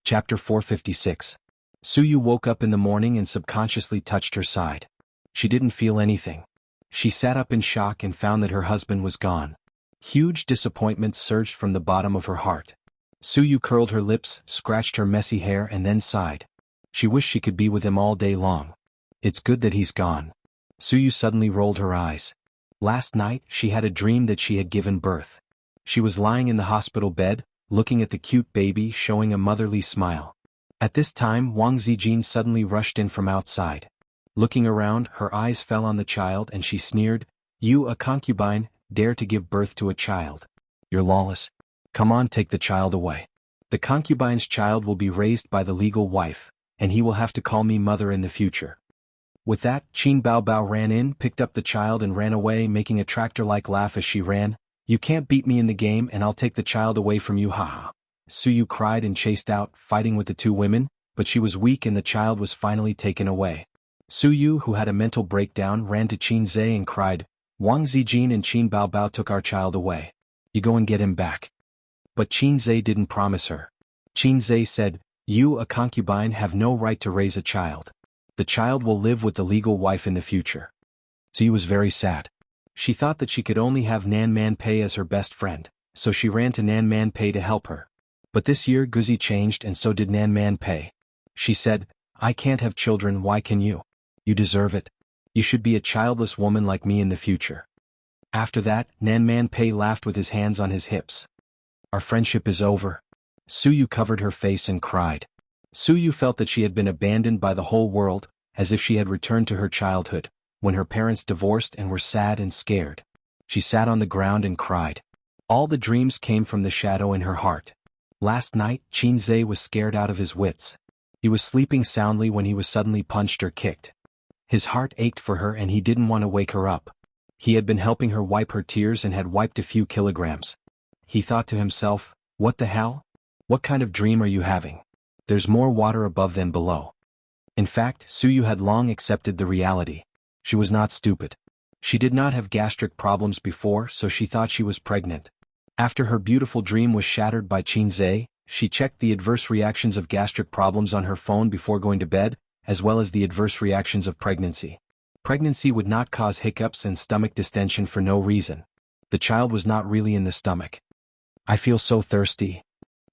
Chapter 456. Suyu woke up in the morning and subconsciously touched her side. She didn't feel anything. She sat up in shock and found that her husband was gone. Huge disappointment surged from the bottom of her heart. Suyu curled her lips, scratched her messy hair and then sighed. She wished she could be with him all day long. It's good that he's gone. Suyu suddenly rolled her eyes. Last night, she had a dream that she had given birth. She was lying in the hospital bed, looking at the cute baby showing a motherly smile. At this time Wang Zijin suddenly rushed in from outside. Looking around, her eyes fell on the child and she sneered, "You, a concubine, dare to give birth to a child. You're lawless. Come on, take the child away. The concubine's child will be raised by the legal wife, and he will have to call me mother in the future." With that, Qin Baobao ran in, picked up the child and ran away, making a tractor-like laugh as she ran. "You can't beat me in the game and I'll take the child away from you, haha." Suyu cried and chased out, fighting with the two women, but she was weak and the child was finally taken away. Suyu, who had a mental breakdown, ran to Qin Zhe and cried, "Wang Zijin and Qin Baobao took our child away. You go and get him back." But Qin Zhe didn't promise her. Qin Zhe said, "You, a concubine, have no right to raise a child. The child will live with the legal wife in the future." Suyu was very sad. She thought that she could only have Nan Man Pei as her best friend, so she ran to Nan Man Pei to help her. But this year Guzi changed and so did Nan Man Pei. She said, "I can't have children, why can you? You deserve it. You should be a childless woman like me in the future." After that, Nan Man Pei laughed with his hands on his hips. "Our friendship is over." Suyu covered her face and cried. Suyu felt that she had been abandoned by the whole world, as if she had returned to her childhood, when her parents divorced and were sad and scared. She sat on the ground and cried. All the dreams came from the shadow in her heart. Last night, Qin Zhe was scared out of his wits. He was sleeping soundly when he was suddenly punched or kicked. His heart ached for her and he didn't want to wake her up. He had been helping her wipe her tears and had wiped a few kilograms. He thought to himself, "What the hell? What kind of dream are you having? There's more water above than below." In fact, Suyu had long accepted the reality. She was not stupid. She did not have gastric problems before, so she thought she was pregnant. After her beautiful dream was shattered by Qin Zhe, she checked the adverse reactions of gastric problems on her phone before going to bed, as well as the adverse reactions of pregnancy. Pregnancy would not cause hiccups and stomach distension for no reason. The child was not really in the stomach. "I feel so thirsty."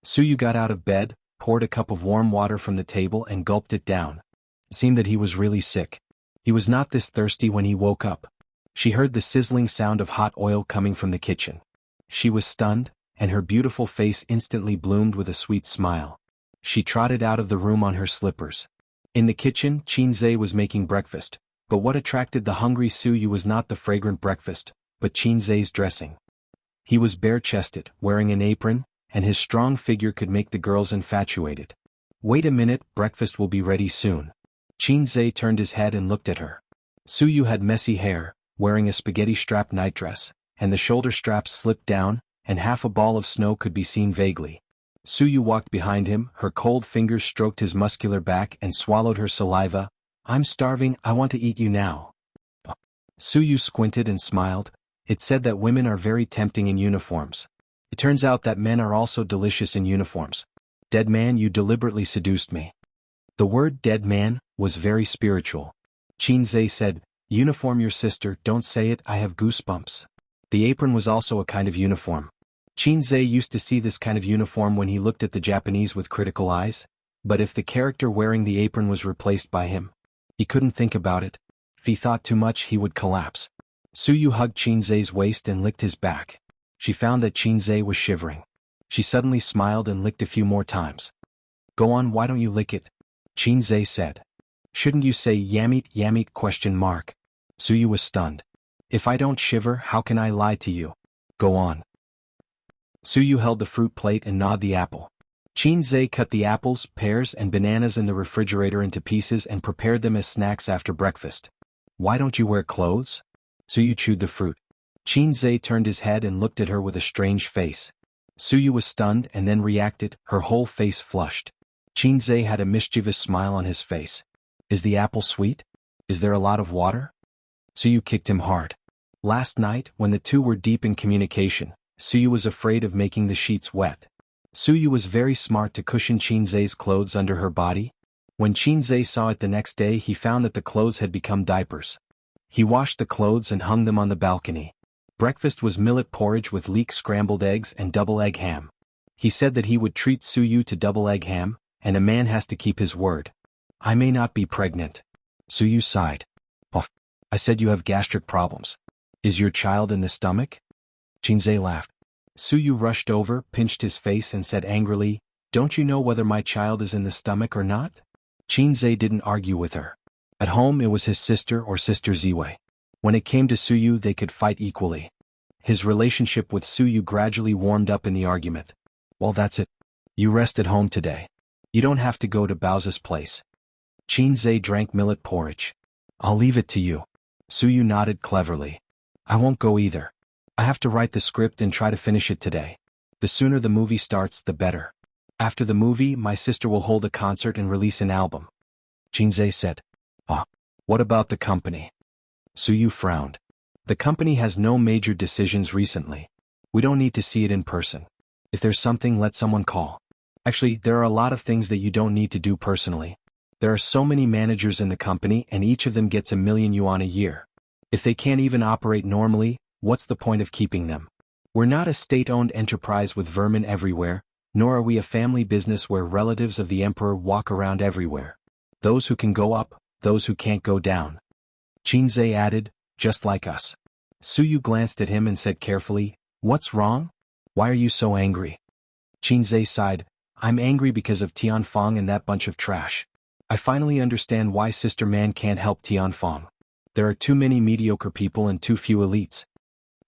Suyu got out of bed, poured a cup of warm water from the table and gulped it down. It seemed that he was really sick. He was not this thirsty when he woke up. She heard the sizzling sound of hot oil coming from the kitchen. She was stunned, and her beautiful face instantly bloomed with a sweet smile. She trotted out of the room on her slippers. In the kitchen, Qin Zhe was making breakfast, but what attracted the hungry Suyu was not the fragrant breakfast, but Qin Zhe's dressing. He was bare-chested, wearing an apron, and his strong figure could make the girls infatuated. "Wait a minute, breakfast will be ready soon." Qin Zhe turned his head and looked at her. Suyu had messy hair, wearing a spaghetti-strap nightdress, and the shoulder straps slipped down, and half a ball of snow could be seen vaguely. Suyu walked behind him, her cold fingers stroked his muscular back and swallowed her saliva. "I'm starving, I want to eat you now." Suyu squinted and smiled. It said that women are very tempting in uniforms. It turns out that men are also delicious in uniforms. "Dead man, you deliberately seduced me." The word "dead man" was very spiritual. Qin Zhe said, "Uniform your sister, don't say it, I have goosebumps." The apron was also a kind of uniform. Qin Zhe used to see this kind of uniform when he looked at the Japanese with critical eyes, but if the character wearing the apron was replaced by him, he couldn't think about it. If he thought too much, he would collapse. Suyu hugged Qin Zhe's waist and licked his back. She found that Qin Zhe was shivering. She suddenly smiled and licked a few more times. "Go on, why don't you lick it?" Qin Zhe said. "Shouldn't you say yamit yamit ? Suyu was stunned. "If I don't shiver, how can I lie to you? Go on." Suyu held the fruit plate and gnawed the apple. Qin Zhe cut the apples, pears and bananas in the refrigerator into pieces and prepared them as snacks after breakfast. "Why don't you wear clothes?" Suyu chewed the fruit. Qin Zhe turned his head and looked at her with a strange face. Suyu was stunned and then reacted, her whole face flushed. Qin Zhe had a mischievous smile on his face. "Is the apple sweet? Is there a lot of water?" Suyu kicked him hard. Last night, when the two were deep in communication, Suyu was afraid of making the sheets wet. Suyu was very smart to cushion Qinzai's clothes under her body. When Qinzai saw it the next day, he found that the clothes had become diapers. He washed the clothes and hung them on the balcony. Breakfast was millet porridge with leek scrambled eggs and double egg ham. He said that he would treat Suyu to double egg ham, and a man has to keep his word. I may not be pregnant. Suyu sighed. Oh, I said you have gastric problems. Is your child in the stomach? Qinzai laughed. Suyu rushed over, pinched his face and said angrily, Don't you know whether my child is in the stomach or not? Qinzai didn't argue with her. At home it was his sister or sister Ziwei. When it came to Suyu they could fight equally. His relationship with Suyu gradually warmed up in the argument. Well, that's it. You rest at home today. You don't have to go to Bao's place. Qinzai drank millet porridge. I'll leave it to you. Suyu nodded cleverly. I won't go either. I have to write the script and try to finish it today. The sooner the movie starts, the better. After the movie, my sister will hold a concert and release an album. Qinzai said. Ah, what about the company? Suyu frowned. The company has no major decisions recently. We don't need to see it in person. If there's something, let someone call. Actually, there are a lot of things that you don't need to do personally. There are so many managers in the company and each of them gets 1,000,000 yuan a year. If they can't even operate normally, what's the point of keeping them? We're not a state-owned enterprise with vermin everywhere, nor are we a family business where relatives of the emperor walk around everywhere. Those who can go up, those who can't go down. Qinzai added, just like us. Suyu glanced at him and said carefully, What's wrong? Why are you so angry? Qinzai sighed, I'm angry because of Tianfang and that bunch of trash. I finally understand why Sister Man can't help Tianfang. There are too many mediocre people and too few elites.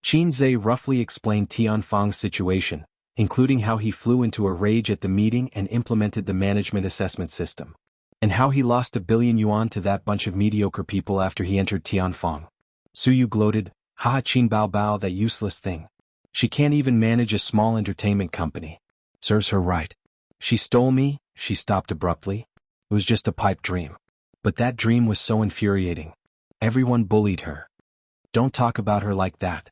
Qinzai roughly explained Tianfang's situation, including how he flew into a rage at the meeting and implemented the management assessment system, and how he lost 1,000,000,000 yuan to that bunch of mediocre people after he entered Tianfang. Suyu gloated, Ha Qin Bao Bao, that useless thing. She can't even manage a small entertainment company. Serves her right. She stole me, she stopped abruptly. It was just a pipe dream. But that dream was so infuriating. Everyone bullied her. Don't talk about her like that.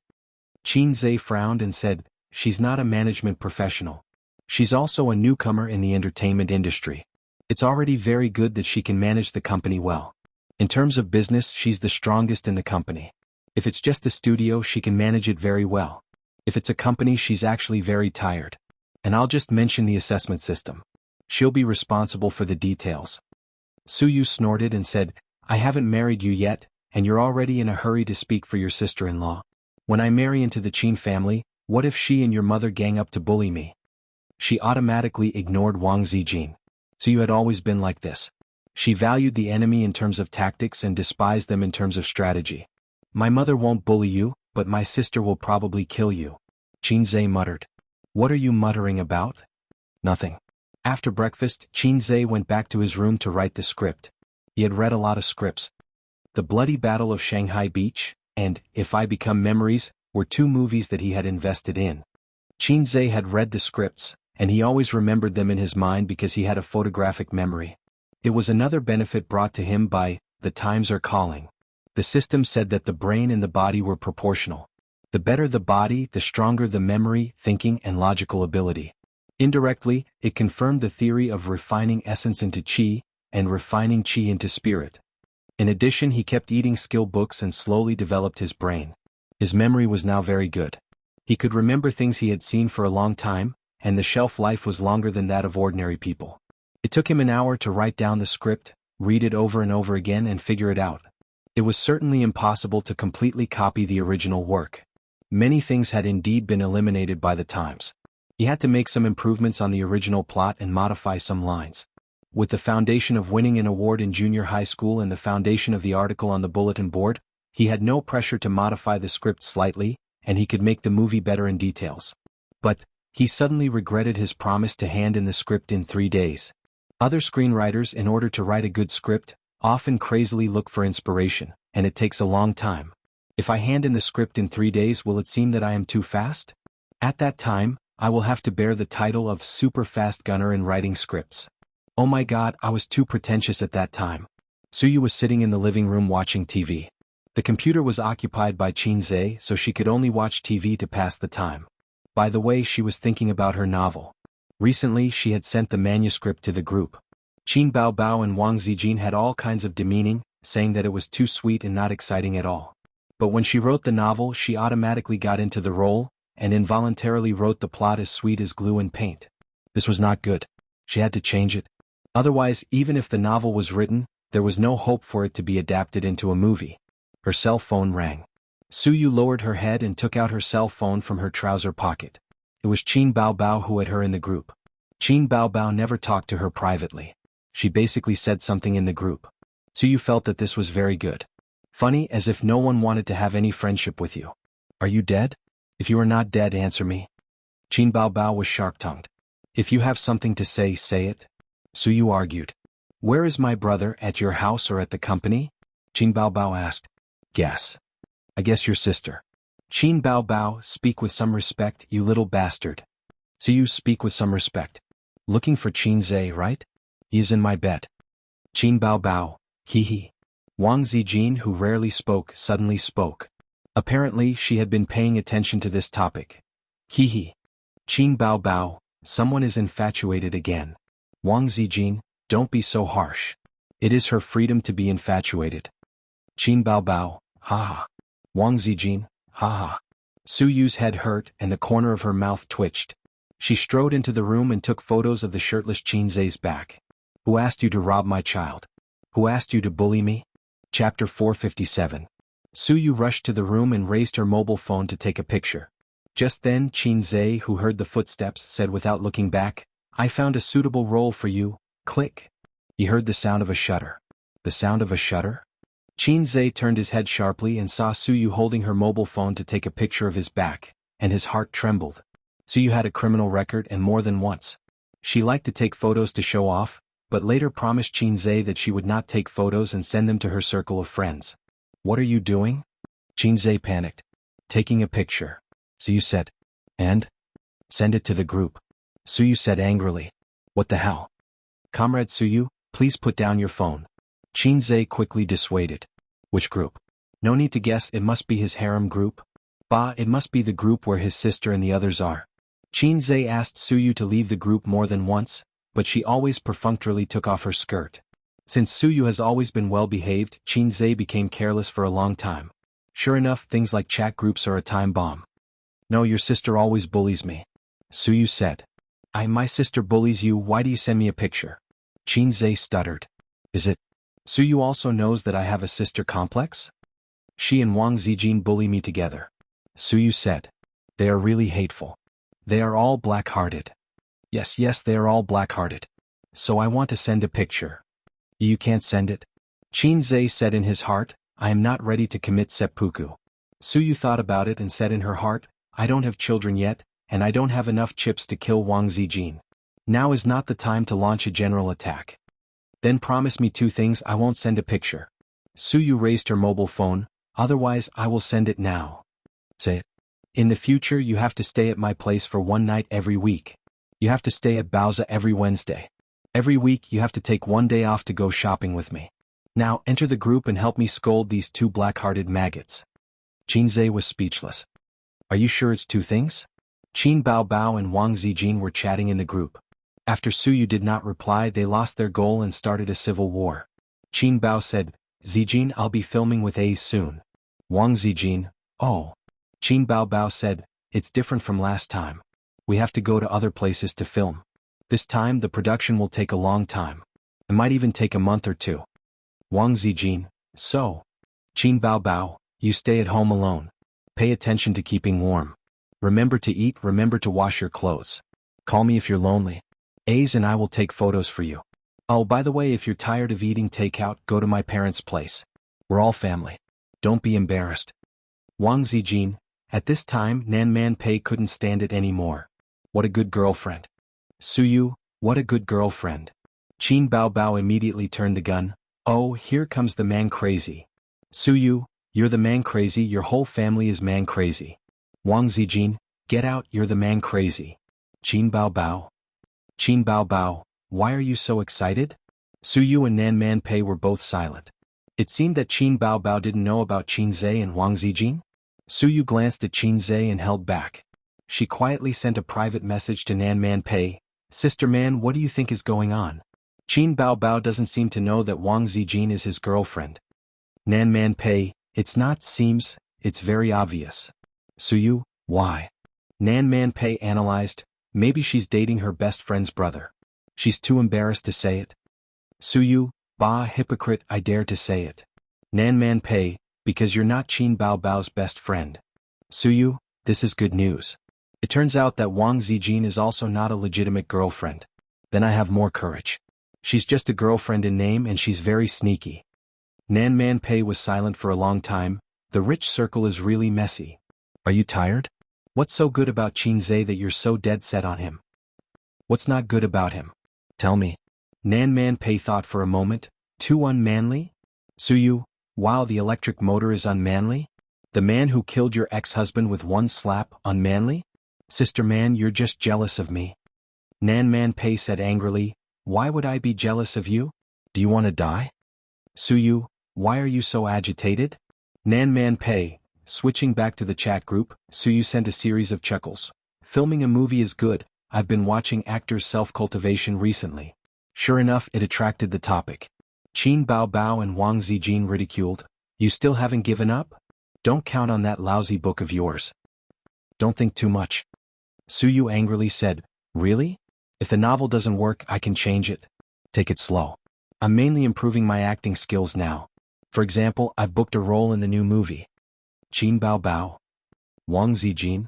Qinzai frowned and said, She's not a management professional. She's also a newcomer in the entertainment industry. It's already very good that she can manage the company well. In terms of business, she's the strongest in the company. If it's just a studio, she can manage it very well. If it's a company, she's actually very tired. And I'll just mention the assessment system. She'll be responsible for the details. Suyu snorted and said, I haven't married you yet, and you're already in a hurry to speak for your sister-in-law. When I marry into the Qin family, what if she and your mother gang up to bully me? She automatically ignored Wang Zijin. Suyu had always been like this. She valued the enemy in terms of tactics and despised them in terms of strategy. My mother won't bully you, but my sister will probably kill you. Qinzai muttered. What are you muttering about? Nothing. After breakfast, Qinzai went back to his room to write the script. He had read a lot of scripts. The Bloody Battle of Shanghai Beach, and If I Become Memories, were two movies that he had invested in. Qinzai had read the scripts, and he always remembered them in his mind because he had a photographic memory. It was another benefit brought to him by The Times Are Calling. The system said that the brain and the body were proportional. The better the body, the stronger the memory, thinking, and logical ability. Indirectly, it confirmed the theory of refining essence into qi, and refining qi into spirit. In addition, he kept eating skill books and slowly developed his brain. His memory was now very good. He could remember things he had seen for a long time, and the shelf life was longer than that of ordinary people. It took him an hour to write down the script, read it over and over again and figure it out. It was certainly impossible to completely copy the original work. Many things had indeed been eliminated by the times. He had to make some improvements on the original plot and modify some lines. With the foundation of winning an award in junior high school and the foundation of the article on the bulletin board, he had no pressure to modify the script slightly, and he could make the movie better in details. But he suddenly regretted his promise to hand in the script in 3 days. Other screenwriters, in order to write a good script, often crazily look for inspiration, and it takes a long time. If I hand in the script in 3 days, will it seem that I am too fast? At that time, I will have to bear the title of super fast gunner in writing scripts. Oh my god, I was too pretentious at that time. Suyu was sitting in the living room watching TV. The computer was occupied by Qinzai, so she could only watch TV to pass the time. By the way, she was thinking about her novel. Recently she had sent the manuscript to the group. Qin Baobao and Wang Zijin had all kinds of demeaning, saying that it was too sweet and not exciting at all. But when she wrote the novel she automatically got into the role, and involuntarily wrote the plot as sweet as glue and paint. This was not good. She had to change it. Otherwise, even if the novel was written, there was no hope for it to be adapted into a movie. Her cell phone rang. Suyu lowered her head and took out her cell phone from her trouser pocket. It was Qin Baobao who had her in the group. Qin Baobao never talked to her privately. She basically said something in the group. Suyu felt that this was very good. Funny, as if no one wanted to have any friendship with you. Are you dead? If you are not dead, answer me. Qin Baobao was sharp-tongued. If you have something to say, say it. Suyu argued. Where is my brother, at your house or at the company? Qin Baobao asked. Guess. I guess your sister. Qin Baobao, speak with some respect, you little bastard. Suyu, speak with some respect. Looking for Qin Zhe, right? He is in my bed. Qin Baobao, hee. Wang Zijin, who rarely spoke, suddenly spoke. Apparently she had been paying attention to this topic. Hee. Qin Baobao, someone is infatuated again. Wang Zijin, don't be so harsh. It is her freedom to be infatuated. Qin Baobao, haha. Wang Zijin, haha. Suyu's head hurt and the corner of her mouth twitched. She strode into the room and took photos of the shirtless Qin Zhe's back. Who asked you to rob my child? Who asked you to bully me? Chapter 457. Suyu rushed to the room and raised her mobile phone to take a picture. Just then Qin Zhe, who heard the footsteps, said without looking back, I found a suitable role for you, click. He heard the sound of a shutter. The sound of a shutter? Qin Zhe turned his head sharply and saw Suyu holding her mobile phone to take a picture of his back, and his heart trembled. Suyu had a criminal record, and more than once. She liked to take photos to show off, but later promised Qin Zhe that she would not take photos and send them to her circle of friends. What are you doing? Qin Zhe panicked. Taking a picture. Suyu said. And? Send it to the group. Suyu said angrily. What the hell? Comrade Suyu, please put down your phone. Qin Zhe quickly dissuaded. Which group? No need to guess, it must be his harem group. Bah, it must be the group where his sister and the others are. Qin Zhe asked Suyu to leave the group more than once, but she always perfunctorily took off her skirt. Since Suyu has always been well-behaved, Qin Zhe became careless for a long time. Sure enough, things like chat groups are a time bomb. No, your sister always bullies me. Suyu said. My sister bullies you, why do you send me a picture? Qin Zhe stuttered. Is it? Suyu also knows that I have a sister complex? She and Wang Zijin bully me together. Suyu said. They are really hateful. They are all black-hearted. Yes, they are all black-hearted. So I want to send a picture. You can't send it? Qin Zhe said in his heart, I am not ready to commit seppuku. Suyu thought about it and said in her heart, I don't have children yet, and I don't have enough chips to kill Wang Zijin. Now is not the time to launch a general attack. Then promise me two things, I won't send a picture. Suyu raised her mobile phone, otherwise I will send it now. Say it. In the future you have to stay at my place for one night every week. You have to stay at Baoza every Wednesday. Every week you have to take one day off to go shopping with me. Now enter the group and help me scold these two black-hearted maggots. Qin Zhe was speechless. Are you sure it's two things? Qin Baobao and Wang Zijin were chatting in the group. After Suyu did not reply, they lost their goal and started a civil war. Qin Bao said, Zijin, I'll be filming with A's soon. Wang Zijin, oh. Qin Baobao said, it's different from last time. We have to go to other places to film. This time the production will take a long time. It might even take a month or two. Wang Zijin, so. Qin Baobao, you stay at home alone. Pay attention to keeping warm. Remember to eat, remember to wash your clothes. Call me if you're lonely. A's and I will take photos for you. Oh, by the way, if you're tired of eating takeout, go to my parents' place. We're all family. Don't be embarrassed. Wang Zijin, at this time Nan Man Pei couldn't stand it anymore. What a good girlfriend. Suyu, what a good girlfriend. Qin Baobao immediately turned the gun. Oh, here comes the man crazy. Suyu, you're the man crazy, your whole family is man crazy. Wang Zijin, get out, you're the man crazy. Qin Baobao. Qin Baobao, why are you so excited? Suyu and Nan Man Pei were both silent. It seemed that Qin Baobao didn't know about Qin Zhe and Wang Zijin. Suyu glanced at Qin Zhe and held back. She quietly sent a private message to Nan Man Pei, Sister man, what do you think is going on? Qin Bao Bao doesn't seem to know that Wang Zijin is his girlfriend. Nan Man Pei, it's not seems, it's very obvious. Suyu, why? Nan Man Pei analyzed, maybe she's dating her best friend's brother. She's too embarrassed to say it. Suyu, bah hypocrite, I dare to say it. Nan Man Pei, because you're not Qin Bao Bao's best friend. Suyu, this is good news. It turns out that Wang Zijin is also not a legitimate girlfriend. Then I have more courage. She's just a girlfriend in name and she's very sneaky. Nan Man Pei was silent for a long time. The rich circle is really messy. Are you tired? What's so good about Qin Zhe that you're so dead set on him? What's not good about him? Tell me. Nan Man Pei thought for a moment. Too unmanly? Suyu, wow, the electric motor is unmanly? The man who killed your ex-husband with one slap, unmanly? Sister man, you're just jealous of me. Nan Man Pei said angrily, why would I be jealous of you? Do you want to die? Suyu, why are you so agitated? Nan Man Pei, switching back to the chat group, Suyu sent a series of chuckles. Filming a movie is good, I've been watching actors' self-cultivation recently. Sure enough, it attracted the topic. Qin Bao Bao and Wang Zijin ridiculed. You still haven't given up? Don't count on that lousy book of yours. Don't think too much. Suyu angrily said, really? If the novel doesn't work, I can change it. Take it slow. I'm mainly improving my acting skills now. For example, I've booked a role in the new movie. Qin Bao Bao? Wang Zijin?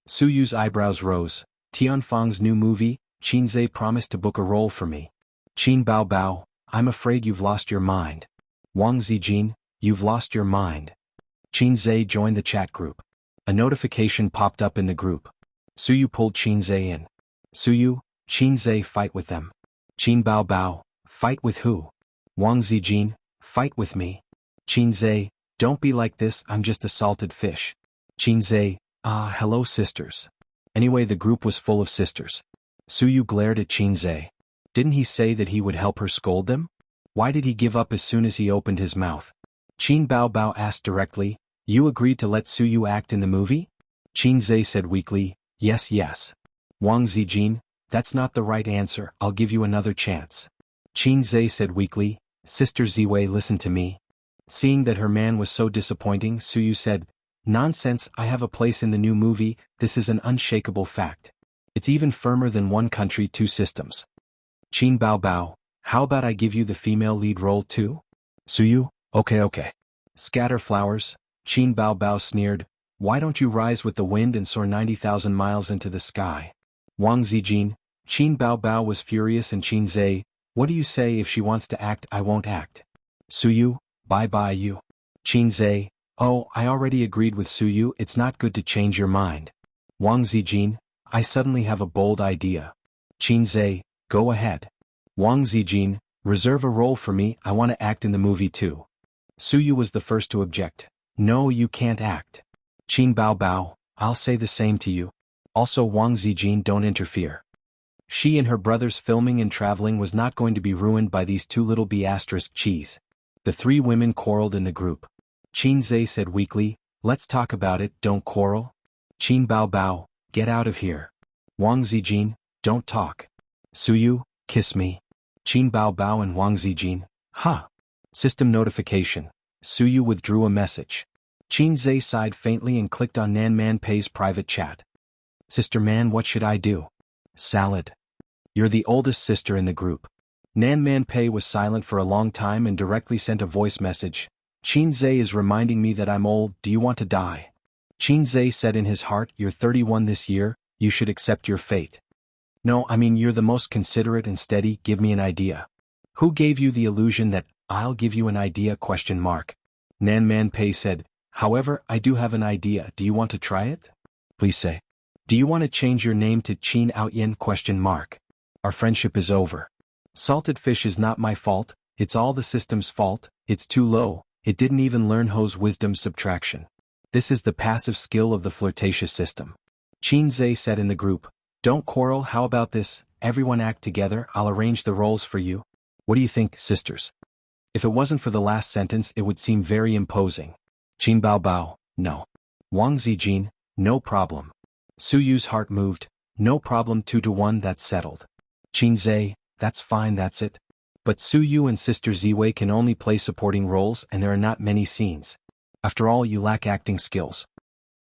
Suyu's eyebrows rose. Tianfang's new movie, Qin Zhe promised to book a role for me. Qin Bao Bao, I'm afraid you've lost your mind. Wang Zijin, you've lost your mind. Qin Zhe joined the chat group. A notification popped up in the group. Suyu pulled Qin Zhe in. Suyu, Qin Zhe fight with them. Qin Bao Bao, fight with who? Wang Zijin, fight with me. Qin Zhe, don't be like this, I'm just a salted fish. Qin Zhe, hello sisters. Anyway, the group was full of sisters. Suyu glared at Qin Zhe. Didn't he say that he would help her scold them? Why did he give up as soon as he opened his mouth? Qin Bao Bao asked directly, you agreed to let Suyu act in the movie? Qin Zhe said weakly, yes. Wang Zijin, that's not the right answer, I'll give you another chance. Qin Zhe said weakly, Sister Ziwei, listen to me. Seeing that her man was so disappointing, Suyu said, nonsense, I have a place in the new movie, this is an unshakable fact. It's even firmer than one country, two systems. Qin Bao Bao, how about I give you the female lead role too? Suyu, okay. Scatter flowers, Qin Bao Bao sneered, why don't you rise with the wind and soar 90,000 miles into the sky? Wang Zijin, Qin Bao Bao was furious and Qin Zhe, what do you say if she wants to act, I won't act. Suyu, bye you. Qin Zhe, oh, I already agreed with Suyu, it's not good to change your mind. Wang Zijin, I suddenly have a bold idea. Qin Zhe, go ahead. Wang Zijin, reserve a role for me, I want to act in the movie too. Suyu was the first to object. No, you can't act. Qin Bao Bao, I'll say the same to you. Also Wang Zijin, don't interfere. She and her brother's filming and traveling was not going to be ruined by these two little cheese. The three women quarreled in the group. Qin Zhe said weakly, let's talk about it, don't quarrel. Qin Bao Bao, get out of here. Wang Zijin, don't talk. Suyu, kiss me. Qin Bao Bao and Wang Zijin, System notification. Suyu withdrew a message. Qin Zhe sighed faintly and clicked on Nan Man Pei's private chat. Sister man, what should I do? Salad. You're the oldest sister in the group. Nan Man Pei was silent for a long time and directly sent a voice message. Qin Zhe is reminding me that I'm old, do you want to die? Qin Zhe said in his heart, you're 31 this year, you should accept your fate. No, I mean you're the most considerate and steady, give me an idea. Who gave you the illusion that, I'll give you an idea? Nan Man Pei said, however, I do have an idea, do you want to try it? Please say. Do you want to change your name to Qin Outyen? Our friendship is over. Salted fish is not my fault, it's all the system's fault, it's too low, it didn't even learn Ho's wisdom subtraction. This is the passive skill of the flirtatious system. Qin Zhe said in the group, don't quarrel, how about this, everyone act together, I'll arrange the roles for you. What do you think, sisters? If it wasn't for the last sentence it would seem very imposing. Qin Bao Bao, no. Wang Zijin, no problem. Suyu's heart moved, no problem, 2-1, that's settled. Qinzhe, that's fine, that's it. But Suyu and Sister Ziwei can only play supporting roles and there are not many scenes. After all, you lack acting skills.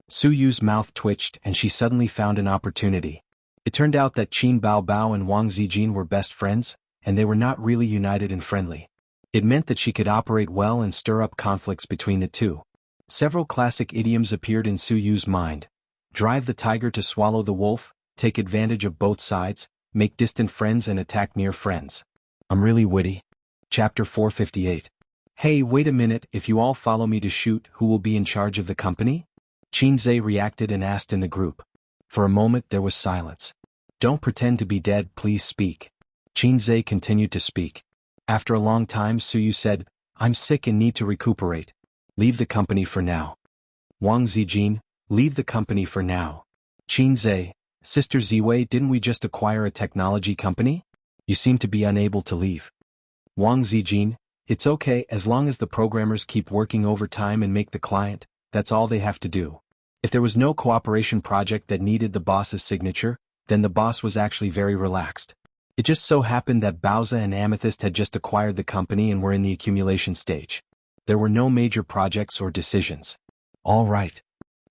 Suyu's mouth twitched and she suddenly found an opportunity. It turned out that Qin Baobao and Wang Zijin were best friends, and they were not really united and friendly. It meant that she could operate well and stir up conflicts between the two. Several classic idioms appeared in Suyu's mind. Drive the tiger to swallow the wolf, take advantage of both sides, make distant friends and attack near friends. I'm really witty. Chapter 458. Hey, wait a minute, if you all follow me to shoot, who will be in charge of the company? Qinzhe reacted and asked in the group. For a moment there was silence. Don't pretend to be dead, please speak. Qinzhe continued to speak. After a long time Suyu said, I'm sick and need to recuperate. Leave the company for now. Wang Zijin, leave the company for now. Qinzhe, Sister Ziwei, didn't we just acquire a technology company? You seem to be unable to leave. Wang Zijin, it's okay as long as the programmers keep working overtime and make the client, that's all they have to do. If there was no cooperation project that needed the boss's signature, then the boss was actually very relaxed. It just so happened that Bowser and Amethyst had just acquired the company and were in the accumulation stage. There were no major projects or decisions. All right.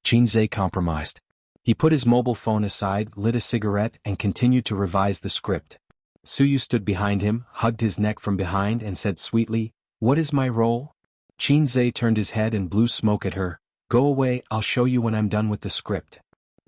Qinzhe compromised. He put his mobile phone aside, lit a cigarette, and continued to revise the script. Suyu stood behind him, hugged his neck from behind and said sweetly, What is my role? Qinzhe turned his head and blew smoke at her. Go away, I'll show you when I'm done with the script.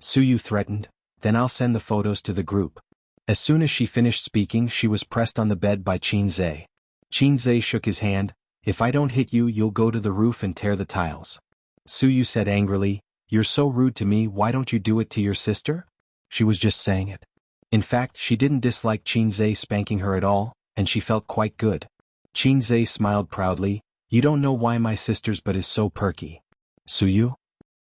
Suyu threatened, then I'll send the photos to the group. As soon as she finished speaking she was pressed on the bed by Qinzhe. Qinzhe shook his hand, If I don't hit you you'll go to the roof and tear the tiles. Suyu said angrily, You're so rude to me, why don't you do it to your sister? She was just saying it. In fact, she didn't dislike Qinzhe spanking her at all, and she felt quite good. Qinzhe smiled proudly, You don't know why my sister's butt is so perky. Suyu?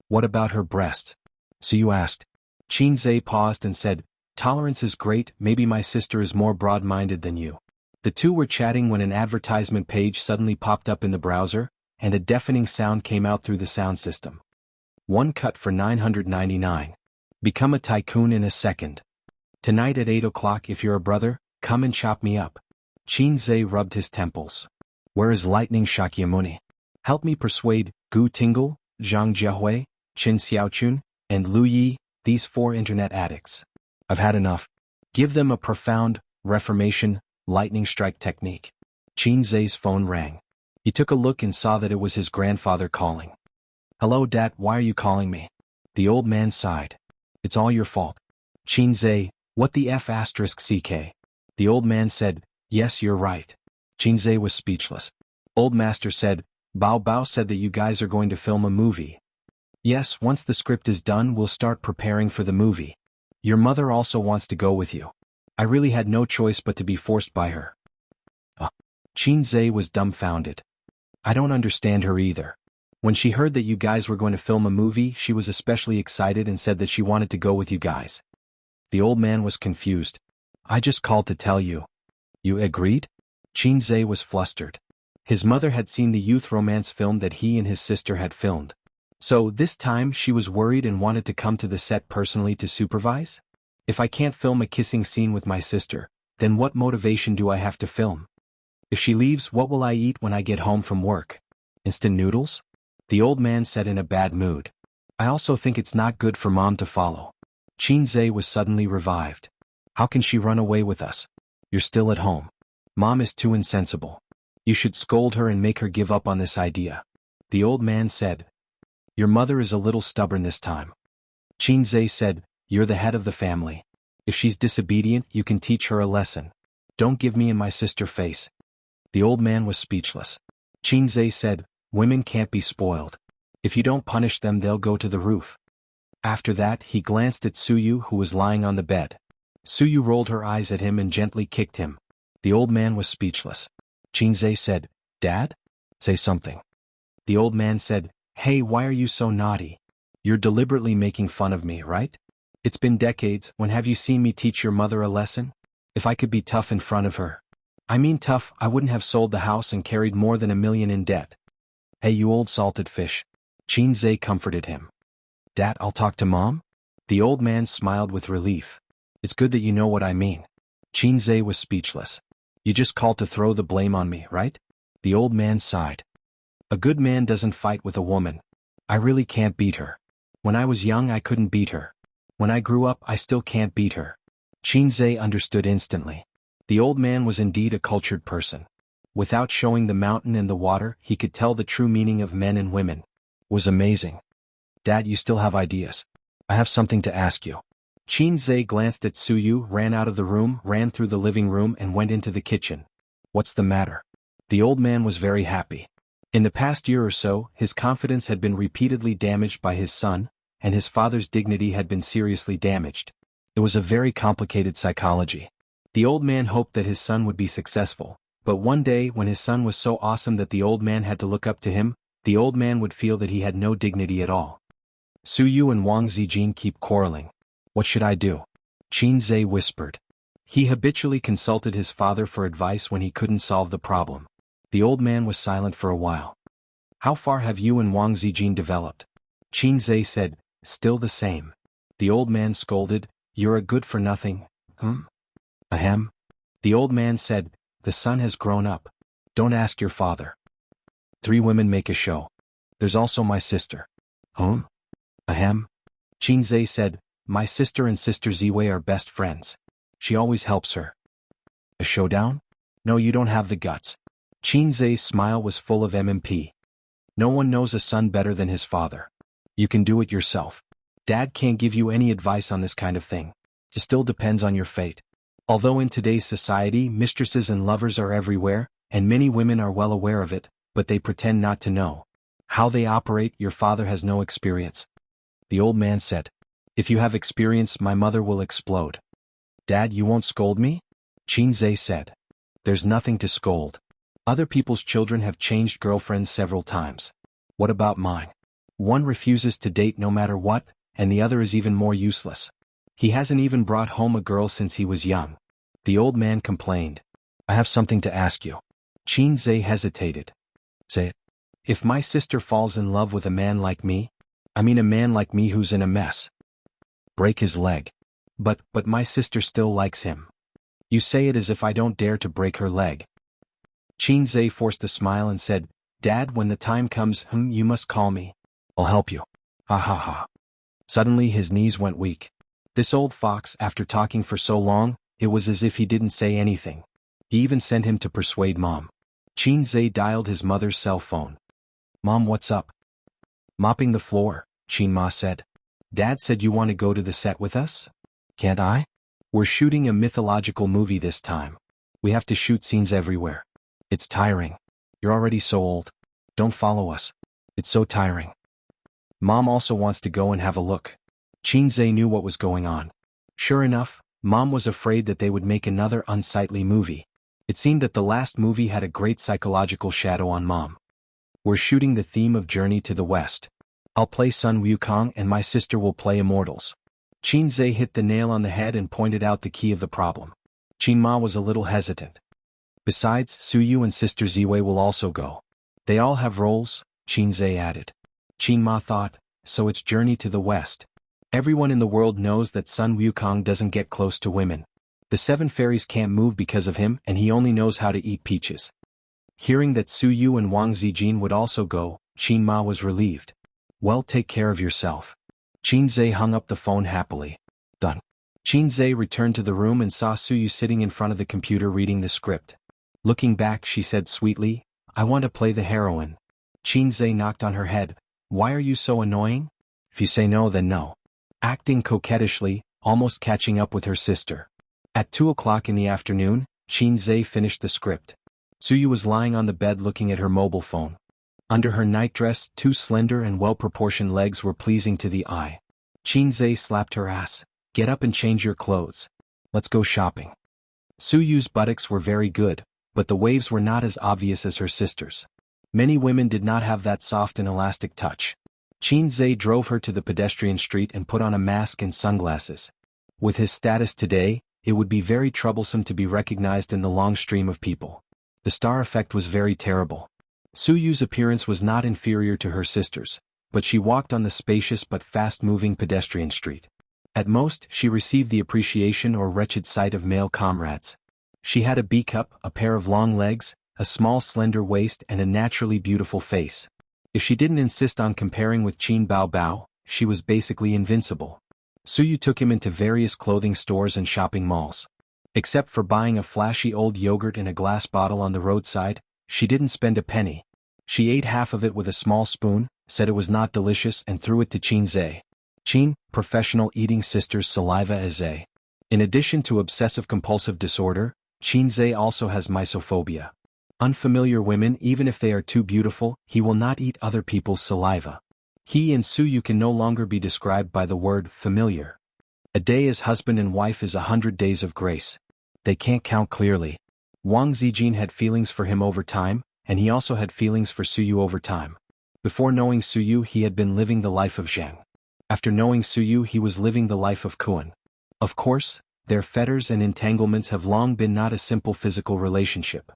What about her breasts? Suyu asked. Qinzhe paused and said, Tolerance is great, maybe my sister is more broad-minded than you. The two were chatting when an advertisement page suddenly popped up in the browser, and a deafening sound came out through the sound system. One cut for 999. Become a tycoon in a second. Tonight at 8 o'clock if you're a brother, come and chop me up. Qinzhe rubbed his temples. Where is Lightning Shakyamuni? Help me persuade Gu Tingle, Zhang Jiahui, Qin Xiaochun, and Lu Yi, these 4 internet addicts. I've had enough. Give them a profound, reformation, lightning strike technique. Qinzhe's phone rang. He took a look and saw that it was his grandfather calling. Hello Dad, why are you calling me? The old man sighed. It's all your fault. Qinzhe, what the F asterisk CK? The old man said, Yes, you're right. Qinzhe was speechless. Old master said, Bao Bao said that you guys are going to film a movie. Yes, once the script is done we'll start preparing for the movie. Your mother also wants to go with you. I really had no choice but to be forced by her. Qinzhe was dumbfounded. I don't understand her either. When she heard that you guys were going to film a movie she was especially excited and said that she wanted to go with you guys. The old man was confused. I just called to tell you. You agreed? Qinzhe was flustered. His mother had seen the youth romance film that he and his sister had filmed. So this time she was worried and wanted to come to the set personally to supervise? If I can't film a kissing scene with my sister, then what motivation do I have to film? If she leaves, what will I eat when I get home from work? Instant noodles? The old man said in a bad mood. I also think it's not good for Mom to follow. Qinzhe was suddenly revived. How can she run away with us? You're still at home. Mom is too insensible. You should scold her and make her give up on this idea. The old man said. Your mother is a little stubborn this time. Qinzhe said, You're the head of the family. If she's disobedient, you can teach her a lesson. Don't give me and my sister face. The old man was speechless. Qinzhe said, Women can't be spoiled. If you don't punish them they'll go to the roof. After that he glanced at Suyu who was lying on the bed. Suyu rolled her eyes at him and gently kicked him. The old man was speechless. Qinzhe said, Dad? Say something. The old man said, Hey, why are you so naughty? You're deliberately making fun of me, right? It's been decades, when have you seen me teach your mother a lesson? If I could be tough in front of her. I mean tough, I wouldn't have sold the house and carried more than $1 million in debt. Hey you old salted fish. Qinzhe comforted him. Dad, I'll talk to Mom? The old man smiled with relief. It's good that you know what I mean. Qinzhe was speechless. You just called to throw the blame on me, right? The old man sighed. A good man doesn't fight with a woman. I really can't beat her. When I was young I couldn't beat her. When I grew up I still can't beat her. Qinzhe understood instantly. The old man was indeed a cultured person. Without showing the mountain and the water, he could tell the true meaning of men and women. It was amazing. Dad, you still have ideas. I have something to ask you. Qinzhe glanced at Suyu, ran out of the room, ran through the living room and went into the kitchen. What's the matter? The old man was very happy. In the past year or so, his confidence had been repeatedly damaged by his son, and his father's dignity had been seriously damaged. It was a very complicated psychology. The old man hoped that his son would be successful, but one day when his son was so awesome that the old man had to look up to him, the old man would feel that he had no dignity at all. Suyu and Wang Zijin keep quarreling. What should I do? Qinzhe whispered. He habitually consulted his father for advice when he couldn't solve the problem. The old man was silent for a while. How far have you and Wang Zijin developed? Qinzhe said, still the same. The old man scolded, you're a good-for-nothing. Ahem. The old man said, the son has grown up. Don't ask your father. 3 women make a show. There's also my sister. Ahem. Qinzhe said, my sister and Sister Ziwei are best friends. She always helps her. A showdown? No, you don't have the guts. Qinzhe's smile was full of MMP. No one knows a son better than his father. You can do it yourself. Dad can't give you any advice on this kind of thing. It still depends on your fate. Although in today's society mistresses and lovers are everywhere, and many women are well aware of it, but they pretend not to know. How they operate, your father has no experience. The old man said. If you have experience, my mother will explode. Dad, you won't scold me? Qinzhe said. There's nothing to scold. Other people's children have changed girlfriends several times. What about mine? One refuses to date no matter what, and the other is even more useless. He hasn't even brought home a girl since he was young. The old man complained. I have something to ask you. Qinzhe hesitated. Say it. If my sister falls in love with a man like me, a man like me who's in a mess. Break his leg. But my sister still likes him. You say it as if I don't dare to break her leg. Qinzhe forced a smile and said, Dad, when the time comes, you must call me. I'll help you. Ha ha ha. Suddenly his knees went weak. This old fox, after talking for so long, it was as if he didn't say anything. He even sent him to persuade Mom. Qinzhe dialed his mother's cell phone. Mom, what's up? Mopping the floor, Qinma said. Dad said you want to go to the set with us? Can't I? We're shooting a mythological movie this time. We have to shoot scenes everywhere. It's tiring. You're already so old. Don't follow us. It's so tiring. Mom also wants to go and have a look. Qinzhe knew what was going on. Sure enough, Mom was afraid that they would make another unsightly movie. It seemed that the last movie had a great psychological shadow on Mom. We're shooting the theme of Journey to the West. I'll play Sun Wukong and my sister will play Immortals. Qinzhe hit the nail on the head and pointed out the key of the problem. Qinma was a little hesitant. Besides, Suyu and Sister Ziwei will also go. They all have roles, Qinzhe added. Qinma thought, so it's Journey to the West. Everyone in the world knows that Sun Wukong doesn't get close to women. The 7 fairies can't move because of him and he only knows how to eat peaches. Hearing that Suyu and Wang Zijin would also go, Qinma was relieved. Well, take care of yourself. Qinzhe hung up the phone happily. Done. Qinzhe returned to the room and saw Suyu sitting in front of the computer reading the script. Looking back, she said sweetly, I want to play the heroine. Qinzhe knocked on her head. Why are you so annoying? If you say no, then no. Acting coquettishly, almost catching up with her sister. At 2 o'clock in the afternoon, Qinzhe finished the script. Suyu was lying on the bed looking at her mobile phone. Under her nightdress, 2 slender and well-proportioned legs were pleasing to the eye. Qinzhe slapped her ass. Get up and change your clothes. Let's go shopping. Suyu's buttocks were very good, but the waves were not as obvious as her sister's. Many women did not have that soft and elastic touch. Qinzhe drove her to the pedestrian street and put on a mask and sunglasses. With his status today, it would be very troublesome to be recognized in the long stream of people. The star effect was very terrible. Suyu's appearance was not inferior to her sister's, but she walked on the spacious but fast-moving pedestrian street. At most, she received the appreciation or wretched sight of male comrades. She had a B-cup, a pair of long legs, a small slender waist and a naturally beautiful face. If she didn't insist on comparing with Qin Bao Bao, she was basically invincible. Suyu took him into various clothing stores and shopping malls. Except for buying a flashy old yogurt in a glass bottle on the roadside, she didn't spend a penny. She ate half of it with a small spoon, said it was not delicious and threw it to Qin Zhe. Qin, professional eating sister's saliva as a. In addition to obsessive-compulsive disorder, Qin Zhe also has misophobia. Unfamiliar women, even if they are too beautiful, he will not eat other people's saliva. He and Suyu can no longer be described by the word familiar. A day as husband and wife is 100 days of grace. They can't count clearly. Wang Zijin had feelings for him over time, and he also had feelings for Suyu over time. Before knowing Suyu, he had been living the life of Zhang. After knowing Suyu, he was living the life of Kuan. Of course, their fetters and entanglements have long been not a simple physical relationship.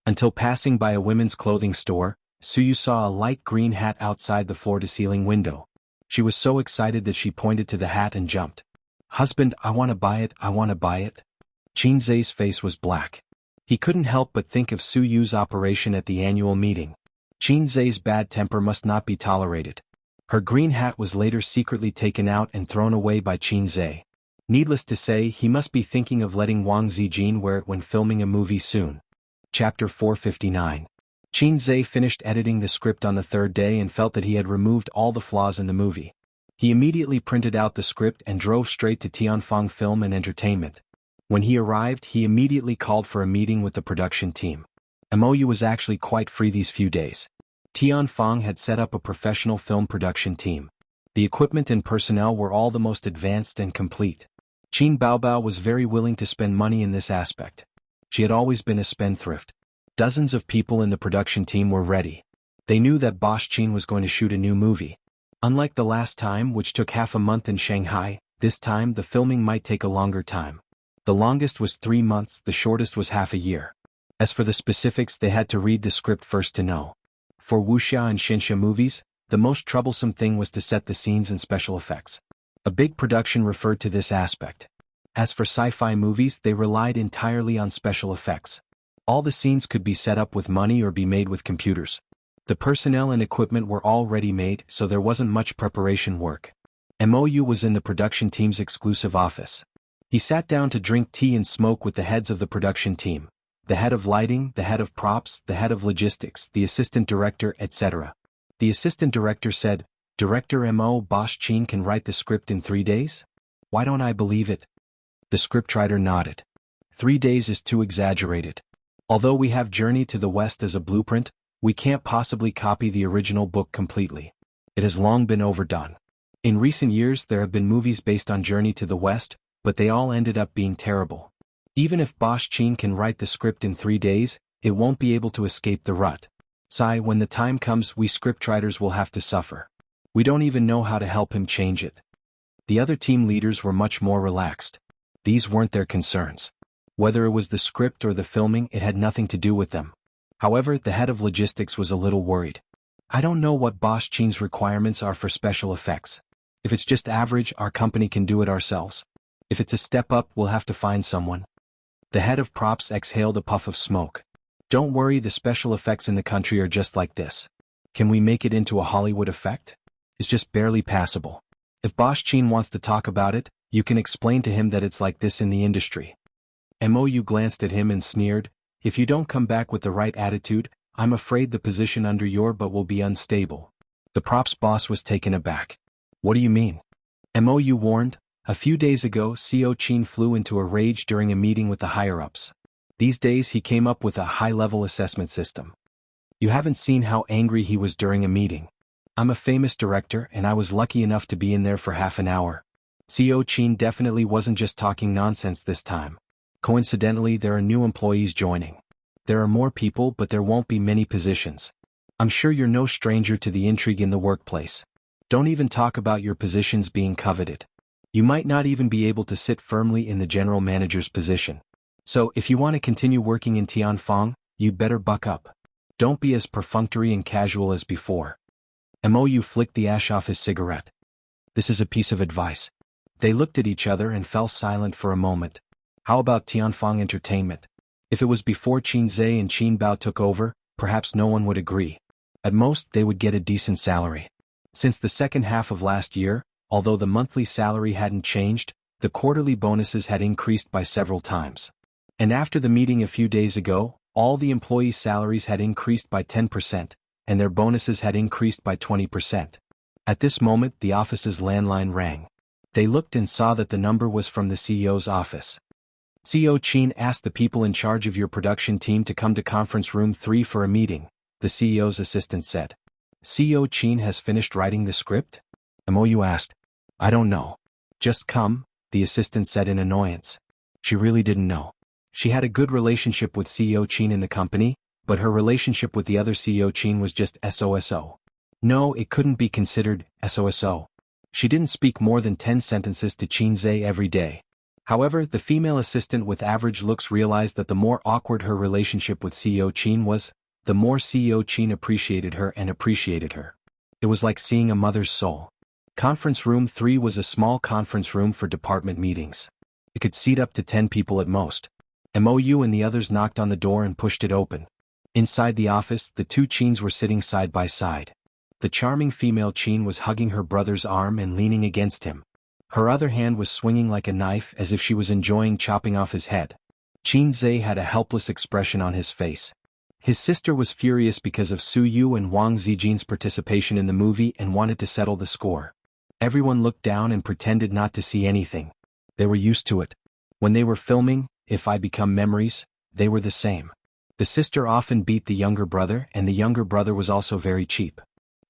Until passing by a women's clothing store, Suyu saw a light green hat outside the floor-to-ceiling window. She was so excited that she pointed to the hat and jumped. "Husband, I want to buy it, I want to buy it." Qin Zhe's face was black. He couldn't help but think of Suyu's operation at the annual meeting. Qin Zhe's bad temper must not be tolerated. Her green hat was later secretly taken out and thrown away by Qin Zhe. Needless to say, he must be thinking of letting Wang Zijin wear it when filming a movie soon. Chapter 459. Qin Zhe finished editing the script on the third day and felt that he had removed all the flaws in the movie. He immediately printed out the script and drove straight to Tianfang Film and Entertainment. When he arrived, he immediately called for a meeting with the production team. MOU was actually quite free these few days. Tianfang had set up a professional film production team. The equipment and personnel were all the most advanced and complete. Qin Baobao was very willing to spend money in this aspect. She had always been a spendthrift. Dozens of people in the production team were ready. They knew that Boss Qin was going to shoot a new movie. Unlike the last time, which took half a month in Shanghai, this time the filming might take a longer time. The longest was 3 months, the shortest was half a year. As for the specifics, they had to read the script first to know. For Wuxia and Xinsha movies, the most troublesome thing was to set the scenes and special effects. A big production referred to this aspect. As for sci-fi movies, they relied entirely on special effects. All the scenes could be set up with money or be made with computers. The personnel and equipment were all ready-made, so there wasn't much preparation work. MOU was in the production team's exclusive office. He sat down to drink tea and smoke with the heads of the production team. The head of lighting, the head of props, the head of logistics, the assistant director, etc. The assistant director said, "Director M.O. Boss Qin can write the script in 3 days? Why don't I believe it?" The scriptwriter nodded. 3 days is too exaggerated. Although we have Journey to the West as a blueprint, we can't possibly copy the original book completely. It has long been overdone. In recent years there have been movies based on Journey to the West, but they all ended up being terrible. Even if Boss Qin can write the script in 3 days, it won't be able to escape the rut. Sai, when the time comes, we scriptwriters will have to suffer. We don't even know how to help him change it. The other team leaders were much more relaxed. These weren't their concerns. Whether it was the script or the filming, it had nothing to do with them. However, the head of logistics was a little worried. "I don't know what Boss Qin's requirements are for special effects. If it's just average, our company can do it ourselves. If it's a step up, we'll have to find someone." The head of props exhaled a puff of smoke. "Don't worry, the special effects in the country are just like this. Can we make it into a Hollywood effect? It's just barely passable. If Boss Qin wants to talk about it, you can explain to him that it's like this in the industry." MOU glanced at him and sneered, "If you don't come back with the right attitude, I'm afraid the position under your but will be unstable." The props boss was taken aback. "What do you mean?" MOU warned, "A few days ago, CO Qin flew into a rage during a meeting with the higher-ups. These days he came up with a high-level assessment system. You haven't seen how angry he was during a meeting. I'm a famous director and I was lucky enough to be in there for half an hour. CO Qin definitely wasn't just talking nonsense this time. Coincidentally, there are new employees joining. There are more people, but there won't be many positions. I'm sure you're no stranger to the intrigue in the workplace. Don't even talk about your positions being coveted. You might not even be able to sit firmly in the general manager's position. So, if you want to continue working in Tianfang, you'd better buck up. Don't be as perfunctory and casual as before." MOU flicked the ash off his cigarette. "This is a piece of advice. They looked at each other and fell silent for a moment. How about Tianfeng Entertainment? If it was before Qin Zhe and Qin Bao took over, perhaps no one would agree. At most, they would get a decent salary. Since the second half of last year, although the monthly salary hadn't changed, the quarterly bonuses had increased by several times. And after the meeting a few days ago, all the employees' salaries had increased by 10%, and their bonuses had increased by 20%. At this moment, the office's landline rang. They looked and saw that the number was from the CEO's office. CEO Qin asked the people in charge of your production team to come to conference room 3 for a meeting, the CEO's assistant said. CEO Qin has finished writing the script? MOU asked. I don't know. Just come, the assistant said in annoyance. She really didn't know. She had a good relationship with CEO Qin in the company, but her relationship with the other CEO Qin was just SOSO. No, it couldn't be considered SOSO. She didn't speak more than 10 sentences to Qin Zhe every day. However, the female assistant with average looks realized that the more awkward her relationship with CEO Qin was, the more CEO Qin appreciated her and appreciated her. It was like seeing a mother's soul. Conference room 3 was a small conference room for department meetings. It could seat up to 10 people at most. MOU and the others knocked on the door and pushed it open. Inside the office, the two Qins were sitting side by side. The charming female Qin was hugging her brother's arm and leaning against him. Her other hand was swinging like a knife as if she was enjoying chopping off his head. Qin Zhe had a helpless expression on his face. His sister was furious because of Su Yu and Wang Zijin's participation in the movie and wanted to settle the score. Everyone looked down and pretended not to see anything. They were used to it. When they were filming If I Become Memories, they were the same. The sister often beat the younger brother, and the younger brother was also very cheap.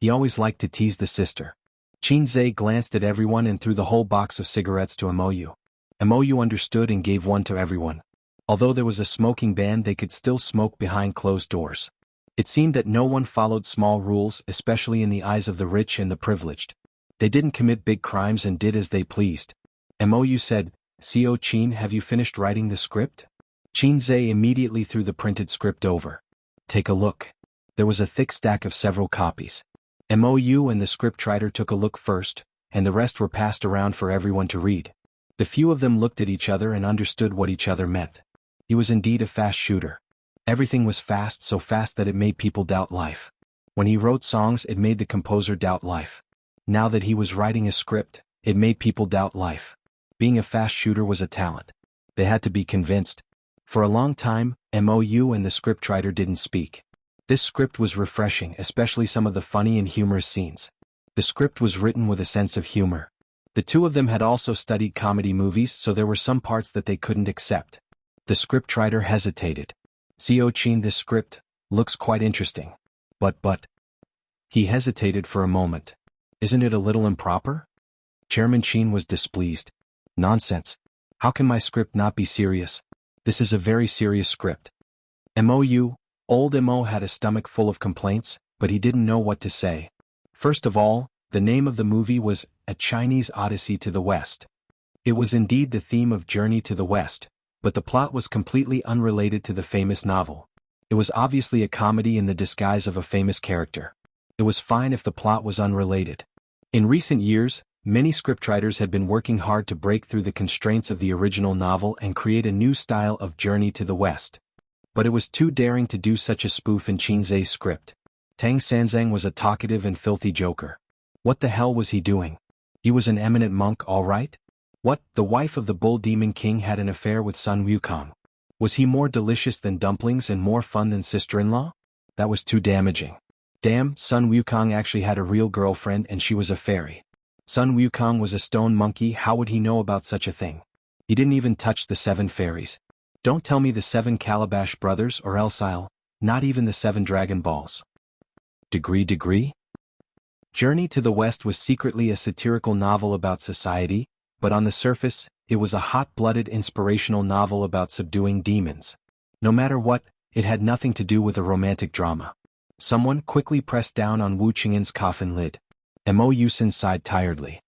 He always liked to tease the sister. Qin Zhe glanced at everyone and threw the whole box of cigarettes to MOU. MOU understood and gave one to everyone. Although there was a smoking ban, they could still smoke behind closed doors. It seemed that no one followed small rules, especially in the eyes of the rich and the privileged. They didn't commit big crimes and did as they pleased. MOU said, CEO Qin, have you finished writing the script? Qin Zhe immediately threw the printed script over. Take a look. There was a thick stack of several copies. MOU and the scriptwriter took a look first, and the rest were passed around for everyone to read. The few of them looked at each other and understood what each other meant. He was indeed a fast shooter. Everything was fast, so fast that it made people doubt life. When he wrote songs, it made the composer doubt life. Now that he was writing a script, it made people doubt life. Being a fast shooter was a talent. They had to be convinced. For a long time, MOU and the scriptwriter didn't speak. This script was refreshing, especially some of the funny and humorous scenes. The script was written with a sense of humor. The two of them had also studied comedy movies, so there were some parts that they couldn't accept. The scriptwriter hesitated. CEO Qin, this script looks quite interesting. But. He hesitated for a moment. Isn't it a little improper? Chairman Qin was displeased. Nonsense. How can my script not be serious? This is a very serious script. MOU. Old Mo had a stomach full of complaints, but he didn't know what to say. First of all, the name of the movie was A Chinese Odyssey to the West. It was indeed the theme of Journey to the West, but the plot was completely unrelated to the famous novel. It was obviously a comedy in the disguise of a famous character. It was fine if the plot was unrelated. In recent years, many scriptwriters had been working hard to break through the constraints of the original novel and create a new style of Journey to the West. But it was too daring to do such a spoof in Qin Zhe's script. Tang Sanzang was a talkative and filthy joker. What the hell was he doing? He was an eminent monk, all right? What, the wife of the bull demon king had an affair with Sun Wukong? Was he more delicious than dumplings and more fun than sister-in-law? That was too damaging. Damn, Sun Wukong actually had a real girlfriend and she was a fairy. Sun Wukong was a stone monkey, how would he know about such a thing? He didn't even touch the 7 fairies. Don't tell me the 7 Calabash brothers or else not even the 7 Dragon Balls. Degree? Journey to the West was secretly a satirical novel about society, but on the surface, it was a hot-blooded inspirational novel about subduing demons. No matter what, it had nothing to do with a romantic drama. Someone quickly pressed down on Wu Qing'an's coffin lid. Mo Yusin sighed tiredly.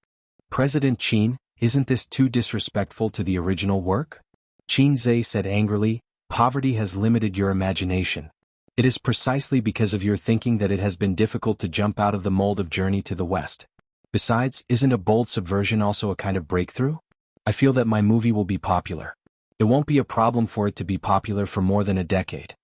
President Qin, isn't this too disrespectful to the original work? Qin Zhe said angrily, poverty has limited your imagination. It is precisely because of your thinking that it has been difficult to jump out of the mold of Journey to the West. Besides, isn't a bold subversion also a kind of breakthrough? I feel that my movie will be popular. It won't be a problem for it to be popular for more than a decade.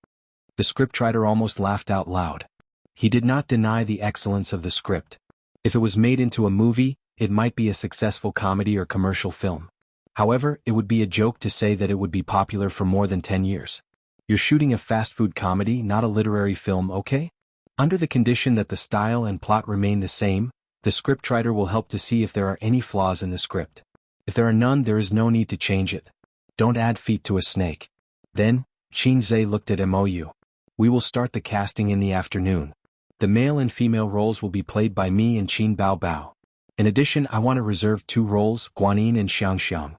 The scriptwriter almost laughed out loud. He did not deny the excellence of the script. If it was made into a movie, it might be a successful comedy or commercial film. However, it would be a joke to say that it would be popular for more than 10 years. You're shooting a fast food comedy, not a literary film, okay? Under the condition that the style and plot remain the same, the scriptwriter will help to see if there are any flaws in the script. If there are none, there is no need to change it. Don't add feet to a snake. Then, Qin Zhe looked at Mou. We will start the casting in the afternoon. The male and female roles will be played by me and Qin Baobao. In addition, I want to reserve 2 roles, Guanyin and Xiangxiang.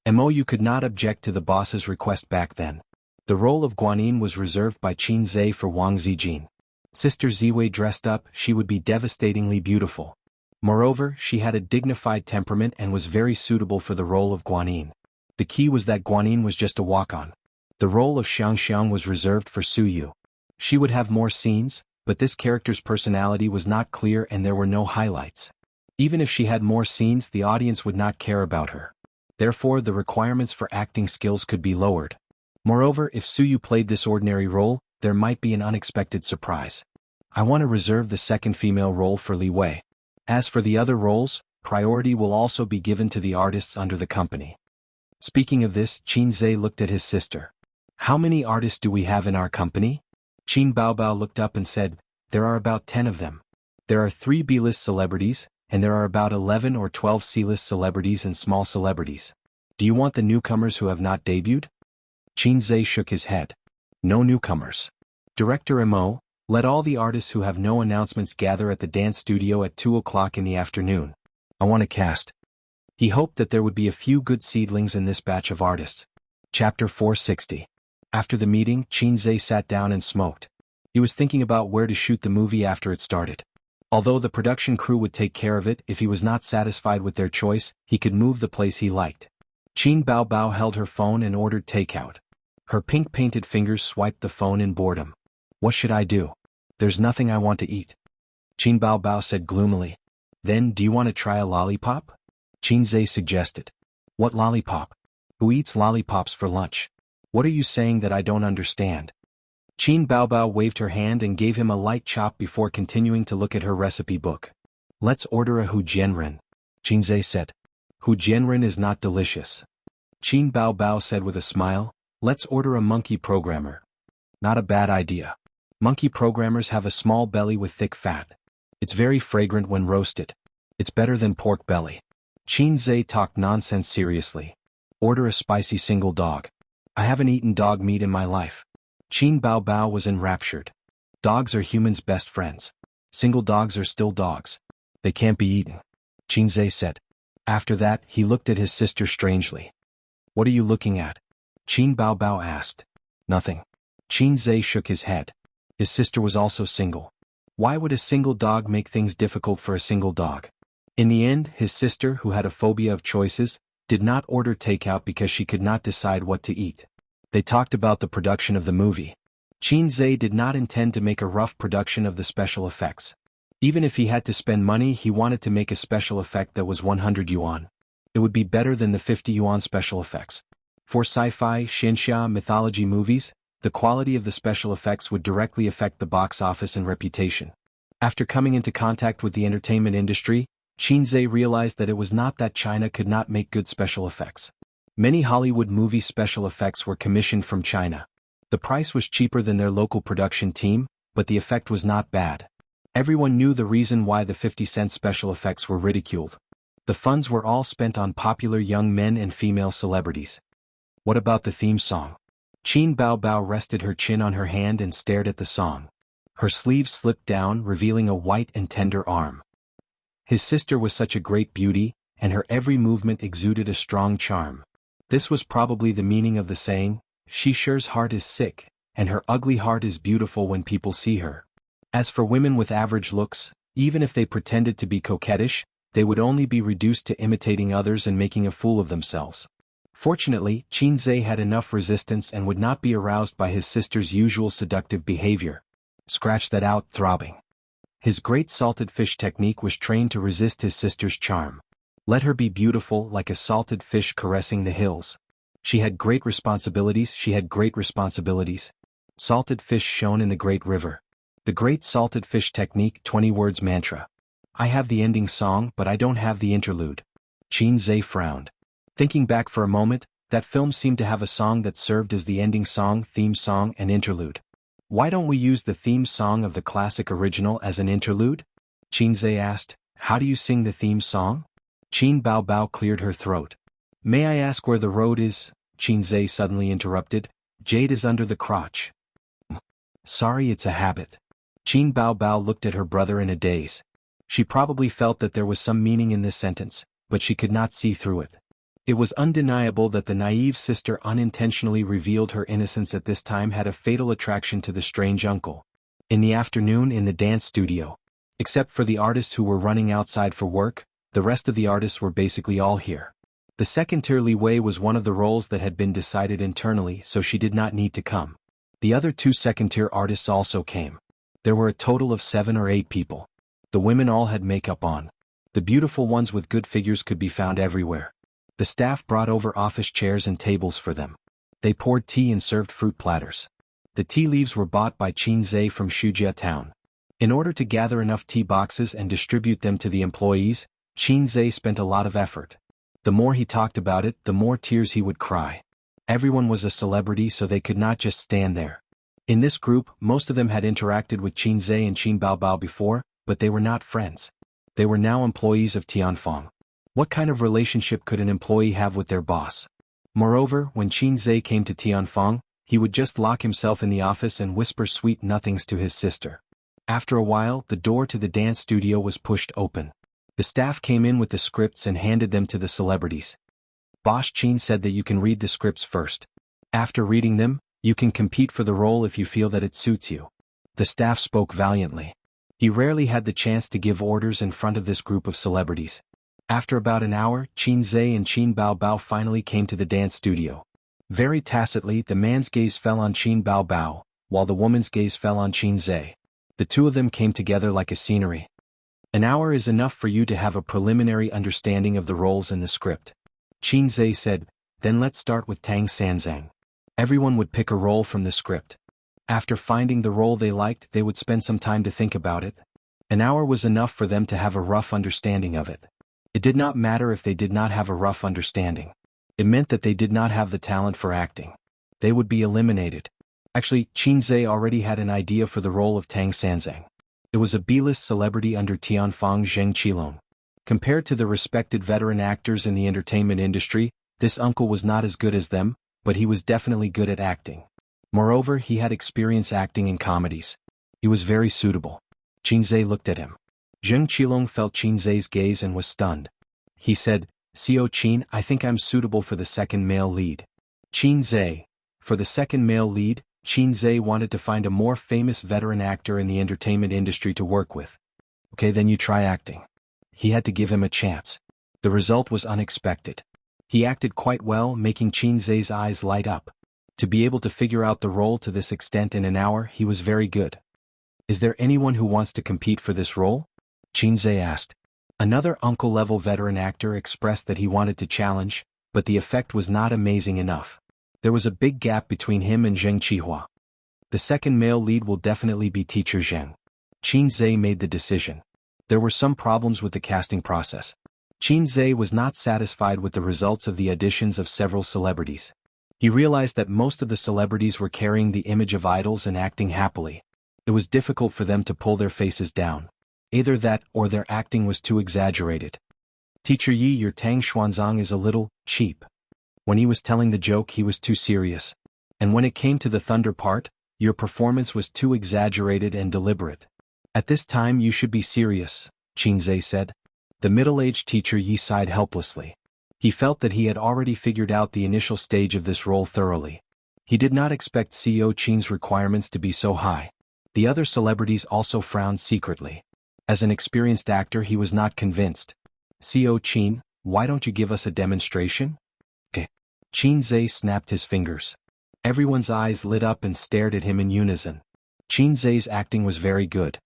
Mou could not object to the boss's request back then. The role of Guanyin was reserved by Qin Zhe for Wang Zijin. Sister Ziwei dressed up, she would be devastatingly beautiful. Moreover, she had a dignified temperament and was very suitable for the role of Guanyin. The key was that Guanyin was just a walk-on. The role of Xiangxiang was reserved for Su Yu. She would have more scenes, but this character's personality was not clear and there were no highlights. Even if she had more scenes, the audience would not care about her. Therefore, the requirements for acting skills could be lowered. Moreover, if Su Yu played this ordinary role, there might be an unexpected surprise. I want to reserve the second female role for Li Wei. As for the other roles, priority will also be given to the artists under the company. Speaking of this, Qin Zhe looked at his sister. How many artists do we have in our company? Qin Baobao looked up and said, there are about 10 of them. There are 3 B-list celebrities, and there are about 11 or 12 C-list celebrities and small celebrities. Do you want the newcomers who have not debuted? Qin Zhe shook his head. No newcomers. Director Mo, let all the artists who have no announcements gather at the dance studio at 2 o'clock in the afternoon. I want to cast. He hoped that there would be a few good seedlings in this batch of artists. Chapter 460. After the meeting, Qin Zhe sat down and smoked. He was thinking about where to shoot the movie after it started. Although the production crew would take care of it, if he was not satisfied with their choice, he could move the place he liked. Qin Baobao held her phone and ordered takeout. Her pink-painted fingers swiped the phone in boredom. What should I do? There's nothing I want to eat. Qin Baobao said gloomily. Then, do you want to try a lollipop? Qin Zhe suggested. What lollipop? Who eats lollipops for lunch? What are you saying that I don't understand? Qin Baobao waved her hand and gave him a light chop before continuing to look at her recipe book. Let's order a hujianren, Qin Zhe said. Hujianren is not delicious. Qin Baobao said with a smile, let's order a monkey programmer. Not a bad idea. Monkey programmers have a small belly with thick fat. It's very fragrant when roasted. It's better than pork belly. Qin Zhe talked nonsense seriously. Order a spicy single dog. I haven't eaten dog meat in my life. Qin Baobao was enraptured. Dogs are humans' best friends. Single dogs are still dogs. They can't be eaten, Qin Zhe said. After that, he looked at his sister strangely. What are you looking at? Qin Baobao asked. Nothing. Qin Zhe shook his head. His sister was also single. Why would a single dog make things difficult for a single dog? In the end, his sister, who had a phobia of choices, did not order takeout because she could not decide what to eat. They talked about the production of the movie. Qin Zhe did not intend to make a rough production of the special effects. Even if he had to spend money, he wanted to make a special effect that was 100 yuan. It would be better than the 50 yuan special effects. For sci-fi, xinxia, mythology movies, the quality of the special effects would directly affect the box office and reputation. After coming into contact with the entertainment industry, Qin Zhe realized that it was not that China could not make good special effects. Many Hollywood movie special effects were commissioned from China. The price was cheaper than their local production team, but the effect was not bad. Everyone knew the reason why the 50-cent special effects were ridiculed. The funds were all spent on popular young men and female celebrities. What about the theme song? Qin Baobao rested her chin on her hand and stared at the song. Her sleeves slipped down, revealing a white and tender arm. His sister was such a great beauty, and her every movement exuded a strong charm. This was probably the meaning of the saying, Shisher's heart is sick, and her ugly heart is beautiful when people see her. As for women with average looks, even if they pretended to be coquettish, they would only be reduced to imitating others and making a fool of themselves. Fortunately, Qin Zhe had enough resistance and would not be aroused by his sister's usual seductive behavior. Scratch that out, throbbing. His great salted fish technique was trained to resist his sister's charm. Let her be beautiful like a salted fish caressing the hills. She had great responsibilities. Salted fish shone in the great river. The great salted fish technique 20 words mantra. I have the ending song but I don't have the interlude. Qin Zhe frowned. Thinking back for a moment, that film seemed to have a song that served as the ending song, theme song, and interlude. Why don't we use the theme song of the classic original as an interlude? Qin Zhe asked. How do you sing the theme song? Qin Bao Bao cleared her throat. May I ask where the road is? Qin Zhe suddenly interrupted. Jade is under the crotch. Sorry, it's a habit. Qin Bao Bao looked at her brother in a daze. She probably felt that there was some meaning in this sentence, but she could not see through it. It was undeniable that the naive sister unintentionally revealed her innocence at this time had a fatal attraction to the strange uncle. In the afternoon in the dance studio. Except for the artists who were running outside for work, the rest of the artists were basically all here. The second-tier Li Wei was one of the roles that had been decided internally, so she did not need to come. The other two second-tier artists also came. There were a total of 7 or 8 people. The women all had makeup on. The beautiful ones with good figures could be found everywhere. The staff brought over office chairs and tables for them. They poured tea and served fruit platters. The tea leaves were bought by Qin Zhe from Shujia town. In order to gather enough tea boxes and distribute them to the employees, Qin Zhe spent a lot of effort. The more he talked about it, the more tears he would cry. Everyone was a celebrity, so they could not just stand there. In this group, most of them had interacted with Qin Zhe and Qin Bao Bao before, but they were not friends. They were now employees of Tianfeng. What kind of relationship could an employee have with their boss? Moreover, when Qin Zhe came to Tianfeng, he would just lock himself in the office and whisper sweet nothings to his sister. After a while, the door to the dance studio was pushed open. The staff came in with the scripts and handed them to the celebrities. Boss Qin said that you can read the scripts first. After reading them, you can compete for the role if you feel that it suits you. The staff spoke valiantly. He rarely had the chance to give orders in front of this group of celebrities. After about an hour, Qin Zhe and Qin Bao Bao finally came to the dance studio. Very tacitly, the man's gaze fell on Qin Bao Bao, while the woman's gaze fell on Qin Zhe. The two of them came together like a scenery. An hour is enough for you to have a preliminary understanding of the roles in the script. Qin Zhe said, then let's start with Tang Sanzang. Everyone would pick a role from the script. After finding the role they liked, they would spend some time to think about it. An hour was enough for them to have a rough understanding of it. It did not matter if they did not have a rough understanding. It meant that they did not have the talent for acting. They would be eliminated. Actually, Qin Zhe already had an idea for the role of Tang Sanzang. It was a B-list celebrity under Tianfeng Zheng Qilong. Compared to the respected veteran actors in the entertainment industry, this uncle was not as good as them, but he was definitely good at acting. Moreover, he had experience acting in comedies. He was very suitable. Qin Zhe looked at him. Zheng Qilong felt Qin Zhe's gaze and was stunned. He said, "Xiao Qin, I think I'm suitable for the second male lead." Qin Zhe. For the second male lead, Qin Zhe wanted to find a more famous veteran actor in the entertainment industry to work with. Okay, then you try acting. He had to give him a chance. The result was unexpected. He acted quite well, making Qin Zhe's eyes light up. To be able to figure out the role to this extent in an hour, he was very good. Is there anyone who wants to compete for this role? Qin Zhe asked. Another uncle-level veteran actor expressed that he wanted to challenge, but the effect was not amazing enough. There was a big gap between him and Zheng Qihua. The second male lead will definitely be Teacher Zheng. Qin Zhe made the decision. There were some problems with the casting process. Qin Zhe was not satisfied with the results of the auditions of several celebrities. He realized that most of the celebrities were carrying the image of idols and acting happily. It was difficult for them to pull their faces down. Either that or their acting was too exaggerated. Teacher Yi, your Tang Xuanzang is a little cheap. When he was telling the joke, he was too serious. And when it came to the thunder part, your performance was too exaggerated and deliberate. At this time you should be serious, Qin Zhe said. The middle-aged teacher Yi sighed helplessly. He felt that he had already figured out the initial stage of this role thoroughly. He did not expect CEO Qin's requirements to be so high. The other celebrities also frowned secretly. As an experienced actor, he was not convinced. CEO Qin, why don't you give us a demonstration? Okay. Qin Zhe snapped his fingers. Everyone's eyes lit up and stared at him in unison. Qin Zhe's acting was very good.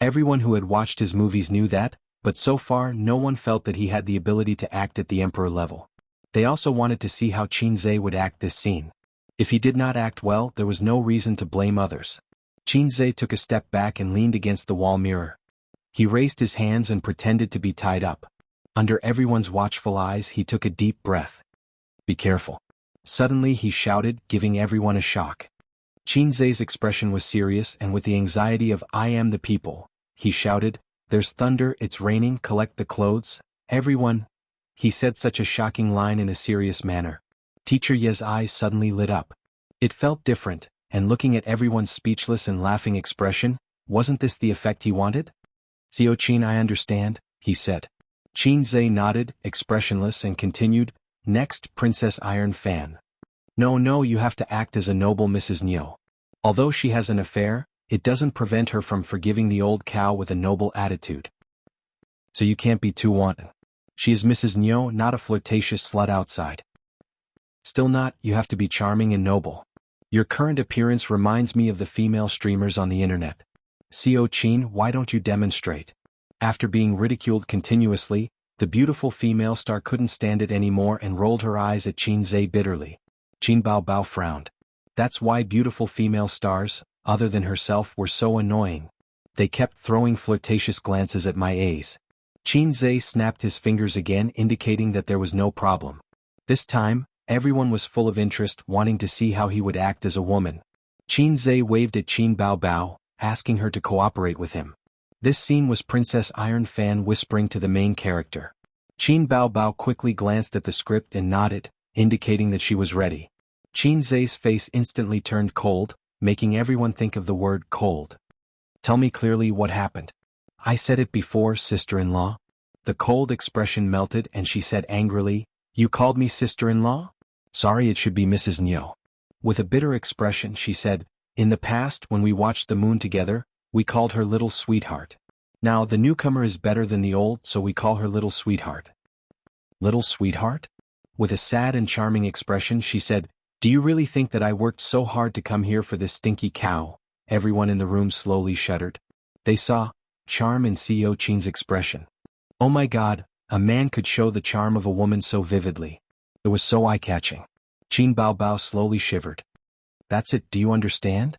Everyone who had watched his movies knew that, but so far no one felt that he had the ability to act at the emperor level. They also wanted to see how Qinze would act this scene. If he did not act well, there was no reason to blame others. Qinze took a step back and leaned against the wall mirror. He raised his hands and pretended to be tied up. Under everyone's watchful eyes, he took a deep breath. "Be careful." Suddenly he shouted, giving everyone a shock. Qinze's expression was serious, and with the anxiety of "I am the people," he shouted, "There's thunder, it's raining, collect the clothes, everyone." He said such a shocking line in a serious manner. Teacher Ye's eyes suddenly lit up. It felt different, and looking at everyone's speechless and laughing expression, wasn't this the effect he wanted? "Xiao Qin, I understand," he said. Qinze nodded, expressionless, and continued, "Next, Princess Iron Fan. No, you have to act as a noble Mrs. Niu. Although she has an affair, it doesn't prevent her from forgiving the old cow with a noble attitude. So you can't be too wanton. She is Mrs. Niu, not a flirtatious slut outside. Still not, you have to be charming and noble. Your current appearance reminds me of the female streamers on the internet. Xiao Qin, why don't you demonstrate?" After being ridiculed continuously, the beautiful female star couldn't stand it anymore and rolled her eyes at Qinze bitterly. Qin Baobao frowned. That's why beautiful female stars, other than herself, were so annoying. They kept throwing flirtatious glances at my A's. Qinze snapped his fingers again, indicating that there was no problem. This time, everyone was full of interest, wanting to see how he would act as a woman. Qinze waved at Qin Baobao, asking her to cooperate with him. This scene was Princess Iron Fan whispering to the main character. Qin Baobao quickly glanced at the script and nodded, indicating that she was ready. Qinze's face instantly turned cold, making everyone think of the word cold. "Tell me clearly what happened." "I said it before, sister-in-law." The cold expression melted and she said angrily, "You called me sister-in-law? Sorry, it should be Mrs. Niu." With a bitter expression she said, "In the past when we watched the moon together, we called her little sweetheart. Now the newcomer is better than the old, so we call her little sweetheart." "Little sweetheart?" With a sad and charming expression she said, "Do you really think that I worked so hard to come here for this stinky cow?" Everyone in the room slowly shuddered. They saw charm in Xiao Qin's expression. Oh my God, a man could show the charm of a woman so vividly. It was so eye-catching. Qin Baobao slowly shivered. "That's it, do you understand?"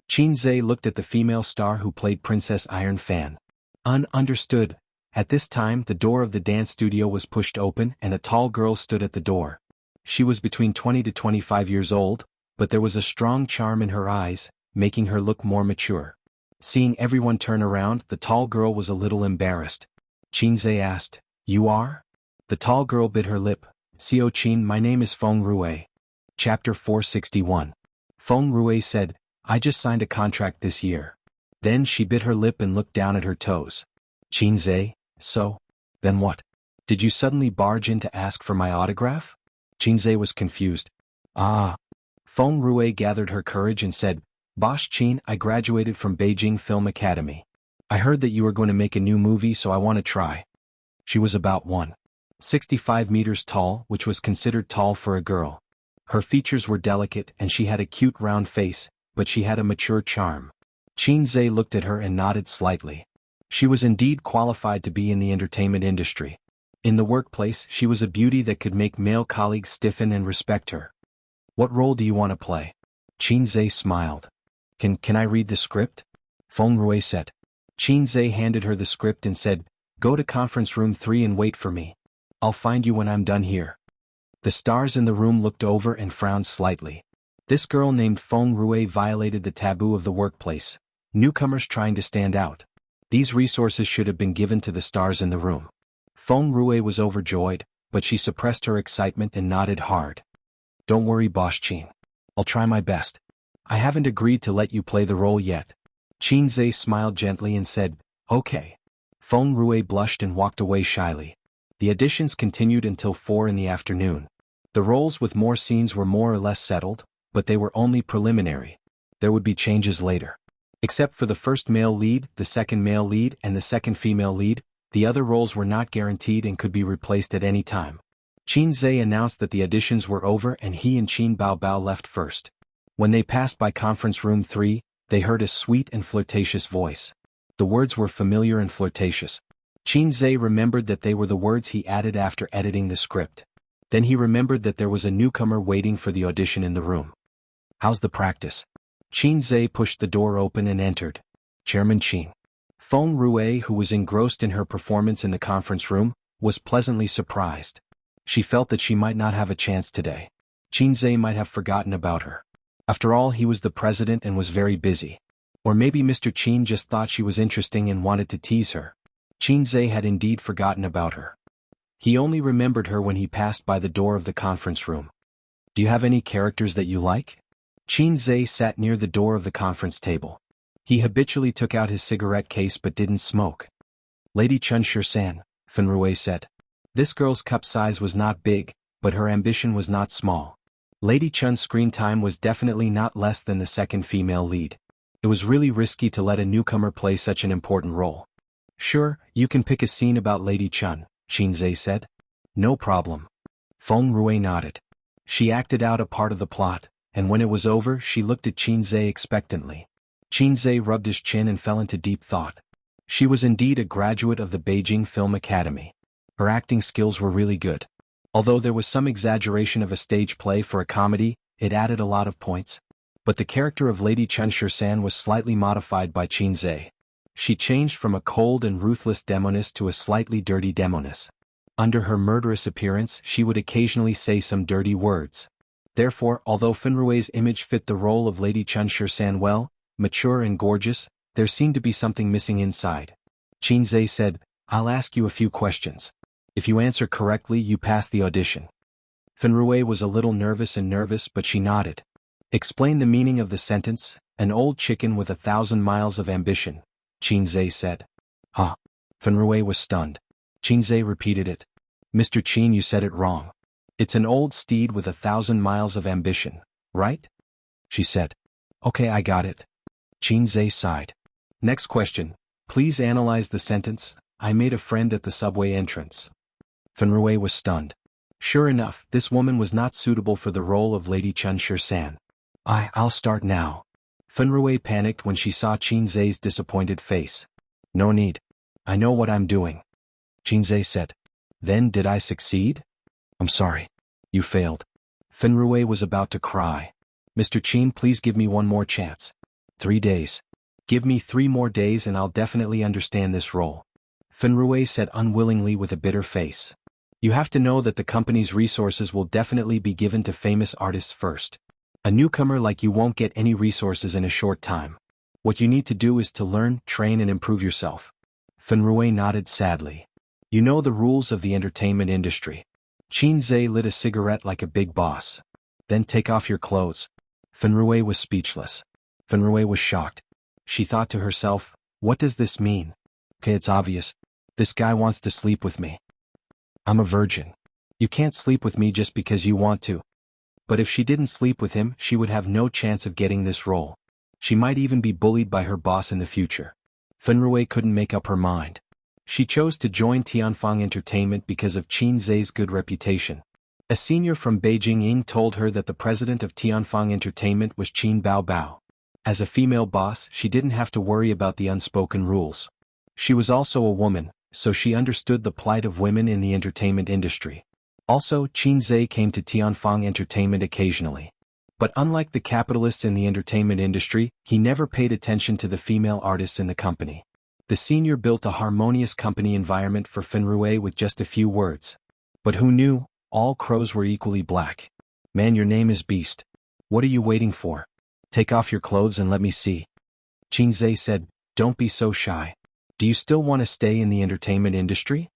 Qinze looked at the female star who played Princess Iron Fan. Understood. At this time the door of the dance studio was pushed open and a tall girl stood at the door. She was between 20 to 25 years old, but there was a strong charm in her eyes, making her look more mature. Seeing everyone turn around, the tall girl was a little embarrassed. Qinze asked, "You are?" The tall girl bit her lip. "Xiao Qin, my name is Feng Rue." Chapter 461. Feng Rue said, "I just signed a contract this year." Then she bit her lip and looked down at her toes. "Qinze, so? Then what? Did you suddenly barge in to ask for my autograph?" Qinze was confused. "Ah." Feng Rue gathered her courage and said, "Boss Qin, I graduated from Beijing Film Academy. I heard that you were going to make a new movie, so I want to try." She was about 1.65 meters tall, which was considered tall for a girl. Her features were delicate and she had a cute round face, but she had a mature charm. Qinze looked at her and nodded slightly. She was indeed qualified to be in the entertainment industry. In the workplace, she was a beauty that could make male colleagues stiffen and respect her. "What role do you want to play?" Qinze smiled. Can I read the script?" Feng Rue said. Qinze handed her the script and said, "Go to conference room 3 and wait for me. I'll find you when I'm done here." The stars in the room looked over and frowned slightly. This girl named Feng Rue violated the taboo of the workplace. Newcomers trying to stand out. These resources should have been given to the stars in the room. Feng Rue was overjoyed, but she suppressed her excitement and nodded hard. "Don't worry, Boss Qin. I'll try my best. I haven't agreed to let you play the role yet." Qinze smiled gently and said, "Okay." Feng Rue blushed and walked away shyly. The auditions continued until 4 in the afternoon. The roles with more scenes were more or less settled, but they were only preliminary. There would be changes later. Except for the first male lead, the second male lead, and the second female lead, the other roles were not guaranteed and could be replaced at any time. Qinze announced that the auditions were over and he and Qin Baobao left first. When they passed by conference room 3, they heard a sweet and flirtatious voice. The words were familiar and flirtatious. Qin Zhe remembered that they were the words he added after editing the script. Then he remembered that there was a newcomer waiting for the audition in the room. "How's the practice?" Qin Zhe pushed the door open and entered. Chairman Qin. Feng Rue, who was engrossed in her performance in the conference room, was pleasantly surprised. She felt that she might not have a chance today. Qin Zhe might have forgotten about her. After all, he was the president and was very busy. Or maybe Mr. Qin just thought she was interesting and wanted to tease her. Qin Zhe had indeed forgotten about her. He only remembered her when he passed by the door of the conference room. "Do you have any characters that you like?" Qin Zhe sat near the door of the conference table. He habitually took out his cigarette case but didn't smoke. "Lady Chun Shirsan," Feng Rue said. This girl's cup size was not big, but her ambition was not small. Lady Chun's screen time was definitely not less than the second female lead. It was really risky to let a newcomer play such an important role. "Sure, you can pick a scene about Lady Chun," Qin Zhe said. "No problem." Feng Rue nodded. She acted out a part of the plot, and when it was over she looked at Qin Zhe expectantly. Qin Zhe rubbed his chin and fell into deep thought. She was indeed a graduate of the Beijing Film Academy. Her acting skills were really good. Although there was some exaggeration of a stage play for a comedy, it added a lot of points. But the character of Lady Chun Shirsan was slightly modified by Qin Zhe. She changed from a cold and ruthless demoness to a slightly dirty demoness. Under her murderous appearance, she would occasionally say some dirty words. Therefore, although Feng Rue's image fit the role of Lady Chun Shirsan well, mature and gorgeous, there seemed to be something missing inside. Qin Zhe said, "I'll ask you a few questions. If you answer correctly, you pass the audition." Feng Rue was a little nervous, but she nodded. "Explain the meaning of the sentence, 'An old chicken with 1,000 miles of ambition,'" Qin Zhe said. "Huh." Feng Rue was stunned. Qin Zhe repeated it. "Mr. Qin, you said it wrong. It's an old steed with 1,000 miles of ambition, right?" She said. "Okay, I got it." Qin Zhe sighed. "Next question. Please analyze the sentence, 'I made a friend at the subway entrance.'" Feng Rue was stunned. Sure enough, this woman was not suitable for the role of Lady Chun Shirsan. I'll start now." Feng Rue panicked when she saw Qin Zhe's disappointed face. "No need. I know what I'm doing." Qin Zhe said. "Then did I succeed?" "I'm sorry. You failed." Feng Rue was about to cry. "Mr. Qin, please give me one more chance." 3 days. "Give me 3 more days and I'll definitely understand this role," Feng Rue said unwillingly with a bitter face. "You have to know that the company's resources will definitely be given to famous artists first. A newcomer like you won't get any resources in a short time. What you need to do is to learn, train and improve yourself." Feng Rue nodded sadly. "You know the rules of the entertainment industry." Qin Zhe lit a cigarette like a big boss. "Then take off your clothes." Feng Rue was speechless. Feng Rue was shocked. She thought to herself, what does this mean? Okay, it's obvious. This guy wants to sleep with me. I'm a virgin. You can't sleep with me just because you want to. But if she didn't sleep with him, she would have no chance of getting this role. She might even be bullied by her boss in the future. Feng Rue couldn't make up her mind. She chose to join Tianfang Entertainment because of Qin Zhe's good reputation. A senior from Beijing Ying told her that the president of Tianfang Entertainment was Qin Baobao. As a female boss, she didn't have to worry about the unspoken rules. She was also a woman, so she understood the plight of women in the entertainment industry. Also, Qin Zhe came to Tianfang Entertainment occasionally. But unlike the capitalists in the entertainment industry, he never paid attention to the female artists in the company. The senior built a harmonious company environment for Feng Rue with just a few words. But who knew? All crows were equally black. "Man, your name is Beast. What are you waiting for? Take off your clothes and let me see." Qin Zhe said, "Don't be so shy. Do you still want to stay in the entertainment industry?"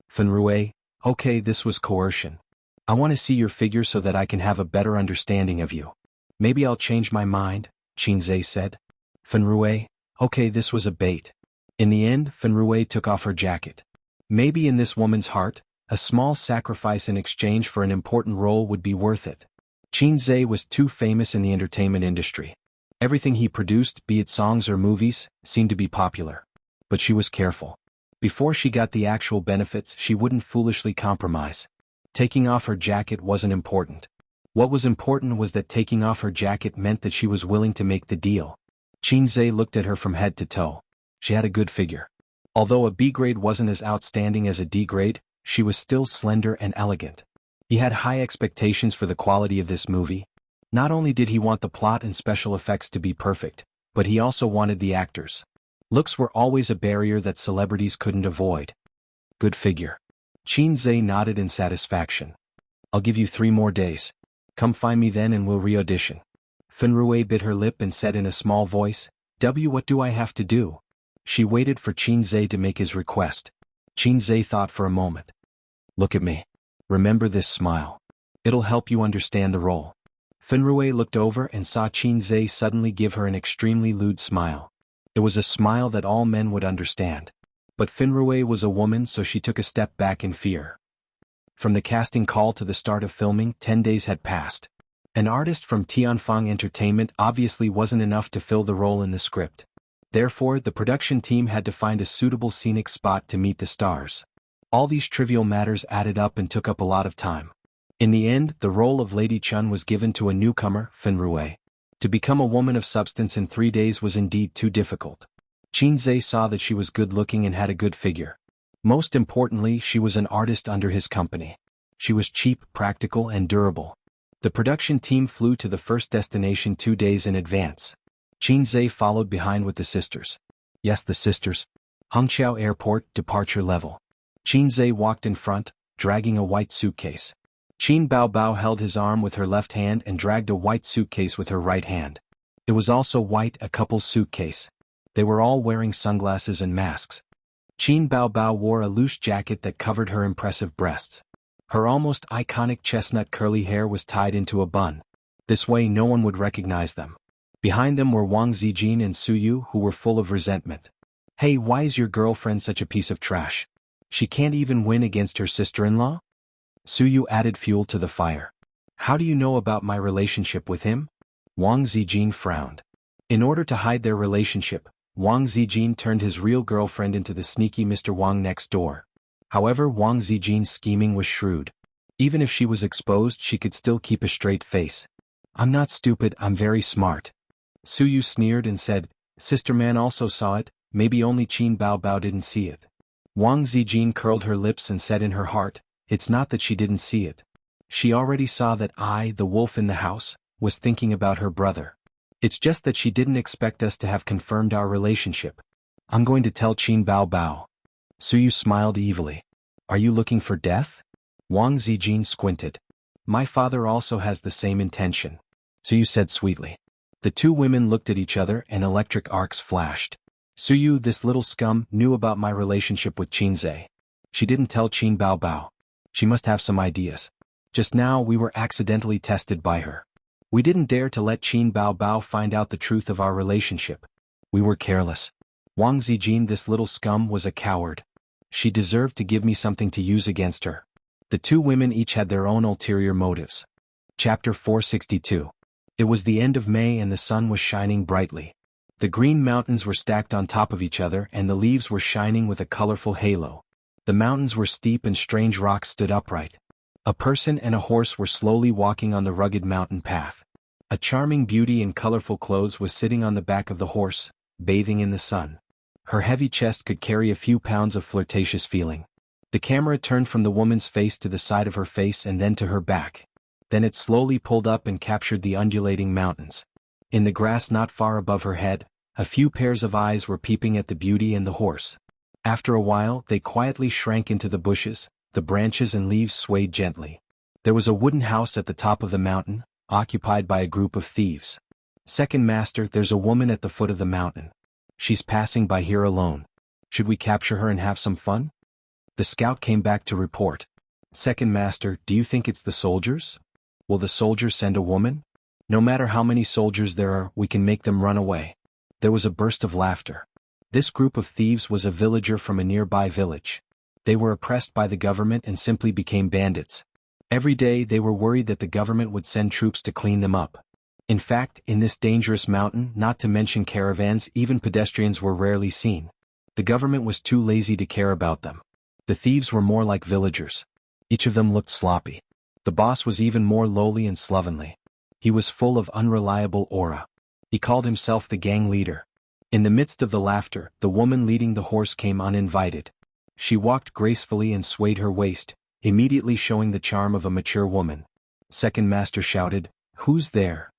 Feng Rue, "Okay, this was coercion. I want to see your figure so that I can have a better understanding of you. Maybe I'll change my mind," Qin Zhe said. Feng Rue, "Okay, this was a bait." In the end, Feng Rue took off her jacket. Maybe in this woman's heart, a small sacrifice in exchange for an important role would be worth it. Qin Zhe was too famous in the entertainment industry. Everything he produced, be it songs or movies, seemed to be popular. But she was careful. Before she got the actual benefits, she wouldn't foolishly compromise. Taking off her jacket wasn't important. What was important was that taking off her jacket meant that she was willing to make the deal. Qin Zhe looked at her from head to toe. She had a good figure. Although a B grade wasn't as outstanding as a D grade, she was still slender and elegant. He had high expectations for the quality of this movie. Not only did he want the plot and special effects to be perfect, but he also wanted the actors. Looks were always a barrier that celebrities couldn't avoid. Good figure. Qin Zhe nodded in satisfaction. I'll give you 3 more days. Come find me then and we'll re-audition. Fenrui bit her lip and said in a small voice, What do I have to do? She waited for Qin Zhe to make his request. Qin Zhe thought for a moment. Look at me. Remember this smile. It'll help you understand the role. Fenrui looked over and saw Qin Zhe suddenly give her an extremely lewd smile. It was a smile that all men would understand. But Fenrui was a woman, so she took a step back in fear. From the casting call to the start of filming, 10 days had passed. An artist from Tianfang Entertainment obviously wasn't enough to fill the role in the script. Therefore, the production team had to find a suitable scenic spot to meet the stars. All these trivial matters added up and took up a lot of time. In the end, the role of Lady Chun was given to a newcomer, Fenrui. To become a woman of substance in 3 days was indeed too difficult. Qin Zhe saw that she was good-looking and had a good figure. Most importantly, she was an artist under his company. She was cheap, practical, and durable. The production team flew to the first destination 2 days in advance. Qin Zhe followed behind with the sisters. Yes, the sisters. Hangqiao Airport, departure level. Qin Zhe walked in front, dragging a white suitcase. Qin Baobao held his arm with her left hand and dragged a white suitcase with her right hand. It was also white, a couple's suitcase. They were all wearing sunglasses and masks. Qin Baobao wore a loose jacket that covered her impressive breasts. Her almost iconic chestnut curly hair was tied into a bun. This way no one would recognize them. Behind them were Wang Zijin and Suyu, who were full of resentment. Hey, why is your girlfriend such a piece of trash? She can't even win against her sister-in-law? Suyu added fuel to the fire. How do you know about my relationship with him? Wang Zijin frowned. In order to hide their relationship, Wang Zijin turned his real girlfriend into the sneaky Mr. Wang next door. However, Wang Zijin's scheming was shrewd. Even if she was exposed, she could still keep a straight face. I'm not stupid, I'm very smart. Suyu sneered and said, Sister Man also saw it, maybe only Qin Baobao didn't see it. Wang Zijin curled her lips and said in her heart, it's not that she didn't see it. She already saw that I, the wolf in the house, was thinking about her brother. It's just that she didn't expect us to have confirmed our relationship. I'm going to tell Qin Baobao. Suyu smiled evilly. Are you looking for death? Wang Zijin squinted. My father also has the same intention. Suyu said sweetly. The 2 women looked at each other and electric arcs flashed. Suyu, this little scum, knew about my relationship with Qin Zhe. She didn't tell Qin Baobao. She must have some ideas. Just now we were accidentally tested by her. We didn't dare to let Qin Baobao find out the truth of our relationship. We were careless. Wang Zijin, this little scum, was a coward. She deserved to give me something to use against her. The 2 women each had their own ulterior motives. Chapter 462. It was the end of May and the sun was shining brightly. The green mountains were stacked on top of each other and the leaves were shining with a colorful halo. The mountains were steep and strange rocks stood upright. A person and a horse were slowly walking on the rugged mountain path. A charming beauty in colorful clothes was sitting on the back of the horse, bathing in the sun. Her heavy chest could carry a few pounds of flirtatious feeling. The camera turned from the woman's face to the side of her face and then to her back. Then it slowly pulled up and captured the undulating mountains. In the grass not far above her head, a few pairs of eyes were peeping at the beauty and the horse. After a while, they quietly shrank into the bushes, the branches and leaves swayed gently. There was a wooden house at the top of the mountain, occupied by a group of thieves. Second Master, there's a woman at the foot of the mountain. She's passing by here alone. Should we capture her and have some fun? The scout came back to report. Second Master, do you think it's the soldiers? Will the soldiers send a woman? No matter how many soldiers there are, we can make them run away. There was a burst of laughter. This group of thieves was a villager from a nearby village. They were oppressed by the government and simply became bandits. Every day they were worried that the government would send troops to clean them up. In fact, in this dangerous mountain, not to mention caravans, even pedestrians were rarely seen. The government was too lazy to care about them. The thieves were more like villagers. Each of them looked sloppy. The boss was even more lowly and slovenly. He was full of unreliable aura. He called himself the gang leader. In the midst of the laughter, the woman leading the horse came uninvited. She walked gracefully and swayed her waist, immediately showing the charm of a mature woman. Second master shouted, "Who's there?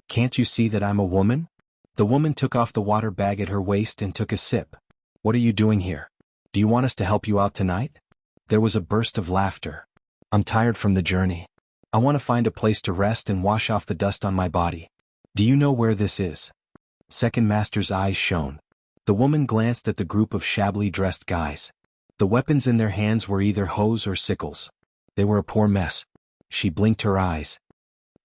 Can't you see that I'm a woman?" The woman took off the water bag at her waist and took a sip. "What are you doing here? Do you want us to help you out tonight?" There was a burst of laughter. "I'm tired from the journey. I want to find a place to rest and wash off the dust on my body. Do you know where this is?" Second master's eyes shone. The woman glanced at the group of shabbily dressed guys. The weapons in their hands were either hoes or sickles. They were a poor mess. She blinked her eyes.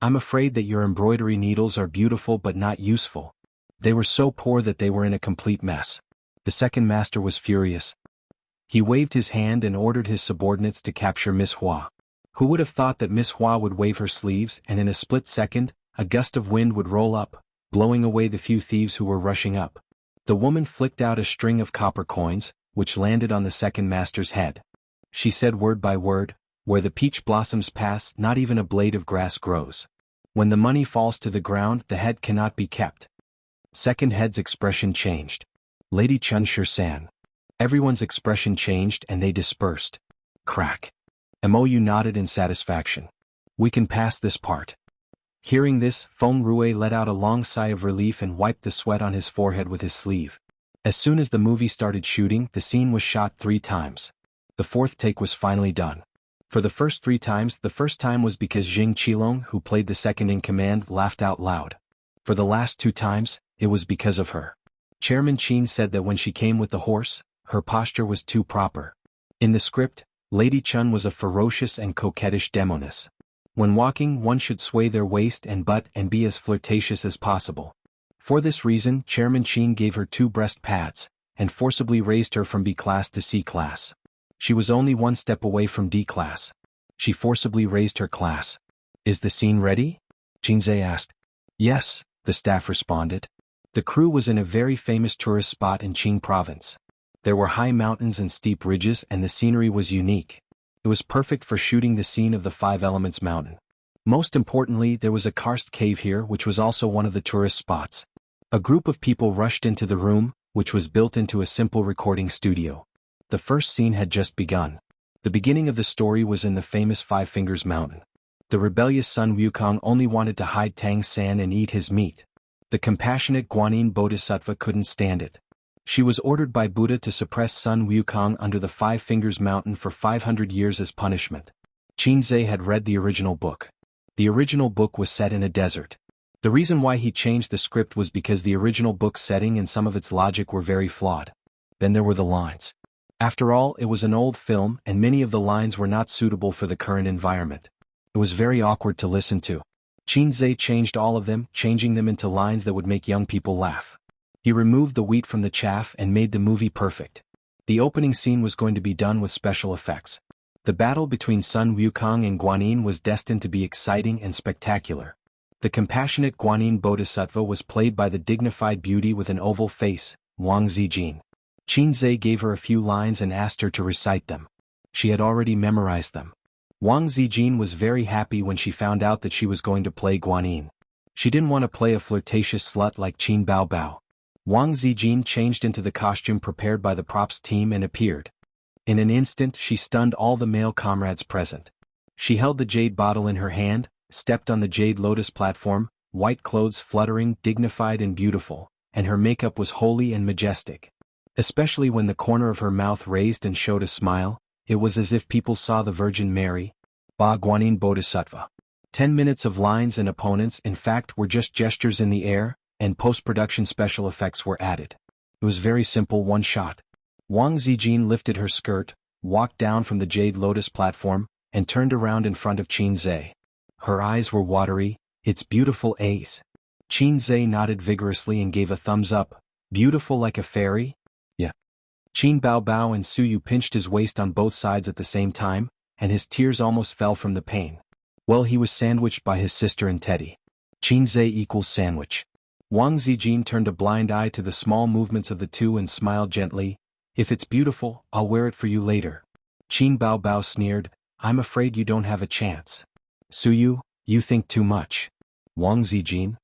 "I'm afraid that your embroidery needles are beautiful but not useful." They were so poor that they were in a complete mess. The second master was furious. He waved his hand and ordered his subordinates to capture Miss Hua. Who would have thought that Miss Hua would wave her sleeves and in a split second, a gust of wind would roll up, blowing away the few thieves who were rushing up. The woman flicked out a string of copper coins, which landed on the second master's head. She said word by word, "Where the peach blossoms pass, not even a blade of grass grows. When the money falls to the ground, the head cannot be kept." Second head's expression changed. "Lady Chun Shirsan." Everyone's expression changed and they dispersed. Crack. Mou nodded in satisfaction. "We can pass this part." Hearing this, Feng Rue let out a long sigh of relief and wiped the sweat on his forehead with his sleeve. As soon as the movie started shooting, the scene was shot 3 times. The 4th take was finally done. For the first 3 times, the first time was because Jing Qilong, who played the second-in-command, laughed out loud. For the last 2 times, it was because of her. Chairman Qin said that when she came with the horse, her posture was too proper. In the script, Lady Chun was a ferocious and coquettish demoness. When walking, one should sway their waist and butt and be as flirtatious as possible. For this reason, Chairman Qin gave her 2 breast pads, and forcibly raised her from B class to C class. She was only 1 step away from D class. She forcibly raised her class. "Is the scene ready?" Qinze asked. "Yes," the staff responded. The crew was in a very famous tourist spot in Qing province. There were high mountains and steep ridges and the scenery was unique. It was perfect for shooting the scene of the 5 Elements mountain. Most importantly, there was a karst cave here which was also one of the tourist spots. A group of people rushed into the room, which was built into a simple recording studio. The first scene had just begun. The beginning of the story was in the famous 5 Fingers Mountain. The rebellious Sun Wukong only wanted to hide Tang San and eat his meat. The compassionate Guanyin Bodhisattva couldn't stand it. She was ordered by Buddha to suppress Sun Wukong under the 5 Fingers Mountain for 500 years as punishment. Qinze had read the original book. The original book was set in a desert. The reason why he changed the script was because the original book's setting and some of its logic were very flawed. Then there were the lines. After all, it was an old film and many of the lines were not suitable for the current environment. It was very awkward to listen to. Qinze changed all of them, changing them into lines that would make young people laugh. He removed the wheat from the chaff and made the movie perfect. The opening scene was going to be done with special effects. The battle between Sun Wukong and Guanyin was destined to be exciting and spectacular. The compassionate Guanyin Bodhisattva was played by the dignified beauty with an oval face, Wang Zijin. Qinze gave her a few lines and asked her to recite them. She had already memorized them. Wang Zijin was very happy when she found out that she was going to play Guanyin. She didn't want to play a flirtatious slut like Qin Bao Bao. Wang Zijin changed into the costume prepared by the props team and appeared. In an instant she stunned all the male comrades present. She held the jade bottle in her hand, stepped on the jade lotus platform, white clothes fluttering, dignified and beautiful, and her makeup was holy and majestic. Especially when the corner of her mouth raised and showed a smile, it was as if people saw the Virgin Mary. Ba Guanyin Bodhisattva. 10 minutes of lines and opponents in fact were just gestures in the air, and post-production special effects were added. It was very simple, one shot. Wang Zijin lifted her skirt, walked down from the jade lotus platform, and turned around in front of Qinze. Her eyes were watery. "It's beautiful, Ace." Qinze nodded vigorously and gave a thumbs up. "Beautiful like a fairy?" "Yeah." Qin Bao Bao and Suyu pinched his waist on both sides at the same time, and his tears almost fell from the pain. Well, he was sandwiched by his sister and Teddy. Qinze equals sandwich. Wang Zijin turned a blind eye to the small movements of the two and smiled gently. "If it's beautiful, I'll wear it for you later." Qin Bao Bao sneered, "I'm afraid you don't have a chance." "Suyu, you think too much." Wang Zijin.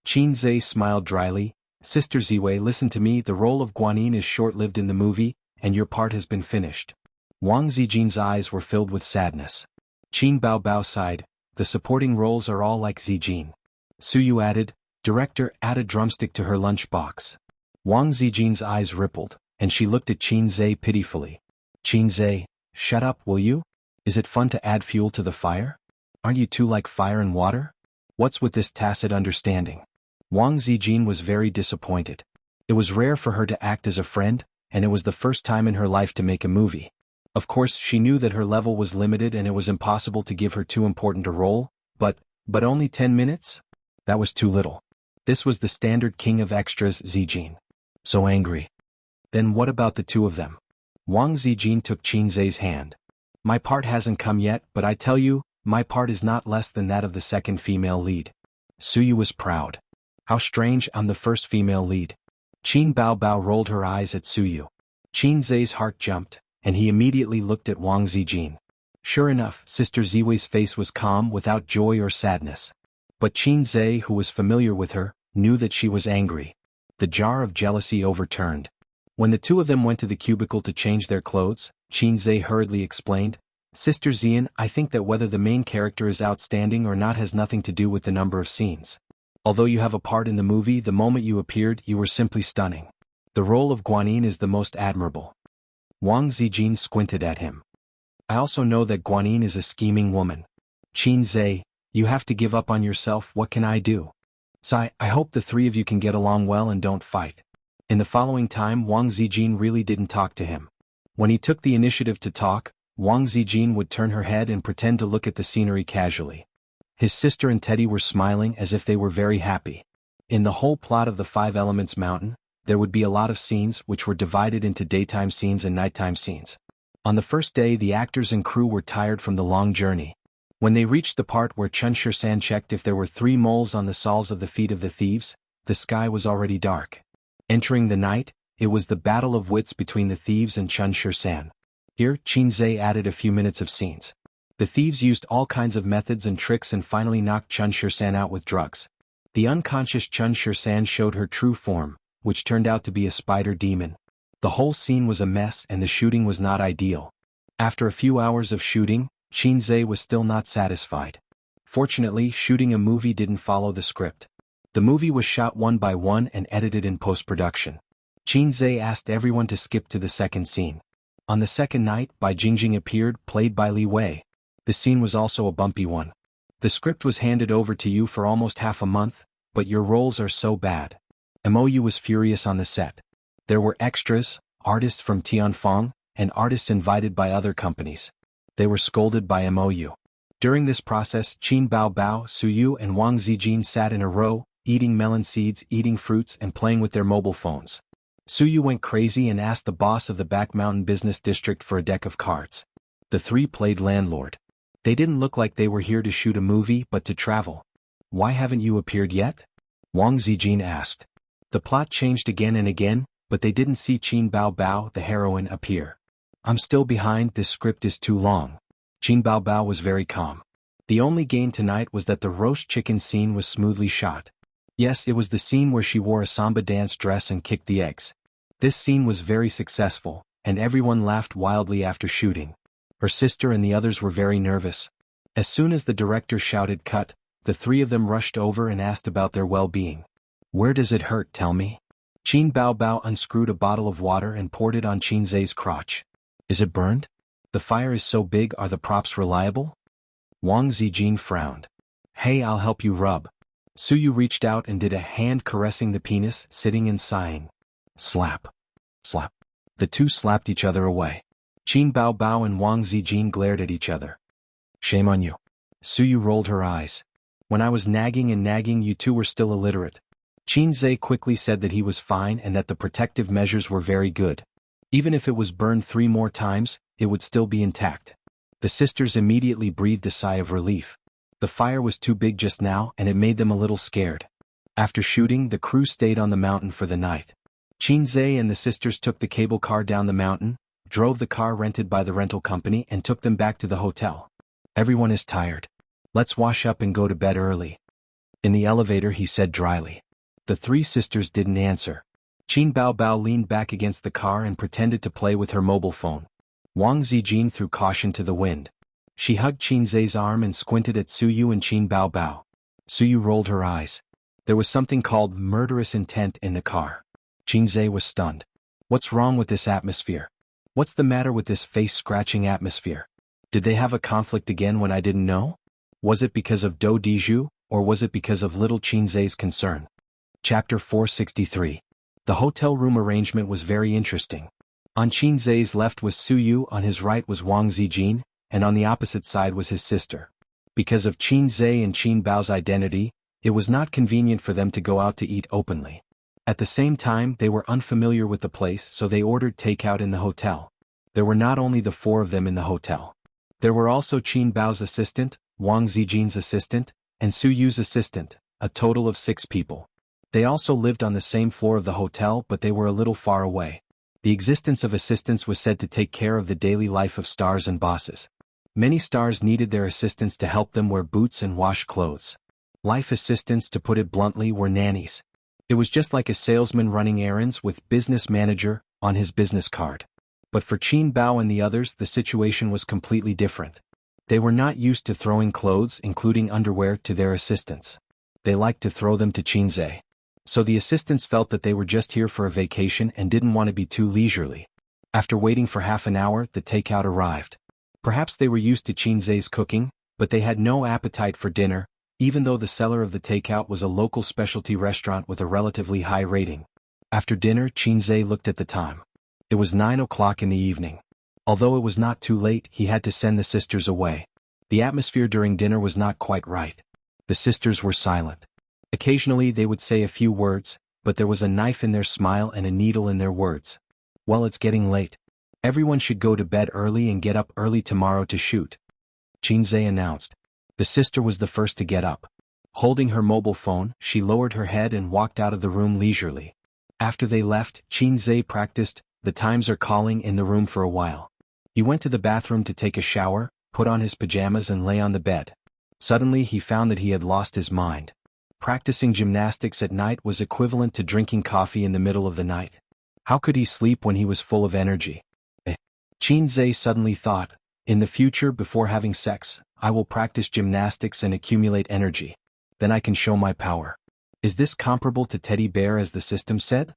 Qinze smiled dryly, Sister Ziwei, listen to me, the role of Guanyin is short-lived in the movie, and your part has been finished. Wang Zijin's eyes were filled with sadness. Qin Baobao sighed, the supporting roles are all like Zijin. Suyu added, director, add a drumstick to her lunchbox. Wang Zijin's eyes rippled, and she looked at Qin Zhe pitifully. Qin Zhe, shut up, will you? Is it fun to add fuel to the fire? Aren't you two like fire and water? What's with this tacit understanding? Wang Zijin was very disappointed. It was rare for her to act as a friend, and it was the first time in her life to make a movie. Of course, she knew that her level was limited and it was impossible to give her too important a role, but only 10 minutes? That was too little. This was the standard king of extras, Zijin. So angry. Then what about the two of them? Wang Zijin took Qin Zhe's hand. My part hasn't come yet, but I tell you, my part is not less than that of the second female lead. Suyu was proud. How strange, I'm the first female lead. Qin Baobao rolled her eyes at Suyu. Qin Zhe's heart jumped, and he immediately looked at Wang Zijin. Sure enough, Sister Ziwei's face was calm without joy or sadness. But Qin Zhe, who was familiar with her, knew that she was angry. The jar of jealousy overturned. When the two of them went to the cubicle to change their clothes, Qin Zhe hurriedly explained, Sister Zian, I think that whether the main character is outstanding or not has nothing to do with the number of scenes. Although you have a part in the movie, the moment you appeared, you were simply stunning. The role of Guanyin is the most admirable. Wang Zijin squinted at him. I also know that Guanyin is a scheming woman. Qin Zhe, you have to give up on yourself, what can I do? Sai, I hope the three of you can get along well and don't fight. In the following time, Wang Zijin really didn't talk to him. When he took the initiative to talk, Wang Zijin would turn her head and pretend to look at the scenery casually. His sister and Teddy were smiling as if they were very happy. In the whole plot of the Five Elements Mountain, there would be a lot of scenes which were divided into daytime scenes and nighttime scenes. On the first day, the actors and crew were tired from the long journey. When they reached the part where Chun Shirsan checked if there were 3 moles on the soles of the feet of the thieves, the sky was already dark. Entering the night, it was the battle of wits between the thieves and Chun Shirsan. Here, Qin Zhe added a few minutes of scenes. The thieves used all kinds of methods and tricks and finally knocked Chun Shirsan out with drugs. The unconscious Chun Shirsan showed her true form, which turned out to be a spider demon. The whole scene was a mess and the shooting was not ideal. After a few hours of shooting, Qin Zhe was still not satisfied. Fortunately, shooting a movie didn't follow the script. The movie was shot one by one and edited in post-production. Qin Zhe asked everyone to skip to the second scene. On the second night, Bai Jingjing appeared, played by Li Wei. The scene was also a bumpy one. The script was handed over to you for almost half a month, but your roles are so bad. MOU was furious on the set. There were extras, artists from Tianfeng, and artists invited by other companies. They were scolded by MOU. During this process, Qin Baobao, Suyu and Wang Zijin sat in a row, eating melon seeds, eating fruits and playing with their mobile phones. Suyu went crazy and asked the boss of the Back Mountain Business District for a deck of cards. The three played landlord. They didn't look like they were here to shoot a movie but to travel. Why haven't you appeared yet? Wang Zijin asked. The plot changed again and again, but they didn't see Qin Baobao, the heroine, appear. I'm still behind, this script is too long. Qin Baobao was very calm. The only gain tonight was that the roast chicken scene was smoothly shot. Yes, it was the scene where she wore a samba dance dress and kicked the eggs. This scene was very successful, and everyone laughed wildly after shooting. Her sister and the others were very nervous. As soon as the director shouted cut, the three of them rushed over and asked about their well-being. Where does it hurt, tell me? Qin Baobao unscrewed a bottle of water and poured it on Qin Zhe's crotch. Is it burned? The fire is so big, are the props reliable? Wang Zijin frowned. Hey, I'll help you rub. Suyu reached out and did a hand caressing the penis, sitting and sighing. Slap. Slap. The two slapped each other away. Qin Baobao and Wang Zijin glared at each other. Shame on you. Suyu rolled her eyes. When I was nagging and nagging, you two were still illiterate. Qin Zhe quickly said that he was fine and that the protective measures were very good. Even if it was burned 3 more times, it would still be intact. The sisters immediately breathed a sigh of relief. The fire was too big just now and it made them a little scared. After shooting, the crew stayed on the mountain for the night. Qin Zhe and the sisters took the cable car down the mountain, drove the car rented by the rental company and took them back to the hotel. Everyone is tired. Let's wash up and go to bed early. In the elevator, he said dryly. The three sisters didn't answer. Qin Baobao leaned back against the car and pretended to play with her mobile phone. Wang Zijin threw caution to the wind. She hugged Qin Zhe's arm and squinted at Suyu and Qin Baobao. Suyu rolled her eyes. There was something called murderous intent in the car. Qin Zhe was stunned. What's wrong with this atmosphere? What's the matter with this face-scratching atmosphere? Did they have a conflict again when I didn't know? Was it because of Do Diju, or was it because of little Qin Zhe's concern? Chapter 463. The hotel room arrangement was very interesting. On Qin Zhe's left was Suyu, on his right was Wang Zijin, and on the opposite side was his sister. Because of Qin Zhe and Qin Bao's identity, it was not convenient for them to go out to eat openly. At the same time, they were unfamiliar with the place, so they ordered takeout in the hotel. There were not only the four of them in the hotel. There were also Qin Bao's assistant, Wang Zijin's assistant, and Suyu's assistant, a total of 6 people. They also lived on the same floor of the hotel, but they were a little far away. The existence of assistants was said to take care of the daily life of stars and bosses. Many stars needed their assistants to help them wear boots and wash clothes. Life assistants, to put it bluntly, were nannies. It was just like a salesman running errands with business manager on his business card. But for Qin Bao and the others, the situation was completely different. They were not used to throwing clothes, including underwear, to their assistants. They liked to throw them to Qin Zhe. So the assistants felt that they were just here for a vacation and didn't want to be too leisurely. After waiting for half an hour, the takeout arrived. Perhaps they were used to Qin Zhe's cooking, but they had no appetite for dinner, even though the seller of the takeout was a local specialty restaurant with a relatively high rating. After dinner, Qin Zhe looked at the time. It was 9 o'clock in the evening. Although it was not too late, he had to send the sisters away. The atmosphere during dinner was not quite right. The sisters were silent. Occasionally they would say a few words, but there was a knife in their smile and a needle in their words. Well, it's getting late. Everyone should go to bed early and get up early tomorrow to shoot, Qin Zhe announced. The sister was the first to get up. Holding her mobile phone, she lowered her head and walked out of the room leisurely. After they left, Qin Zhe practiced "The Times Are Calling" in the room for a while. He went to the bathroom to take a shower, put on his pajamas and lay on the bed. Suddenly he found that he had lost his mind. Practicing gymnastics at night was equivalent to drinking coffee in the middle of the night. How could he sleep when he was full of energy? Qin Zhe suddenly thought, in the future, before having sex, I will practice gymnastics and accumulate energy. Then I can show my power. Is this comparable to teddy bear as the system said?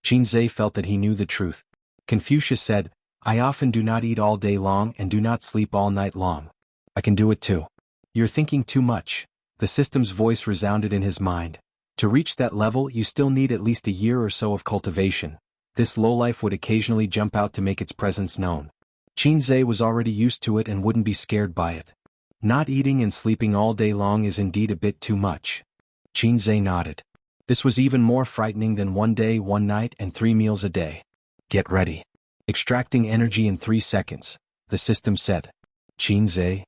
Qin Zhe felt that he knew the truth. Confucius said, I often do not eat all day long and do not sleep all night long. I can do it too. You're thinking too much. The system's voice resounded in his mind. To reach that level, you still need at least a year or so of cultivation. This lowlife would occasionally jump out to make its presence known. Qin Zhe was already used to it and wouldn't be scared by it. Not eating and sleeping all day long is indeed a bit too much. Qin Zhe nodded. This was even more frightening than 1 day, 1 night, and 3 meals a day. Get ready. Extracting energy in 3 seconds, the system said. Qin Zhe.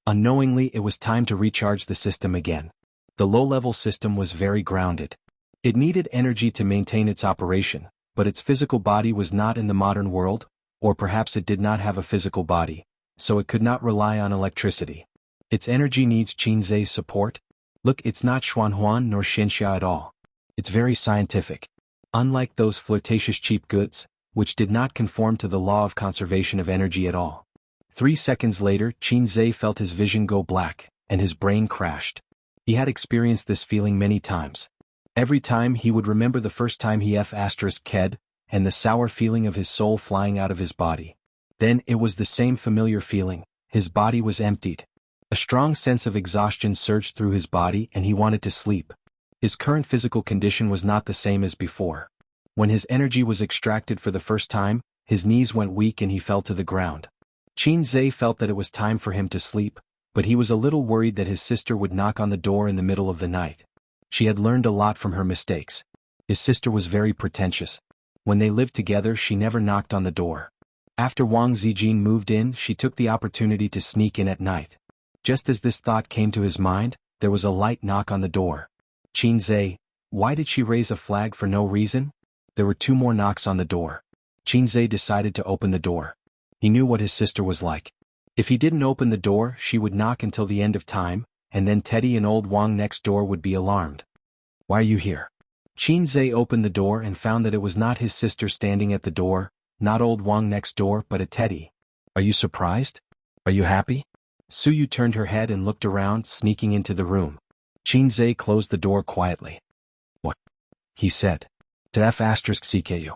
Unknowingly, it was time to recharge the system again. The low-level system was very grounded. It needed energy to maintain its operation, but its physical body was not in the modern world, or perhaps it did not have a physical body, so it could not rely on electricity. Its energy needs Qin Zhe's support. Look, it's not Xuanhuan nor Xinxia at all. It's very scientific. Unlike those flirtatious cheap goods, which did not conform to the law of conservation of energy at all. 3 seconds later, Qin Zhe felt his vision go black, and his brain crashed. He had experienced this feeling many times. Every time he would remember the first time he ked, and the sour feeling of his soul flying out of his body. Then it was the same familiar feeling, his body was emptied. A strong sense of exhaustion surged through his body and he wanted to sleep. His current physical condition was not the same as before. When his energy was extracted for the first time, his knees went weak and he fell to the ground. Qin Zhe felt that it was time for him to sleep, but he was a little worried that his sister would knock on the door in the middle of the night. She had learned a lot from her mistakes. His sister was very pretentious. When they lived together, she never knocked on the door. After Wang Zijin moved in, she took the opportunity to sneak in at night. Just as this thought came to his mind, there was a light knock on the door. Qin Zhe, why did she raise a flag for no reason? There were 2 more knocks on the door. Qin Zhe decided to open the door. He knew what his sister was like. If he didn't open the door, she would knock until the end of time, and then Teddy and old Wang next door would be alarmed. Why are you here? Qinzhe opened the door and found that it was not his sister standing at the door, not old Wang next door but a Teddy. Are you surprised? Are you happy? Suyu turned her head and looked around, sneaking into the room. Qinzhe closed the door quietly. What? He said. To F*CKU.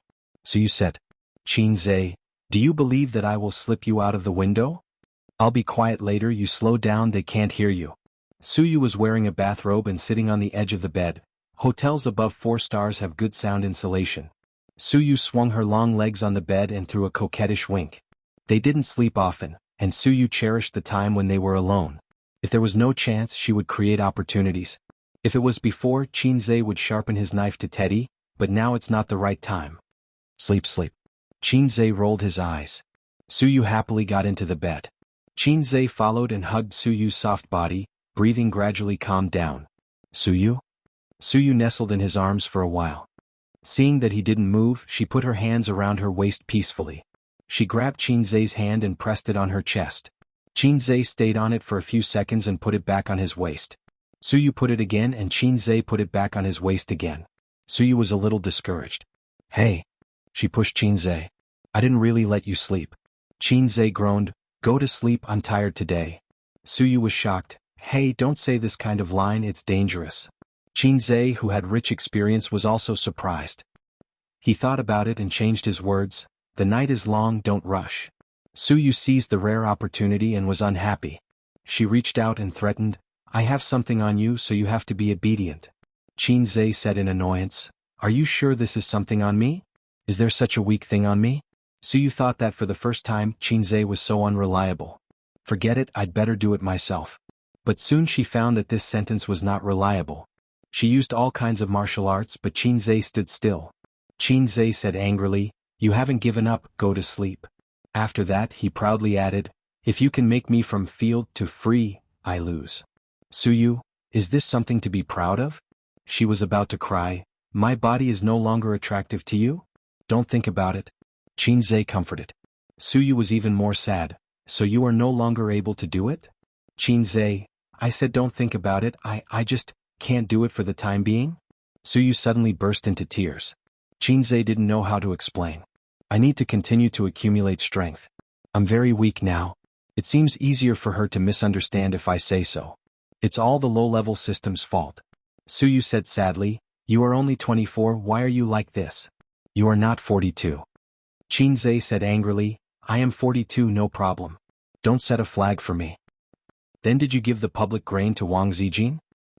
Suyu said. Qinzhe, do you believe that I will slip you out of the window? I'll be quiet later, you slow down, they can't hear you. Suyu was wearing a bathrobe and sitting on the edge of the bed. Hotels above 4 stars have good sound insulation. Suyu swung her long legs on the bed and threw a coquettish wink. They didn't sleep often, and Suyu cherished the time when they were alone. If there was no chance, she would create opportunities. If it was before, Qinzhe would sharpen his knife to Teddy, but now it's not the right time. Sleep, sleep. Qinzhe rolled his eyes. Suyu happily got into the bed. Qinzhe followed and hugged Suyu's soft body, breathing gradually calmed down. Suyu? Suyu nestled in his arms for a while. Seeing that he didn't move, she put her hands around her waist peacefully. She grabbed Qinzhe's hand and pressed it on her chest. Qinzhe stayed on it for a few seconds and put it back on his waist. Suyu put it again and Qinzhe put it back on his waist again. Suyu was a little discouraged. Hey. She pushed Qinzhe. I didn't really let you sleep. Qinzhe groaned. Go to sleep, I'm tired today. Suyu was shocked. Hey, don't say this kind of line, it's dangerous. Qinzhe, who had rich experience, was also surprised. He thought about it and changed his words. The night is long, don't rush. Suyu seized the rare opportunity and was unhappy. She reached out and threatened, I have something on you, so you have to be obedient. Qinzhe said in annoyance, Are you sure this is something on me? Is there such a weak thing on me? Suyu thought that for the first time Qinzhe was so unreliable. Forget it, I'd better do it myself. But soon she found that this sentence was not reliable. She used all kinds of martial arts, but Qinzhe stood still. Qinzhe said angrily, You haven't given up, go to sleep. After that he proudly added, If you can make me from field to free, I lose. Suyu, is this something to be proud of? She was about to cry, My body is no longer attractive to you? Don't think about it. Qinzhe comforted. Suyu was even more sad, So you are no longer able to do it? Qinzhe, I said don't think about it, I just can't do it for the time being? Suyu suddenly burst into tears. Qinzhe didn't know how to explain. I need to continue to accumulate strength. I'm very weak now. It seems easier for her to misunderstand if I say so. It's all the low-level system's fault. Suyu said sadly, You are only 24, why are you like this? You are not 42. Qinzhe said angrily, I am 42, no problem. Don't set a flag for me. Then did you give the public grain to Wang Zijin?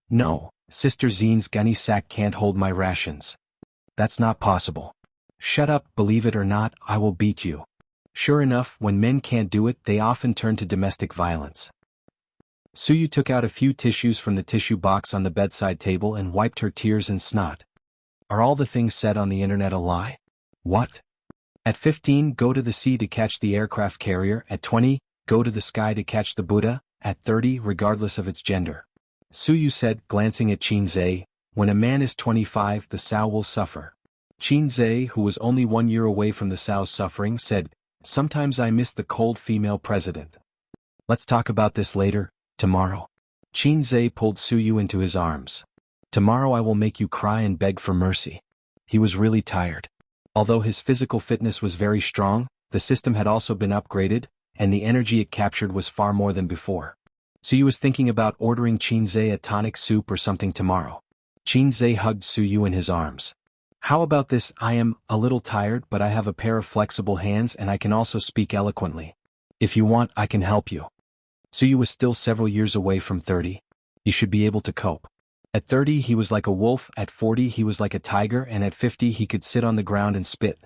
No, Sister Zin's gunny sack can't hold my rations. That's not possible. Shut up, believe it or not, I will beat you. Sure enough, when men can't do it, they often turn to domestic violence. Suyu took out a few tissues from the tissue box on the bedside table and wiped her tears and snot. Are all the things said on the internet a lie? What? At 15, go to the sea to catch the aircraft carrier. At 20, go to the sky to catch the Buddha. At 30, regardless of its gender. Suyu said, glancing at Qinzhe, When a man is 25, the sow will suffer. Qinzhe, who was only 1 year away from the sow's suffering, said, Sometimes I miss the cold female president. Let's talk about this later, tomorrow. Qinzhe pulled Suyu into his arms. Tomorrow I will make you cry and beg for mercy. He was really tired. Although his physical fitness was very strong, the system had also been upgraded, and the energy it captured was far more than before. Suyu was thinking about ordering Qinzhe a tonic soup or something tomorrow. Qinzhe hugged Suyu in his arms. How about this? I am a little tired, but I have a pair of flexible hands and I can also speak eloquently. If you want, I can help you. Suyu was still several years away from 30. You should be able to cope. At 30 he was like a wolf, at 40 he was like a tiger, and at 50 he could sit on the ground and spit.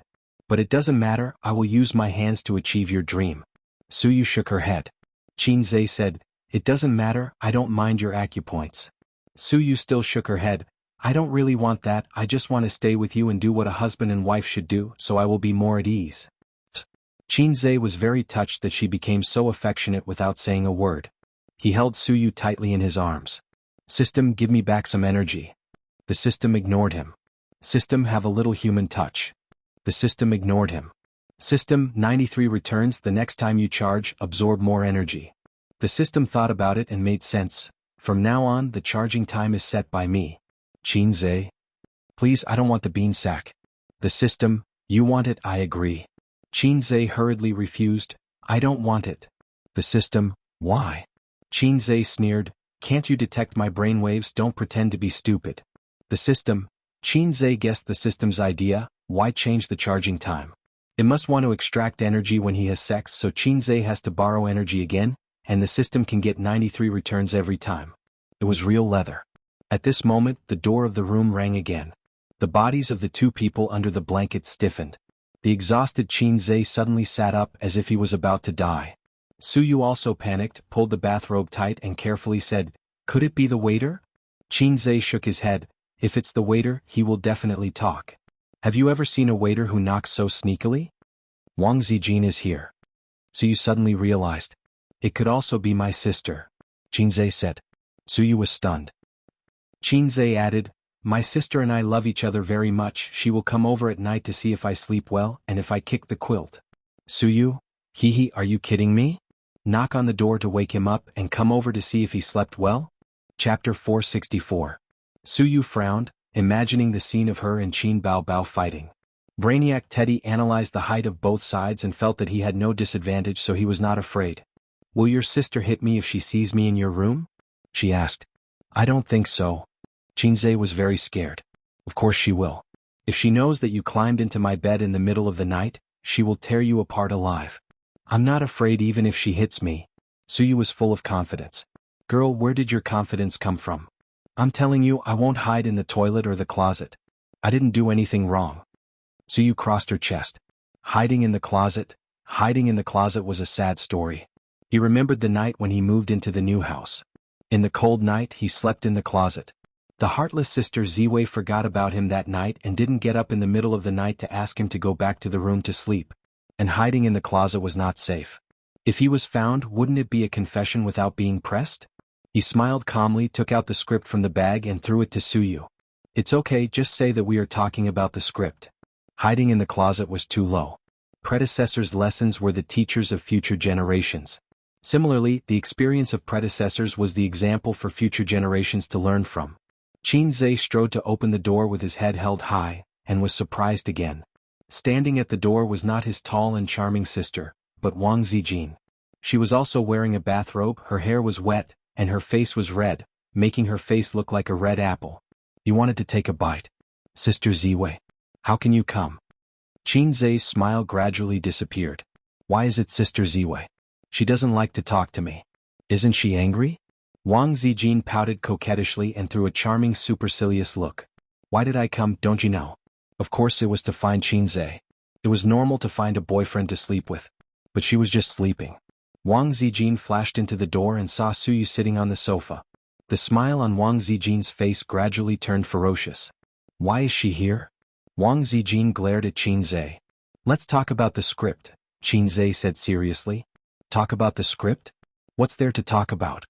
But it doesn't matter, I will use my hands to achieve your dream. Suyu shook her head. Qinzhe said, It doesn't matter, I don't mind your acupoints. Suyu still shook her head. I don't really want that, I just want to stay with you and do what a husband and wife should do, so I will be more at ease. Qinzhe was very touched that she became so affectionate without saying a word. He held Suyu tightly in his arms. System, give me back some energy. The system ignored him. System, have a little human touch. The system ignored him. System, 93 returns, the next time you charge, absorb more energy. The system thought about it and made sense. From now on, the charging time is set by me. Qinzhe. Please, I don't want the bean sack. The system, you want it, I agree. Qinzhe hurriedly refused. I don't want it. The system, why? Qinzhe sneered. Can't you detect my brainwaves? Don't pretend to be stupid. The system, Qinzhe guessed the system's idea. Why change the charging time? It must want to extract energy when he has sex, so Qinzhe has to borrow energy again, and the system can get 93 returns every time. It was real leather. At this moment, the door of the room rang again. The bodies of the two people under the blanket stiffened. The exhausted Qinzhe suddenly sat up as if he was about to die. Suyu also panicked, pulled the bathrobe tight and carefully said, Could it be the waiter? Qinzhe shook his head. If it's the waiter, he will definitely talk. Have you ever seen a waiter who knocks so sneakily? Wang Zijin is here. Suyu suddenly realized. It could also be my sister, Qinzhe said. Suyu was stunned. Qinzhe added, My sister and I love each other very much. She will come over at night to see if I sleep well and if I kick the quilt. Suyu? Hee, are you kidding me? Knock on the door to wake him up and come over to see if he slept well? Chapter 464. Suyu frowned, imagining the scene of her and Qin Baobao fighting. Brainiac Teddy analyzed the height of both sides and felt that he had no disadvantage, so he was not afraid. Will your sister hit me if she sees me in your room? She asked. I don't think so. Qinzhe was very scared. Of course she will. If she knows that you climbed into my bed in the middle of the night, she will tear you apart alive. I'm not afraid even if she hits me. Suyu was full of confidence. Girl, where did your confidence come from? I'm telling you, I won't hide in the toilet or the closet. I didn't do anything wrong. Suyu crossed her chest. Hiding in the closet? Hiding in the closet was a sad story. He remembered the night when he moved into the new house. In the cold night, he slept in the closet. The heartless sister Ziwei forgot about him that night and didn't get up in the middle of the night to ask him to go back to the room to sleep. And hiding in the closet was not safe. If he was found, wouldn't it be a confession without being pressed? He smiled calmly, took out the script from the bag and threw it to Suyu. It's okay, just say that we are talking about the script. Hiding in the closet was too low. Predecessors' lessons were the teachers of future generations. Similarly, the experience of predecessors was the example for future generations to learn from. Qinzhe strode to open the door with his head held high, and was surprised again. Standing at the door was not his tall and charming sister, but Wang Zijin. She was also wearing a bathrobe, her hair was wet, and her face was red, making her face look like a red apple. He wanted to take a bite. Sister Ziwei. How can you come? Qinzhe's smile gradually disappeared. Why is it Sister Ziwei? She doesn't like to talk to me. Isn't she angry? Wang Zijin pouted coquettishly and threw a charming supercilious look. Why did I come, don't you know? Of course it was to find Qinzhe. It was normal to find a boyfriend to sleep with. But she was just sleeping. Wang Zijin flashed into the door and saw Suyu sitting on the sofa. The smile on Wang Zijin's face gradually turned ferocious. Why is she here? Wang Zijin glared at Qinzhe. Let's talk about the script, Qinzhe said seriously. Talk about the script? What's there to talk about?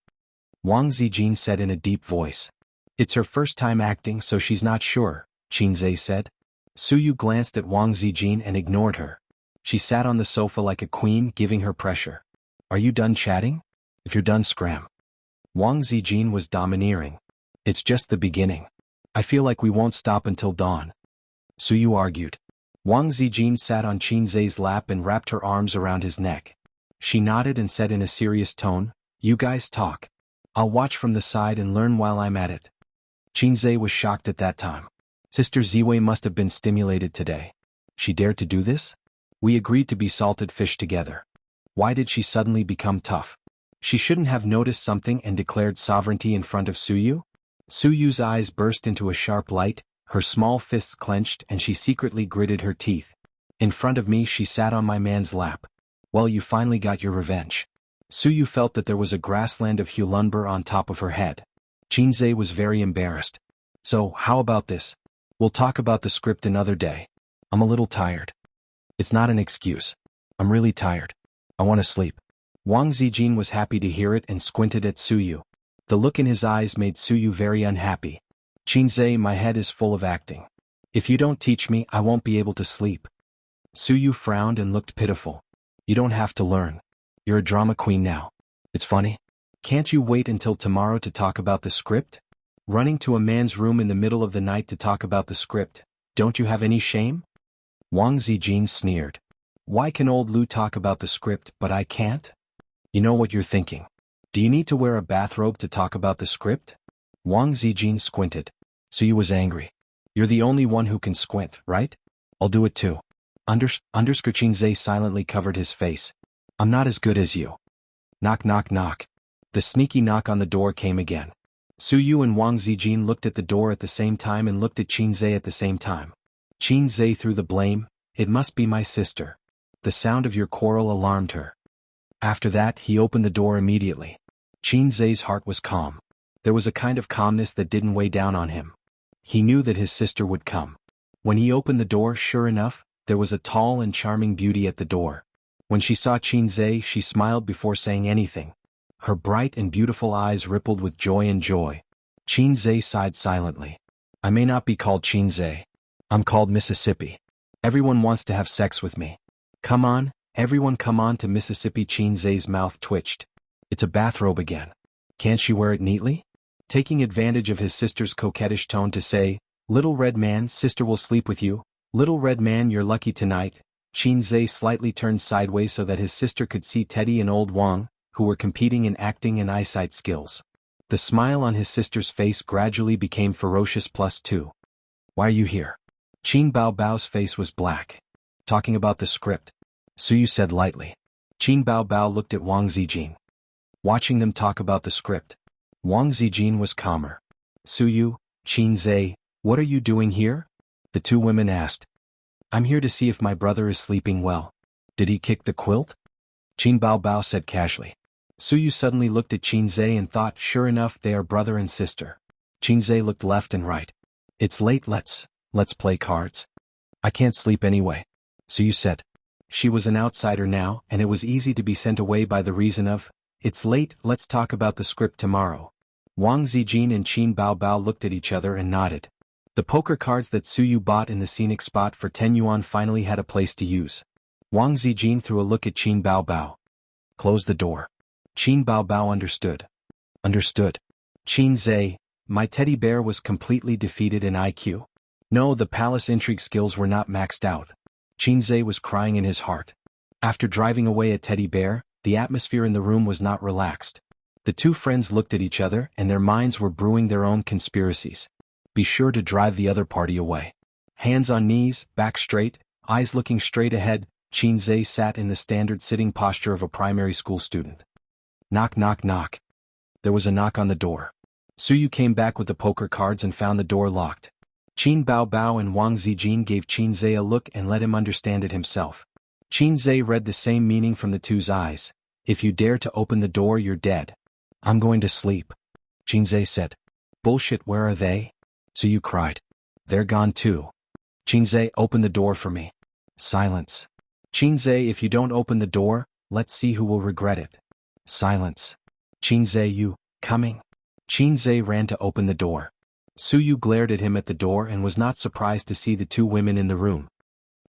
Wang Zijin said in a deep voice. It's her first time acting, so she's not sure, Qinzhe said. Suyu glanced at Wang Zijin and ignored her. She sat on the sofa like a queen, giving her pressure. Are you done chatting? If you're done, scram. Wang Zijin was domineering. It's just the beginning. I feel like we won't stop until dawn. Suyu argued. Wang Zijin sat on Qinzhe's lap and wrapped her arms around his neck. She nodded and said in a serious tone, You guys talk. I'll watch from the side and learn while I'm at it. Qinzhe was shocked at that time. Sister Ziwei must have been stimulated today. She dared to do this? We agreed to be salted fish together. Why did she suddenly become tough? She shouldn't have noticed something and declared sovereignty in front of Suyu? Suyu's eyes burst into a sharp light, her small fists clenched, and she secretly gritted her teeth. In front of me, she sat on my man's lap. Well, you finally got your revenge. Suyu felt that there was a grassland of Hulunber on top of her head. Qinzhe was very embarrassed. So, how about this? We'll talk about the script another day. I'm a little tired. It's not an excuse. I'm really tired. I want to sleep. Wang Zijin was happy to hear it and squinted at Suyu. The look in his eyes made Suyu very unhappy. Qinzhe, my head is full of acting. If you don't teach me, I won't be able to sleep. Suyu frowned and looked pitiful. You don't have to learn. You're a drama queen now. It's funny. Can't you wait until tomorrow to talk about the script? Running to a man's room in the middle of the night to talk about the script, don't you have any shame? Wang Zijin sneered. Why can old Lu talk about the script but I can't? You know what you're thinking. Do you need to wear a bathrobe to talk about the script? Wang Zijin squinted. Suyu was angry. You're the only one who can squint, right? I'll do it too. Qinzhe silently covered his face. I'm not as good as you. Knock knock knock. The sneaky knock on the door came again. Suyu and Wang Zijin looked at the door at the same time and looked at Qinzhe at the same time. Qinzhe threw the blame. It must be my sister. The sound of your quarrel alarmed her. After that he opened the door immediately. Qinzhe's heart was calm. There was a kind of calmness that didn't weigh down on him. He knew that his sister would come. When he opened the door, sure enough, there was a tall and charming beauty at the door. When she saw Qinzhe, she smiled before saying anything. Her bright and beautiful eyes rippled with joy and joy. Qinzhe sighed silently. I may not be called Qinzhe. I'm called Mississippi. Everyone wants to have sex with me. Come on, everyone come on to Mississippi. Qinzhe's mouth twitched. It's a bathrobe again. Can't she wear it neatly? Taking advantage of his sister's coquettish tone to say, Little red man, sister will sleep with you. Little red man, you're lucky tonight. Qinzhe slightly turned sideways so that his sister could see Teddy and old Wang, who were competing in acting and eyesight skills. The smile on his sister's face gradually became ferocious +2. Why are you here? Qin Baobao's face was black. Talking about the script. Suyu said lightly. Qin Baobao looked at Wang Zijin. Watching them talk about the script. Wang Zijin was calmer. Suyu, Qinzhe, what are you doing here? The two women asked. I'm here to see if my brother is sleeping well. Did he kick the quilt? Qin Baobao said casually. Suyu suddenly looked at Qinzhe and thought, sure enough, they are brother and sister. Qinzhe looked left and right. It's late, let's play cards. I can't sleep anyway. Suyu said. She was an outsider now, and it was easy to be sent away by the reason of, it's late, let's talk about the script tomorrow. Wang Zijin and Qin Baobao looked at each other and nodded. The poker cards that Suyu bought in the scenic spot for 10 yuan finally had a place to use. Wang Zijin threw a look at Qin Baobao. Close the door. Qin Baobao understood. Understood. Qinzhe, my teddy bear was completely defeated in IQ. No, the palace intrigue skills were not maxed out. Qinzhe was crying in his heart. After driving away a teddy bear, the atmosphere in the room was not relaxed. The two friends looked at each other and their minds were brewing their own conspiracies. Be sure to drive the other party away. Hands on knees, back straight, eyes looking straight ahead, Qinzhe sat in the standard sitting posture of a primary school student. Knock knock knock. There was a knock on the door. Suyu came back with the poker cards and found the door locked. Qin Baobao and Wang Zijin gave Qinzhe a look and let him understand it himself. Qinzhe read the same meaning from the two's eyes. If you dare to open the door, you're dead. I'm going to sleep. Qinzhe said. Bullshit, where are they? Suyu cried. They're gone too. Qinzhe, open the door for me. Silence. Qinzhe, if you don't open the door, let's see who will regret it. Silence. Qinzhe, you coming? Qinzhe ran to open the door. Suyu glared at him at the door and was not surprised to see the two women in the room.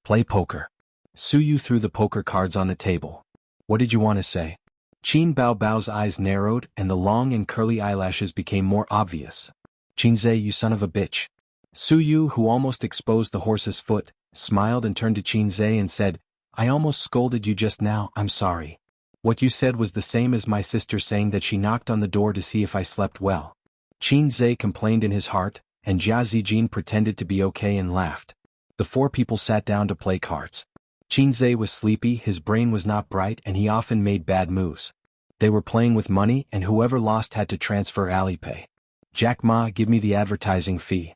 Play poker. Suyu threw the poker cards on the table. What did you want to say? Qin Baobao's eyes narrowed and the long and curly eyelashes became more obvious. Qinzhe, you son of a bitch. Suyu, who almost exposed the horse's foot, smiled and turned to Qinzhe and said, I almost scolded you just now, I'm sorry. What you said was the same as my sister saying that she knocked on the door to see if I slept well. Qinzhe complained in his heart, and Jia Zijin pretended to be okay and laughed. The four people sat down to play cards. Qinzhe was sleepy, his brain was not bright, and he often made bad moves. They were playing with money, and whoever lost had to transfer Alipay. Jack Ma, give me the advertising fee.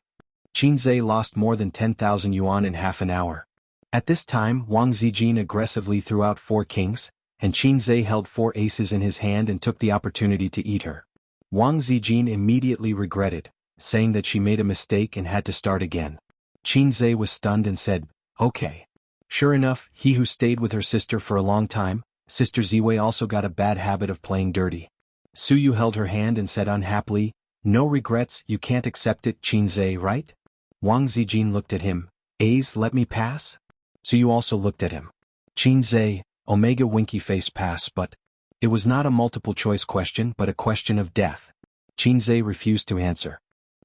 Qinzhe lost more than 10,000 yuan in half an hour. At this time, Wang Zijin aggressively threw out 4 kings, and Qinzhe held 4 aces in his hand and took the opportunity to eat her. Wang Zijin immediately regretted, saying that she made a mistake and had to start again. Qinzhe was stunned and said, okay. Sure enough, he who stayed with her sister for a long time, Sister Ziwei, also got a bad habit of playing dirty. Suyu held her hand and said unhappily, no regrets, you can't accept it, Qinzhe, right? Wang Zijin looked at him, A's let me pass? Suyu also looked at him. Qinzhe, Omega winky face pass, but it was not a multiple choice question but a question of death. Qinzhe refused to answer.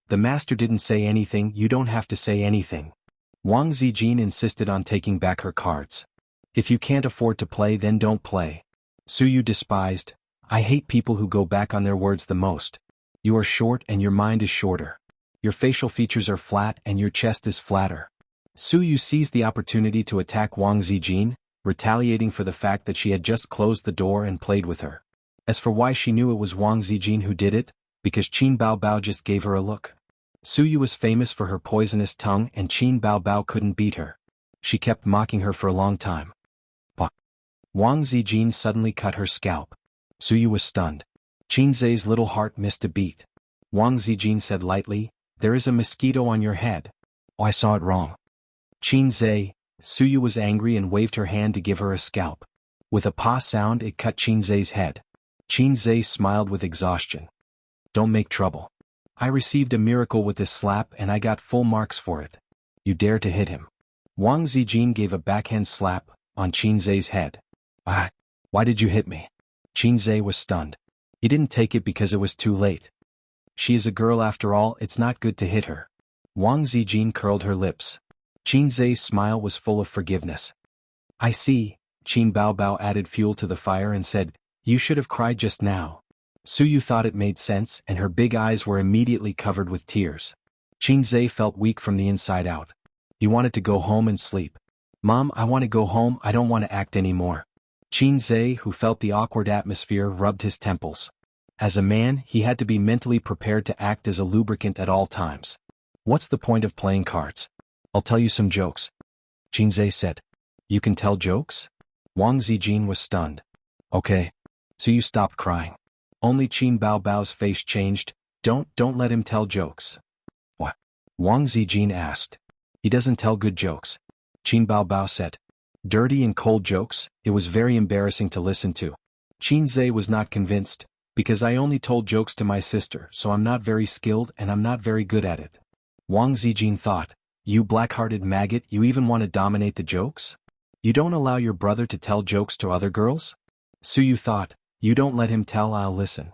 The master didn't say anything, you don't have to say anything. Wang Zijin insisted on taking back her cards. If you can't afford to play, then don't play. Suyu despised, I hate people who go back on their words the most. You are short and your mind is shorter. Your facial features are flat and your chest is flatter. Suyu seized the opportunity to attack Wang Zijin, retaliating for the fact that she had just closed the door and played with her. As for why she knew it was Wang Zijin who did it, because Qin Baobao just gave her a look. Suyu was famous for her poisonous tongue and Qin Baobao couldn't beat her. She kept mocking her for a long time. Bah! Wang Zijin suddenly cut her scalp. Suyu was stunned. Qin Zai's little heart missed a beat. Wang Zijin said lightly, there is a mosquito on your head. Oh, I saw it wrong. Qin Zai, Suyu was angry and waved her hand to give her a scalp. With a pa sound it cut Qin Zai's head. Qin Zai smiled with exhaustion. Don't make trouble. I received a miracle with this slap and I got full marks for it. You dare to hit him. Wang Zijin gave a backhand slap on Qin Zai's head. Ah, why did you hit me? Qin Zai was stunned. He didn't take it because it was too late. She is a girl after all, it's not good to hit her. Wang Zijin curled her lips. Qin Zai's smile was full of forgiveness. I see, Qin Baobao added fuel to the fire and said, you should have cried just now. Suyu thought it made sense and her big eyes were immediately covered with tears. Qin Zai felt weak from the inside out. He wanted to go home and sleep. Mom, I want to go home, I don't want to act anymore. Qin Zai, who felt the awkward atmosphere, rubbed his temples. As a man, he had to be mentally prepared to act as a lubricant at all times. What's the point of playing cards? I'll tell you some jokes. Qin Zai said. You can tell jokes? Wang Zijin was stunned. Okay. So you stopped crying. Only Qin Baobao's face changed. Don't let him tell jokes. What? Wang Zijin asked. He doesn't tell good jokes. Qin Baobao said. Dirty and cold jokes, it was very embarrassing to listen to. Qin Zai was not convinced, because I only told jokes to my sister, so I'm not very skilled and I'm not very good at it. Wang Zijin thought, you black-hearted maggot, you even want to dominate the jokes? You don't allow your brother to tell jokes to other girls? Suyu thought, you don't let him tell, I'll listen.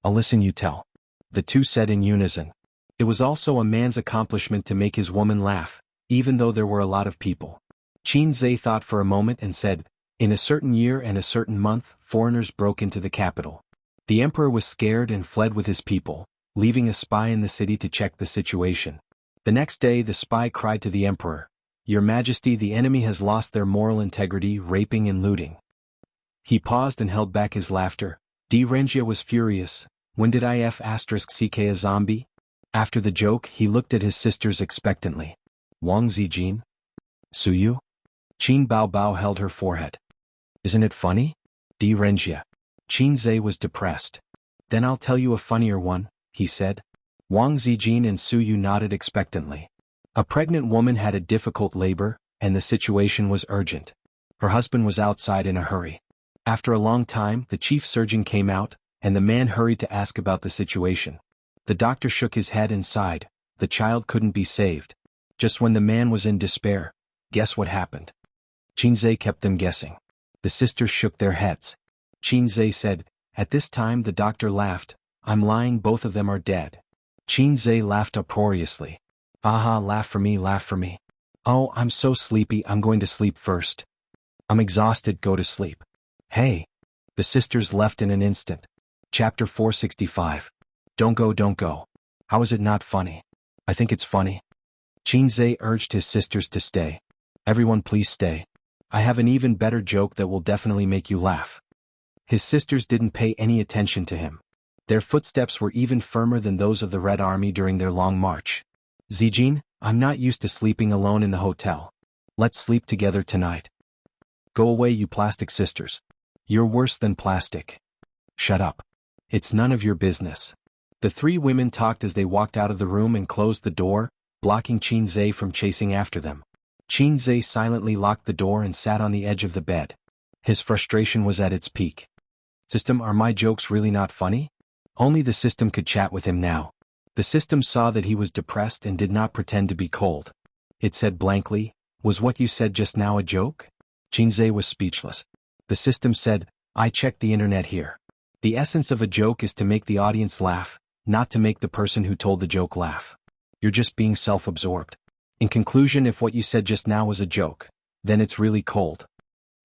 I'll listen, you tell. The two said in unison. It was also a man's accomplishment to make his woman laugh, even though there were a lot of people. Qin Zai thought for a moment and said, in a certain year and a certain month, foreigners broke into the capital. The emperor was scared and fled with his people, leaving a spy in the city to check the situation. The next day the spy cried to the emperor, Your Majesty, the enemy has lost their moral integrity, raping and looting. He paused and held back his laughter. Renjia was furious. When did IF***ck a zombie? After the joke, he looked at his sisters expectantly. Wang Zijin? Suyu? Qin Baobao held her forehead. Isn't it funny? Renjia. Qin Zai was depressed. Then I'll tell you a funnier one, he said. Wang Zijin and Suyu nodded expectantly. A pregnant woman had a difficult labor, and the situation was urgent. Her husband was outside in a hurry. After a long time, the chief surgeon came out, and the man hurried to ask about the situation. The doctor shook his head and sighed. The child couldn't be saved. Just when the man was in despair, guess what happened? Qin Zai kept them guessing. The sisters shook their heads. Qin Zai said, at this time the doctor laughed, I'm lying, both of them are dead. Qin Zai laughed uproariously. Aha, laugh for me, laugh for me. Oh, I'm so sleepy, I'm going to sleep first. I'm exhausted, go to sleep. Hey! The sisters left in an instant. Chapter 465. Don't go, don't go. How is it not funny? I think it's funny. Qin Zai urged his sisters to stay. Everyone please stay. I have an even better joke that will definitely make you laugh. His sisters didn't pay any attention to him. Their footsteps were even firmer than those of the Red Army during their long march. Zijin, I'm not used to sleeping alone in the hotel. Let's sleep together tonight. Go away, you plastic sisters. You're worse than plastic. Shut up. It's none of your business. The three women talked as they walked out of the room and closed the door, blocking Qin Zai from chasing after them. Qin Zai silently locked the door and sat on the edge of the bed. His frustration was at its peak. System, are my jokes really not funny? Only the system could chat with him now. The system saw that he was depressed and did not pretend to be cold. It said blankly, was what you said just now a joke? Qin Zai was speechless. The system said, I checked the internet here. The essence of a joke is to make the audience laugh, not to make the person who told the joke laugh. You're just being self-absorbed. In conclusion, if what you said just now was a joke, then it's really cold.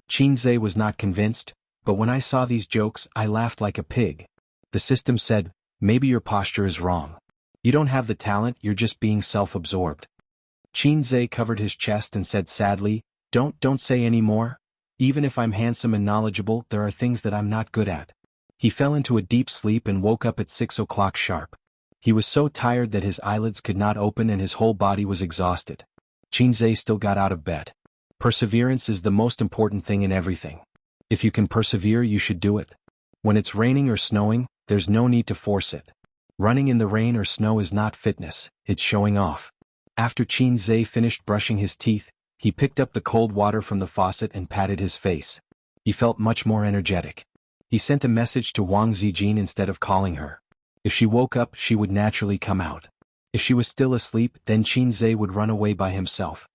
Qinze was not convinced, but when I saw these jokes, I laughed like a pig. The system said, maybe your posture is wrong. You don't have the talent, you're just being self-absorbed. Qinze covered his chest and said sadly, Don't say any more. Even if I'm handsome and knowledgeable, there are things that I'm not good at. He fell into a deep sleep and woke up at 6 o'clock sharp. He was so tired that his eyelids could not open and his whole body was exhausted. Qinze still got out of bed. Perseverance is the most important thing in everything. If you can persevere, you should do it. When it's raining or snowing, there's no need to force it. Running in the rain or snow is not fitness, it's showing off. After Qinze finished brushing his teeth, he picked up the cold water from the faucet and patted his face. He felt much more energetic. He sent a message to Wang Zijin instead of calling her. If she woke up, she would naturally come out. If she was still asleep, then Qinze would run away by himself.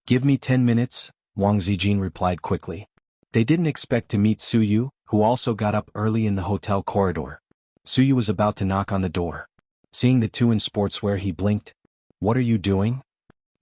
Give me 10 minutes, Wang Zijin replied quickly. They didn't expect to meet Suyu, who also got up early in the hotel corridor. Suyu was about to knock on the door. Seeing the two in sportswear, he blinked. What are you doing?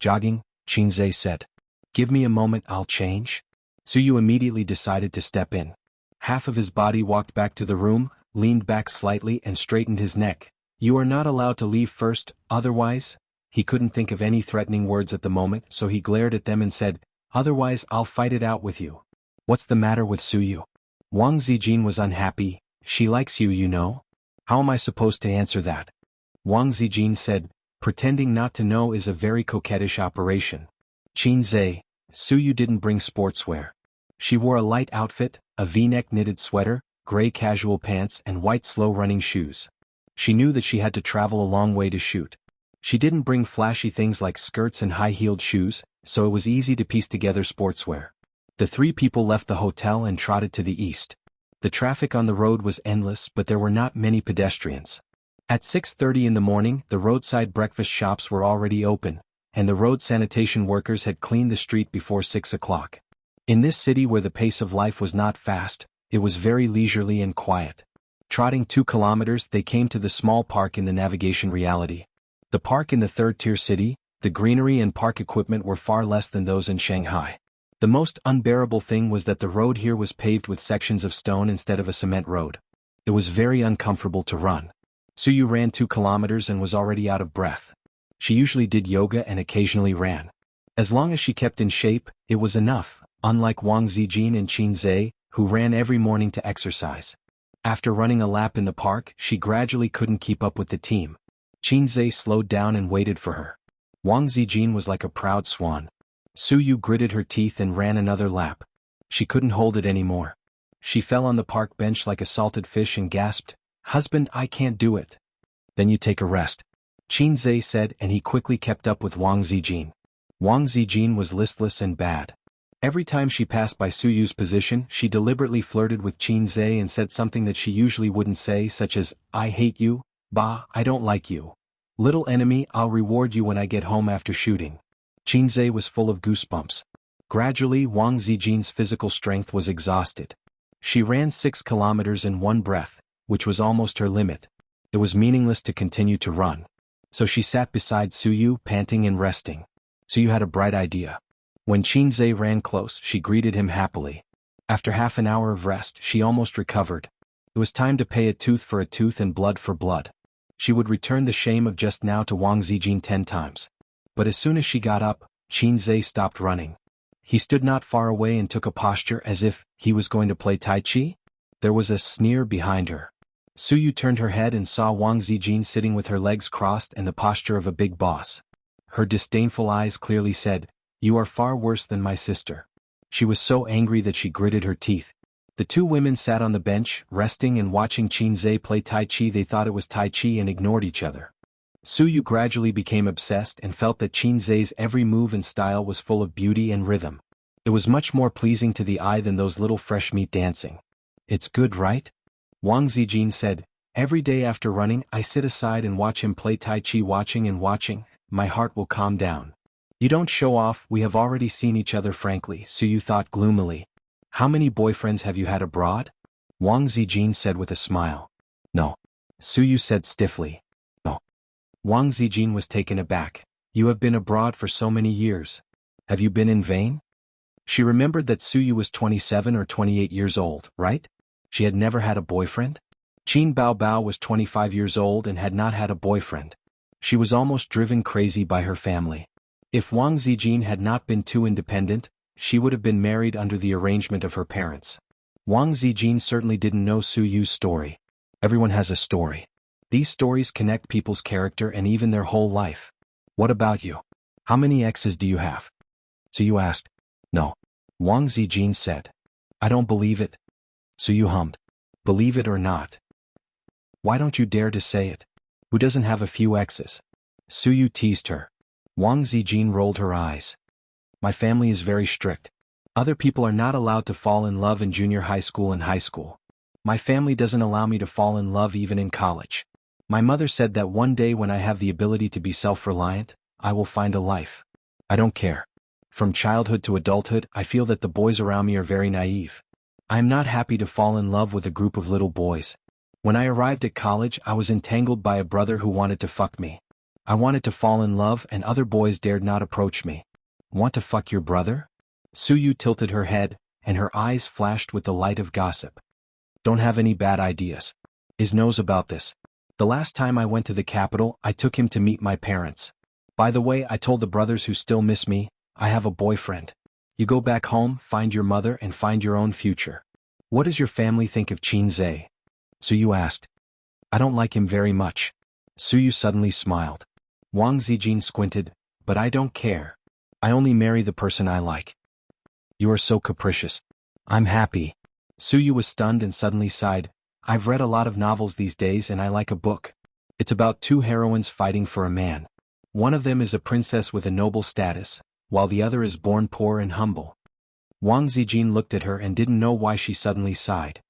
Jogging, Qinze said. Give me a moment, I'll change. Suyu immediately decided to step in. Half of his body walked back to the room, leaned back slightly and straightened his neck. You are not allowed to leave first, otherwise? He couldn't think of any threatening words at the moment, so he glared at them and said, Otherwise I'll fight it out with you. What's the matter with Suyu? Wang Zijin was unhappy. She likes you, you know. How am I supposed to answer that? Wang Zijin said, Pretending not to know is a very coquettish operation. Qinze, Suyu didn't bring sportswear. She wore a light outfit, a V-neck knitted sweater, gray casual pants and white slow-running shoes. She knew that she had to travel a long way to shoot. She didn't bring flashy things like skirts and high-heeled shoes, so it was easy to piece together sportswear. The three people left the hotel and trotted to the east. The traffic on the road was endless, but there were not many pedestrians. At 6:30 in the morning, the roadside breakfast shops were already open, and the road sanitation workers had cleaned the street before 6 o'clock. In this city where the pace of life was not fast, it was very leisurely and quiet. Trotting 2 kilometers, they came to the small park in the navigation reality. The park in the third-tier city, the greenery and park equipment were far less than those in Shanghai. The most unbearable thing was that the road here was paved with sections of stone instead of a cement road. It was very uncomfortable to run. Suyu ran 2 kilometers and was already out of breath. She usually did yoga and occasionally ran. As long as she kept in shape, it was enough, unlike Wang Zijin and Qinze, who ran every morning to exercise. After running a lap in the park, she gradually couldn't keep up with the team. Qinze slowed down and waited for her. Wang Zijin was like a proud swan. Suyu gritted her teeth and ran another lap. She couldn't hold it anymore. She fell on the park bench like a salted fish and gasped, Husband, I can't do it. Then you take a rest, Qinze said, and he quickly kept up with Wang Zijin. Wang Zijin was listless and bad. Every time she passed by Suyu's position, she deliberately flirted with Qinze and said something that she usually wouldn't say, such as, I hate you, bah, I don't like you. Little enemy, I'll reward you when I get home after shooting. Qinze was full of goosebumps. Gradually, Wang Zijin's physical strength was exhausted. She ran 6 kilometers in one breath, which was almost her limit. It was meaningless to continue to run. So she sat beside Suyu, panting and resting. Suyu had a bright idea. When Qinze ran close, she greeted him happily. After half an hour of rest, she almost recovered. It was time to pay a tooth for a tooth and blood for blood. She would return the shame of just now to Wang Zijin 10 times. But as soon as she got up, Qinze stopped running. He stood not far away and took a posture as if he was going to play Tai Chi. There was a sneer behind her. Suyu turned her head and saw Wang Zijin sitting with her legs crossed and the posture of a big boss. Her disdainful eyes clearly said, You are far worse than my sister. She was so angry that she gritted her teeth. The two women sat on the bench, resting and watching Qinze play Tai Chi. They thought it was Tai Chi and ignored each other. Suyu gradually became obsessed and felt that Qinze's every move and style was full of beauty and rhythm. It was much more pleasing to the eye than those little fresh meat dancing. It's good, right? Wang Zijin said, Every day after running, I sit aside and watch him play Tai Chi. Watching and watching, my heart will calm down. You don't show off, we have already seen each other frankly, Suyu thought gloomily. How many boyfriends have you had abroad? Wang Zijin said with a smile. No. Suyu said stiffly. Oh. Wang Zijin was taken aback. You have been abroad for so many years. Have you been in vain? She remembered that Suyu was 27 or 28 years old, right? She had never had a boyfriend? Qin Baobao was 25 years old and had not had a boyfriend. She was almost driven crazy by her family. If Wang Zijin had not been too independent, she would have been married under the arrangement of her parents. Wang Zijin certainly didn't know Suyu's story. Everyone has a story. These stories connect people's character and even their whole life. What about you? How many exes do you have? Suyu asked. No. Wang Zijin said. I don't believe it. Suyu hummed. Believe it or not. Why don't you dare to say it? Who doesn't have a few exes? Suyu teased her. Wang Zijin rolled her eyes. My family is very strict. Other people are not allowed to fall in love in junior high school and high school. My family doesn't allow me to fall in love even in college. My mother said that one day when I have the ability to be self-reliant, I will find a life. I don't care. From childhood to adulthood, I feel that the boys around me are very naive. I am not happy to fall in love with a group of little boys. When I arrived at college, I was entangled by a brother who wanted to fuck me. I wanted to fall in love and other boys dared not approach me. Want to fuck your brother? Suyu tilted her head, and her eyes flashed with the light of gossip. Don't have any bad ideas. Is knows about this. The last time I went to the capital, I took him to meet my parents. By the way, I told the brothers who still miss me, I have a boyfriend. You go back home, find your mother and find your own future. What does your family think of Qin Zhe? Suyu asked. I don't like him very much. Suyu suddenly smiled. Wang Zijin squinted, but I don't care. I only marry the person I like. You are so capricious. I'm happy. Suyu was stunned and suddenly sighed. I've read a lot of novels these days and I like a book. It's about two heroines fighting for a man. One of them is a princess with a noble status, while the other is born poor and humble. Wang Zijin looked at her and didn't know why she suddenly sighed.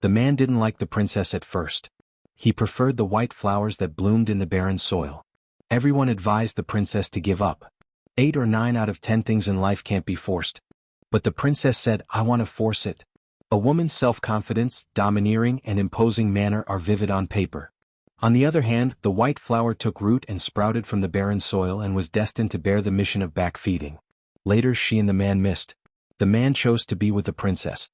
The man didn't like the princess at first. He preferred the white flowers that bloomed in the barren soil. Everyone advised the princess to give up. 8 or 9 out of 10 things in life can't be forced. But the princess said, I want to force it. A woman's self-confidence, domineering and imposing manner are vivid on paper. On the other hand, the white flower took root and sprouted from the barren soil and was destined to bear the mission of backfeeding. Later she and the man missed. The man chose to be with the princess.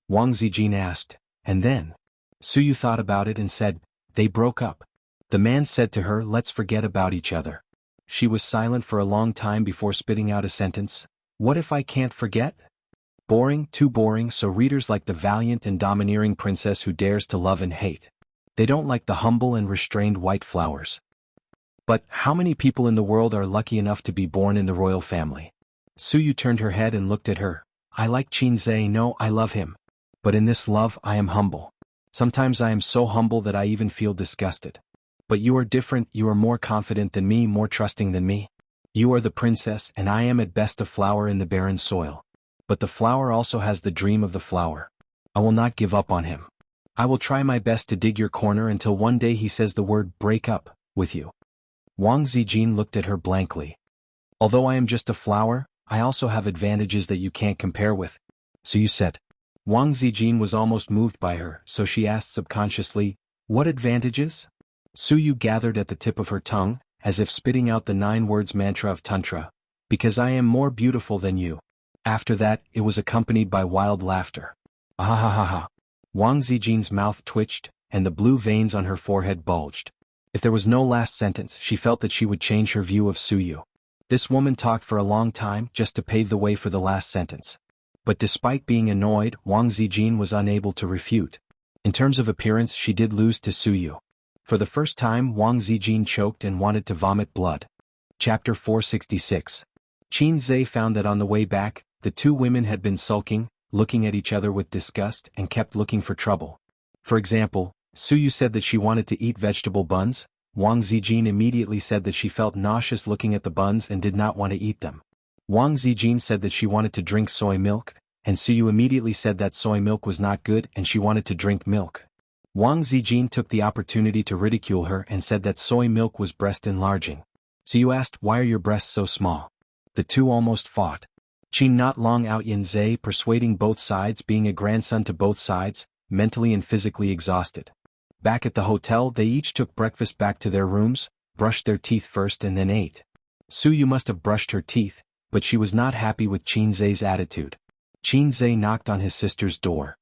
Wang Zijin asked, and then? Suyu thought about it and said, they broke up. The man said to her, let's forget about each other. She was silent for a long time before spitting out a sentence. What if I can't forget? Boring, too boring, so readers like the valiant and domineering princess who dares to love and hate. They don't like the humble and restrained white flowers. But how many people in the world are lucky enough to be born in the royal family? Suyu turned her head and looked at her. I like Qin Zhe, no, I love him. But in this love I am humble. Sometimes I am so humble that I even feel disgusted. But you are different, you are more confident than me, more trusting than me. You are the princess and I am at best a flower in the barren soil. But the flower also has the dream of the flower. I will not give up on him. I will try my best to dig your corner until one day he says the word break up with you. Wang Zijin looked at her blankly. Although I am just a flower, I also have advantages that you can't compare with. So you said. Wang Zijin was almost moved by her, so she asked subconsciously, what advantages? Suyu gathered at the tip of her tongue, as if spitting out the 9 words mantra of Tantra. Because I am more beautiful than you. After that, it was accompanied by wild laughter. Ah ha ha ha. Wang Zijin's mouth twitched, and the blue veins on her forehead bulged. If there was no last sentence, she felt that she would change her view of Suyu. This woman talked for a long time just to pave the way for the last sentence. But despite being annoyed, Wang Zijin was unable to refute. In terms of appearance, she did lose to Suyu. For the first time, Wang Zijin choked and wanted to vomit blood. Chapter 466. Qin Zhe found that on the way back, the two women had been sulking, looking at each other with disgust and kept looking for trouble. For example, Suyu said that she wanted to eat vegetable buns. Wang Zijin immediately said that she felt nauseous looking at the buns and did not want to eat them. Wang Zijin said that she wanted to drink soy milk, and Suyu immediately said that soy milk was not good and she wanted to drink milk. Wang Zijin took the opportunity to ridicule her and said that soy milk was breast enlarging. Suyu asked, why are your breasts so small? The two almost fought. Qin not long out Yin Zhe persuading both sides, being a grandson to both sides, mentally and physically exhausted. Back at the hotel, they each took breakfast back to their rooms, brushed their teeth first and then ate. Suyu must have brushed her teeth, but she was not happy with Qinzhe's attitude. Qinzhe knocked on his sister's door.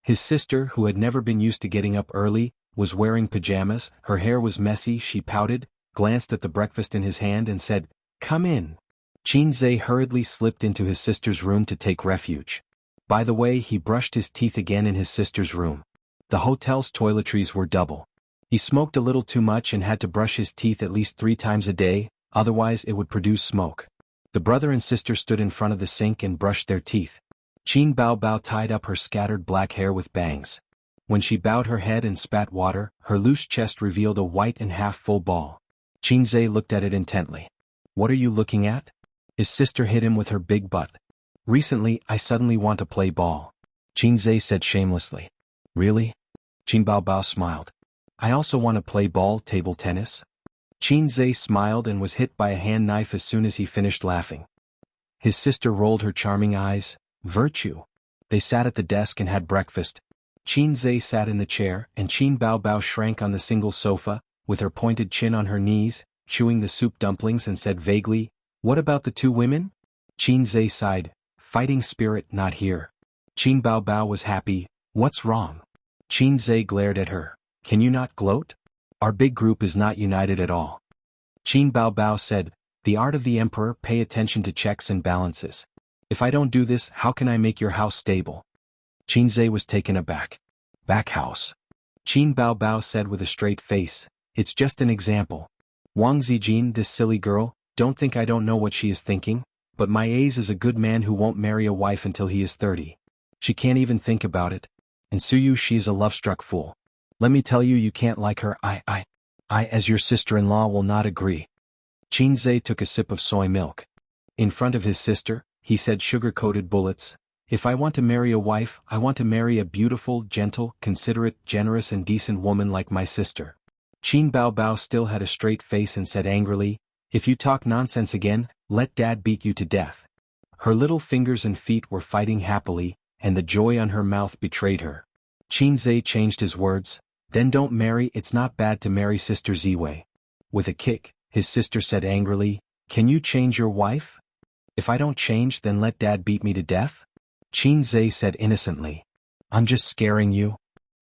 His sister, who had never been used to getting up early, was wearing pajamas, her hair was messy, she pouted, glanced at the breakfast in his hand and said, "Come in." Qinzhe hurriedly slipped into his sister's room to take refuge. By the way, he brushed his teeth again in his sister's room. The hotel's toiletries were double. He smoked a little too much and had to brush his teeth at least 3 times a day, otherwise it would produce smoke. The brother and sister stood in front of the sink and brushed their teeth. Qin Baobao tied up her scattered black hair with bangs. When she bowed her head and spat water, her loose chest revealed a white and half-full ball. Qinzhe looked at it intently. "What are you looking at?" His sister hit him with her big butt. "Recently, I suddenly want to play ball," Qinzhe said shamelessly. "Really?" Qin Baobao smiled. "I also want to play ball, table tennis." Qinzhe smiled and was hit by a hand knife as soon as he finished laughing. His sister rolled her charming eyes. Virtue. They sat at the desk and had breakfast. Qinzhe sat in the chair, and Qin Baobao shrank on the single sofa, with her pointed chin on her knees, chewing the soup dumplings and said vaguely, "What about the 2 women?" Qinzhe sighed, "Fighting spirit not here." Qin Baobao was happy. "What's wrong?" Qinzhe glared at her. "Can you not gloat? Our big group is not united at all." Qin Baobao said, "The art of the emperor, pay attention to checks and balances. If I don't do this, how can I make your house stable?" Qinzhe was taken aback. "Back house." Qin Baobao said with a straight face, "It's just an example. Wang Zijin, this silly girl, don't think I don't know what she is thinking, but my Ace is a good man who won't marry a wife until he is 30. She can't even think about it. And Suyu, she is a love-struck fool. Let me tell you, you can't like her. I, as your sister-in-law, will not agree." Qinzhe took a sip of soy milk. In front of his sister, he said sugar-coated bullets, "If I want to marry a wife, I want to marry a beautiful, gentle, considerate, generous and decent woman like my sister." Qin Baobao still had a straight face and said angrily, "If you talk nonsense again, let Dad beat you to death." Her little fingers and feet were fighting happily, and the joy on her mouth betrayed her. Qinzhe changed his words, "Then don't marry, it's not bad to marry Sister Ziwei." With a kick, his sister said angrily, "Can you change your wife? If I don't change, then let Dad beat me to death?" Qinzhe said innocently, "I'm just scaring you."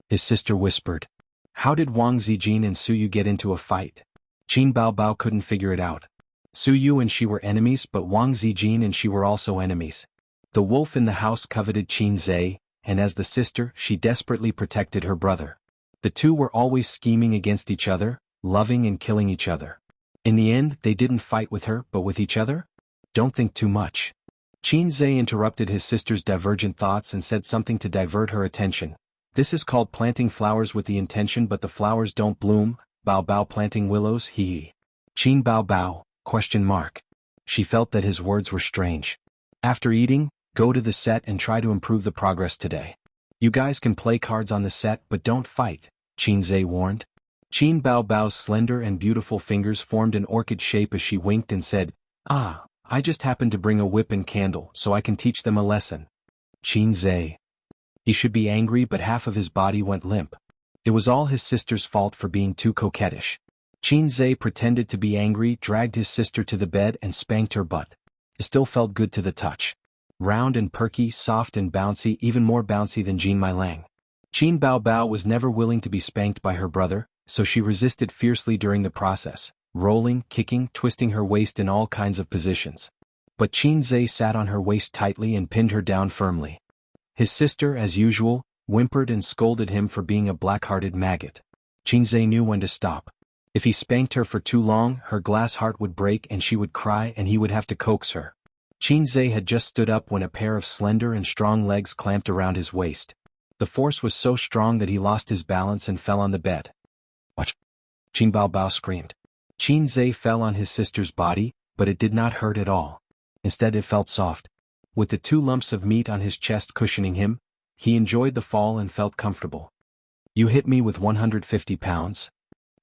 His sister whispered, "How did Wang Zijin and Suyu get into a fight?" Qin Baobao couldn't figure it out. Suyu and she were enemies, but Wang Zijin and she were also enemies. The wolf in the house coveted Qinzhe, and as the sister, she desperately protected her brother. The two were always scheming against each other, loving and killing each other. In the end, they didn't fight with her, but with each other? Don't think too much. Qinzhe interrupted his sister's divergent thoughts and said something to divert her attention. "This is called planting flowers with the intention, but the flowers don't bloom. Baobao planting willows, hee. Qin Baobao, ? She felt that his words were strange. "After eating, go to the set and try to improve the progress today. You guys can play cards on the set, but don't fight," Qinzhe warned. Qin Baobao's slender and beautiful fingers formed an orchid shape as she winked and said, "Ah, I just happened to bring a whip and candle so I can teach them a lesson." Qinzhe. He should be angry, but half of his body went limp. It was all his sister's fault for being too coquettish. Qinzhe pretended to be angry, dragged his sister to the bed and spanked her butt. It still felt good to the touch. Round and perky, soft and bouncy, even more bouncy than Jean Mailang. Qin Baobao was never willing to be spanked by her brother, so she resisted fiercely during the process, rolling, kicking, twisting her waist in all kinds of positions. But Qinzhe sat on her waist tightly and pinned her down firmly. His sister, as usual, whimpered and scolded him for being a black-hearted maggot. Qinzhe knew when to stop. If he spanked her for too long, her glass heart would break and she would cry and he would have to coax her. Qinzhe had just stood up when a pair of slender and strong legs clamped around his waist. The force was so strong that he lost his balance and fell on the bed. "Watch!" Qin Baobao screamed. Qinzhe fell on his sister's body, but it did not hurt at all. Instead it felt soft. With the 2 lumps of meat on his chest cushioning him, he enjoyed the fall and felt comfortable. "You hit me with 150 pounds?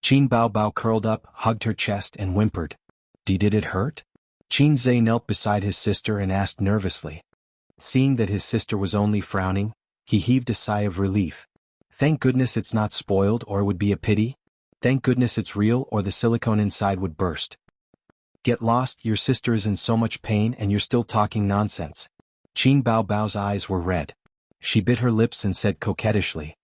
Qin Baobao curled up, hugged her chest and whimpered. Did it hurt?" Qinzhe knelt beside his sister and asked nervously. Seeing that his sister was only frowning, he heaved a sigh of relief. Thank goodness it's not spoiled or it would be a pity. Thank goodness it's real or the silicone inside would burst. Get lost, your sister is in so much pain and you're still talking nonsense. Qin Baobao's eyes were red. She bit her lips and said coquettishly.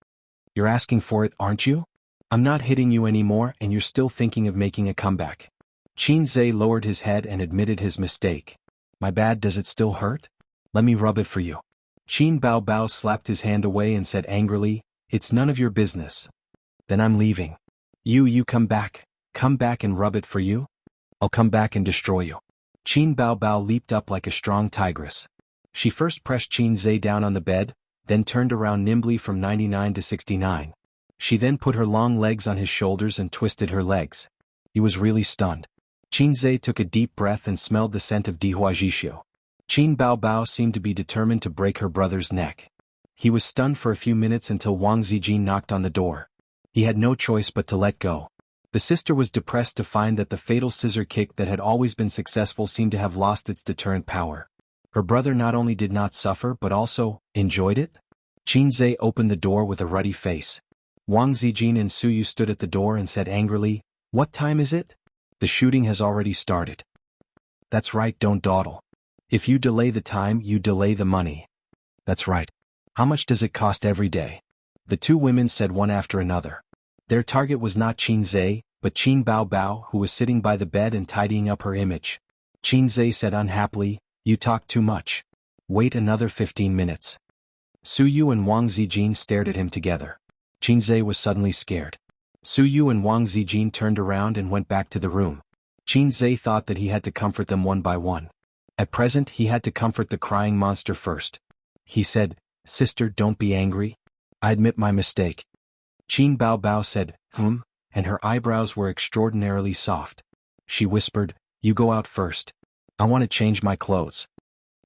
You're asking for it, aren't you? I'm not hitting you anymore and you're still thinking of making a comeback. Qin Zhe lowered his head and admitted his mistake. My bad, does it still hurt? Let me rub it for you. Qin Baobao slapped his hand away and said angrily, it's none of your business. Then I'm leaving. You come back and rub it for you? I'll come back and destroy you. Qin Baobao leaped up like a strong tigress. She first pressed Qin Zhe down on the bed, then turned around nimbly from 99 to 69. She then put her long legs on his shoulders and twisted her legs. He was really stunned. Qin Zhe took a deep breath and smelled the scent of Dihuajishu. Qin Baobao seemed to be determined to break her brother's neck. He was stunned for a few minutes until Wang Zijin knocked on the door. He had no choice but to let go. The sister was depressed to find that the fatal scissor kick that had always been successful seemed to have lost its deterrent power. Her brother not only did not suffer but also enjoyed it? Qin Zhe opened the door with a ruddy face. Wang Zijin and Su Yu stood at the door and said angrily, What time is it? The shooting has already started. That's right, don't dawdle. If you delay the time, you delay the money. That's right. How much does it cost every day? The two women said one after another. Their target was not Qin Zhe, but Qin Baobao, who was sitting by the bed and tidying up her image. Qin Zhe said unhappily, You talk too much. Wait another 15 minutes. Su Yu and Wang Zijin stared at him together. Qin Zhe was suddenly scared. Su Yu and Wang Zijin turned around and went back to the room. Qin Zhe thought that he had to comfort them one by one. At present he had to comfort the crying monster first. He said, Sister, don't be angry. I admit my mistake. Qin Baobao said, and her eyebrows were extraordinarily soft. She whispered, You go out first. I want to change my clothes.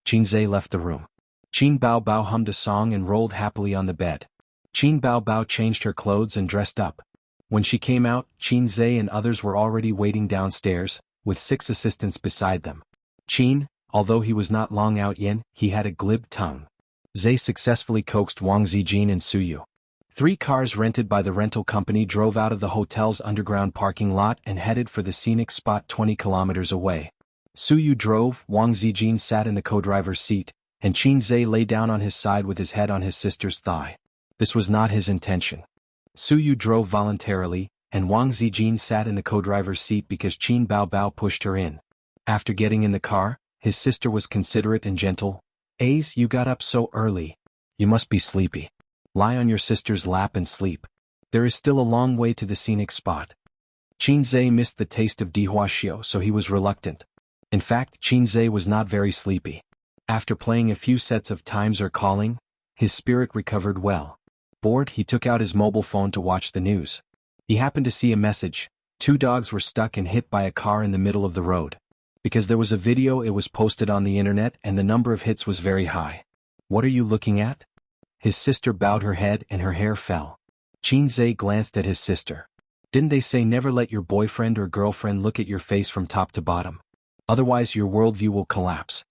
Qin Zhe left the room. Qin Baobao hummed a song and rolled happily on the bed. Qin Baobao changed her clothes and dressed up. When she came out, Qin Zhe and others were already waiting downstairs, with 6 assistants beside them. Qin, although he was not long out yin, he had a glib tongue. Zhe successfully coaxed Wang Zijin and Su Yu. 3 cars rented by the rental company drove out of the hotel's underground parking lot and headed for the scenic spot 20 kilometers away. Su Yu drove, Wang Zijin sat in the co-driver's seat, and Qin Zhe lay down on his side with his head on his sister's thigh. This was not his intention. Su Yu drove voluntarily, and Wang Zijin sat in the co-driver's seat because Qin Baobao pushed her in. After getting in the car, his sister was considerate and gentle. Ace, you got up so early. You must be sleepy. Lie on your sister's lap and sleep. There is still a long way to the scenic spot. Qin Zhe missed the taste of Dihuashio, so he was reluctant. In fact, Qin Zhe was not very sleepy. After playing a few sets of Times or Calling, his spirit recovered well. Bored, he took out his mobile phone to watch the news. He happened to see a message. 2 dogs were stuck and hit by a car in the middle of the road. Because there was a video, it was posted on the internet and the number of hits was very high. What are you looking at? His sister bowed her head and her hair fell. Qin Zhe glanced at his sister. Didn't they say never let your boyfriend or girlfriend look at your face from top to bottom? Otherwise your worldview will collapse.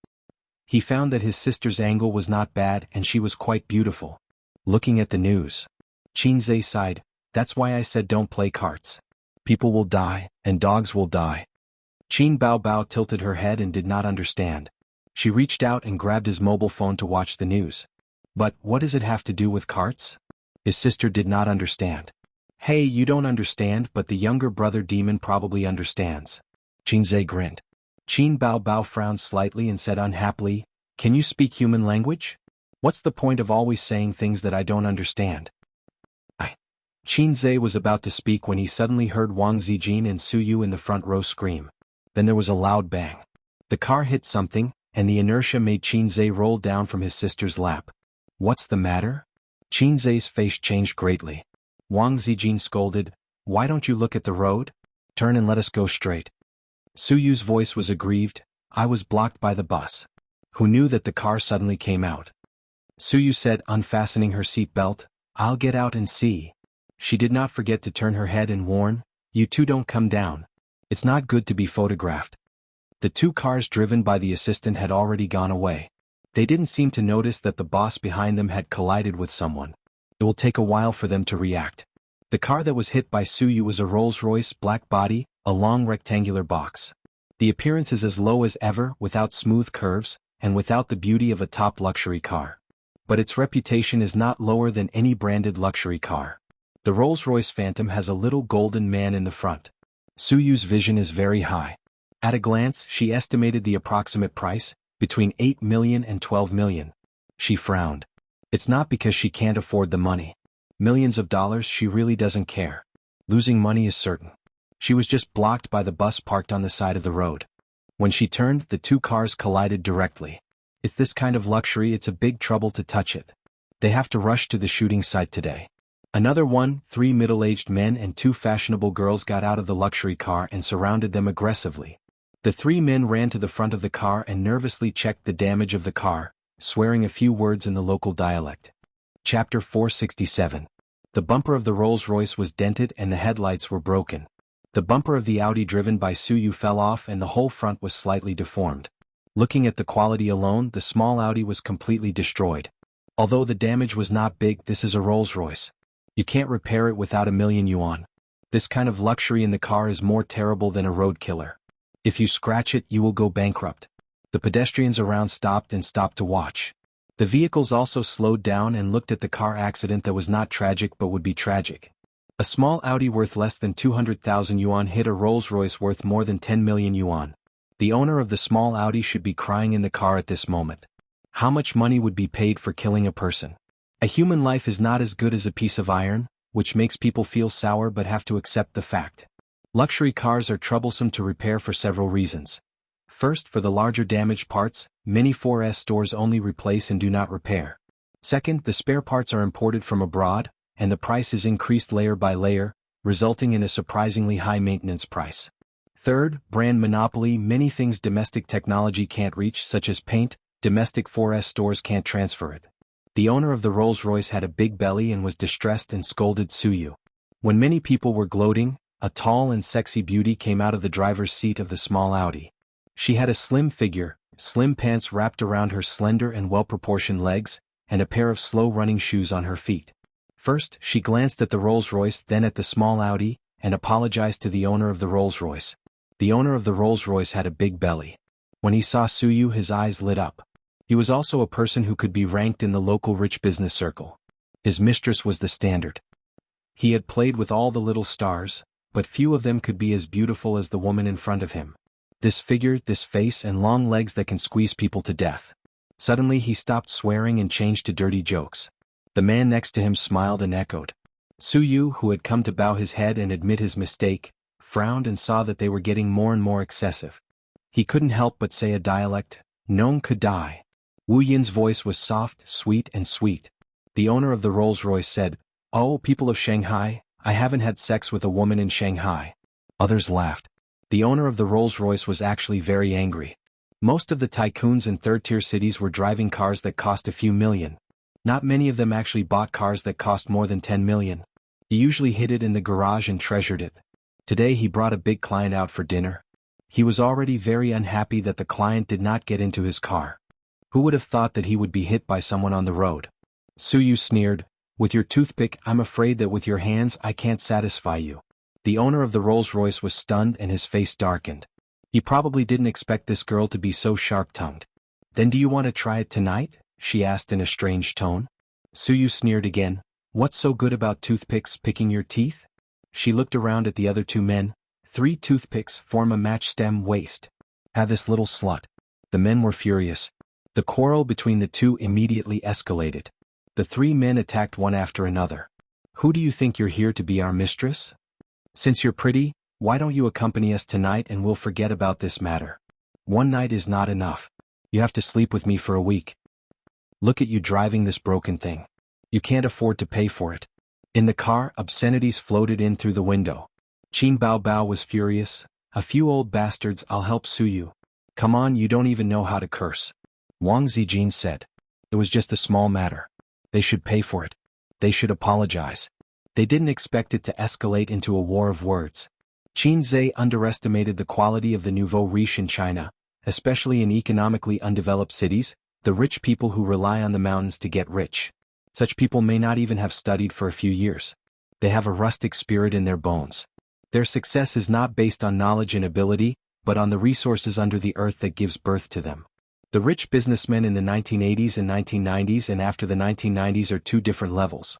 He found that his sister's angle was not bad and she was quite beautiful. Looking at the news. Qin Zhe sighed, That's why I said don't play cards. People will die, and dogs will die. Qin Baobao tilted her head and did not understand. She reached out and grabbed his mobile phone to watch the news. But what does it have to do with carts? His sister did not understand. Hey, you don't understand, but the younger brother demon probably understands. Qin Zhe grinned. Qin Baobao frowned slightly and said unhappily, Can you speak human language? What's the point of always saying things that I don't understand? Qin Zhe was about to speak when he suddenly heard Wang Zijin and Su Yu in the front row scream. Then there was a loud bang. The car hit something, and the inertia made Qin Zhe roll down from his sister's lap. What's the matter? Qin Zhe's face changed greatly. Wang Zijin scolded, Why don't you look at the road? Turn and let us go straight. Su Yu's voice was aggrieved, I was blocked by the bus. Who knew that the car suddenly came out? Su Yu said, unfastening her seat belt, I'll get out and see. She did not forget to turn her head and warn, You two don't come down. It's not good to be photographed. The 2 cars driven by the assistant had already gone away. They didn't seem to notice that the boss behind them had collided with someone. It will take a while for them to react. The car that was hit by Suyu was a Rolls-Royce black body, a long rectangular box. The appearance is as low as ever, without smooth curves, and without the beauty of a top luxury car. But its reputation is not lower than any branded luxury car. The Rolls-Royce Phantom has a little golden man in the front. Suyu's vision is very high. At a glance, she estimated the approximate price, between 8 million and 12 million. She frowned. It's not because she can't afford the money. Millions of dollars, she really doesn't care. Losing money is certain. She was just blocked by the bus parked on the side of the road. When she turned, the two cars collided directly. It's this kind of luxury, it's a big trouble to touch it. They have to rush to the shooting site today. Another 3 middle-aged men and 2 fashionable girls got out of the luxury car and surrounded them aggressively. The 3 men ran to the front of the car and nervously checked the damage of the car, swearing a few words in the local dialect. Chapter 467. The bumper of the Rolls-Royce was dented and the headlights were broken. The bumper of the Audi driven by Suyu fell off and the whole front was slightly deformed. Looking at the quality alone, the small Audi was completely destroyed. Although the damage was not big, this is a Rolls-Royce. You can't repair it without $1,000,000 yuan. This kind of luxury in the car is more terrible than a road killer. If you scratch it, you will go bankrupt. The pedestrians around stopped to watch. The vehicles also slowed down and looked at the car accident that was not tragic but would be tragic. A small Audi worth less than 200,000 yuan hit a Rolls-Royce worth more than 10 million yuan. The owner of the small Audi should be crying in the car at this moment. How much money would be paid for killing a person? A human life is not as good as a piece of iron, which makes people feel sour but have to accept the fact. Luxury cars are troublesome to repair for several reasons. First, for the larger damaged parts, many 4S stores only replace and do not repair. Second, the spare parts are imported from abroad, and the price is increased layer by layer, resulting in a surprisingly high maintenance price. Third, brand monopoly. Many things domestic technology can't reach, such as paint, domestic 4S stores can't transfer it. The owner of the Rolls-Royce had a big belly and was distressed and scolded Suyu. When many people were gloating, a tall and sexy beauty came out of the driver's seat of the small Audi. She had a slim figure, slim pants wrapped around her slender and well-proportioned legs, and a pair of slow-running shoes on her feet. First, she glanced at the Rolls-Royce, then at the small Audi, and apologized to the owner of the Rolls-Royce. The owner of the Rolls-Royce had a big belly. When he saw Suyu, his eyes lit up. He was also a person who could be ranked in the local rich business circle. His mistress was the standard. He had played with all the little stars, but few of them could be as beautiful as the woman in front of him. This figure, this face and long legs that can squeeze people to death. Suddenly he stopped swearing and changed to dirty jokes. The man next to him smiled and echoed. Suyu, who had come to bow his head and admit his mistake, frowned and saw that they were getting more and more excessive. He couldn't help but say a dialect, "Nong could die." Wu Yin's voice was soft, sweet and sweet. The owner of the Rolls-Royce said, "Oh, people of Shanghai, I haven't had sex with a woman in Shanghai." Others laughed. The owner of the Rolls-Royce was actually very angry. Most of the tycoons in third-tier cities were driving cars that cost a few million. Not many of them actually bought cars that cost more than 10 million. He usually hid it in the garage and treasured it. Today he brought a big client out for dinner. He was already very unhappy that the client did not get into his car. Who would have thought that he would be hit by someone on the road? Suyu sneered, "With your toothpick, I'm afraid that with your hands I can't satisfy you." The owner of the Rolls-Royce was stunned and his face darkened. He probably didn't expect this girl to be so sharp-tongued. "Then do you want to try it tonight?" she asked in a strange tone. Suyu sneered again, "What's so good about toothpicks picking your teeth?" She looked around at the other 2 men. 3 toothpicks form a match-stem waist. Have this little slut. The men were furious. The quarrel between the 2 immediately escalated. The 3 men attacked one after another. "Who do you think you're here to be, our mistress? Since you're pretty, why don't you accompany us tonight and we'll forget about this matter? One night is not enough. You have to sleep with me for a week. Look at you driving this broken thing. You can't afford to pay for it." In the car, obscenities floated in through the window. Qin Baobao was furious. "A few old bastards, I'll help Suyu." "Come on, you don't even know how to curse." Wang Zijin said. "It was just a small matter. They should pay for it. They should apologize." They didn't expect it to escalate into a war of words. Qin Zhe underestimated the quality of the nouveau riche in China, especially in economically undeveloped cities, the rich people who rely on the mountains to get rich. Such people may not even have studied for a few years. They have a rustic spirit in their bones. Their success is not based on knowledge and ability, but on the resources under the earth that gives birth to them. The rich businessmen in the 1980s and 1990s and after the 1990s are two different levels.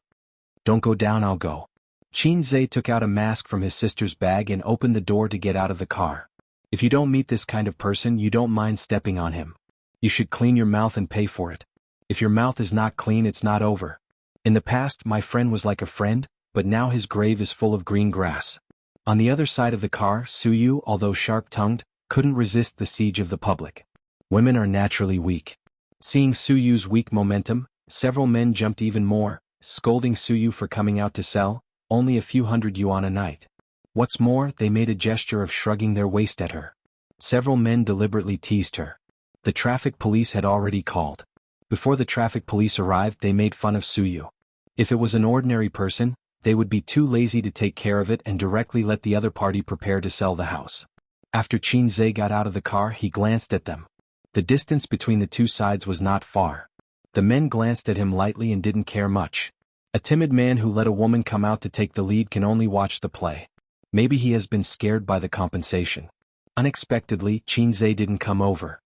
Don't go down, I'll go. Qin Zhe took out a mask from his sister's bag and opened the door to get out of the car. If you don't meet this kind of person, you don't mind stepping on him. You should clean your mouth and pay for it. If your mouth is not clean, it's not over. In the past, my friend was like a friend, but now his grave is full of green grass. On the other side of the car, Suyu, although sharp-tongued, couldn't resist the siege of the public. Women are naturally weak. Seeing Suyu's weak momentum, several men jumped even more, scolding Suyu for coming out to sell, only a few hundred yuan a night. What's more, they made a gesture of shrugging their waist at her. Several men deliberately teased her. The traffic police had already called. Before the traffic police arrived, they made fun of Suyu. If it was an ordinary person, they would be too lazy to take care of it and directly let the other party prepare to sell the house. After Qin Zhe got out of the car, he glanced at them. The distance between the two sides was not far. The men glanced at him lightly and didn't care much. A timid man who let a woman come out to take the lead can only watch the play. Maybe he has been scared by the compensation. Unexpectedly, Qin Zhe didn't come over.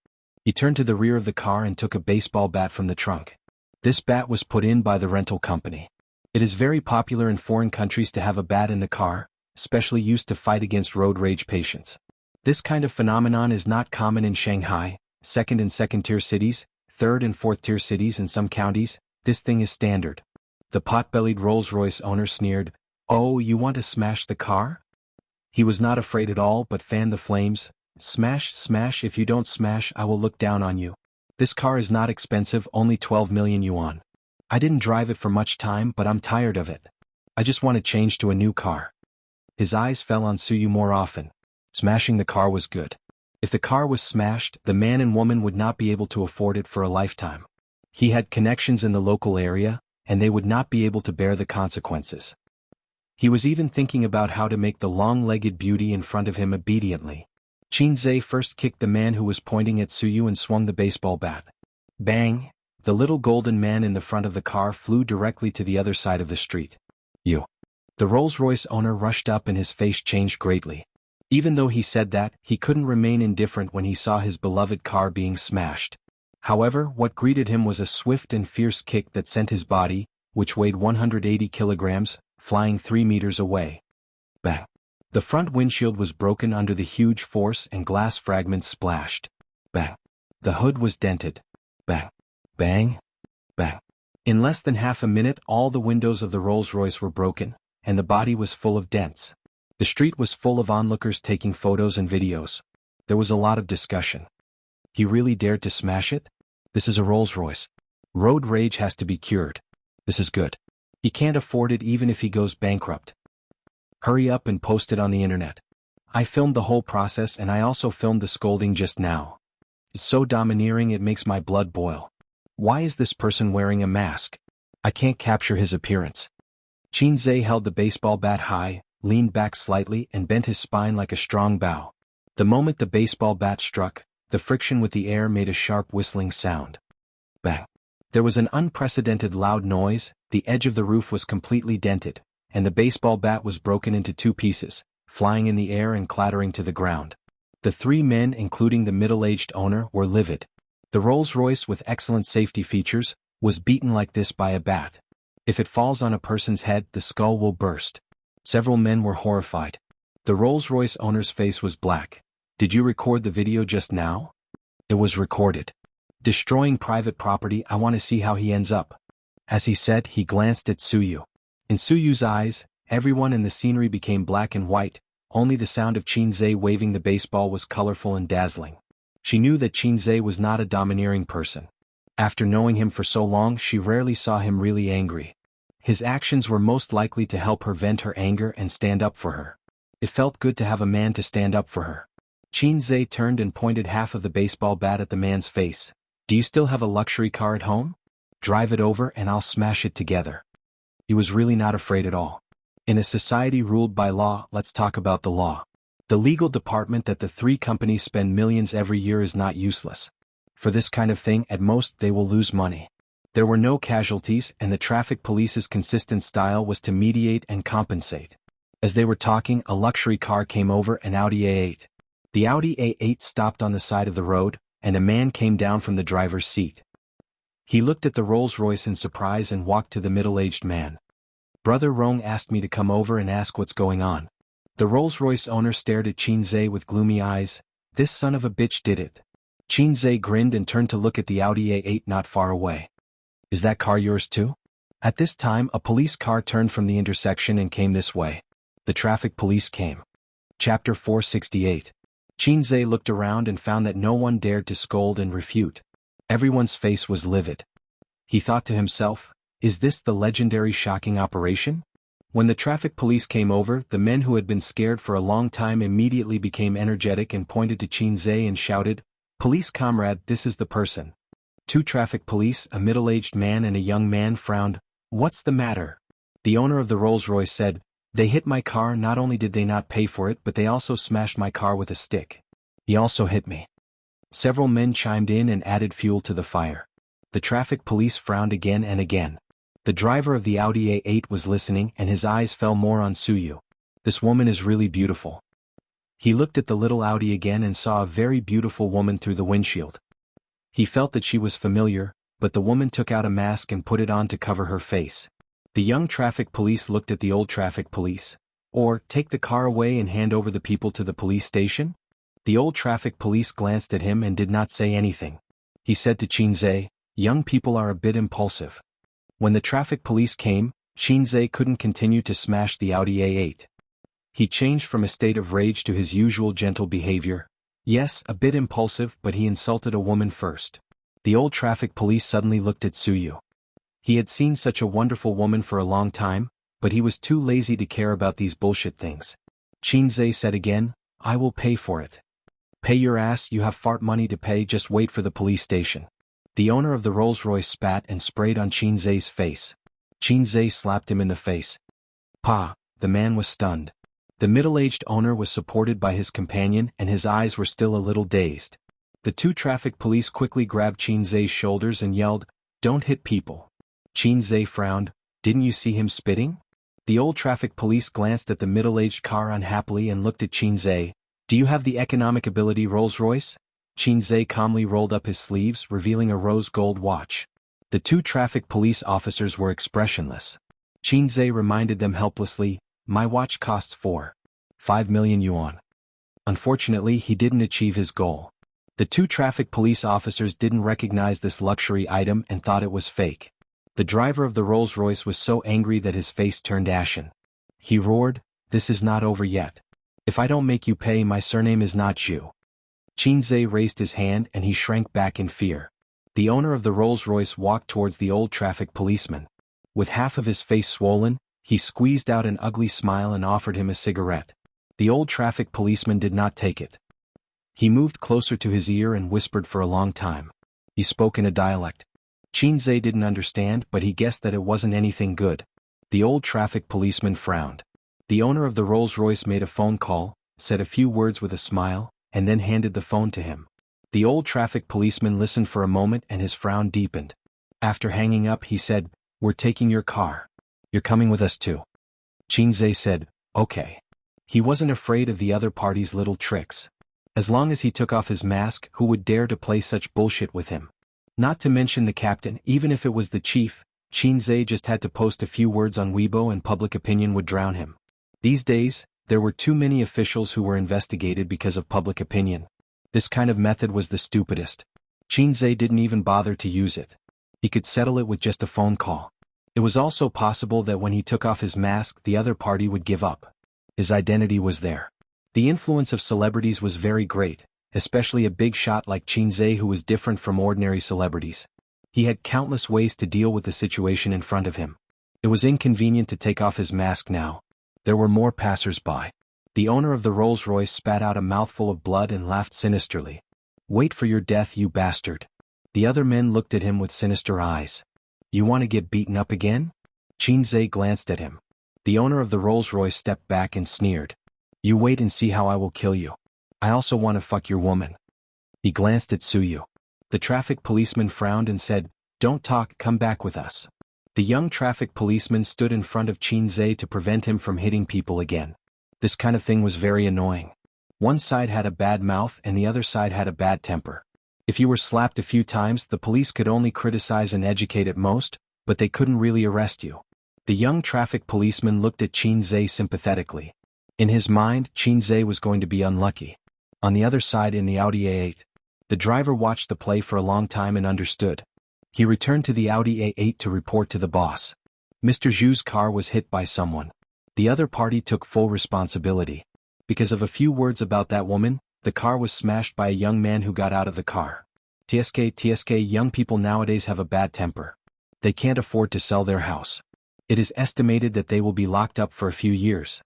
He turned to the rear of the car and took a baseball bat from the trunk. This bat was put in by the rental company. It is very popular in foreign countries to have a bat in the car, especially used to fight against road rage patients. This kind of phenomenon is not common in Shanghai, second and second-tier cities, third and fourth-tier cities in some counties. This thing is standard. The pot-bellied Rolls-Royce owner sneered, "Oh, you want to smash the car?" He was not afraid at all but fanned the flames. "Smash, smash, if you don't smash, I will look down on you. This car is not expensive, only 12 million yuan. I didn't drive it for much time, but I'm tired of it. I just want to change to a new car." His eyes fell on Suyu more often. Smashing the car was good. If the car was smashed, the man and woman would not be able to afford it for a lifetime. He had connections in the local area, and they would not be able to bear the consequences. He was even thinking about how to make the long-legged beauty in front of him obediently. Qin Zhe first kicked the man who was pointing at Suyu and swung the baseball bat. Bang! The little golden man in the front of the car flew directly to the other side of the street. "You!" The Rolls-Royce owner rushed up and his face changed greatly. Even though he said that, he couldn't remain indifferent when he saw his beloved car being smashed. However, what greeted him was a swift and fierce kick that sent his body, which weighed 180 kilograms, flying 3 meters away. Bang! The front windshield was broken under the huge force and glass fragments splashed. Bang! The hood was dented. Bang! Bang! Bang! In less than half a minute, all the windows of the Rolls-Royce were broken, and the body was full of dents. The street was full of onlookers taking photos and videos. There was a lot of discussion. He really dared to smash it? This is a Rolls-Royce. Road rage has to be cured. This is good. He can't afford it even if he goes bankrupt. Hurry up and post it on the internet. I filmed the whole process and I also filmed the scolding just now. It's so domineering it makes my blood boil. Why is this person wearing a mask? I can't capture his appearance. Qin Zhe held the baseball bat high, leaned back slightly and bent his spine like a strong bow. The moment the baseball bat struck, the friction with the air made a sharp whistling sound. Bang! There was an unprecedented loud noise, the edge of the roof was completely dented, and the baseball bat was broken into 2 pieces, flying in the air and clattering to the ground. The 3 men, including the middle-aged owner, were livid. The Rolls-Royce, with excellent safety features, was beaten like this by a bat. If it falls on a person's head, the skull will burst. Several men were horrified. The Rolls-Royce owner's face was black. "Did you record the video just now?" "It was recorded." "Destroying private property, I want to see how he ends up." As he said, he glanced at Suyu. In Suyu's eyes, everyone in the scenery became black and white, only the sound of Qin Zhe waving the baseball was colorful and dazzling. She knew that Qin Zhe was not a domineering person. After knowing him for so long, she rarely saw him really angry. His actions were most likely to help her vent her anger and stand up for her. It felt good to have a man to stand up for her. Qin Zhe turned and pointed half of the baseball bat at the man's face. "Do you still have a luxury car at home? Drive it over and I'll smash it together." He was really not afraid at all. In a society ruled by law, let's talk about the law. The legal department that the 3 companies spend millions every year is not useless. For this kind of thing, at most they will lose money. There were no casualties, and the traffic police's consistent style was to mediate and compensate. As they were talking, a luxury car came over, an Audi A8. The Audi A8 stopped on the side of the road, and a man came down from the driver's seat. He looked at the Rolls-Royce in surprise and walked to the middle-aged man. "Brother Rong asked me to come over and ask what's going on." The Rolls-Royce owner stared at Qinzhe with gloomy eyes. "This son of a bitch did it." Qinzhe grinned and turned to look at the Audi A8 not far away. "Is that car yours too?" At this time, a police car turned from the intersection and came this way. The traffic police came. Chapter 468. Qinzhe looked around and found that no one dared to scold and refute. Everyone's face was livid. He thought to himself, "Is this the legendary shocking operation?" When the traffic police came over, the men who had been scared for a long time immediately became energetic and pointed to Qinzhe and shouted, "Police comrade, this is the person." Two traffic police, a middle-aged man and a young man, frowned. "What's the matter?" The owner of the Rolls-Royce said, "They hit my car. Not only did they not pay for it, but they also smashed my car with a stick. He also hit me." Several men chimed in and added fuel to the fire. The traffic police frowned again and again. The driver of the Audi A8 was listening, and his eyes fell more on Suyu. "This woman is really beautiful." He looked at the little Audi again and saw a very beautiful woman through the windshield. He felt that she was familiar, but the woman took out a mask and put it on to cover her face. The young traffic police looked at the old traffic police. "Or, take the car away and hand over the people to the police station?" The old traffic police glanced at him and did not say anything. He said to Qinzhe, "Young people are a bit impulsive." When the traffic police came, Qinzhe couldn't continue to smash the Audi A8. He changed from a state of rage to his usual gentle behavior. Yes, a bit impulsive, but he insulted a woman first. The old traffic police suddenly looked at Suyu. He had seen such a wonderful woman for a long time, but he was too lazy to care about these bullshit things. Qinzhe said again, "I will pay for it." "Pay your ass, you have fart money to pay, just wait for the police station." The owner of the Rolls-Royce spat and sprayed on Qinzhe's face. Qinzhe slapped him in the face. "Pa!" The man was stunned. The middle-aged owner was supported by his companion and his eyes were still a little dazed. The two traffic police quickly grabbed Qinzhe's shoulders and yelled, "Don't hit people." Qinzhe frowned. "Didn't you see him spitting?" The old traffic police glanced at the middle-aged car unhappily and looked at Qinzhe. "Do you have the economic ability, Rolls-Royce?" Qinzhe calmly rolled up his sleeves, revealing a rose gold watch. The two traffic police officers were expressionless. Qinzhe reminded them helplessly, "My watch costs 4.5 million yuan." Unfortunately, he didn't achieve his goal. The two traffic police officers didn't recognize this luxury item and thought it was fake. The driver of the Rolls-Royce was so angry that his face turned ashen. He roared, "This is not over yet. If I don't make you pay, my surname is not Zhu." Qinzhe raised his hand and he shrank back in fear. The owner of the Rolls-Royce walked towards the old traffic policeman. With half of his face swollen, he squeezed out an ugly smile and offered him a cigarette. The old traffic policeman did not take it. He moved closer to his ear and whispered for a long time. He spoke in a dialect. Qinzhe didn't understand, but he guessed that it wasn't anything good. The old traffic policeman frowned. The owner of the Rolls-Royce made a phone call, said a few words with a smile, and then handed the phone to him. The old traffic policeman listened for a moment and his frown deepened. After hanging up, he said, "We're taking your car. You're coming with us too." Qinzhe said, "Okay." He wasn't afraid of the other party's little tricks. As long as he took off his mask, who would dare to play such bullshit with him? Not to mention the captain, even if it was the chief, Qinzhe just had to post a few words on Weibo and public opinion would drown him. These days, there were too many officials who were investigated because of public opinion. This kind of method was the stupidest. Qinzhe didn't even bother to use it. He could settle it with just a phone call. It was also possible that when he took off his mask, the other party would give up. His identity was there. The influence of celebrities was very great, especially a big shot like Qinzhe who was different from ordinary celebrities. He had countless ways to deal with the situation in front of him. It was inconvenient to take off his mask now. There were more passers-by. The owner of the Rolls-Royce spat out a mouthful of blood and laughed sinisterly. "Wait for your death, you bastard." The other men looked at him with sinister eyes. "You want to get beaten up again?" Qinzhe glanced at him. The owner of the Rolls-Royce stepped back and sneered. "You wait and see how I will kill you. I also want to fuck your woman." He glanced at Suyu. The traffic policeman frowned and said, Don't talk, come back with us. The young traffic policeman stood in front of Qin Zhe to prevent him from hitting people again. This kind of thing was very annoying. One side had a bad mouth and the other side had a bad temper. If you were slapped a few times, the police could only criticize and educate at most, but they couldn't really arrest you. The young traffic policeman looked at Qin Zhe sympathetically. In his mind, Qin Zhe was going to be unlucky. On the other side in the Audi A8, the driver watched the play for a long time and understood. He returned to the Audi A8 to report to the boss. Mr. Zhu's car was hit by someone. The other party took full responsibility. Because of a few words about that woman, the car was smashed by a young man who got out of the car. TSK, young people nowadays have a bad temper. They can't afford to sell their house. It is estimated that they will be locked up for a few years.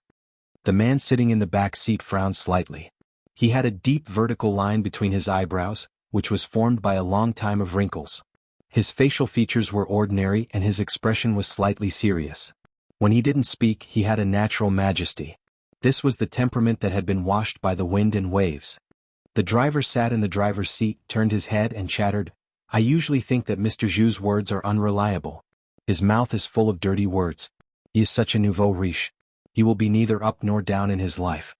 The man sitting in the back seat frowned slightly. He had a deep vertical line between his eyebrows, which was formed by a long time of wrinkles. His facial features were ordinary and his expression was slightly serious. When he didn't speak, he had a natural majesty. This was the temperament that had been washed by the wind and waves. The driver sat in the driver's seat, turned his head and chattered, "I usually think that Mr. Zhu's words are unreliable. His mouth is full of dirty words. He is such a nouveau riche. He will be neither up nor down in his life."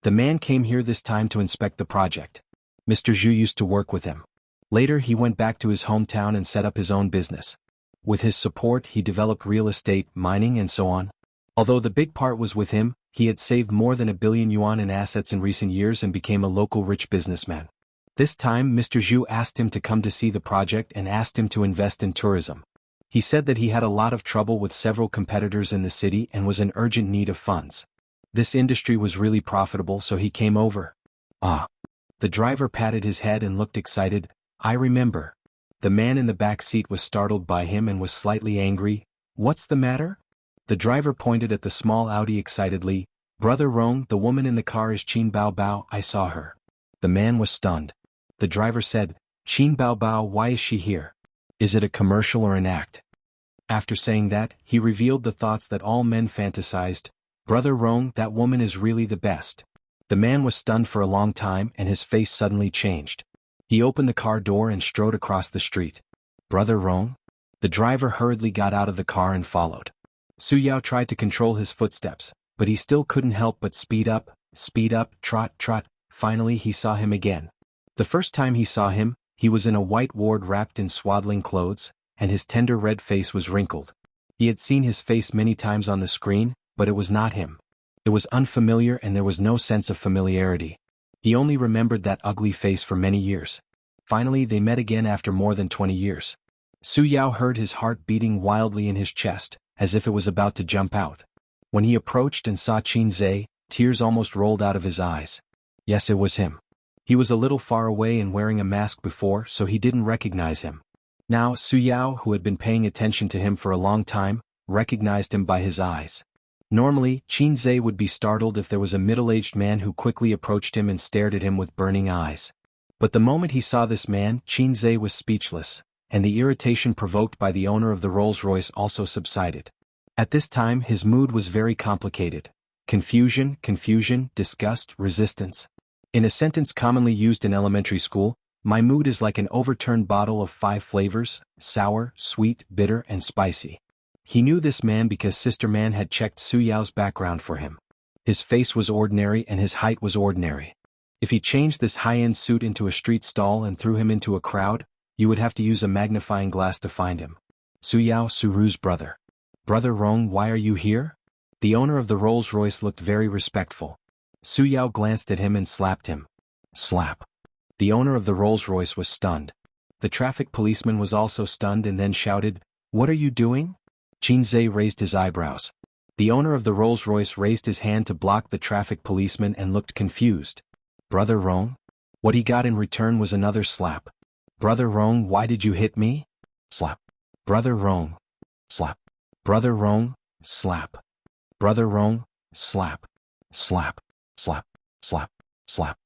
The man came here this time to inspect the project. Mr. Zhu used to work with him. Later he went back to his hometown and set up his own business. With his support he developed real estate, mining and so on. Although the big part was with him, he had saved more than 1 billion yuan in assets in recent years and became a local rich businessman. This time Mr. Zhu asked him to come to see the project and asked him to invest in tourism. He said that he had a lot of trouble with several competitors in the city and was in urgent need of funds. This industry was really profitable, so he came over. Ah. The driver patted his head and looked excited. "I remember." The man in the back seat was startled by him and was slightly angry. "What's the matter?" The driver pointed at the small Audi excitedly. "Brother Rong, the woman in the car is Qin Baobao, I saw her." The man was stunned. The driver said, "Qin Baobao, why is she here? Is it a commercial or an act?" After saying that, he revealed the thoughts that all men fantasized. "Brother Rong, that woman is really the best." The man was stunned for a long time and his face suddenly changed. He opened the car door and strode across the street. "Brother Rong?" The driver hurriedly got out of the car and followed. Su Yao tried to control his footsteps, but he still couldn't help but speed up, trot, trot. Finally he saw him again. The first time he saw him, he was in a white ward wrapped in swaddling clothes, and his tender red face was wrinkled. He had seen his face many times on the screen, but it was not him. It was unfamiliar and there was no sense of familiarity. He only remembered that ugly face for many years. Finally they met again after more than 20 years. Su Yao heard his heart beating wildly in his chest, as if it was about to jump out. When he approached and saw Qin Zhe, tears almost rolled out of his eyes. Yes, it was him. He was a little far away and wearing a mask before, so he didn't recognize him. Now Su Yao, who had been paying attention to him for a long time, recognized him by his eyes. Normally, Qin Zhe would be startled if there was a middle-aged man who quickly approached him and stared at him with burning eyes. But the moment he saw this man, Qin Zhe was speechless, and the irritation provoked by the owner of the Rolls-Royce also subsided. At this time his mood was very complicated. Confusion, disgust, resistance. In a sentence commonly used in elementary school, my mood is like an overturned bottle of 5 flavors, sour, sweet, bitter, and spicy. He knew this man because Sister Man had checked Su Yao's background for him. His face was ordinary and his height was ordinary. If he changed this high-end suit into a street stall and threw him into a crowd, you would have to use a magnifying glass to find him. Su Yao, Su Ru's brother. "Brother Rong, why are you here?" The owner of the Rolls-Royce looked very respectful. Su Yao glanced at him and slapped him. Slap. The owner of the Rolls-Royce was stunned. The traffic policeman was also stunned and then shouted, "What are you doing?" Qin Zhe raised his eyebrows. The owner of the Rolls-Royce raised his hand to block the traffic policeman and looked confused. "Brother Rong?" What he got in return was another slap. "Brother Rong, why did you hit me?" Slap. "Brother Rong." Slap. "Brother Rong." Slap. "Brother Rong." Slap. Slap. Slap. Slap. Slap.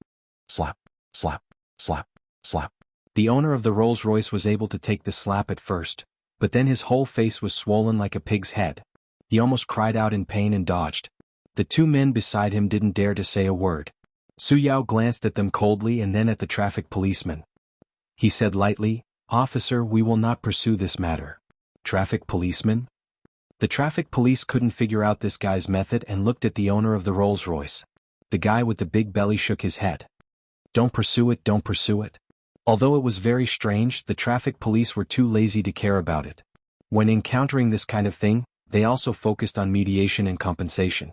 Slap. Slap. Slap. Slap. The owner of the Rolls-Royce was able to take the slap at first, but then his whole face was swollen like a pig's head. He almost cried out in pain and dodged. The 2 men beside him didn't dare to say a word. Su Yao glanced at them coldly and then at the traffic policeman. He said lightly, "Officer, we will not pursue this matter." "Traffic policeman?" The traffic police couldn't figure out this guy's method and looked at the owner of the Rolls-Royce. The guy with the big belly shook his head. "Don't pursue it, don't pursue it." Although it was very strange, the traffic police were too lazy to care about it. When encountering this kind of thing, they also focused on mediation and compensation.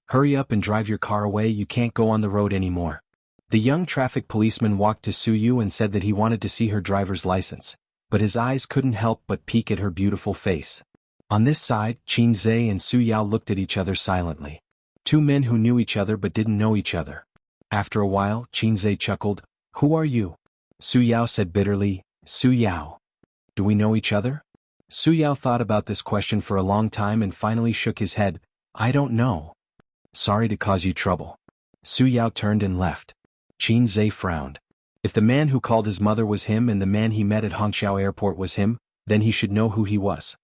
"Hurry up and drive your car away, you can't go on the road anymore." The young traffic policeman walked to Suyu and said that he wanted to see her driver's license, but his eyes couldn't help but peek at her beautiful face. On this side, Qin Zhe and Su Yao looked at each other silently. Two men who knew each other but didn't know each other. After a while, Qin Zhe chuckled. "Who are you?" Su Yao said bitterly, "Su Yao. Do we know each other?" Su Yao thought about this question for a long time and finally shook his head. "I don't know. Sorry to cause you trouble." Su Yao turned and left. Qin Zhe frowned. If the man who called his mother was him and the man he met at Hangzhou airport was him, then he should know who he was.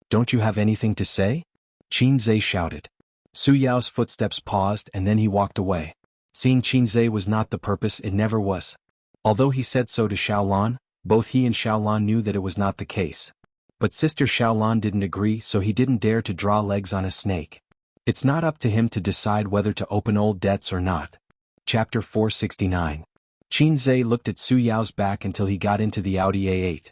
"Don't you have anything to say?" Qin Zhe shouted. Su Yao's footsteps paused and then he walked away. Seeing Qin Zhe was not the purpose, it never was. Although he said so to Xiaolan, both he and Xiaolan knew that it was not the case. But Sister Xiaolan didn't agree, so he didn't dare to draw legs on a snake. It's not up to him to decide whether to open old debts or not. Chapter 469. Qin Zhe looked at Su Yao's back until he got into the Audi A8.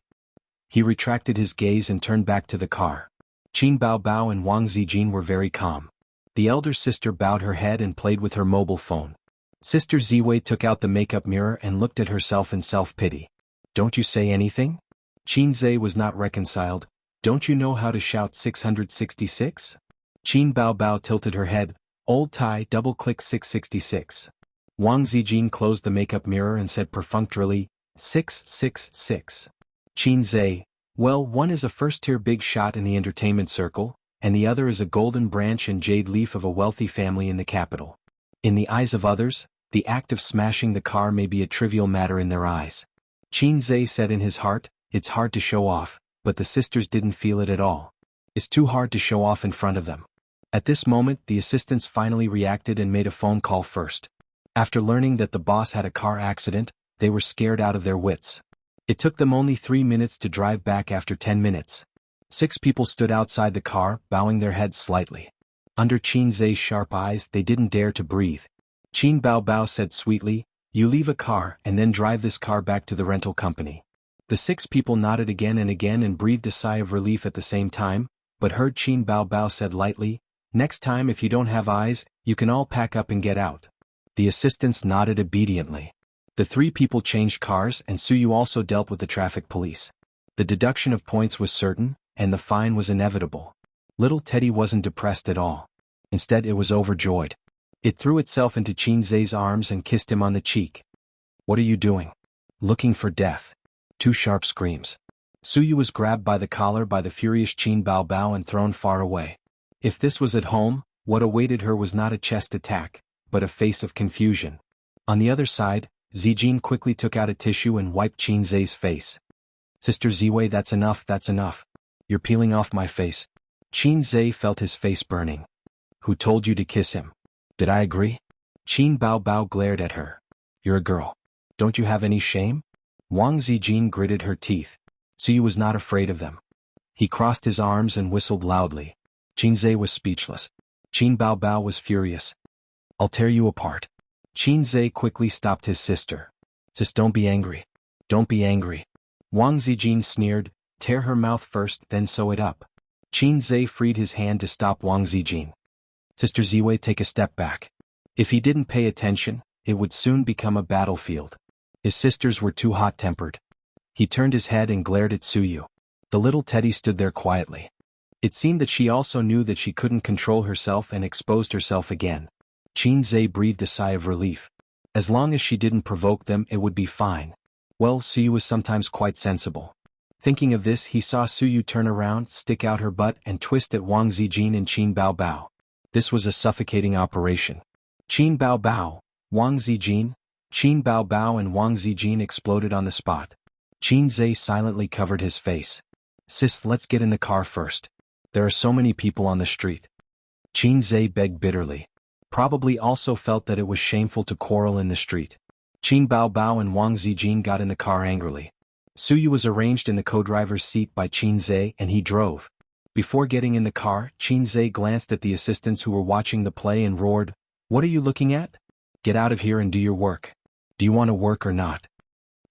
He retracted his gaze and turned back to the car. Qin Baobao and Wang Zijin were very calm. The elder sister bowed her head and played with her mobile phone. Sister Ziwei took out the makeup mirror and looked at herself in self-pity. "Don't you say anything?" Qin Zhe was not reconciled. "Don't you know how to shout 666? Qin Baobao tilted her head. "Old tie, double-click 666. Wang Zijin closed the makeup mirror and said perfunctorily, 666. Qin Zhe, "Well, one is a first-tier big shot in the entertainment circle, and the other is a golden branch and jade leaf of a wealthy family in the capital. In the eyes of others, the act of smashing the car may be a trivial matter in their eyes." Qin Zhe said in his heart, "It's hard to show off," but the sisters didn't feel it at all. It's too hard to show off in front of them. At this moment, the assistants finally reacted and made a phone call first. After learning that the boss had a car accident, they were scared out of their wits. It took them only 3 minutes to drive back after 10 minutes. 6 people stood outside the car, bowing their heads slightly. Under Qin Zhe's sharp eyes, they didn't dare to breathe. Qin Baobao said sweetly, "You leave a car and then drive this car back to the rental company." The 6 people nodded again and breathed a sigh of relief at the same time, but heard Qin Baobao said lightly, "Next time if you don't have eyes, you can all pack up and get out." The assistants nodded obediently. The 3 people changed cars and Suyu also dealt with the traffic police. The deduction of points was certain, and the fine was inevitable. Little Teddy wasn't depressed at all. Instead it was overjoyed. It threw itself into Qin Zhe's arms and kissed him on the cheek. "What are you doing?" "Looking for death." 2 sharp screams. Suyu was grabbed by the collar by the furious Qin Baobao and thrown far away. If this was at home, what awaited her was not a chest attack, but a face of confusion. On the other side, Zijin quickly took out a tissue and wiped Qin Zhe's face. "Sister Ziwei, that's enough, that's enough. You're peeling off my face." Qin Zhe felt his face burning. "Who told you to kiss him? Did I agree?" Qin Baobao glared at her. "You're a girl. Don't you have any shame?" Wang Zijin gritted her teeth. Suyu was not afraid of them. He crossed his arms and whistled loudly. Qin Zhe was speechless. Qin Baobao was furious. "I'll tear you apart." Qin Zhe quickly stopped his sister. "Sis, don't be angry. Don't be angry." Wang Zijin sneered, "Tear her mouth first, then sew it up." Qin Zhe freed his hand to stop Wang Zijin. "Sister Ziwei, take a step back." If he didn't pay attention, it would soon become a battlefield. His sisters were too hot-tempered. He turned his head and glared at Suyu. The little Teddy stood there quietly. It seemed that she also knew that she couldn't control herself and exposed herself again. Qin Zhe breathed a sigh of relief. As long as she didn't provoke them, it would be fine. Well, Suyu was sometimes quite sensible. Thinking of this, he saw Suyu turn around, stick out her butt and twist at Wang Zijin and Qin Baobao. This was a suffocating operation. Qin Baobao, Wang Zijin, Qin Baobao and Wang Zijin exploded on the spot. Qin Zhe silently covered his face. "Sis, let's get in the car first. There are so many people on the street." Qin Zhe begged bitterly. Probably also felt that it was shameful to quarrel in the street. Qin Baobao and Wang Zijin got in the car angrily. Suyu was arranged in the co-driver's seat by Qinze and he drove. Before getting in the car, Qinze glanced at the assistants who were watching the play and roared, "What are you looking at? Get out of here and do your work. Do you want to work or not?"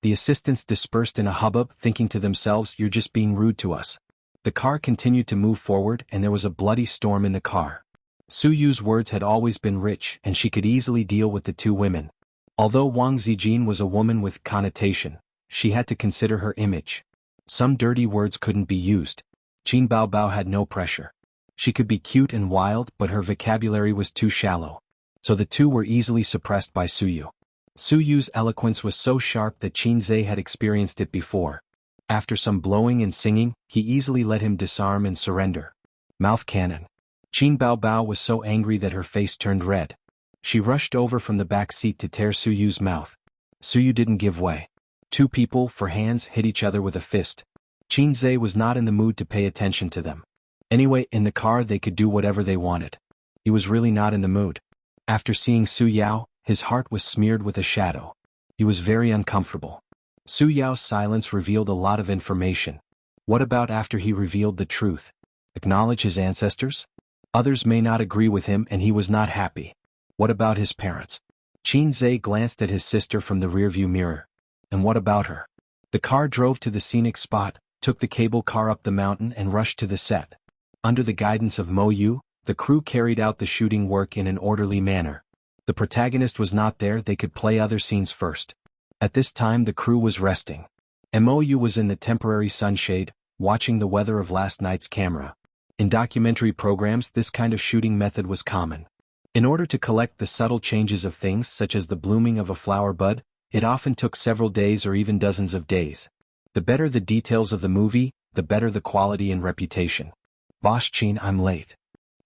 The assistants dispersed in a hubbub, thinking to themselves, "You're just being rude to us." The car continued to move forward and there was a bloody storm in the car. Suyu's words had always been rich and she could easily deal with the two women. Although Wang Zijin was a woman with connotation, she had to consider her image. Some dirty words couldn't be used. Qin Baobao had no pressure. She could be cute and wild, but her vocabulary was too shallow. So the two were easily suppressed by Suyu. Suyu's eloquence was so sharp that Qinze had experienced it before. After some blowing and singing, he easily let him disarm and surrender. Mouth cannon. Qin Baobao was so angry that her face turned red. She rushed over from the back seat to tear Suyu's mouth. Suyu didn't give way. Two people, for hands, hit each other with a fist. Qinze was not in the mood to pay attention to them. Anyway, in the car they could do whatever they wanted. He was really not in the mood. After seeing Su Yao, his heart was smeared with a shadow. He was very uncomfortable. Su Yao's silence revealed a lot of information. What about after he revealed the truth? Acknowledge his ancestors? Others may not agree with him and he was not happy. What about his parents? Qinze glanced at his sister from the rearview mirror. And what about her? The car drove to the scenic spot, took the cable car up the mountain and rushed to the set. Under the guidance of Mo Yu, the crew carried out the shooting work in an orderly manner. The protagonist was not there, they could play other scenes first. At this time the crew was resting. Mo Yu was in the temporary sunshade, watching the weather of last night's camera. In documentary programs this kind of shooting method was common. In order to collect the subtle changes of things such as the blooming of a flower bud, it often took several days or even dozens of days. The better the details of the movie, the better the quality and reputation. "Boss Qin, I'm late."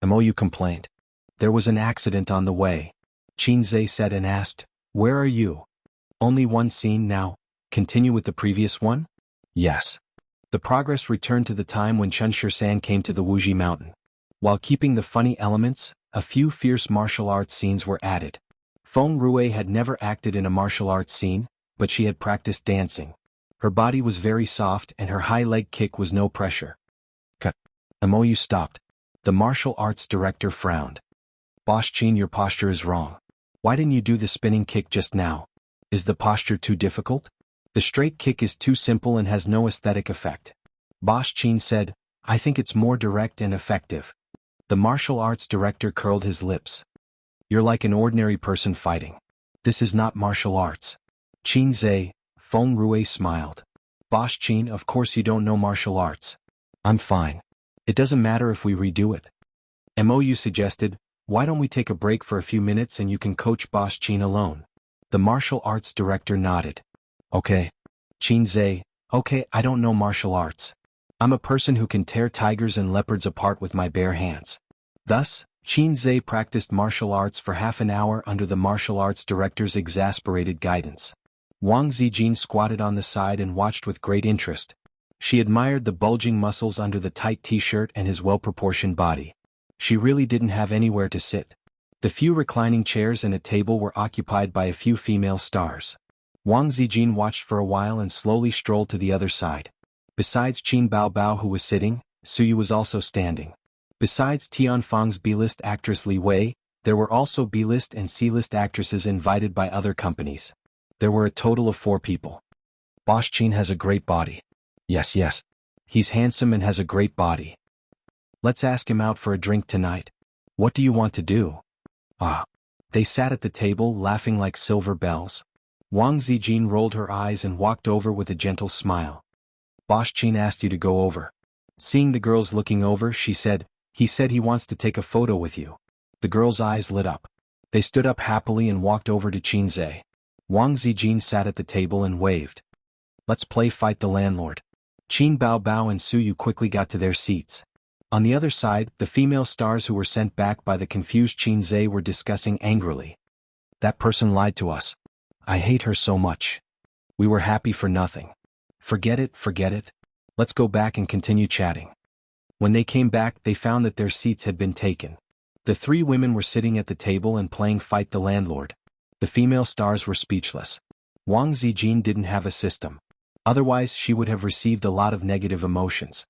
Mo Yu complained. "There was an accident on the way." Qinze said and asked, "Where are you?" "Only one scene now. Continue with the previous one?" "Yes." The progress returned to the time when Chen Shisan came to the Wuxia mountain. While keeping the funny elements, a few fierce martial arts scenes were added. Feng Rue had never acted in a martial arts scene, but she had practiced dancing. Her body was very soft and her high leg kick was no pressure. "Cut." Mo Yu stopped. The martial arts director frowned. "Boss Qin, your posture is wrong. Why didn't you do the spinning kick just now? Is the posture too difficult? The straight kick is too simple and has no aesthetic effect." Boss Qin said, "I think it's more direct and effective." The martial arts director curled his lips. "You're like an ordinary person fighting. This is not martial arts." Qinze, Feng Rue smiled. "Boss Qin, of course you don't know martial arts. I'm fine. It doesn't matter if we redo it." Mou suggested, "Why don't we take a break for a few minutes and you can coach Boss Qin alone?" The martial arts director nodded. "Okay." Qinze, "Okay, I don't know martial arts. I'm a person who can tear tigers and leopards apart with my bare hands." Thus, Qinze practiced martial arts for half an hour under the martial arts director's exasperated guidance. Wang Zijin squatted on the side and watched with great interest. She admired the bulging muscles under the tight t-shirt and his well-proportioned body. She really didn't have anywhere to sit. The few reclining chairs and a table were occupied by a few female stars. Wang Zijin watched for a while and slowly strolled to the other side. Besides Qin Baobao who was sitting, Suyu was also standing. Besides Tianfeng's B-list actress Li Wei, there were also B-list and C-list actresses invited by other companies. There were a total of 4 people. "Boss Qin has a great body." Yes. He's handsome and has a great body. "Let's ask him out for a drink tonight." "What do you want to do?" "Ah." They sat at the table laughing like silver bells. Wang Zijin rolled her eyes and walked over with a gentle smile. "Boss Qin asked you to go over." Seeing the girls looking over, she said, "He said he wants to take a photo with you." The girls' eyes lit up. They stood up happily and walked over to Qinze. Wang Zijin sat at the table and waved. "Let's play Fight the Landlord." Qin Baobao and Suyu quickly got to their seats. On the other side, the female stars who were sent back by the confused Qinze were discussing angrily. "That person lied to us. I hate her so much. We were happy for nothing. Forget it. Let's go back and continue chatting." When they came back, they found that their seats had been taken. The 3 women were sitting at the table and playing Fight the Landlord. The female stars were speechless. Wang Zijin didn't have a system. Otherwise she would have received a lot of negative emotions.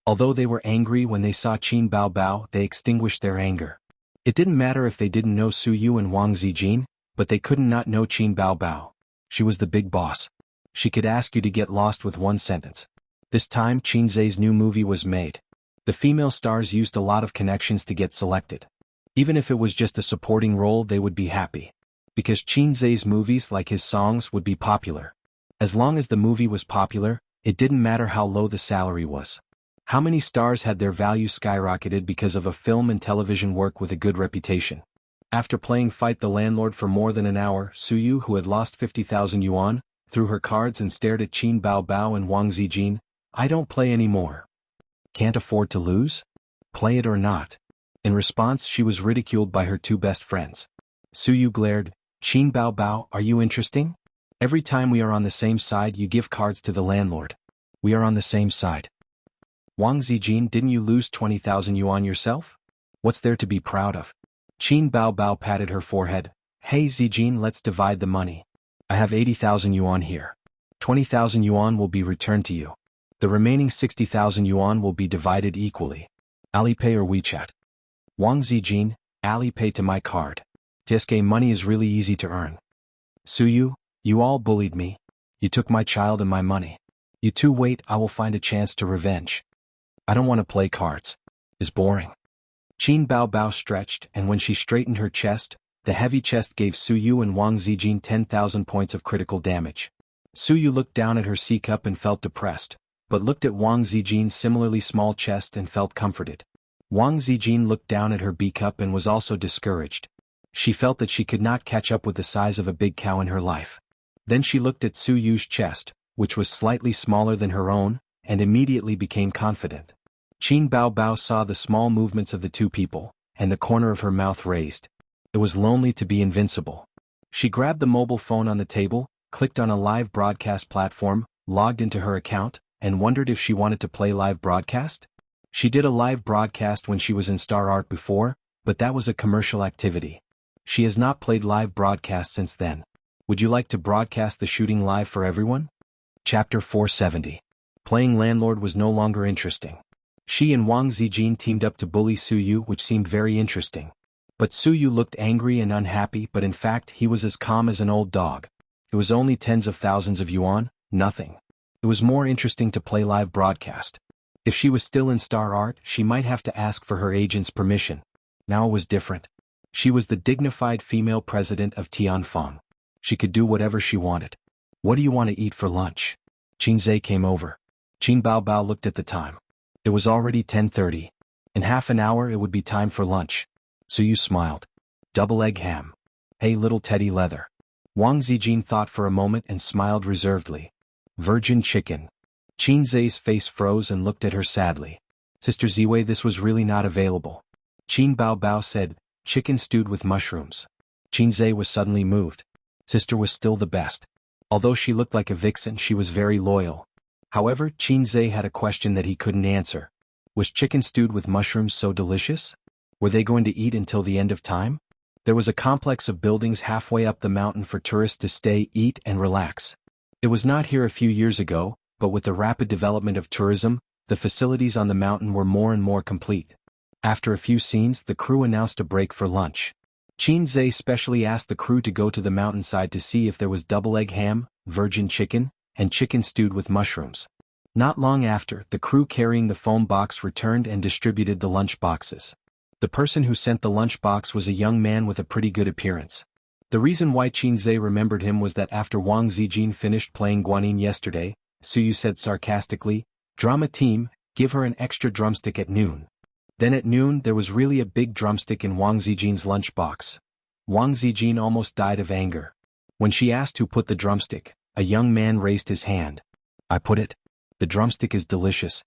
Although they were angry when they saw Qin Bao Bao, they extinguished their anger. It didn't matter if they didn't know Su Yu and Wang Zijin, but they couldn't not know Qin Bao Bao. She was the big boss. She could ask you to get lost with one sentence. This time Qin Zhe's new movie was made. The female stars used a lot of connections to get selected. Even if it was just a supporting role, they would be happy. Because Qin Zhe's movies, like his songs, would be popular. As long as the movie was popular, it didn't matter how low the salary was. How many stars had their value skyrocketed because of a film and television work with a good reputation? After playing Fight the Landlord for more than an hour, Su Yu, who had lost 50,000 yuan, threw her cards and stared at Qin Bao Bao and Wang Zijin. I don't play anymore. Can't afford to lose? Play it or not. In response, she was ridiculed by her two best friends. Su Yu glared. Qin Bao Bao, are you interesting? Every time we are on the same side you give cards to the landlord. We are on the same side. Wang Zijin, didn't you lose 20,000 yuan yourself? What's there to be proud of? Qin Bao Bao patted her forehead. Hey Zijin, let's divide the money. I have 80,000 yuan here. 20,000 yuan will be returned to you. The remaining 60,000 yuan will be divided equally. Alipay or WeChat? Wang Zijin, Alipay to my card. TSK money is really easy to earn. Su Yu, you all bullied me. You took my child and my money. You two wait, I will find a chance to revenge. I don't want to play cards. It's boring. Qin Bao Bao stretched, and when she straightened her chest, the heavy chest gave Su Yu and Wang Zijin 10,000 points of critical damage. Su Yu looked down at her C cup and felt depressed, but looked at Wang Zijin's similarly small chest and felt comforted. Wang Zijin looked down at her B cup and was also discouraged. She felt that she could not catch up with the size of a big cow in her life. Then she looked at Su Yu's chest, which was slightly smaller than her own, and immediately became confident. Qin Bao Bao saw the small movements of the two people, and the corner of her mouth raised. It was lonely to be invincible. She grabbed the mobile phone on the table, clicked on a live broadcast platform, logged into her account, and wondered if she wanted to play live broadcast? She did a live broadcast when she was in Star Art before, but that was a commercial activity. She has not played live broadcast since then. Would you like to broadcast the shooting live for everyone? Chapter 470. Playing landlord was no longer interesting. She and Wang Zijin teamed up to bully Su Yu, which seemed very interesting. But Su Yu looked angry and unhappy, but in fact he was as calm as an old dog. It was only tens of thousands of yuan, nothing. It was more interesting to play live broadcast. If she was still in Star Art, she might have to ask for her agent's permission. Now it was different. She was the dignified female president of Tianfeng. She could do whatever she wanted. What do you want to eat for lunch? Qin Zhe came over. Qin Bao Bao looked at the time. It was already 10:30. In half an hour it would be time for lunch. Su Yu smiled. Double egg ham. Hey little teddy leather. Wang Zijin thought for a moment and smiled reservedly. Virgin chicken. Qin Zhe's face froze and looked at her sadly. Sister Ziwei, this was really not available. Qin Bao Bao said, chicken stewed with mushrooms. Qin Zhe was suddenly moved. Sister was still the best. Although she looked like a vixen, she was very loyal. However, Qin Zhe had a question that he couldn't answer. Was chicken stewed with mushrooms so delicious? Were they going to eat until the end of time? There was a complex of buildings halfway up the mountain for tourists to stay, eat, and relax. It was not here a few years ago, but with the rapid development of tourism, the facilities on the mountain were more and more complete. After a few scenes, the crew announced a break for lunch. Qin Zhe specially asked the crew to go to the mountainside to see if there was double egg ham, virgin chicken, and chicken stewed with mushrooms. Not long after, the crew carrying the foam box returned and distributed the lunch boxes. The person who sent the lunch box was a young man with a pretty good appearance. The reason why Qin Zhe remembered him was that after Wang Zijin finished playing Guanyin yesterday, Su Yu said sarcastically, "Drama team, give her an extra drumstick at noon." Then at noon there was really a big drumstick in Wang Zijin's lunch box. Wang Zijin almost died of anger. When she asked who put the drumstick, a young man raised his hand. "I put it. The drumstick is delicious."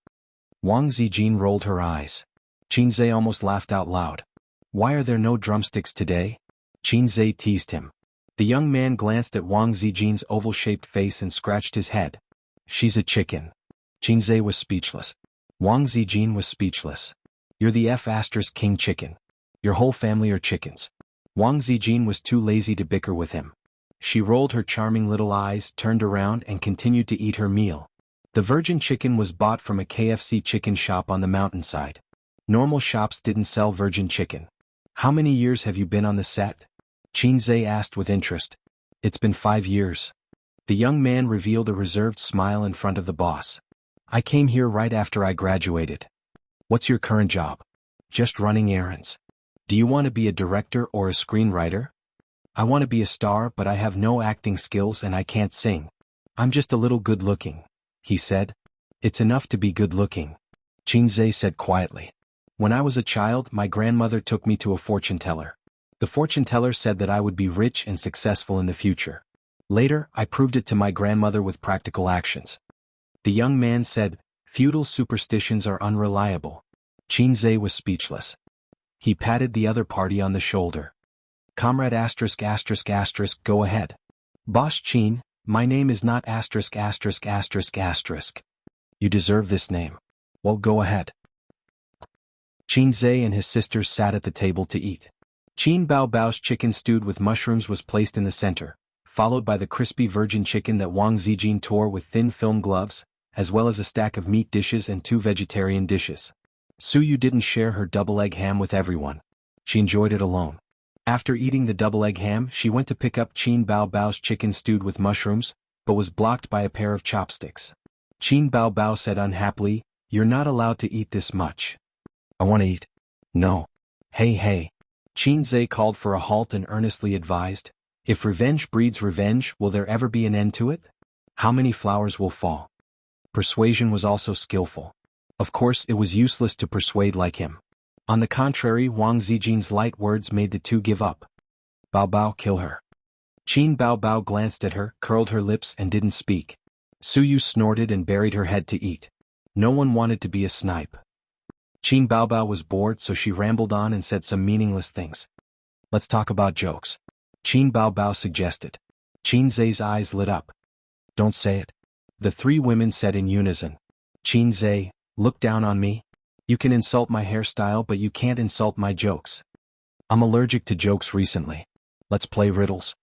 Wang Zijin rolled her eyes. Qin Zhe almost laughed out loud. "Why are there no drumsticks today?" Qin Zhe teased him. The young man glanced at Wang Zijin's oval-shaped face and scratched his head. "She's a chicken." Qin Zhe was speechless. Wang Zijin was speechless. "You're the F***king chicken. Your whole family are chickens." Wang Zijin was too lazy to bicker with him. She rolled her charming little eyes, turned around and continued to eat her meal. The virgin chicken was bought from a KFC chicken shop on the mountainside. Normal shops didn't sell virgin chicken. How many years have you been on the set? Qinzhe asked with interest. It's been 5 years. The young man revealed a reserved smile in front of the boss. I came here right after I graduated. What's your current job? Just running errands. Do you want to be a director or a screenwriter? I want to be a star, but I have no acting skills and I can't sing. I'm just a little good-looking, he said. It's enough to be good-looking, Qinzhe said quietly. When I was a child, my grandmother took me to a fortune teller. The fortune teller said that I would be rich and successful in the future. Later, I proved it to my grandmother with practical actions. The young man said, feudal superstitions are unreliable. Qinzhe was speechless. He patted the other party on the shoulder. Comrade asterisk asterisk asterisk, go ahead. Boss Qin, my name is not asterisk asterisk asterisk asterisk. You deserve this name. Well, go ahead. Qinzhe and his sisters sat at the table to eat. Qin Bao Bao's chicken stewed with mushrooms was placed in the center, followed by the crispy virgin chicken that Wang Zijin tore with thin film gloves, as well as a stack of meat dishes and 2 vegetarian dishes. Suyu didn't share her double egg ham with everyone. She enjoyed it alone. After eating the double egg ham, she went to pick up Qin Bao Bao's chicken stewed with mushrooms, but was blocked by a pair of chopsticks. Qin Bao Bao said unhappily, "You're not allowed to eat this much." "I want to eat." "No." Hey. Qinzhe called for a halt and earnestly advised, "If revenge breeds revenge, will there ever be an end to it? How many flowers will fall?" Persuasion was also skillful. Of course, it was useless to persuade like him. On the contrary, Wang Zijin's light words made the two give up. "Bao Bao, kill her." Qin Bao Bao glanced at her, curled her lips and didn't speak. Suyu snorted and buried her head to eat. No one wanted to be a snipe. Qin Bao Bao was bored, so she rambled on and said some meaningless things. "Let's talk about jokes," Qin Bao Bao suggested. Qinzhe's eyes lit up. "Don't say it," the 3 women said in unison. "Qinzhe, look down on me. You can insult my hairstyle, but you can't insult my jokes. I'm allergic to jokes recently. Let's play riddles."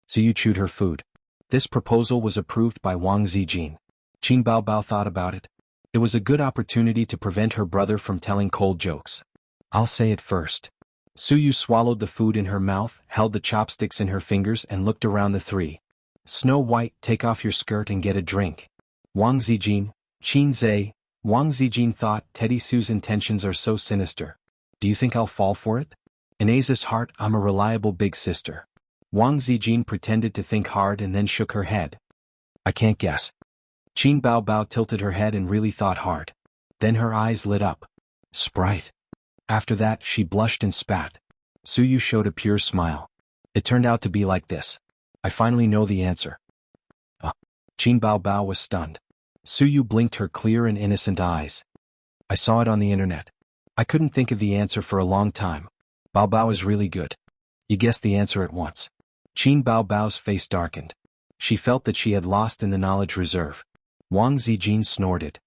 Suyu chewed her food. This proposal was approved by Wang Zijin. Qin Bao Bao thought about it. It was a good opportunity to prevent her brother from telling cold jokes. "I'll say it first." Suyu swallowed the food in her mouth, held the chopsticks in her fingers and looked around the 3. "Snow White, take off your skirt and get a drink." Wang Zijin, Qinzhe. Wang Zijin thought, Teddy Sue's intentions are so sinister. Do you think I'll fall for it? In Aza's heart, I'm a reliable big sister. Wang Zijin pretended to think hard and then shook her head. "I can't guess." Qin Bao Bao tilted her head and really thought hard. Then her eyes lit up. "Sprite." After that, she blushed and spat. Suyu showed a pure smile. "It turned out to be like this. I finally know the answer." Qin Bao Bao was stunned. Suyu blinked her clear and innocent eyes. "I saw it on the internet. I couldn't think of the answer for a long time. Bao Bao is really good. You guessed the answer at once." Qin Bao Bao's face darkened. She felt that she had lost in the knowledge reserve. Wang Zijin snorted.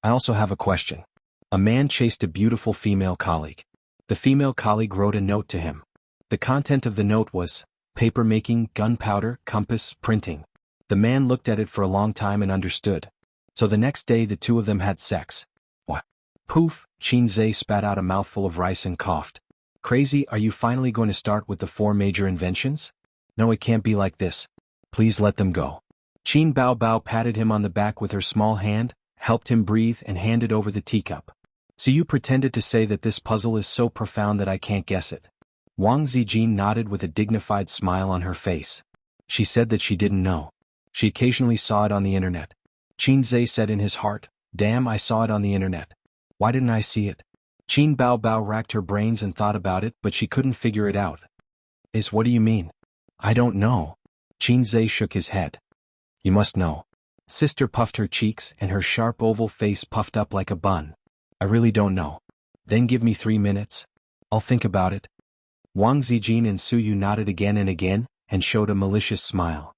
"I also have a question." A man chased a beautiful female colleague. The female colleague wrote a note to him. The content of the note was, paper making, gunpowder, compass, printing. The man looked at it for a long time and understood. So the next day the 2 of them had sex. What? Poof, Qinzhe spat out a mouthful of rice and coughed. "Crazy, are you finally going to start with the 4 major inventions? No, it can't be like this. Please let them go." Qin Bao Bao patted him on the back with her small hand, helped him breathe and handed over the teacup. "So you pretended to say that this puzzle is so profound that I can't guess it." Wang Zijin nodded with a dignified smile on her face. She said that she didn't know. She occasionally saw it on the internet. Qinzhe said in his heart, "Damn, I saw it on the internet. Why didn't I see it?" Qin Bao Bao racked her brains and thought about it, but she couldn't figure it out. What do you mean?" "I don't know." Qinzhe shook his head. "You must know." Sister puffed her cheeks and her sharp oval face puffed up like a bun. "I really don't know." "Then give me 3 minutes. I'll think about it." Wang Zijin and Suyu nodded again and again, and showed a malicious smile.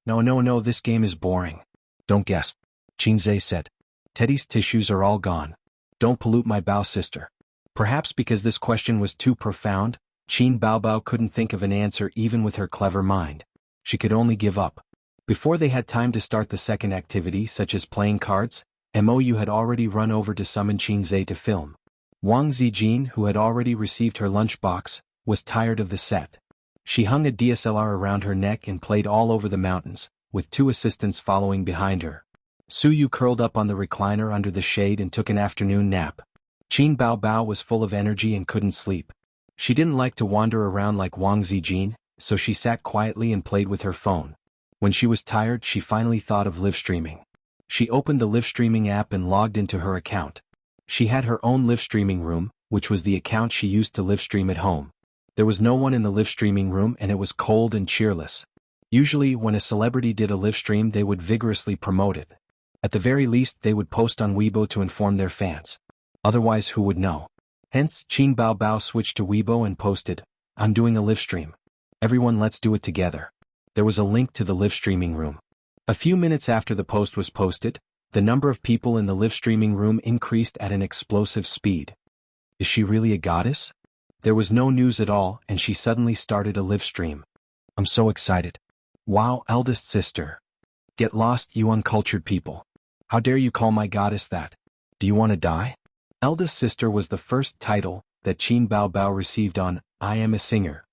No, this game is boring." "Don't guess," Qinzhe said. "Teddy's tissues are all gone. Don't pollute my Bao sister." Perhaps because this question was too profound, Qin Bao Bao couldn't think of an answer even with her clever mind. She could only give up. Before they had time to start the second activity, such as playing cards, Mou had already run over to summon Qinzhe to film. Wang Zijin, who had already received her lunchbox, was tired of the set. She hung a DSLR around her neck and played all over the mountains, with 2 assistants following behind her. Suyu curled up on the recliner under the shade and took an afternoon nap. Qin Baobao was full of energy and couldn't sleep. She didn't like to wander around like Wang Zijin, so she sat quietly and played with her phone. When she was tired, she finally thought of live streaming. She opened the live streaming app and logged into her account. She had her own live streaming room, which was the account she used to live stream at home. There was no one in the live streaming room and it was cold and cheerless. Usually, when a celebrity did a live stream, they would vigorously promote it. At the very least, they would post on Weibo to inform their fans. Otherwise, who would know? Hence, Qin Baobao switched to Weibo and posted, "I'm doing a live stream. Everyone, let's do it together." There was a link to the live streaming room. A few minutes after the post was posted, the number of people in the live streaming room increased at an explosive speed. Is she really a goddess? There was no news at all, and she suddenly started a live stream. I'm so excited. Wow, eldest sister. Get lost, you uncultured people. How dare you call my goddess that? Do you want to die? Eldest sister was the first title that Qin Baobao received on I Am a Singer.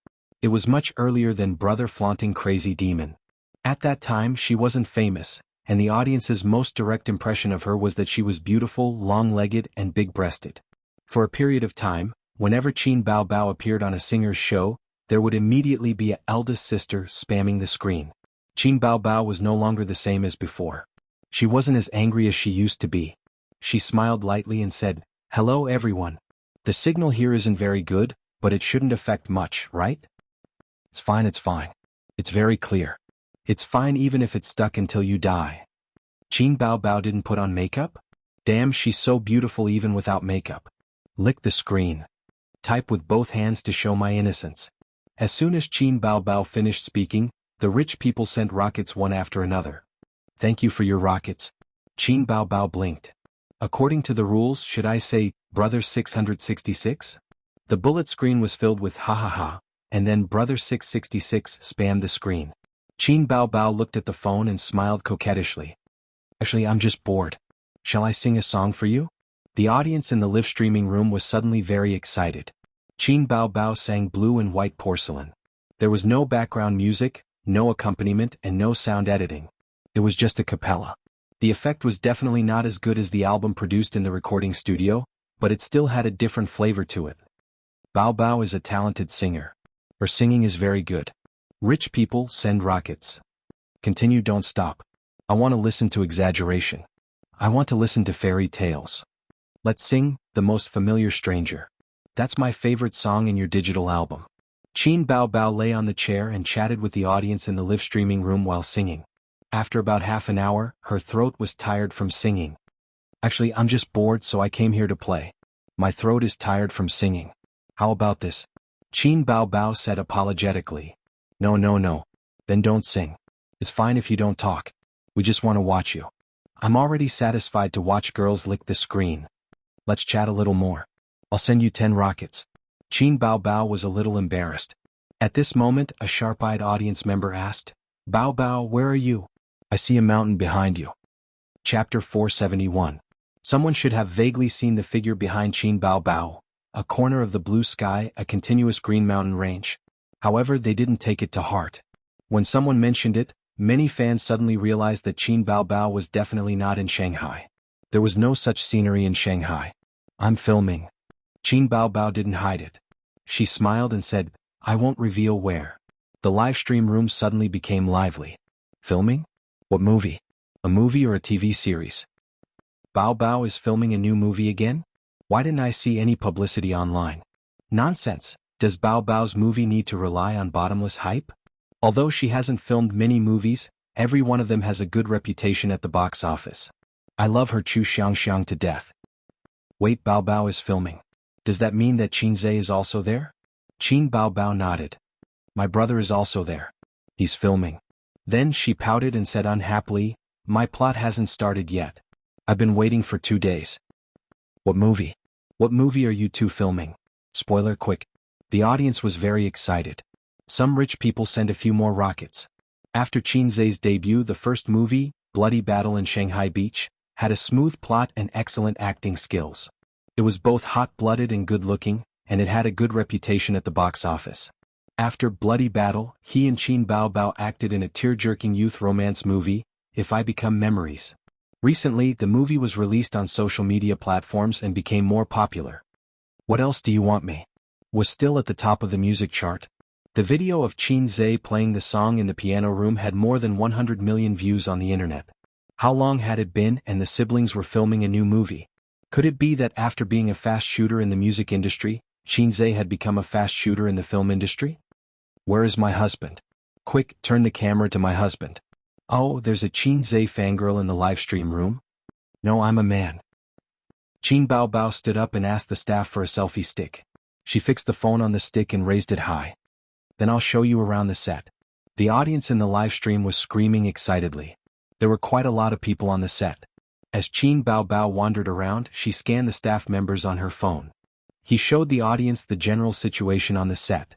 It was much earlier than Brother Flaunting Crazy Demon. At that time she wasn't famous, and the audience's most direct impression of her was that she was beautiful, long-legged, and big-breasted. For a period of time, whenever Qin Baobao appeared on a singer's show, there would immediately be an eldest sister spamming the screen. Qin Baobao was no longer the same as before. She wasn't as angry as she used to be. She smiled lightly and said, "Hello everyone. The signal here isn't very good, but it shouldn't affect much, right? It's fine, it's fine. It's very clear. It's fine even if it's stuck until you die." Qin Baobao didn't put on makeup? Damn, she's so beautiful even without makeup. Lick the screen. Type with both hands to show my innocence. As soon as Qin Baobao finished speaking, the rich people sent rockets one after another. Thank you for your rockets. Qin Baobao blinked. According to the rules, should I say, Brother 666? The bullet screen was filled with ha ha ha, and then Brother 666 spammed the screen. Qin Baobao looked at the phone and smiled coquettishly. Actually, I'm just bored. Shall I sing a song for you? The audience in the live streaming room was suddenly very excited. Qin Baobao sang Blue and White Porcelain. There was no background music, no accompaniment, and no sound editing. It was just a cappella. The effect was definitely not as good as the album produced in the recording studio, but it still had a different flavor to it. Baobao is a talented singer. Her singing is very good. Rich people send rockets. Continue, don't stop. I want to listen to exaggeration. I want to listen to fairy tales. Let's sing The Most Familiar Stranger. That's my favorite song in your digital album. Qin Baobao lay on the chair and chatted with the audience in the live streaming room while singing. After about half an hour, her throat was tired from singing. Actually, I'm just bored, so I came here to play. My throat is tired from singing. How about this? Qin Baobao said apologetically. No. Then don't sing. It's fine if you don't talk. We just want to watch you. I'm already satisfied to watch girls lick the screen. Let's chat a little more. I'll send you 10 rockets. Qin Baobao was a little embarrassed. At this moment, a sharp-eyed audience member asked, Baobao, where are you? I see a mountain behind you. Chapter 471. Someone should have vaguely seen the figure behind Qin Baobao, a corner of the blue sky, a continuous green mountain range. However, they didn't take it to heart. When someone mentioned it, many fans suddenly realized that Qin Baobao was definitely not in Shanghai. There was no such scenery in Shanghai. I'm filming. Qin Baobao didn't hide it. She smiled and said, I won't reveal where. The live stream room suddenly became lively. Filming? What movie? A movie or a TV series? Baobao is filming a new movie again? Why didn't I see any publicity online? Nonsense. Does Baobao's movie need to rely on bottomless hype? Although she hasn't filmed many movies, every one of them has a good reputation at the box office. I love her Chu Xiangxiang to death. Wait, Baobao is filming. Does that mean that Qinzhe is also there? Qin Baobao nodded. My brother is also there. He's filming. Then she pouted and said unhappily, my plot hasn't started yet. I've been waiting for 2 days. What movie? What movie are you two filming? Spoiler quick. The audience was very excited. Some rich people sent a few more rockets. After Qin Zhe's debut, the first movie, Bloody Battle in Shanghai Beach, had a smooth plot and excellent acting skills. It was both hot-blooded and good-looking, and it had a good reputation at the box office. After Bloody Battle, he and Qin Baobao acted in a tear-jerking youth romance movie, If I Become Memories. Recently, the movie was released on social media platforms and became more popular. What Else Do You Want Me? Was still at the top of the music chart. The video of Qin Zhe playing the song in the piano room had more than 100 million views on the internet. How long had it been and the siblings were filming a new movie? Could it be that after being a fast shooter in the music industry, Qin Zhe had become a fast shooter in the film industry? Where is my husband? Quick, turn the camera to my husband. Oh, there's a Qin Zhe fangirl in the livestream room? No, I'm a man. Qin Baobao stood up and asked the staff for a selfie stick. She fixed the phone on the stick and raised it high. Then I'll show you around the set. The audience in the livestream was screaming excitedly. There were quite a lot of people on the set. As Qin Baobao wandered around, she scanned the staff members on her phone. He showed the audience the general situation on the set.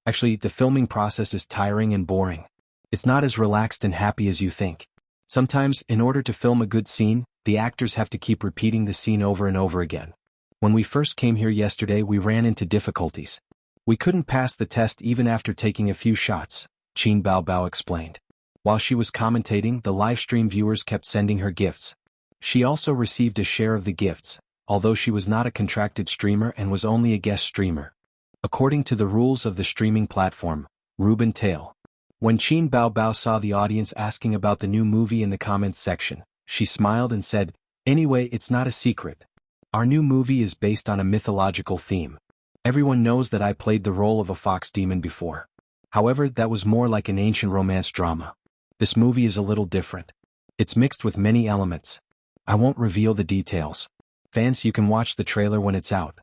Actually, the filming process is tiring and boring. It's not as relaxed and happy as you think. Sometimes, in order to film a good scene, the actors have to keep repeating the scene over and over again. When we first came here yesterday, we ran into difficulties. We couldn't pass the test even after taking a few shots, Qin Baobao explained. While she was commentating, the livestream viewers kept sending her gifts. She also received a share of the gifts, although she was not a contracted streamer and was only a guest streamer. According to the rules of the streaming platform, Ruben Tail. When Qin Baobao saw the audience asking about the new movie in the comments section, she smiled and said, "Anyway, it's not a secret. Our new movie is based on a mythological theme. Everyone knows that I played the role of a fox demon before. However, that was more like an ancient romance drama. This movie is a little different. It's mixed with many elements. I won't reveal the details. Fans, you can watch the trailer when it's out."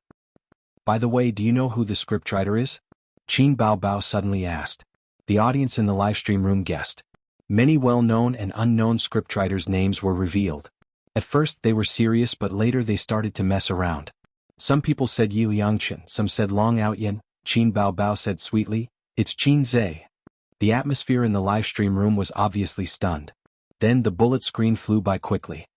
By the way, do you know who the scriptwriter is? Qin Baobao suddenly asked. The audience in the livestream room guessed. Many well-known and unknown scriptwriters' names were revealed. At first they were serious, but later they started to mess around. Some people said Yi Liangchen, some said Long Outyen. Qin Baobao said sweetly, "It's Qin Zhe." The atmosphere in the livestream room was obviously stunned. Then the bullet screen flew by quickly.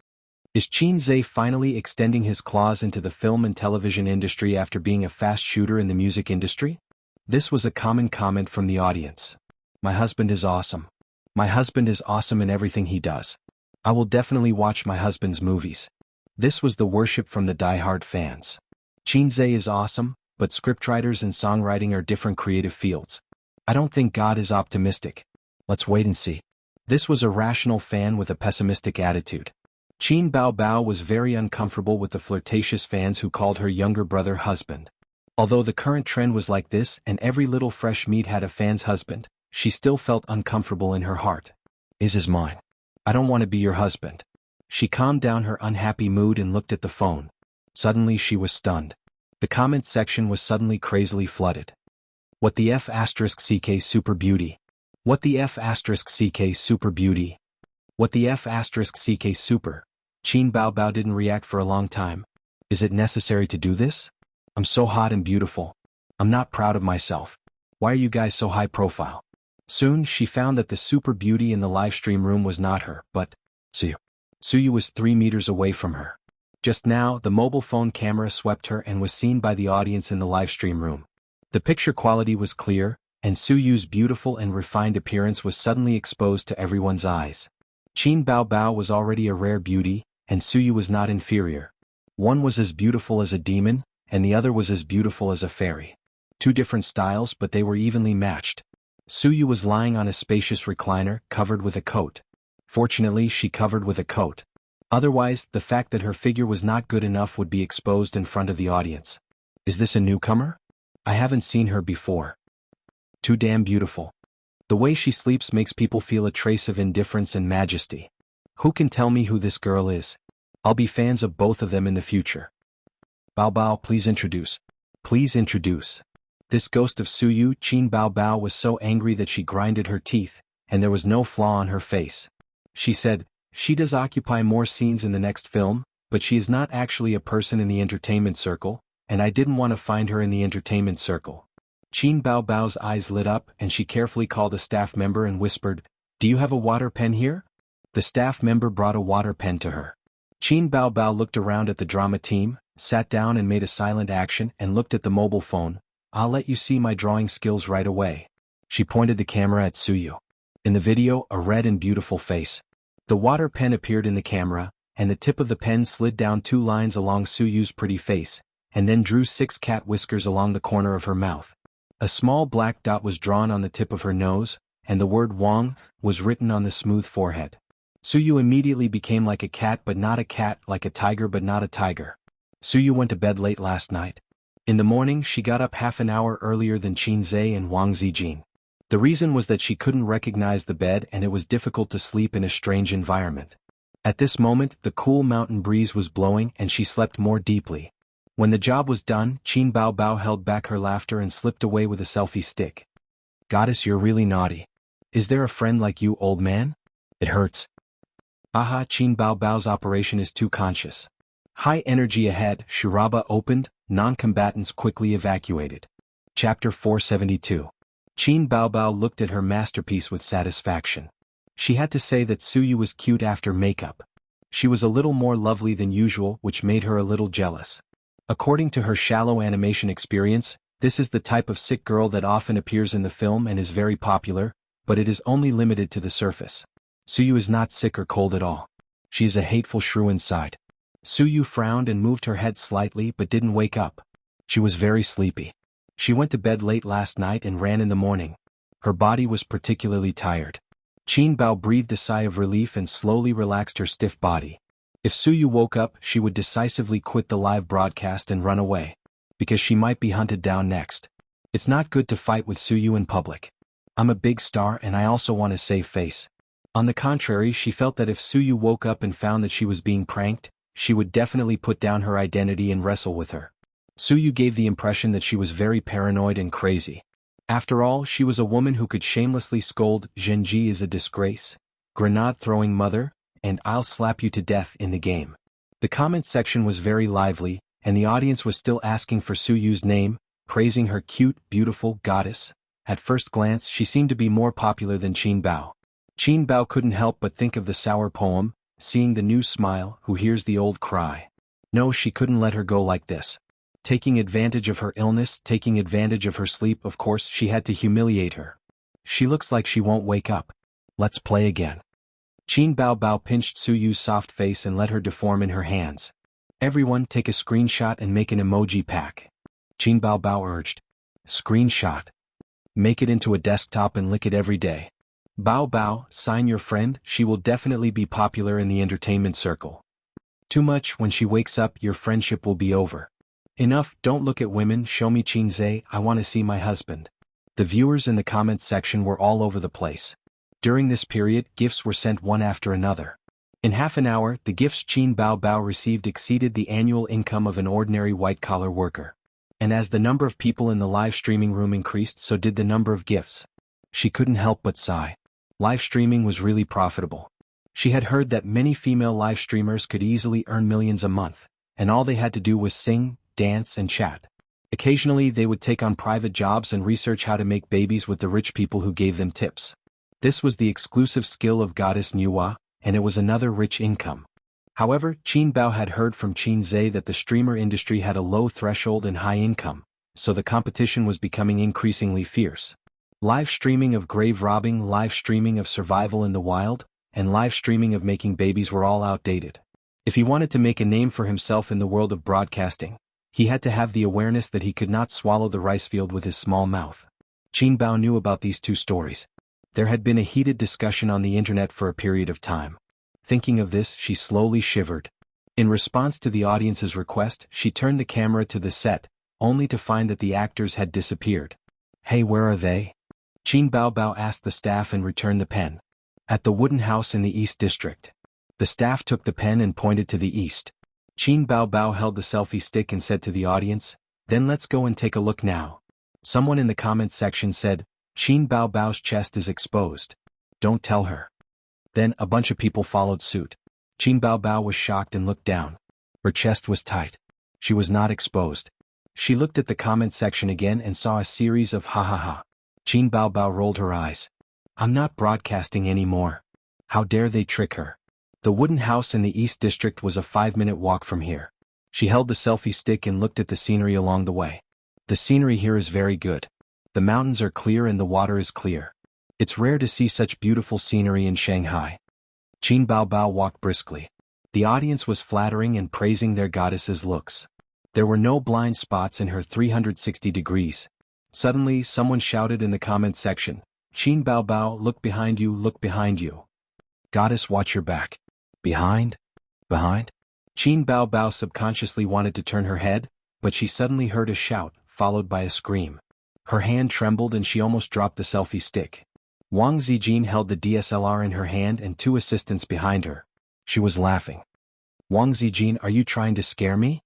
Is Qin Zhe finally extending his claws into the film and television industry after being a fast shooter in the music industry? This was a common comment from the audience. My husband is awesome. My husband is awesome in everything he does. I will definitely watch my husband's movies. This was the worship from the die-hard fans. Qin Zhe is awesome, but scriptwriters and songwriting are different creative fields. I don't think God is optimistic. Let's wait and see. This was a rational fan with a pessimistic attitude. Qin Baobao was very uncomfortable with the flirtatious fans who called her younger brother husband. Although the current trend was like this and every little fresh meat had a fan's husband, she still felt uncomfortable in her heart. Is mine. I don't want to be your husband. She calmed down her unhappy mood and looked at the phone. Suddenly she was stunned. The comments section was suddenly crazily flooded. What the F*** CK super beauty? What the F*** CK super beauty? What the F*** CK super? Qin Baobao didn't react for a long time. Is it necessary to do this? I'm so hot and beautiful. I'm not proud of myself. Why are you guys so high profile? Soon she found that the super beauty in the livestream room was not her, but Suyu. Suyu was 3 meters away from her. Just now, the mobile phone camera swept her and was seen by the audience in the livestream room. The picture quality was clear, and Suyu's beautiful and refined appearance was suddenly exposed to everyone's eyes. Qin Baobao was already a rare beauty, and Suyu was not inferior. One was as beautiful as a demon, and the other was as beautiful as a fairy. 2 different styles, but they were evenly matched. Suyu was lying on a spacious recliner, covered with a coat. Fortunately, she covered with a coat. Otherwise, the fact that her figure was not good enough would be exposed in front of the audience. Is this a newcomer? I haven't seen her before. Too damn beautiful. The way she sleeps makes people feel a trace of indifference and majesty. Who can tell me who this girl is? I'll be fans of both of them in the future. Baobao, please introduce. Please introduce. This ghost of Suyu. Qin Baobao was so angry that she grinded her teeth, and there was no flaw on her face. She said, she does occupy more scenes in the next film, but she is not actually a person in the entertainment circle, and I didn't want to find her in the entertainment circle. Qin Baobao's eyes lit up and she carefully called a staff member and whispered, Do you have a water pen here? The staff member brought a water pen to her. Qin Bao Bao looked around at the drama team, sat down and made a silent action and looked at the mobile phone. I'll let you see my drawing skills right away. She pointed the camera at Suyu. In the video, a red and beautiful face. The water pen appeared in the camera, and the tip of the pen slid down 2 lines along Suyu's pretty face, and then drew 6 cat whiskers along the corner of her mouth. A small black dot was drawn on the tip of her nose, and the word Wang was written on the smooth forehead. Suyu immediately became like a cat but not a cat, like a tiger but not a tiger. Suyu went to bed late last night. In the morning she got up half an hour earlier than Qin Zhe and Wang Zijin. The reason was that she couldn't recognize the bed and it was difficult to sleep in a strange environment. At this moment the cool mountain breeze was blowing and she slept more deeply. When the job was done, Qin Bao Bao held back her laughter and slipped away with a selfie stick. Goddess, you're really naughty. Is there a friend like you, old man? It hurts. Aha, Qin Bao Bao's operation is too conscious. High energy ahead, Shiraba opened, non-combatants quickly evacuated. Chapter 472. Qin Bao Bao looked at her masterpiece with satisfaction. She had to say that Suyu was cute after makeup. She was a little more lovely than usual, which made her a little jealous. According to her shallow animation experience, this is the type of sick girl that often appears in the film and is very popular, but it is only limited to the surface. Suyu is not sick or cold at all. She is a hateful shrew inside. Suyu frowned and moved her head slightly but didn't wake up. She was very sleepy. She went to bed late last night and ran in the morning. Her body was particularly tired. Qin Bao breathed a sigh of relief and slowly relaxed her stiff body. If Suyu woke up, she would decisively quit the live broadcast and run away. Because she might be hunted down next. It's not good to fight with Suyu in public. I'm a big star and I also want to save face. On the contrary, she felt that if Suyu woke up and found that she was being pranked, she would definitely put down her identity and wrestle with her. Suyu gave the impression that she was very paranoid and crazy. After all, she was a woman who could shamelessly scold, Zhenji is a disgrace, grenade-throwing mother, and I'll slap you to death in the game. The comment section was very lively, and the audience was still asking for Suyu's name, praising her cute, beautiful goddess. At first glance, she seemed to be more popular than Qin Bao. Qin Bao couldn't help but think of the sour poem, seeing the new smile, who hears the old cry. No, she couldn't let her go like this. Taking advantage of her illness, taking advantage of her sleep, of course she had to humiliate her. She looks like she won't wake up. Let's play again. Qin Bao Bao pinched Suyu's soft face and let her deform in her hands. Everyone take a screenshot and make an emoji pack. Qin Bao Bao urged. Screenshot. Make it into a desktop and lick it every day. Bao Bao, sign your friend, she will definitely be popular in the entertainment circle. Too much, when she wakes up your friendship will be over. Enough, don't look at women, show me Qin Zhe, I want to see my husband. The viewers in the comments section were all over the place. During this period, gifts were sent one after another. In half an hour, the gifts Qin Bao Bao received exceeded the annual income of an ordinary white-collar worker. And as the number of people in the live streaming room increased, so did the number of gifts. She couldn't help but sigh. Live streaming was really profitable. She had heard that many female live streamers could easily earn millions a month, and all they had to do was sing, dance and chat. Occasionally they would take on private jobs and research how to make babies with the rich people who gave them tips. This was the exclusive skill of Goddess Nuwa, and it was another rich income. However, Qin Bao had heard from Qin Zhe that the streamer industry had a low threshold and high income, so the competition was becoming increasingly fierce. Live streaming of grave robbing, live streaming of survival in the wild, and live streaming of making babies were all outdated. If he wanted to make a name for himself in the world of broadcasting, he had to have the awareness that he could not swallow the rice field with his small mouth. Qin Bao knew about these two stories. There had been a heated discussion on the internet for a period of time. Thinking of this, she slowly shivered. In response to the audience's request, she turned the camera to the set, only to find that the actors had disappeared. Hey, where are they? Qin Bao Bao asked the staff and returned the pen. At the wooden house in the East District. The staff took the pen and pointed to the east. Qin Bao Bao held the selfie stick and said to the audience, then let's go and take a look now. Someone in the comments section said, Qin Bao Bao's chest is exposed. Don't tell her. Then a bunch of people followed suit. Qin Bao Bao was shocked and looked down. Her chest was tight. She was not exposed. She looked at the comment section again and saw a series of ha ha ha. Qin Bao Bao rolled her eyes. I'm not broadcasting anymore. How dare they trick her? The wooden house in the East District was a 5-minute walk from here. She held the selfie stick and looked at the scenery along the way. The scenery here is very good. The mountains are clear and the water is clear. It's rare to see such beautiful scenery in Shanghai. Qin Baobao walked briskly. The audience was flattering and praising their goddess's looks. There were no blind spots in her 360 degrees. Suddenly, someone shouted in the comments section, "Qin Baobao, look behind you, look behind you. Goddess, watch your back." Behind? Behind? Qin Baobao subconsciously wanted to turn her head, but she suddenly heard a shout, followed by a scream. Her hand trembled and she almost dropped the selfie stick. Wang Zijin held the DSLR in her hand and 2 assistants behind her. She was laughing. "Wang Zijin, are you trying to scare me?"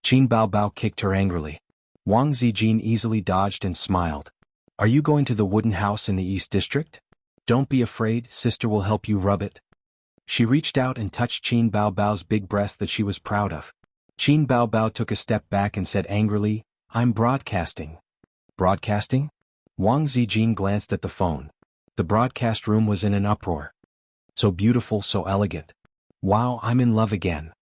Qin Baobao kicked her angrily. Wang Zijin easily dodged and smiled. "Are you going to the wooden house in the East District? Don't be afraid, sister will help you rub it." She reached out and touched Qin Baobao's big breast that she was proud of. Qin Baobao took a step back and said angrily, "I'm broadcasting." Broadcasting? Wang Zijin glanced at the phone. The broadcast room was in an uproar. "So beautiful, so elegant. Wow, I'm in love again.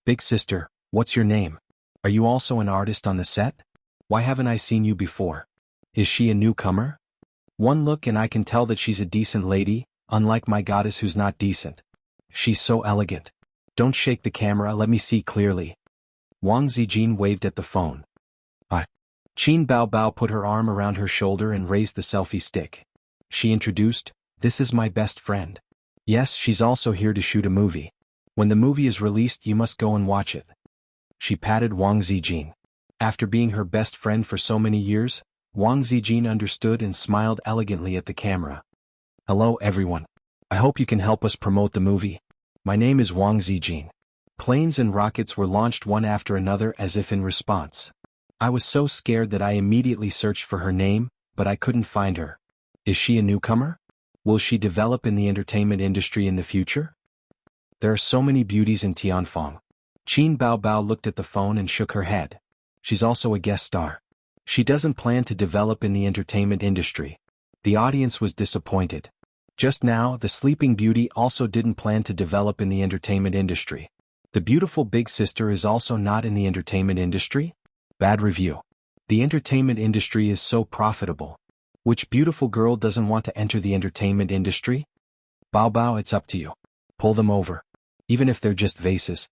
Big sister, what's your name? Are you also an artist on the set? Why haven't I seen you before? Is she a newcomer? One look and I can tell that she's a decent lady, unlike my goddess who's not decent. She's so elegant. Don't shake the camera, let me see clearly." Wang Zijin waved at the phone. Qin Baobao put her arm around her shoulder and raised the selfie stick. She introduced, "This is my best friend. Yes, she's also here to shoot a movie. When the movie is released you must go and watch it." She patted Wang Zijin. After being her best friend for so many years, Wang Zijin understood and smiled elegantly at the camera. "Hello everyone. I hope you can help us promote the movie. My name is Wang Zijin." Planes and rockets were launched one after another as if in response. I was so scared that I immediately searched for her name, but I couldn't find her. Is she a newcomer? Will she develop in the entertainment industry in the future? There are so many beauties in Tianfeng. Qin Baobao looked at the phone and shook her head. She's also a guest star. She doesn't plan to develop in the entertainment industry. The audience was disappointed. Just now, the Sleeping Beauty also didn't plan to develop in the entertainment industry. The beautiful big sister is also not in the entertainment industry? Bad review. The entertainment industry is so profitable. Which beautiful girl doesn't want to enter the entertainment industry? Baobao, it's up to you. Pull them over. Even if they're just vases.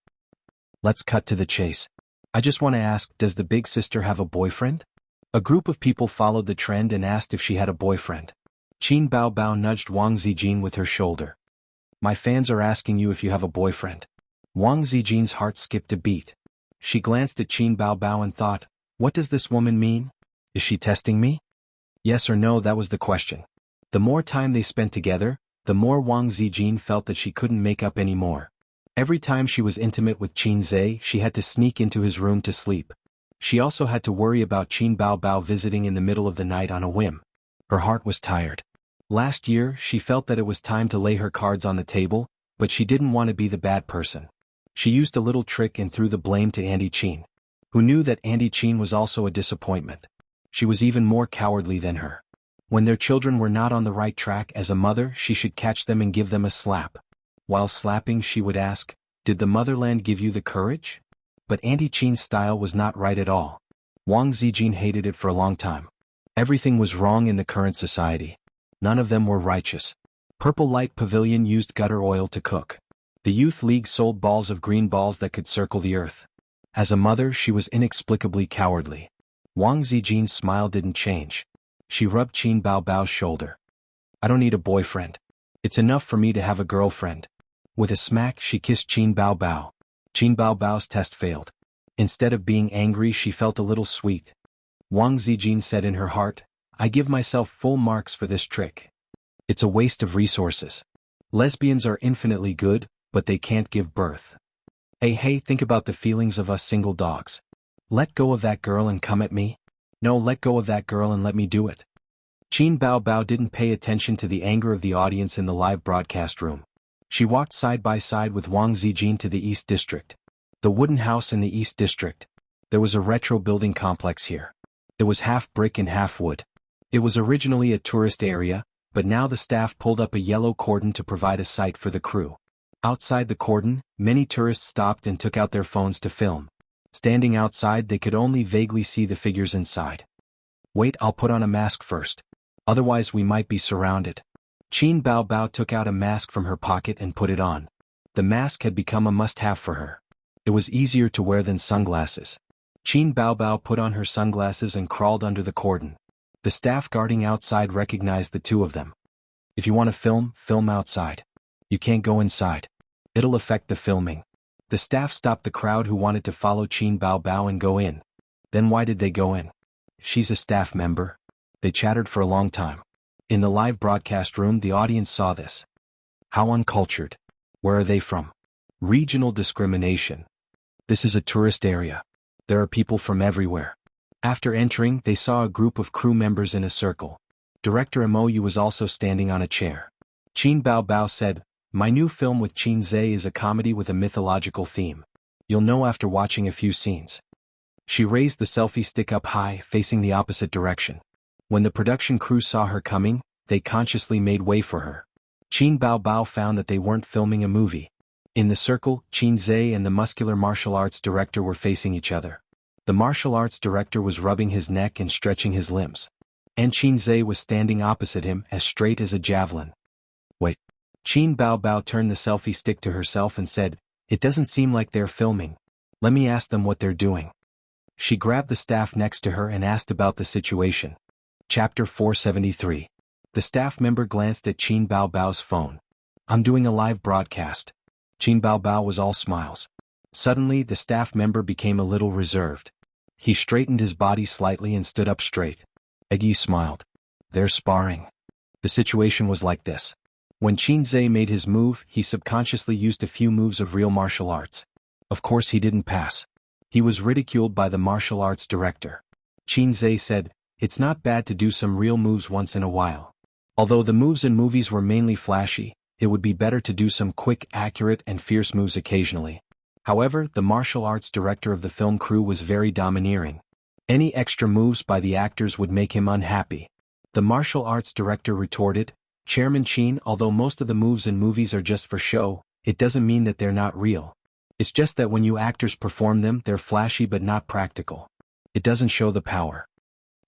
Let's cut to the chase. I just want to ask, does the big sister have a boyfriend? A group of people followed the trend and asked if she had a boyfriend. Qin Baobao nudged Wang Zijin with her shoulder. My fans are asking you if you have a boyfriend. Wang Zijin's heart skipped a beat. She glanced at Qin Baobao and thought, what does this woman mean? Is she testing me? Yes or no, that was the question. The more time they spent together, the more Wang Zijin felt that she couldn't make up anymore. Every time she was intimate with Qin Zhe, she had to sneak into his room to sleep. She also had to worry about Qin Baobao visiting in the middle of the night on a whim. Her heart was tired. Last year, she felt that it was time to lay her cards on the table, but she didn't want to be the bad person. She used a little trick and threw the blame to Andy Qin, who knew that Andy Qin was also a disappointment. She was even more cowardly than her. When their children were not on the right track as a mother, she should catch them and give them a slap. While slapping, she would ask, did the motherland give you the courage? But Andy Qin's style was not right at all. Wang Zijin hated it for a long time. Everything was wrong in the current society. None of them were righteous. Purple Light Pavilion used gutter oil to cook. The Youth League sold balls of green balls that could circle the earth. As a mother, she was inexplicably cowardly. Wang Zijin's smile didn't change. She rubbed Qin Baobao's shoulder. I don't need a boyfriend. It's enough for me to have a girlfriend. With a smack, she kissed Qin Baobao. Qin Baobao's test failed. Instead of being angry, she felt a little sweet. Wang Zijin said in her heart, I give myself full marks for this trick. It's a waste of resources. Lesbians are infinitely good, but they can't give birth. Hey, think about the feelings of us single dogs. Let go of that girl and come at me. No, let go of that girl and let me do it. Qin Baobao didn't pay attention to the anger of the audience in the live broadcast room. She walked side by side with Wang Zijin to the East District. The wooden house in the East District. There was a retro building complex here. It was half brick and half wood. It was originally a tourist area, But now the staff pulled up a yellow cordon to provide a sight for the crew. Outside the cordon, many tourists stopped and took out their phones to film. Standing outside, they could only vaguely see the figures inside. "Wait, I'll put on a mask first. Otherwise we might be surrounded." Qin Baobao took out a mask from her pocket and put it on. The mask had become a must-have for her. It was easier to wear than sunglasses. Qin Baobao put on her sunglasses and crawled under the cordon. The staff guarding outside recognized the two of them. "If you want to film, film outside. You can't go inside. It'll affect the filming." The staff stopped the crowd who wanted to follow Qin Baobao and go in. Then why did they go in? "She's a staff member." They chattered for a long time. In the live broadcast room, the audience saw this. How uncultured. Where are they from? Regional discrimination. This is a tourist area. There are people from everywhere. After entering, they saw a group of crew members in a circle. Director Imoyu was also standing on a chair. Qin Baobao said, "My new film with Qin Zhe is a comedy with a mythological theme. You'll know after watching a few scenes." She raised the selfie stick up high, facing the opposite direction. When the production crew saw her coming, they consciously made way for her. Qin Baobao found that they weren't filming a movie. In the circle, Qin Zhe and the muscular martial arts director were facing each other. The martial arts director was rubbing his neck and stretching his limbs. And Qin Zhe was standing opposite him, as straight as a javelin. "Wait." Qin Baobao turned the selfie stick to herself and said, "It doesn't seem like they're filming. Let me ask them what they're doing." She grabbed the staff next to her and asked about the situation. Chapter 473. The staff member glanced at Qin Baobao's phone. "I'm doing a live broadcast." Qin Baobao was all smiles. Suddenly, the staff member became a little reserved. He straightened his body slightly and stood up straight. Eggy smiled. "They're sparring." The situation was like this. When Qin Zhe made his move, he subconsciously used a few moves of real martial arts. Of course he didn't pass. He was ridiculed by the martial arts director. Qin Zhe said, "It's not bad to do some real moves once in a while. Although the moves in movies were mainly flashy, it would be better to do some quick, accurate, and fierce moves occasionally." However, the martial arts director of the film crew was very domineering. Any extra moves by the actors would make him unhappy. The martial arts director retorted, "Chairman Qin, although most of the moves in movies are just for show, it doesn't mean that they're not real. It's just that when you actors perform them, they're flashy but not practical. It doesn't show the power."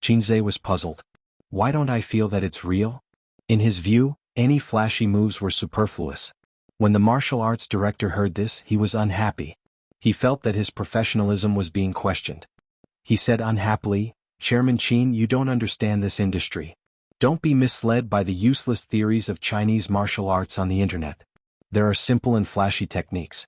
Qin Zhe was puzzled. "Why don't I feel that it's real?" In his view, any flashy moves were superfluous. When the martial arts director heard this, he was unhappy. He felt that his professionalism was being questioned. He said unhappily, "Chairman Qin, you don't understand this industry. Don't be misled by the useless theories of Chinese martial arts on the internet. There are simple and flashy techniques."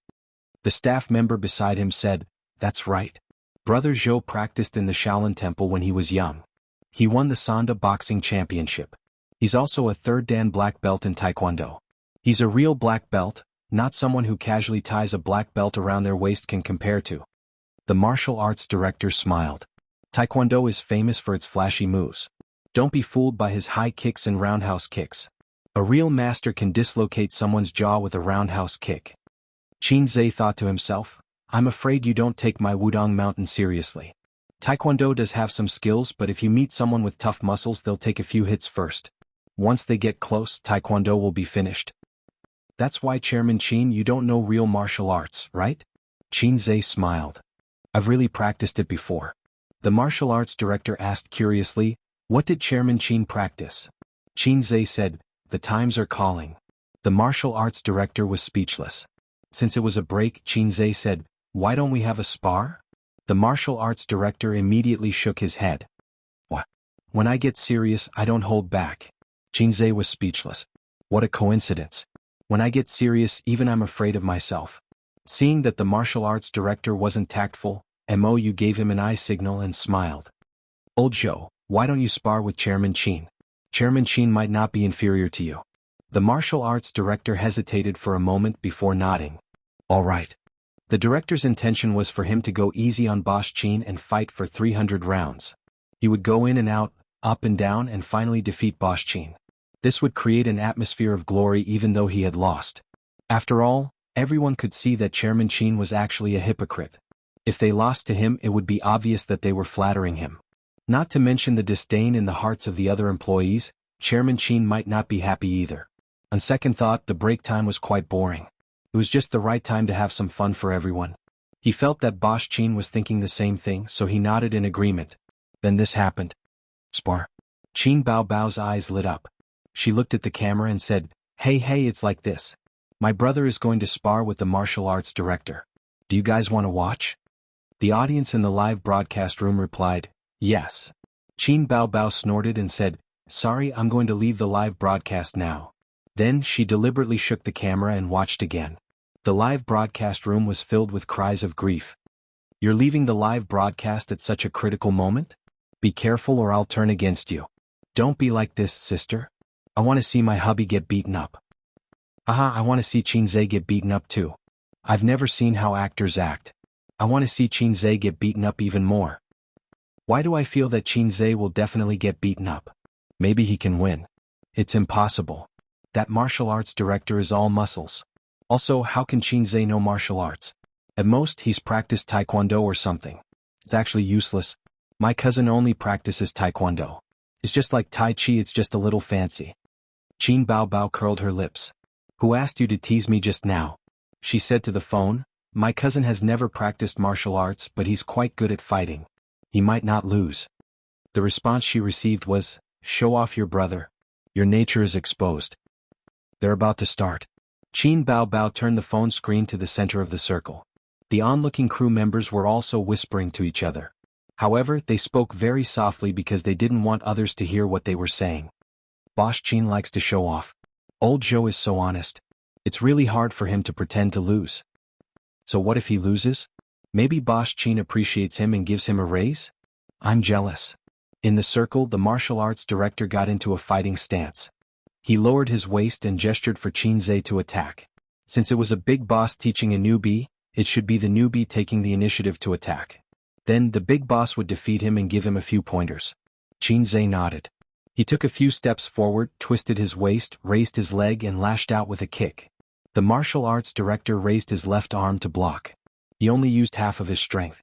The staff member beside him said, "That's right. Brother Zhou practiced in the Shaolin Temple when he was young. He won the Sanda boxing championship. He's also a third Dan black belt in Taekwondo. He's a real black belt, not someone who casually ties a black belt around their waist can compare to." The martial arts director smiled. "Taekwondo is famous for its flashy moves. Don't be fooled by his high kicks and roundhouse kicks. A real master can dislocate someone's jaw with a roundhouse kick." Qin Zhe thought to himself, "I'm afraid you don't take my Wudong Mountain seriously. Taekwondo does have some skills, but if you meet someone with tough muscles, they'll take a few hits first. Once they get close, Taekwondo will be finished." "That's why, Chairman Qin, you don't know real martial arts, right?" Qin Zhe smiled. "I've really practiced it before." The martial arts director asked curiously, "What did Chairman Qin practice?" Qin Zhe said, "The times are calling." The martial arts director was speechless. Since it was a break, Qin Zhe said, "Why don't we have a spar?" The martial arts director immediately shook his head. "What? When I get serious, I don't hold back." Qin Zhe was speechless. What a coincidence. When I get serious, even I'm afraid of myself. Seeing that the martial arts director wasn't tactful, Mou gave him an eye signal and smiled. "Old Zhou, why don't you spar with Chairman Qin? Chairman Qin might not be inferior to you." The martial arts director hesitated for a moment before nodding. "All right." The director's intention was for him to go easy on Boss Qin and fight for 300 rounds. He would go in and out, up and down, and finally defeat Boss Qin. This would create an atmosphere of glory even though he had lost. After all, everyone could see that Chairman Qin was actually a hypocrite. If they lost to him, it would be obvious that they were flattering him. Not to mention the disdain in the hearts of the other employees, Chairman Qin might not be happy either. On second thought, the break time was quite boring. It was just the right time to have some fun for everyone. He felt that Boss Qin was thinking the same thing, so he nodded in agreement. Then this happened. Spar. Qin Bao's eyes lit up. She looked at the camera and said, Hey, it's like this. My brother is going to spar with the martial arts director. Do you guys want to watch? The audience in the live broadcast room replied, yes. Qin Bao snorted and said, sorry, I'm going to leave the live broadcast now. Then she deliberately shook the camera and watched again. The live broadcast room was filled with cries of grief. You're leaving the live broadcast at such a critical moment? Be careful or I'll turn against you. Don't be like this, sister. I want to see my hubby get beaten up. I want to see Qinze get beaten up too. I've never seen how actors act. I want to see Qinze get beaten up even more. Why do I feel that Qinze will definitely get beaten up? Maybe he can win. It's impossible. That martial arts director is all muscles. Also, how can Qinze know martial arts? At most, he's practiced taekwondo or something. It's actually useless. My cousin only practices taekwondo. It's just like tai chi, it's just a little fancy. Qin Bao curled her lips. Who asked you to tease me just now? She said to the phone, my cousin has never practiced martial arts, but he's quite good at fighting. He might not lose. The response she received was, show off your brother. Your nature is exposed. They're about to start. Qin Bao turned the phone screen to the center of the circle. The onlooking crew members were also whispering to each other. However, they spoke very softly because they didn't want others to hear what they were saying. Boss Qin likes to show off. Old Joe is so honest. It's really hard for him to pretend to lose. So what if he loses? Maybe Boss Qin appreciates him and gives him a raise? I'm jealous. In the circle, the martial arts director got into a fighting stance. He lowered his waist and gestured for Qinze to attack. Since it was a big boss teaching a newbie, it should be the newbie taking the initiative to attack. Then the big boss would defeat him and give him a few pointers. Qinze nodded. He took a few steps forward, twisted his waist, raised his leg and lashed out with a kick. The martial arts director raised his left arm to block. He only used half of his strength.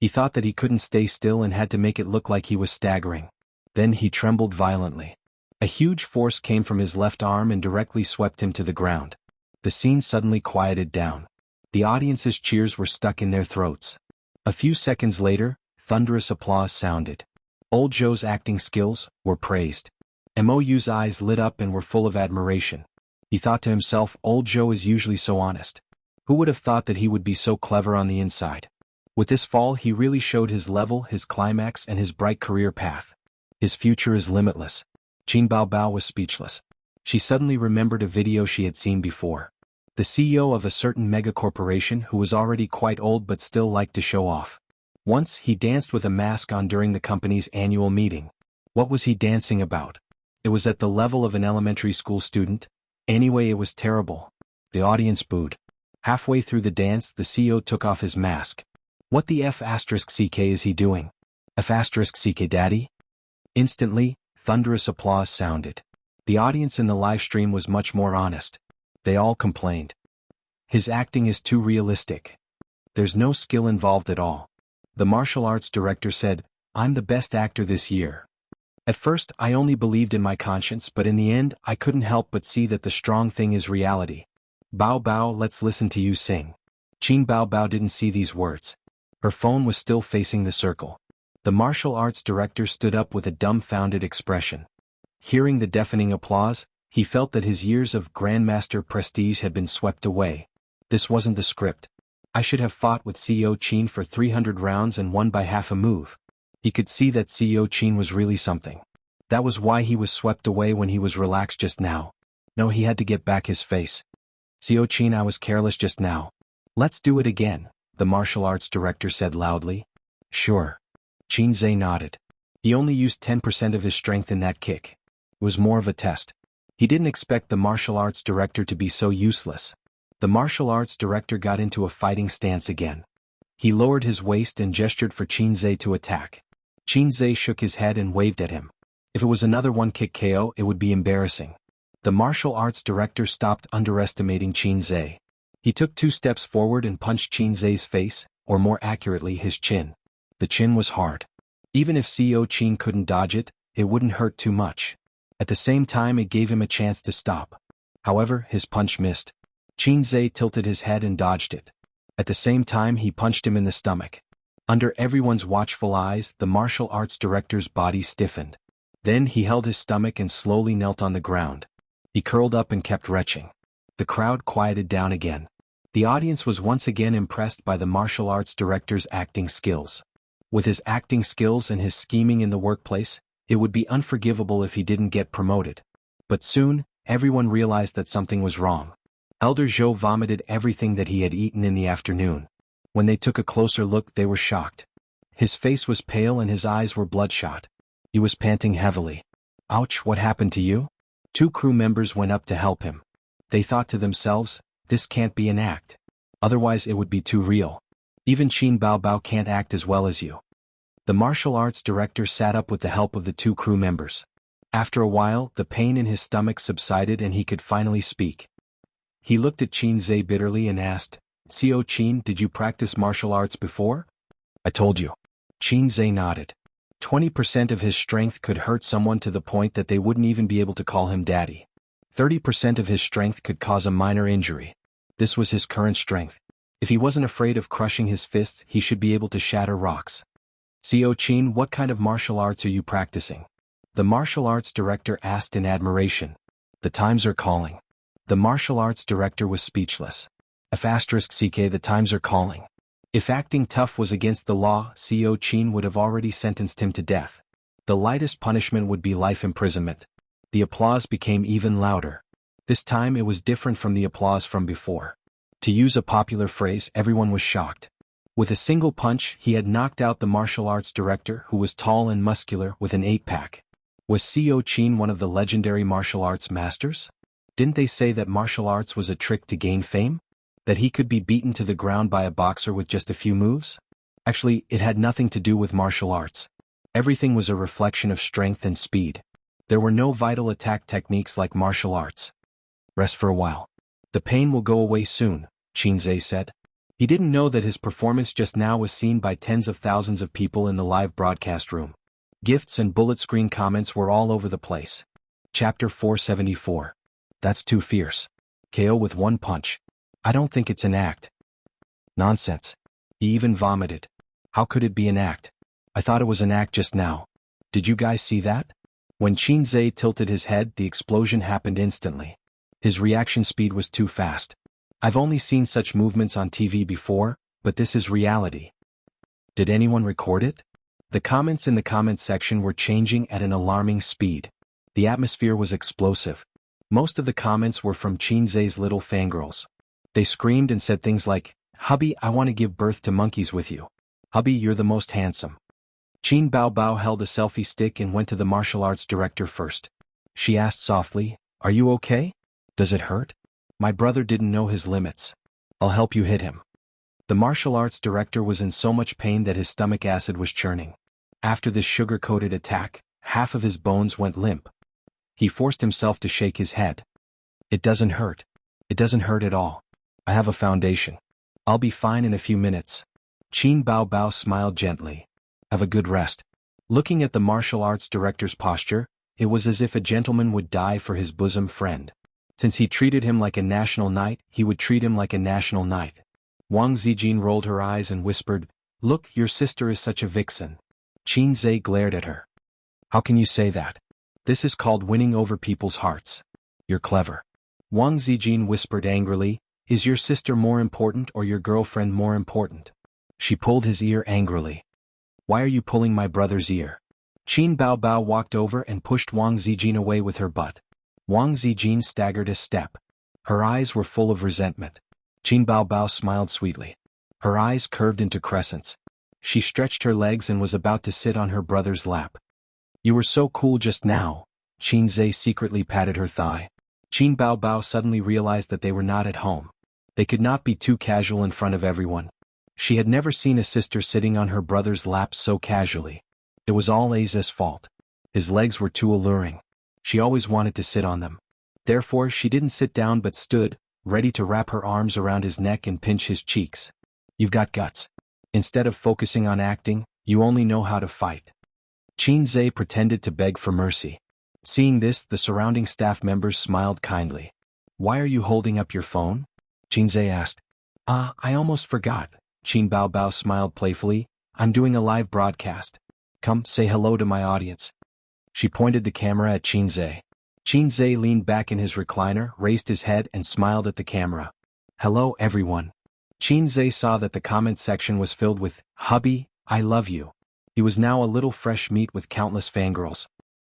He thought that he couldn't stay still and had to make it look like he was staggering. Then he trembled violently. A huge force came from his left arm and directly swept him to the ground. The scene suddenly quieted down. The audience's cheers were stuck in their throats. A few seconds later, thunderous applause sounded. Old Joe's acting skills were praised. Mou's eyes lit up and were full of admiration. He thought to himself, Old Joe is usually so honest. Who would have thought that he would be so clever on the inside? With this fall, he really showed his level, his climax, and his bright career path. His future is limitless. Qin Bao was speechless. She suddenly remembered a video she had seen before. The CEO of a certain mega corporation who was already quite old but still liked to show off. Once, he danced with a mask on during the company's annual meeting. What was he dancing about? It was at the level of an elementary school student. Anyway, it was terrible. The audience booed. Halfway through the dance, the CEO took off his mask. What the F***ck is he doing? F***ck daddy? Instantly, thunderous applause sounded. The audience in the live stream was much more honest. They all complained. His acting is too realistic. There's no skill involved at all. The martial arts director said, I'm the best actor this year. At first, I only believed in my conscience, but in the end, I couldn't help but see that the strong thing is reality. Bao, let's listen to you sing. Qin Bao didn't see these words. Her phone was still facing the circle. The martial arts director stood up with a dumbfounded expression. Hearing the deafening applause, he felt that his years of grandmaster prestige had been swept away. This wasn't the script. I should have fought with CEO Qin for 300 rounds and won by half a move. He could see that CEO Qin was really something. That was why he was swept away when he was relaxed just now. No, he had to get back his face. CEO Qin, I was careless just now. Let's do it again, the martial arts director said loudly. Sure. Qinze nodded. He only used 10% of his strength in that kick. It was more of a test. He didn't expect the martial arts director to be so useless. The martial arts director got into a fighting stance again. He lowered his waist and gestured for Qinze to attack. Qinze shook his head and waved at him. If it was another one-kick KO, it would be embarrassing. The martial arts director stopped underestimating Qinze. He took 2 steps forward and punched Qinze's face, or more accurately his chin. The chin was hard. Even if CEO Qin couldn't dodge it, it wouldn't hurt too much. At the same time it gave him a chance to stop. However, his punch missed. Qin Zhe tilted his head and dodged it. At the same time he punched him in the stomach. Under everyone's watchful eyes, the martial arts director's body stiffened. Then he held his stomach and slowly knelt on the ground. He curled up and kept retching. The crowd quieted down again. The audience was once again impressed by the martial arts director's acting skills. With his acting skills and his scheming in the workplace, it would be unforgivable if he didn't get promoted. But soon, everyone realized that something was wrong. Elder Zhou vomited everything that he had eaten in the afternoon. When they took a closer look, they were shocked. His face was pale and his eyes were bloodshot. He was panting heavily. Ouch, what happened to you? Two crew members went up to help him. They thought to themselves, this can't be an act. Otherwise it would be too real. Even Qin Baobao can't act as well as you. The martial arts director sat up with the help of the two crew members. After a while, the pain in his stomach subsided and he could finally speak. He looked at Qin Zhe bitterly and asked, "Xiao Qin, did you practice martial arts before?" "I told you." Qin Zhe nodded. 20% of his strength could hurt someone to the point that they wouldn't even be able to call him daddy. 30% of his strength could cause a minor injury. This was his current strength. If he wasn't afraid of crushing his fists, he should be able to shatter rocks. "Xiao Qin, what kind of martial arts are you practicing?" The martial arts director asked in admiration. "The times are calling." The martial arts director was speechless. *CK The times are calling. If acting tough was against the law, Xiao Qin would have already sentenced him to death. The lightest punishment would be life imprisonment. The applause became even louder. This time it was different from the applause from before. To use a popular phrase, everyone was shocked. With a single punch, he had knocked out the martial arts director, who was tall and muscular with an 8-pack. Was Xiao Qin one of the legendary martial arts masters? Didn't they say that martial arts was a trick to gain fame? That he could be beaten to the ground by a boxer with just a few moves? Actually, it had nothing to do with martial arts. Everything was a reflection of strength and speed. There were no vital attack techniques like martial arts. "Rest for a while. The pain will go away soon," Qin Zhe said. He didn't know that his performance just now was seen by tens of thousands of people in the live broadcast room. Gifts and bullet screen comments were all over the place. Chapter 474. That's too fierce. KO with one punch. I don't think it's an act. Nonsense. He even vomited. How could it be an act? I thought it was an act just now. Did you guys see that? When Qin Zhe tilted his head, the explosion happened instantly. His reaction speed was too fast. I've only seen such movements on TV before, but this is reality. Did anyone record it? The comments in the comments section were changing at an alarming speed. The atmosphere was explosive. Most of the comments were from Qin Zhe's little fangirls. They screamed and said things like, "Hubby, I want to give birth to monkeys with you. Hubby, you're the most handsome." Qin Baobao held a selfie stick and went to the martial arts director first. She asked softly, "Are you okay? Does it hurt? My brother didn't know his limits. I'll help you hit him." The martial arts director was in so much pain that his stomach acid was churning. After this sugar-coated attack, half of his bones went limp. He forced himself to shake his head. "It doesn't hurt. It doesn't hurt at all. I have a foundation. I'll be fine in a few minutes." Qin Baobao smiled gently. "Have a good rest." Looking at the martial arts director's posture, it was as if a gentleman would die for his bosom friend. Since he treated him like a national knight, he would treat him like a national knight. Wang Zijin rolled her eyes and whispered, "Look, your sister is such a vixen." Qin Zhe glared at her. "How can you say that? This is called winning over people's hearts. You're clever." Wang Zijin whispered angrily, "Is your sister more important or your girlfriend more important?" She pulled his ear angrily. "Why are you pulling my brother's ear?" Qin Baobao walked over and pushed Wang Zijin away with her butt. Wang Zijin staggered a step. Her eyes were full of resentment. Qin Baobao smiled sweetly. Her eyes curved into crescents. She stretched her legs and was about to sit on her brother's lap. "You were so cool just now." Qin Zhe secretly patted her thigh. Qin Baobao suddenly realized that they were not at home. They could not be too casual in front of everyone. She had never seen a sister sitting on her brother's lap so casually. It was all Aza's fault. His legs were too alluring. She always wanted to sit on them. Therefore she didn't sit down but stood, ready to wrap her arms around his neck and pinch his cheeks. "You've got guts. Instead of focusing on acting, you only know how to fight." Qin Zhe pretended to beg for mercy. Seeing this, the surrounding staff members smiled kindly. "Why are you holding up your phone?" Qinzhe asked. I almost forgot." Qin Baobao smiled playfully. "I'm doing a live broadcast. Come, say hello to my audience." She pointed the camera at Qinzhe. Qinzhe leaned back in his recliner, raised his head and smiled at the camera. "Hello everyone." Qinzhe saw that the comment section was filled with, "Hubby, I love you." He was now a little fresh meat with countless fangirls.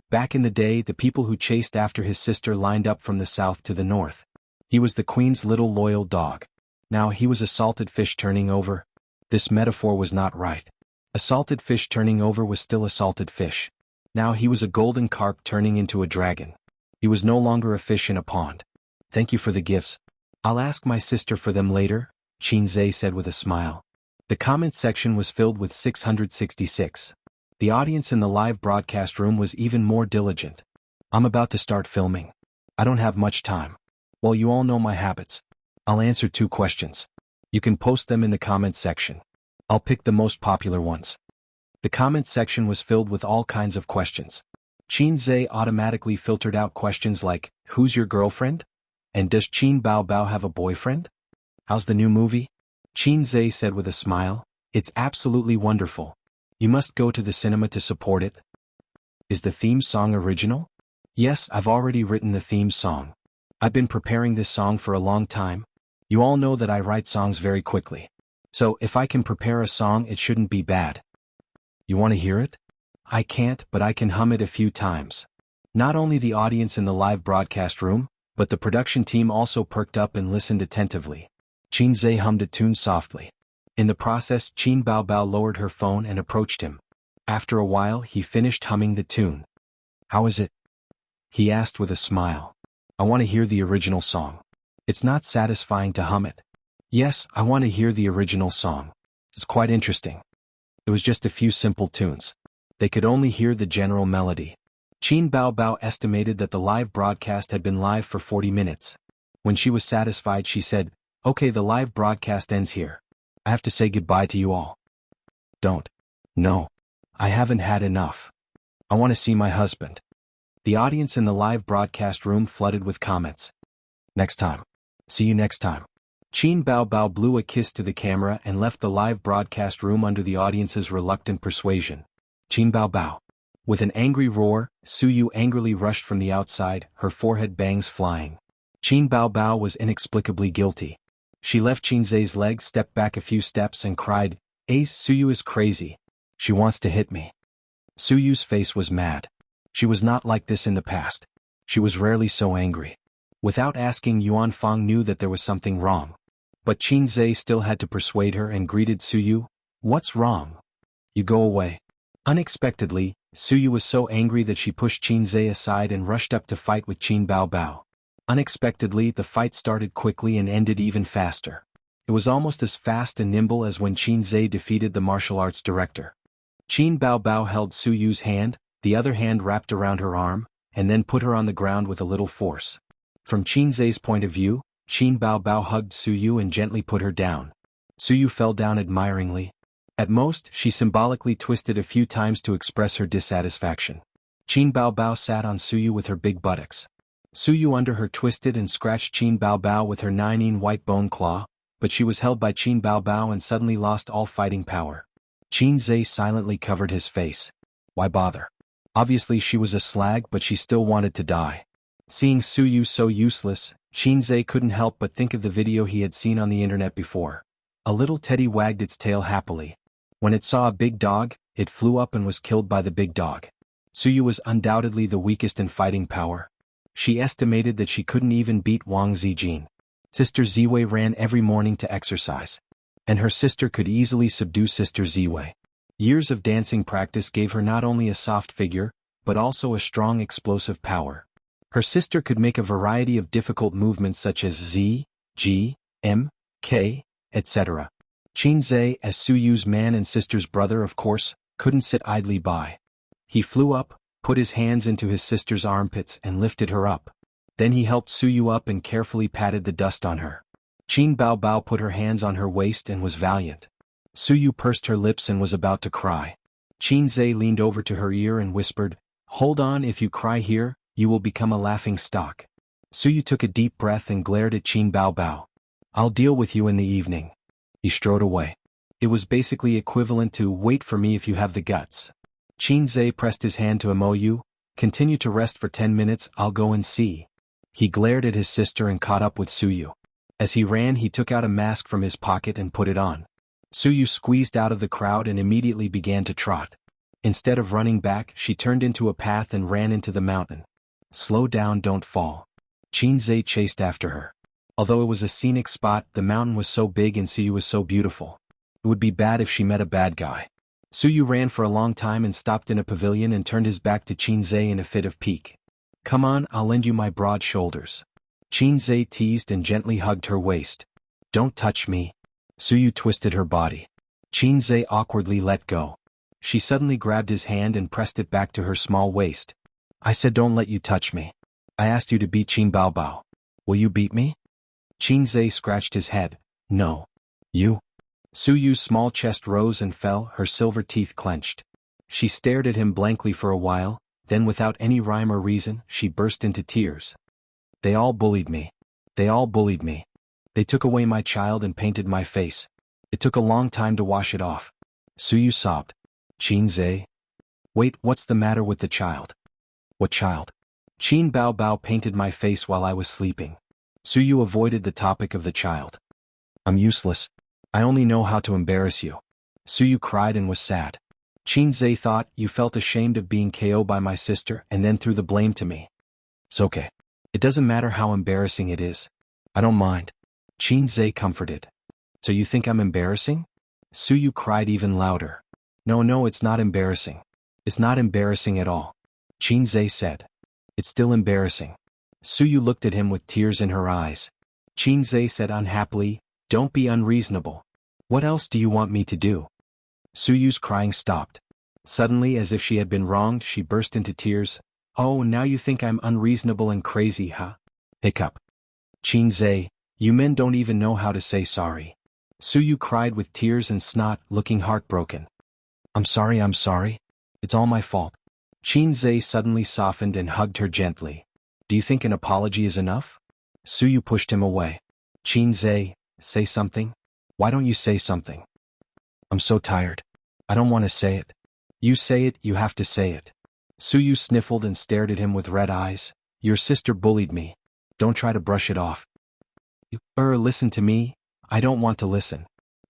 Back in the day, the people who chased after his sister lined up from the south to the north. He was the queen's little loyal dog. Now he was a salted fish turning over. This metaphor was not right. A salted fish turning over was still a salted fish. Now he was a golden carp turning into a dragon. He was no longer a fish in a pond. "Thank you for the gifts. I'll ask my sister for them later," Qinzhe said with a smile. The comment section was filled with 666. The audience in the live broadcast room was even more diligent. "I'm about to start filming. I don't have much time. Well, you all know my habits. I'll answer 2 questions. You can post them in the comments section. I'll pick the most popular ones." The comments section was filled with all kinds of questions. Qinzhe automatically filtered out questions like, "Who's your girlfriend?" and "Does Qin Baobao have a boyfriend?" "How's the new movie?" Qinzhe said with a smile. "It's absolutely wonderful. You must go to the cinema to support it." "Is the theme song original?" "Yes, I've already written the theme song. I've been preparing this song for a long time. You all know that I write songs very quickly. So if I can prepare a song, it shouldn't be bad." "You want to hear it?" "I can't, but I can hum it a few times." Not only the audience in the live broadcast room, but the production team also perked up and listened attentively. Qinzhe hummed a tune softly. In the process, Qin Baobao lowered her phone and approached him. After a while, he finished humming the tune. "How is it?" he asked with a smile. "I want to hear the original song. It's not satisfying to hum it." "Yes, I want to hear the original song. It's quite interesting." It was just a few simple tunes. They could only hear the general melody. Qin Baobao estimated that the live broadcast had been live for 40 minutes. When she was satisfied, she said, "Okay, the live broadcast ends here. I have to say goodbye to you all." "Don't. No. I haven't had enough. I want to see my husband." The audience in the live broadcast room flooded with comments. "Next time. See you next time." Qin Baobao blew a kiss to the camera and left the live broadcast room under the audience's reluctant persuasion. Qin Baobao. With an angry roar, Suyu angrily rushed from the outside, her forehead bangs flying. Qin Baobao was inexplicably guilty. She left Qinzhe's leg, stepped back a few steps and cried, "Ace, Suyu is crazy. She wants to hit me." Suyu's face was mad. She was not like this in the past. She was rarely so angry. Without asking, Yuan Fang knew that there was something wrong. But Qinzhe still had to persuade her and greeted Suyu. "What's wrong? You go away." Unexpectedly, Suyu was so angry that she pushed Qinzhe aside and rushed up to fight with Qin Baobao. Unexpectedly, the fight started quickly and ended even faster. It was almost as fast and nimble as when Qinzhe defeated the martial arts director. Qin Baobao held Suyu's hand, the other hand wrapped around her arm, and then put her on the ground with a little force. From Qinzhe's point of view, Qin Baobao hugged Suyu and gently put her down. Suyu fell down admiringly. At most, she symbolically twisted a few times to express her dissatisfaction. Qin Baobao sat on Suyu with her big buttocks. Suyu under her twisted and scratched Qin Baobao with her 9-in white bone claw, but she was held by Qin Baobao and suddenly lost all fighting power. Qinzhe silently covered his face. Why bother? Obviously she was a slag, but she still wanted to die. Seeing Suyu so useless, Qinzhe couldn't help but think of the video he had seen on the internet before. A little teddy wagged its tail happily. When it saw a big dog, it flew up and was killed by the big dog. Suyu was undoubtedly the weakest in fighting power. She estimated that she couldn't even beat Wang Zijin. Sister Ziwei ran every morning to exercise. And her sister could easily subdue Sister Ziwei. Years of dancing practice gave her not only a soft figure, but also a strong explosive power. Her sister could make a variety of difficult movements such as Z, G, M, K, etc. Qinzhe, as Suyu's man and sister's brother of course, couldn't sit idly by. He flew up, put his hands into his sister's armpits and lifted her up. Then he helped Suyu up and carefully patted the dust on her. Qin Baobao put her hands on her waist and was valiant. Suyu pursed her lips and was about to cry. Qinzhe leaned over to her ear and whispered, Hold on, if you cry here, you will become a laughing stock. Suyu took a deep breath and glared at Qin Bao Bao. I'll deal with you in the evening. He strode away. It was basically equivalent to wait for me if you have the guts. Qin Zhe pressed his hand to Imoyu. Continue to rest for 10 minutes, I'll go and see. He glared at his sister and caught up with Suyu. As he ran, he took out a mask from his pocket and put it on. Suyu squeezed out of the crowd and immediately began to trot. Instead of running back, she turned into a path and ran into the mountain. Slow down, don't fall. Qin Zhe chased after her. Although it was a scenic spot, the mountain was so big and Suyu was so beautiful. It would be bad if she met a bad guy. Suyu ran for a long time and stopped in a pavilion and turned his back to Qin Zhe in a fit of pique. Come on, I'll lend you my broad shoulders. Qin Zhe teased and gently hugged her waist. Don't touch me. Suyu twisted her body. Qin Zhe awkwardly let go. She suddenly grabbed his hand and pressed it back to her small waist. I said don't let you touch me. I asked you to beat Qin Bao Bao. Will you beat me? Qin Zhe scratched his head. No. You? Suyu's small chest rose and fell, her silver teeth clenched. She stared at him blankly for a while, then without any rhyme or reason, she burst into tears. They all bullied me. They all bullied me. They took away my child and painted my face. It took a long time to wash it off. Suyu sobbed. Qin Zhe? Wait, what's the matter with the child? What child? Qin Bao Bao painted my face while I was sleeping. Suyu avoided the topic of the child. I'm useless. I only know how to embarrass you. Suyu cried and was sad. Qin Zhe thought, you felt ashamed of being KO'd by my sister and then threw the blame to me. It's okay. It doesn't matter how embarrassing it is. I don't mind. Qin Zhe comforted. So you think I'm embarrassing? Suyu cried even louder. No, it's not embarrassing. It's not embarrassing at all. Qin Zhe said. It's still embarrassing. Suyu looked at him with tears in her eyes. Qin Zhe said unhappily, don't be unreasonable. What else do you want me to do? Suyu's crying stopped. Suddenly, as if she had been wronged, she burst into tears. Oh, now you think I'm unreasonable and crazy, huh? Hiccup. Qin Zhe, you men don't even know how to say sorry. Suyu cried with tears and snot, looking heartbroken. I'm sorry. It's all my fault. Qin Zhe suddenly softened and hugged her gently. Do you think an apology is enough? Suyu pushed him away. Qin Zhe, say something? Why don't you say something? I'm so tired. I don't want to say it. You say it, you have to say it. Suyu sniffled and stared at him with red eyes. Your sister bullied me. Don't try to brush it off. Listen to me. I don't want to listen.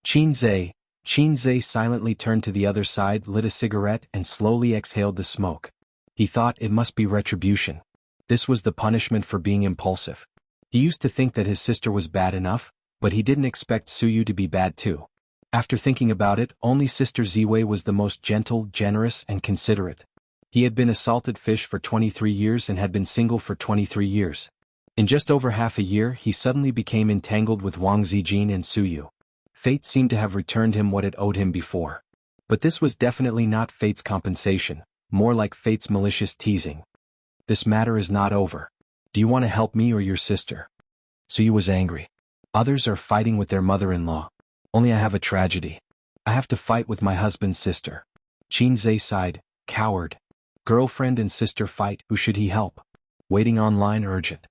Qin Zhe silently turned to the other side, lit a cigarette and slowly exhaled the smoke. He thought it must be retribution. This was the punishment for being impulsive. He used to think that his sister was bad enough, but he didn't expect Suyu to be bad too. After thinking about it, only Sister Ziwei was the most gentle, generous, and considerate. He had been a salted fish for 23 years and had been single for 23 years. In just over half a year, he suddenly became entangled with Wang Zijin and Suyu. Fate seemed to have returned him what it owed him before. But this was definitely not fate's compensation, more like fate's malicious teasing. This matter is not over. Do you want to help me or your sister? Suyu was angry. Others are fighting with their mother-in-law. Only I have a tragedy. I have to fight with my husband's sister. Qin Zhe sighed. Coward. Girlfriend and sister fight, who should he help? Waiting online urgent.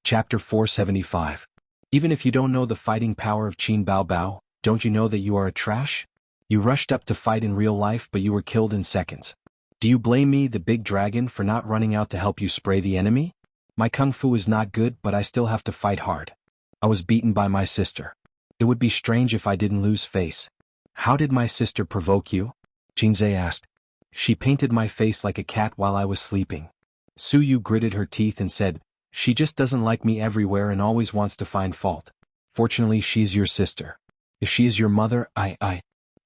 Chapter 475. Even if you don't know the fighting power of Qin Bao Bao, don't you know that you are a trash? You rushed up to fight in real life but you were killed in seconds. Do you blame me, the big dragon, for not running out to help you spray the enemy? My kung fu is not good but I still have to fight hard. I was beaten by my sister. It would be strange if I didn't lose face. How did my sister provoke you? Qin Zhe asked. She painted my face like a cat while I was sleeping. Suyu gritted her teeth and said, she just doesn't like me everywhere and always wants to find fault. Fortunately, she's your sister. If she is your mother,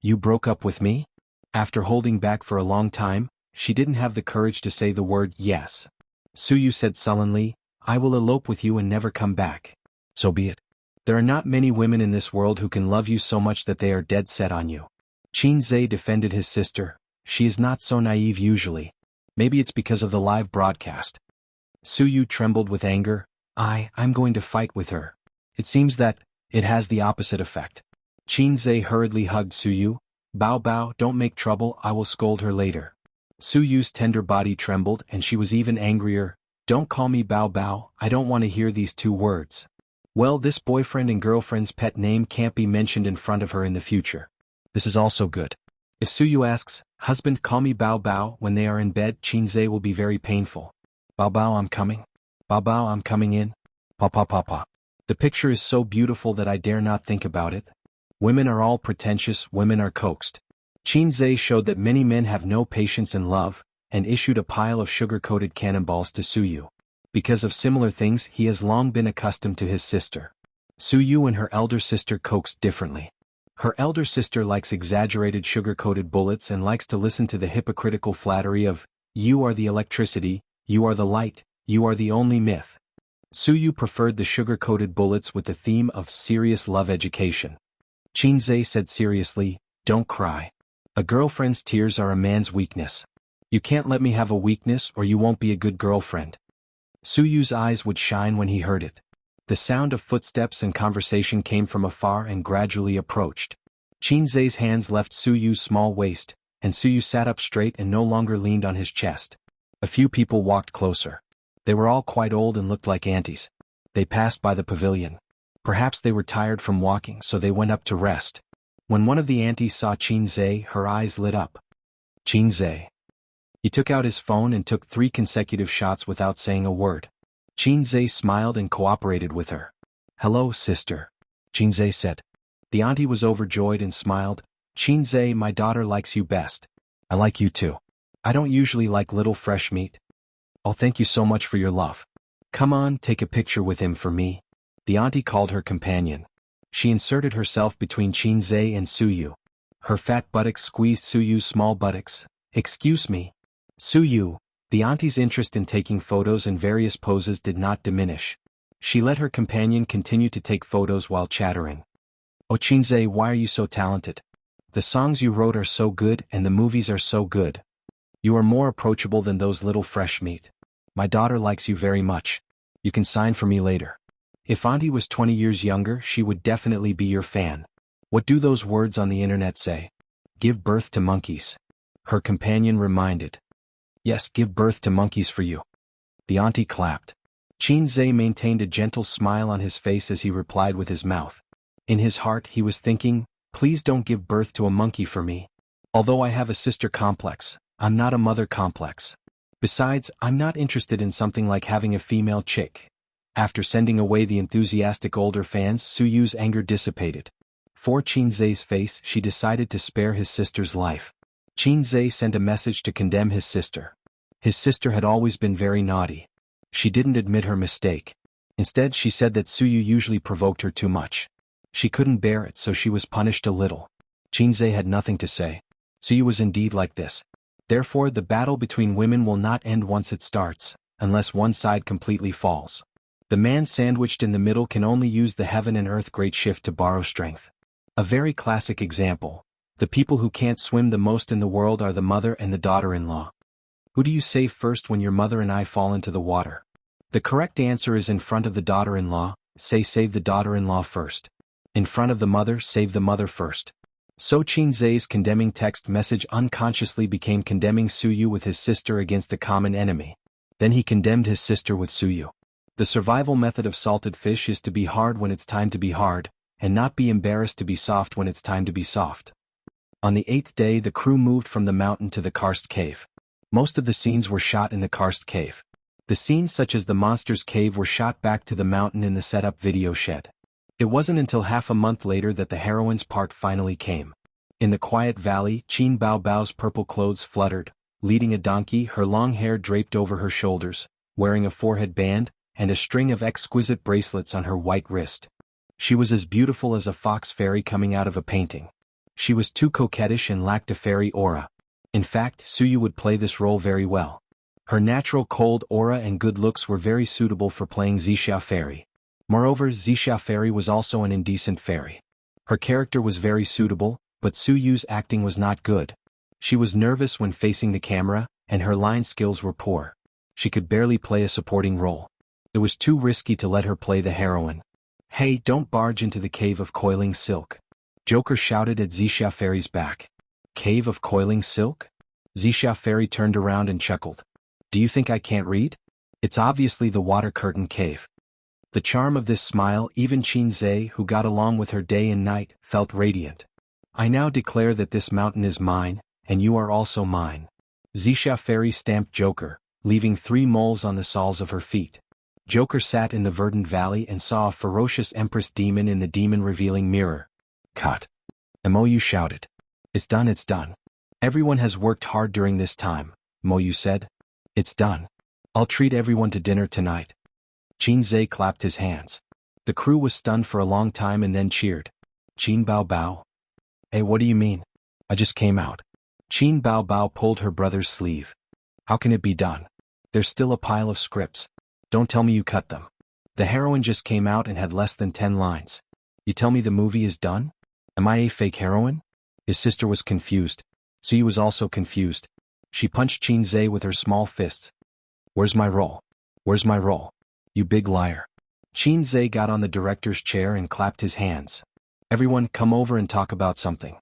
You broke up with me? After holding back for a long time, she didn't have the courage to say the word yes. Suyu said sullenly, I will elope with you and never come back. So be it. There are not many women in this world who can love you so much that they are dead set on you. Qin Zhe defended his sister. She is not so naive usually. Maybe it's because of the live broadcast. Suyu trembled with anger. I'm going to fight with her. It seems that it has the opposite effect. Qin Zhe hurriedly hugged Suyu. Bao Bao, don't make trouble, I will scold her later. Su Yu's tender body trembled and she was even angrier. Don't call me Bao Bao, I don't want to hear these two words. Well, this boyfriend and girlfriend's pet name can't be mentioned in front of her in the future. This is also good. If Su Yu asks, husband call me Bao Bao when they are in bed, Qinze will be very painful. Bao Bao I'm coming. Bao Bao I'm coming in. Pa pa pa pa. The picture is so beautiful that I dare not think about it. Women are all pretentious, women are coaxed. Qinze showed that many men have no patience in love, and issued a pile of sugar-coated cannonballs to Su Yu. Because of similar things he has long been accustomed to his sister. Su Yu and her elder sister coaxed differently. Her elder sister likes exaggerated sugar-coated bullets and likes to listen to the hypocritical flattery of, you are the electricity, you are the light, you are the only myth. Su Yu preferred the sugar-coated bullets with the theme of serious love education. Qinze said seriously, don't cry. A girlfriend's tears are a man's weakness. You can't let me have a weakness or you won't be a good girlfriend. Su Yu's eyes would shine when he heard it. The sound of footsteps and conversation came from afar and gradually approached. Qinze's hands left Su Yu's small waist, and Su Yu sat up straight and no longer leaned on his chest. A few people walked closer. They were all quite old and looked like aunties. They passed by the pavilion. Perhaps they were tired from walking, so they went up to rest. When one of the aunties saw Qinze, her eyes lit up. Qinze. He took out his phone and took 3 consecutive shots without saying a word. Qinze smiled and cooperated with her. Hello, sister. Qinze said. The auntie was overjoyed and smiled. Qinze, my daughter likes you best. I like you too. I don't usually like little fresh meat. Oh, thank you so much for your love. Come on, take a picture with him for me. The auntie called her companion. She inserted herself between Qinze and Su Yu. Her fat buttocks squeezed Su Yu's small buttocks. Excuse me. Su Yu. The auntie's interest in taking photos in various poses did not diminish. She let her companion continue to take photos while chattering. Oh Qinze, why are you so talented? The songs you wrote are so good and the movies are so good. You are more approachable than those little fresh meat. My daughter likes you very much. You can sign for me later. If auntie was 20 years younger, she would definitely be your fan. What do those words on the internet say? Give birth to monkeys. Her companion reminded. Yes, give birth to monkeys for you. The auntie clapped. Qinze maintained a gentle smile on his face as he replied with his mouth. In his heart he was thinking, please don't give birth to a monkey for me. Although I have a sister complex, I'm not a mother complex. Besides, I'm not interested in something like having a female chick. After sending away the enthusiastic older fans, Su Yu's anger dissipated. For Qinze's face, she decided to spare his sister's life. Qinze sent a message to condemn his sister. His sister had always been very naughty. She didn't admit her mistake. Instead, she said that Su Yu usually provoked her too much. She couldn't bear it, so she was punished a little. Qinze had nothing to say. Su Yu was indeed like this. Therefore, the battle between women will not end once it starts, unless one side completely falls. The man sandwiched in the middle can only use the heaven and earth great shift to borrow strength. A very classic example. The people who can't swim the most in the world are the mother and the daughter-in-law. Who do you save first when your mother and I fall into the water? The correct answer is in front of the daughter-in-law, say save the daughter-in-law first. In front of the mother, save the mother first. So Qinze's condemning text message unconsciously became condemning Su Yu with his sister against a common enemy. Then he condemned his sister with Su Yu. The survival method of salted fish is to be hard when it's time to be hard, and not be embarrassed to be soft when it's time to be soft. On the 8th day the crew moved from the mountain to the karst cave. Most of the scenes were shot in the karst cave. The scenes such as the monster's cave were shot back to the mountain in the setup video shed. It wasn't until half a month later that the heroine's part finally came. In the quiet valley, Qin Bao Bao's purple clothes fluttered, leading a donkey, her long hair draped over her shoulders, wearing a forehead band, and a string of exquisite bracelets on her white wrist. She was as beautiful as a fox fairy coming out of a painting. She was too coquettish and lacked a fairy aura. In fact, Su Yu would play this role very well. Her natural cold aura and good looks were very suitable for playing Zixia Fairy. Moreover, Zixia Fairy was also an indecent fairy. Her character was very suitable, but Su Yu's acting was not good. She was nervous when facing the camera, and her line skills were poor. She could barely play a supporting role. It was too risky to let her play the heroine. Hey, don't barge into the cave of coiling silk. Joker shouted at Zixia Fairy's back. Cave of coiling silk? Zixia Fairy turned around and chuckled. Do you think I can't read? It's obviously the water curtain cave. The charm of this smile, even Qin Zhe, who got along with her day and night, felt radiant. I now declare that this mountain is mine, and you are also mine. Zixia Fairy stamped Joker, leaving 3 moles on the soles of her feet. Joker sat in the verdant valley and saw a ferocious Empress demon in the demon-revealing mirror. Cut. Moyu shouted. It's done, it's done. Everyone has worked hard during this time, Moyu said. It's done. I'll treat everyone to dinner tonight. Qin Zhe clapped his hands. The crew was stunned for a long time and then cheered. Qin Bao Bao? Hey, what do you mean? I just came out. Qin Bao Bao pulled her brother's sleeve. How can it be done? There's still a pile of scripts. Don't tell me you cut them. The heroine just came out and had less than 10 lines. You tell me the movie is done? Am I a fake heroine? His sister was confused. Suyu was also confused. She punched Qin Zhe with her small fists. Where's my role? Where's my role? You big liar. Qin Zhe got on the director's chair and clapped his hands. Everyone, come over and talk about something.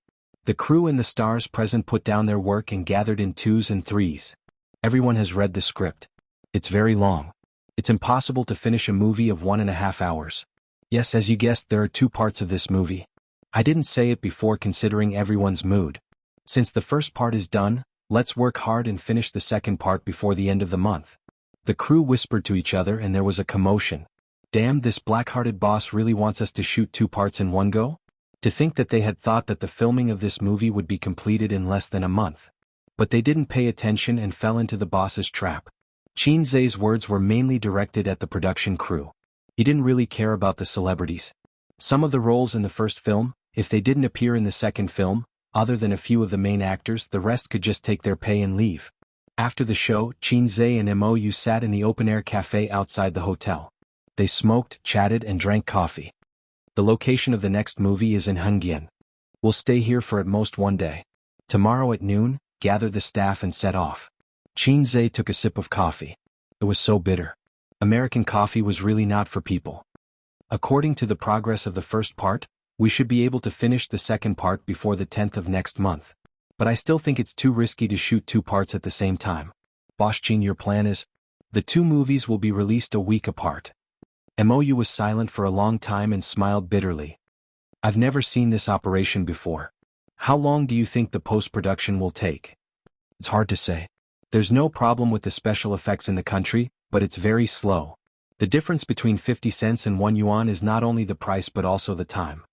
The crew and the stars present put down their work and gathered in 2s and 3s. Everyone has read the script. It's very long. It's impossible to finish a movie of 1.5 hours. Yes, as you guessed, there are 2 parts of this movie. I didn't say it before considering everyone's mood. Since the first part is done, let's work hard and finish the second part before the end of the month. The crew whispered to each other and there was a commotion. Damn, this black-hearted boss really wants us to shoot 2 parts in one go? To think that they had thought that the filming of this movie would be completed in less than a month. But they didn't pay attention and fell into the boss's trap. Qin Zhe's words were mainly directed at the production crew. He didn't really care about the celebrities. Some of the roles in the first film, if they didn't appear in the second film, other than a few of the main actors, the rest could just take their pay and leave. After the show, Qin Zhe and Mou sat in the open-air cafe outside the hotel. They smoked, chatted, and drank coffee. The location of the next movie is in Hengyan. We'll stay here for at most 1 day. Tomorrow at noon, gather the staff and set off. Qin Zhe took a sip of coffee. It was so bitter. American coffee was really not for people. According to the progress of the first part, we should be able to finish the second part before the 10th of next month. But I still think it's too risky to shoot 2 parts at the same time. Boss Qin, your plan is? The 2 movies will be released a week apart. Mou was silent for a long time and smiled bitterly. I've never seen this operation before. How long do you think the post-production will take? It's hard to say. There's no problem with the special effects in the country, but it's very slow. The difference between 50 cents and 1 yuan is not only the price but also the time.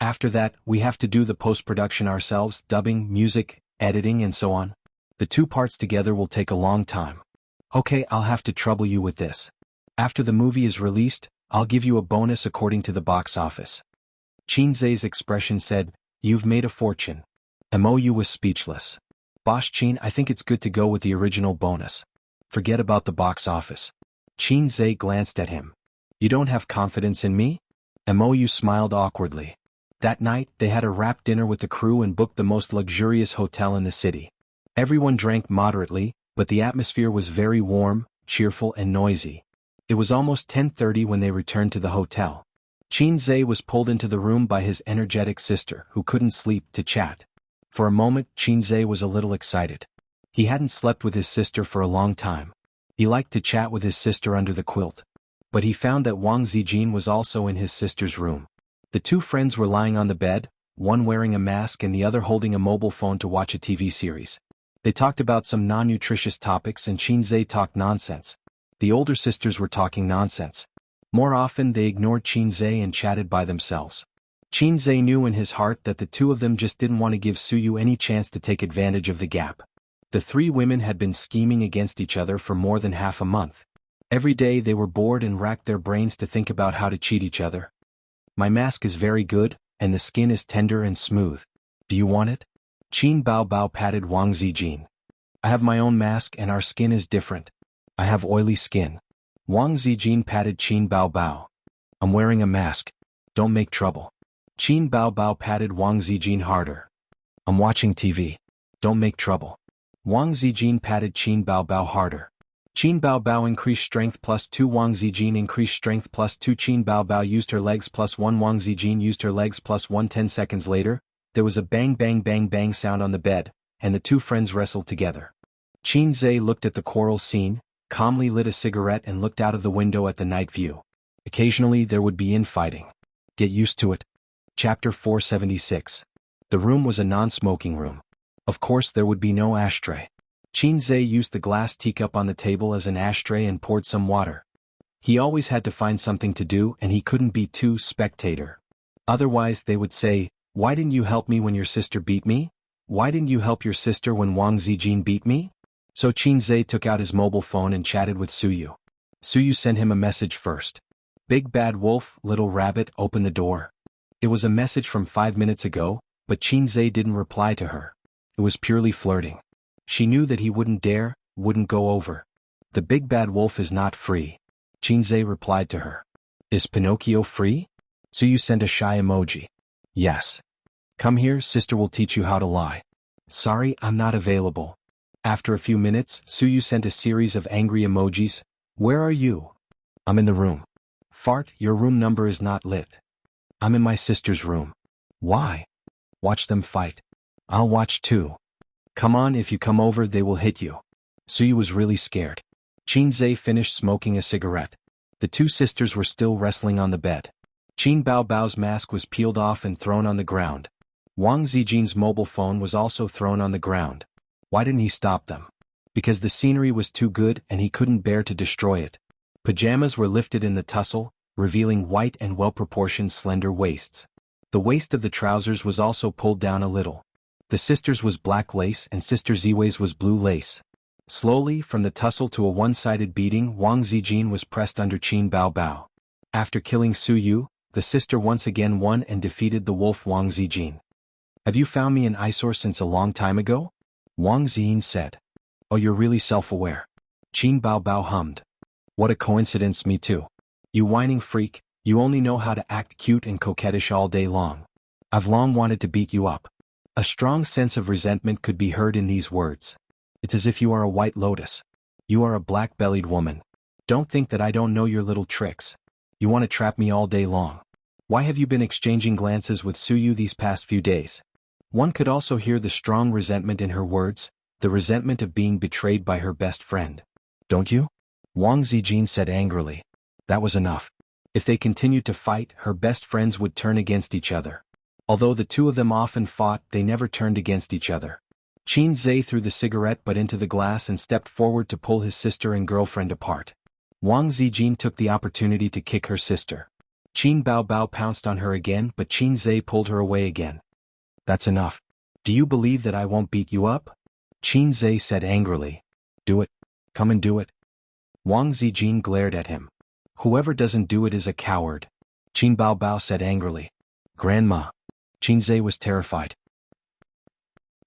After that, we have to do the post-production ourselves, dubbing, music, editing and so on. The 2 parts together will take a long time. Okay, I'll have to trouble you with this. After the movie is released, I'll give you a bonus according to the box office. Qin Zhe's expression said, You've made a fortune. Mou was speechless. Boss Qin, I think it's good to go with the original bonus. Forget about the box office. Qin Zhe glanced at him. You don't have confidence in me? Mou smiled awkwardly. That night, they had a wrap dinner with the crew and booked the most luxurious hotel in the city. Everyone drank moderately, but the atmosphere was very warm, cheerful and noisy. It was almost 10:30 when they returned to the hotel. Qin Zhe was pulled into the room by his energetic sister, who couldn't sleep, to chat. For a moment, Qin Zhe was a little excited. He hadn't slept with his sister for a long time. He liked to chat with his sister under the quilt. But he found that Wang Zijin was also in his sister's room. The 2 friends were lying on the bed, one wearing a mask and the other holding a mobile phone to watch a TV series. They talked about some non-nutritious topics and Qin Zhe talked nonsense. The older sisters were talking nonsense. More often they ignored Qin Zhe and chatted by themselves. Qin Zhe knew in his heart that the 2 of them just didn't want to give Suyu any chance to take advantage of the gap. The 3 women had been scheming against each other for more than half a month. Every day they were bored and racked their brains to think about how to cheat each other. My mask is very good, and the skin is tender and smooth. Do you want it? Qin Bao Bao patted Wang Zijin. I have my own mask and our skin is different. I have oily skin. Wang Zijin patted Qin Bao Bao. I'm wearing a mask. Don't make trouble. Qin Bao Bao patted Wang Zijin harder. I'm watching TV. Don't make trouble. Wang Zijin patted Qin Bao Bao harder. Qin Bao Bao increased strength +2. Wang Zijin increased strength +2. Qin Bao Bao used her legs +1. Wang Zijin used her legs +1. 10 seconds later, there was a bang bang bang bang sound on the bed, and the two friends wrestled together. Qin Zhe looked at the quarrel scene, calmly lit a cigarette and looked out of the window at the night view. Occasionally there would be infighting. Get used to it. Chapter 476. The room was a non-smoking room. Of course there would be no ashtray. Qin Zhe used the glass teacup on the table as an ashtray and poured some water. He always had to find something to do and he couldn't be too spectator. Otherwise they would say, "Why didn't you help me when your sister beat me? Why didn't you help your sister when Wang Zijin beat me?" So Qin Zhe took out his mobile phone and chatted with Suyu. Suyu sent him a message first. "Big bad wolf, little rabbit, open the door." It was a message from 5 minutes ago, but Qin Zhe didn't reply to her. It was purely flirting. She knew that he wouldn't go over. "The big bad wolf is not free." Qin Zhe replied to her. "Is Pinocchio free?" Suyu sent a shy emoji. "Yes. Come here, sister will teach you how to lie." "Sorry, I'm not available." After a few minutes, Suyu sent a series of angry emojis. "Where are you?" "I'm in the room." "Fart, your room number is not lit." "I'm in my sister's room." "Why?" "Watch them fight." "I'll watch too." "Come on, if you come over they will hit you." Suyu was really scared. Qin Zhe finished smoking a cigarette. The two sisters were still wrestling on the bed. Qin Baobao's mask was peeled off and thrown on the ground. Wang Zijin's mobile phone was also thrown on the ground. Why didn't he stop them? Because the scenery was too good and he couldn't bear to destroy it. Pajamas were lifted in the tussle, revealing white and well-proportioned slender waists. The waist of the trousers was also pulled down a little. The sister's was black lace and Sister Ziwei's was blue lace. Slowly, from the tussle to a one-sided beating, Wang Zijin was pressed under Qin Baobao. After killing Suyu, the sister once again won and defeated the wolf Wang Zijin. "Have you found me an eyesore since a long time ago?" Wang Zijin said. "Oh, you're really self-aware." Qin Baobao hummed. "What a coincidence, me too. You whining freak, you only know how to act cute and coquettish all day long. I've long wanted to beat you up." A strong sense of resentment could be heard in these words. "It's as if you are a white lotus. You are a black-bellied woman. Don't think that I don't know your little tricks. You want to trap me all day long. Why have you been exchanging glances with Suyu these past few days?" One could also hear the strong resentment in her words, the resentment of being betrayed by her best friend. "Don't you?" Wang Zijin said angrily. That was enough. If they continued to fight, her best friends would turn against each other. Although the two of them often fought, they never turned against each other. Qin Zhe threw the cigarette butt into the glass and stepped forward to pull his sister and girlfriend apart. Wang Zijin took the opportunity to kick her sister. Qin Baobao pounced on her again, but Qin Zhe pulled her away again. "That's enough. Do you believe that I won't beat you up?" Qin Zhe said angrily. "Do it. Come and do it." Wang Zijin glared at him. "Whoever doesn't do it is a coward." Qin Baobao said angrily. "Grandma." Qin Zhe was terrified.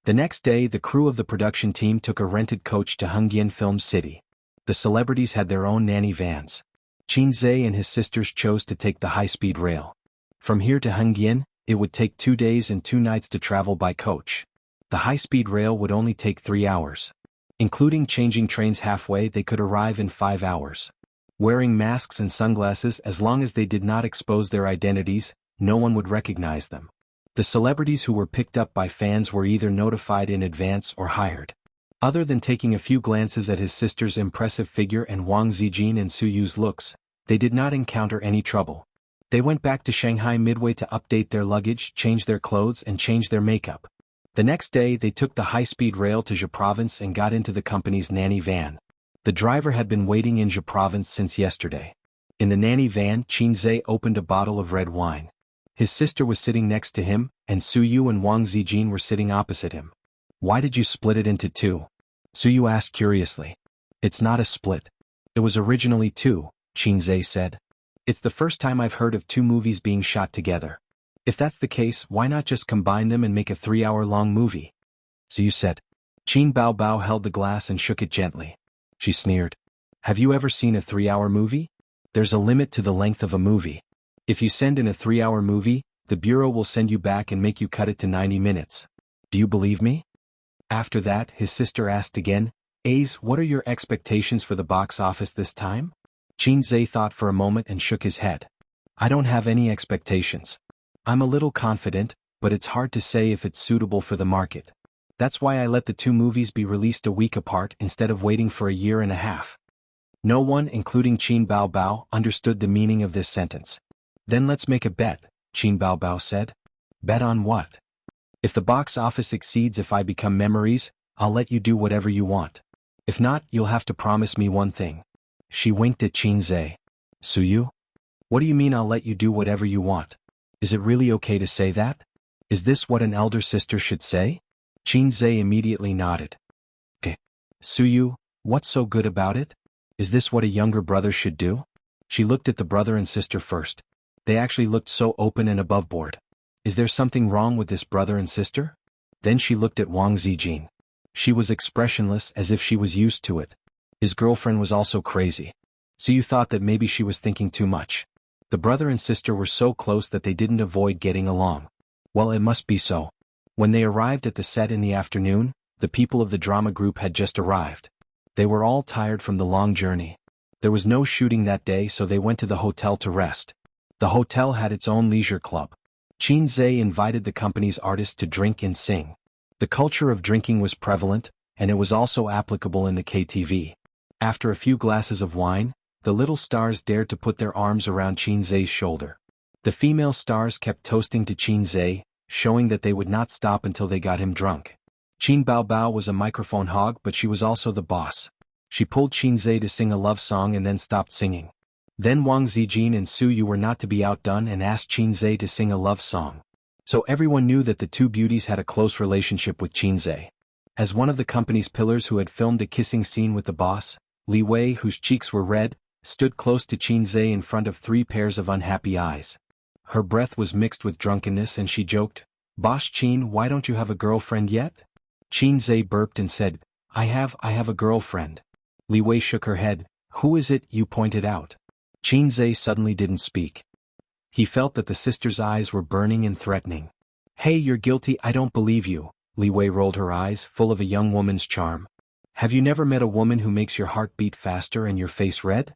The next day, the crew of the production team took a rented coach to Hengyan Film City. The celebrities had their own nanny vans. Qin Zhe and his sisters chose to take the high-speed rail. From here to Hengyan, it would take 2 days and 2 nights to travel by coach. The high-speed rail would only take 3 hours. Including changing trains halfway, they could arrive in 5 hours. Wearing masks and sunglasses, as long as they did not expose their identities, no one would recognize them. The celebrities who were picked up by fans were either notified in advance or hired. Other than taking a few glances at his sister's impressive figure and Wang Zijin and Suyu's looks, they did not encounter any trouble. They went back to Shanghai midway to update their luggage, change their clothes and change their makeup. The next day they took the high-speed rail to Zhe Province and got into the company's nanny van. The driver had been waiting in Zhe Province since yesterday. In the nanny van, Qin Zhe opened a bottle of red wine. His sister was sitting next to him, and Suyu and Wang Zijin were sitting opposite him. "Why did you split it into 2? Suyu asked curiously. "It's not a split. It was originally 2, Qin Zhe said. "It's the first time I've heard of 2 movies being shot together. If that's the case, why not just combine them and make a 3-hour-long movie?" Suyu said. Qin Baobao held the glass and shook it gently. She sneered. "Have you ever seen a 3-hour movie? There's a limit to the length of a movie. If you send in a 3-hour movie, the bureau will send you back and make you cut it to 90 minutes. Do you believe me?" After that, his sister asked again, "Ace, what are your expectations for the box office this time?" Qin Zhe thought for a moment and shook his head. "I don't have any expectations. I'm a little confident, but it's hard to say if it's suitable for the market." That's why I let the two movies be released a week apart instead of waiting for a year and a half. No one, including Qin Bao Bao, understood the meaning of this sentence. Then let's make a bet, Qin Bao Bao said. Bet on what? If the box office exceeds if I become memories, I'll let you do whatever you want. If not, you'll have to promise me one thing. She winked at Qin Zhe. Suyu? What do you mean I'll let you do whatever you want? Is it really okay to say that? Is this what an elder sister should say? Qin Zhe immediately nodded. Suyu, what's so good about it? Is this what a younger brother should do? She looked at the brother and sister first. They actually looked so open and aboveboard. Is there something wrong with this brother and sister? Then she looked at Wang Zijin. She was expressionless as if she was used to it. His girlfriend was also crazy. So you thought that maybe she was thinking too much. The brother and sister were so close that they didn't avoid getting along. Well, it must be so. When they arrived at the set in the afternoon, the people of the drama group had just arrived. They were all tired from the long journey. There was no shooting that day, so they went to the hotel to rest. The hotel had its own leisure club. Qin Zhe invited the company's artists to drink and sing. The culture of drinking was prevalent, and it was also applicable in the KTV. After a few glasses of wine, the little stars dared to put their arms around Qin Zhe's shoulder. The female stars kept toasting to Qin Zhe, showing that they would not stop until they got him drunk. Qin Bao Bao was a microphone hog, but she was also the boss. She pulled Qin Zhe to sing a love song and then stopped singing. Then Wang Zijin and Suyu were not to be outdone and asked Qin Zhe to sing a love song. So everyone knew that the two beauties had a close relationship with Qin Zhe. As one of the company's pillars who had filmed a kissing scene with the boss, Li Wei, whose cheeks were red, stood close to Qin Zhe in front of 3 pairs of unhappy eyes. Her breath was mixed with drunkenness and she joked, "Boss Qin, why don't you have a girlfriend yet?" Qin Zhe burped and said, I have a girlfriend." Li Wei shook her head. "Who is it you pointed out?" Qin Zhe suddenly didn't speak. He felt that the sister's eyes were burning and threatening. "Hey, you're guilty, I don't believe you." Li Wei rolled her eyes, full of a young woman's charm. "Have you never met a woman who makes your heart beat faster and your face red?"